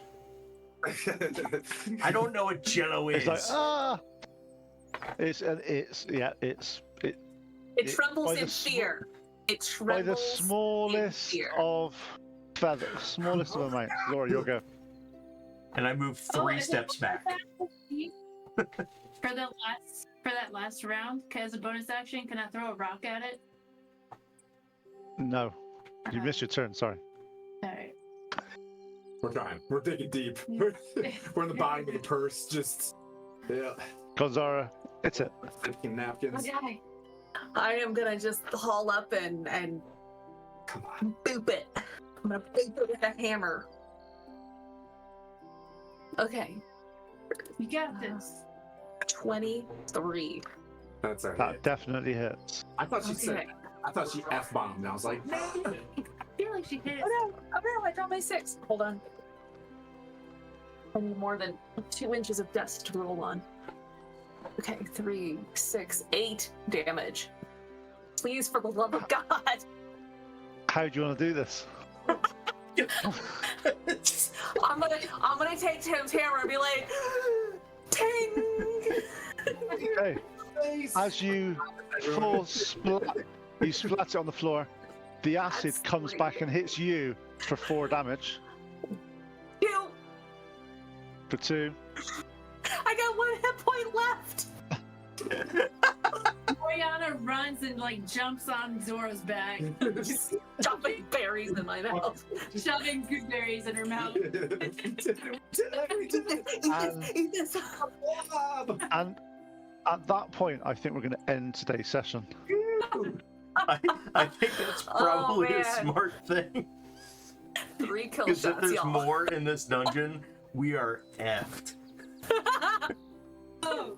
I don't know what Jello is. It's like It trembles by the in fear. It trembles by the smallest in fear. of feathers, smallest of amounts. Laura, you'll go. And I move three steps back. For that last round, as a bonus action, can I throw a rock at it? No, you Okay. missed your turn. Sorry. All right. We're trying. We're digging deep. We're in the bottom of the purse. Just yeah. Gonzara, it's it. 15 napkins. Okay. I am gonna just haul up and Come on. boop it. I'm gonna boop it with a hammer. Okay. You got this. 23. That's a hit. That definitely hits. I thought she said. Okay. I thought she f-bombed. And I was like, no. I feel like she hit. Oh no, I dropped my 6. Hold on. I need more than 2 inches of dust to roll on. Okay, 3, 6, 8 damage. Please, for the love of God. How do you want to do this? I'm gonna take Tim's hammer and be like, ting! Okay. As you fall you splat it on the floor. The acid That's comes great. back and hits you for 4 damage. You! For 2. I got 1 hit point left! Oriana runs and like jumps on Zora's back, Just dumping berries in my mouth. shoving gooseberries in her mouth. Eat this. And at that point, I think we're going to end today's session. I think that's probably a man. smart thing. 3 kill Because if shots, there's y'all. more in this dungeon, we are effed. Oh,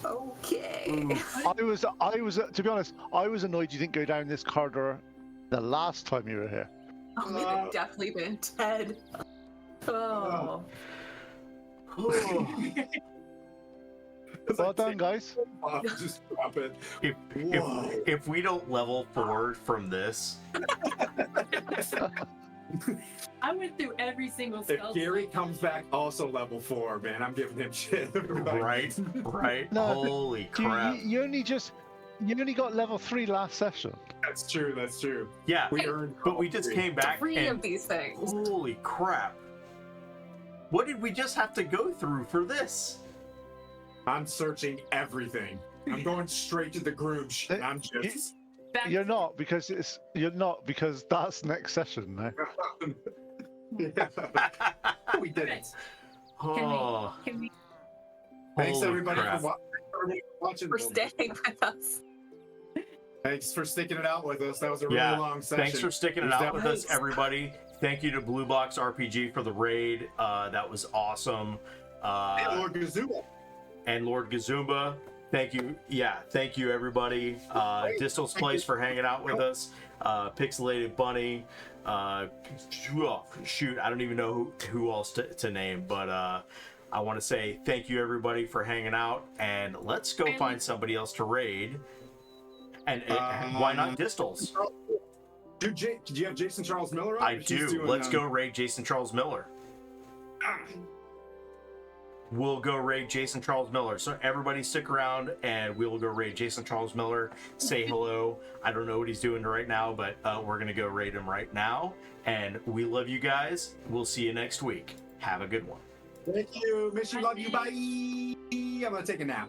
Okay. I was, to be honest, I was annoyed you didn't go down this corridor the last time you were here. Oh, we'd have definitely been dead. Oh. Well done, guys. Just drop it. If, if we don't level forward from this, I went through every single If spell. Gary comes back also level 4, man, I'm giving him shit. right? No, Holy crap. You only got level 3 last session. That's true. That's true. Yeah, We earned. but we just came back 3 and of these things. holy crap. What did we just have to go through for this? I'm searching everything. I'm going straight to the groom shit. I'm just. Back- You're not because that's next session now. Yeah. We did it. Oh, Can we? Thanks holy everybody crap. for watching. For staying with us. Thanks for sticking it out with us. That was a really Yeah, long session. Thanks for sticking it was out with us, Thanks. everybody. Thank you to Blue Box RPG for the raid. That was awesome. Hey, Lord Gazuma. And Lord Gazumba, thank you. Yeah, thank you, everybody. Distal's Place for hanging out with us. Pixelated Bunny. Shoot, I don't even know who else to name, but I want to say thank you, everybody, for hanging out. And let's go find somebody else to raid. And why not Distals? Do you have Jason Charles Miller on? I Or he's do. doing, Let's go raid Jason Charles Miller. We'll go raid Jason Charles Miller. So everybody stick around and we'll go raid Jason Charles Miller. Say hello. I don't know what he's doing right now, but we're going to go raid him right now. And we love you guys. We'll see you next week. Have a good one. Thank you. Miss you. Love you. Bye. I'm going to take a nap.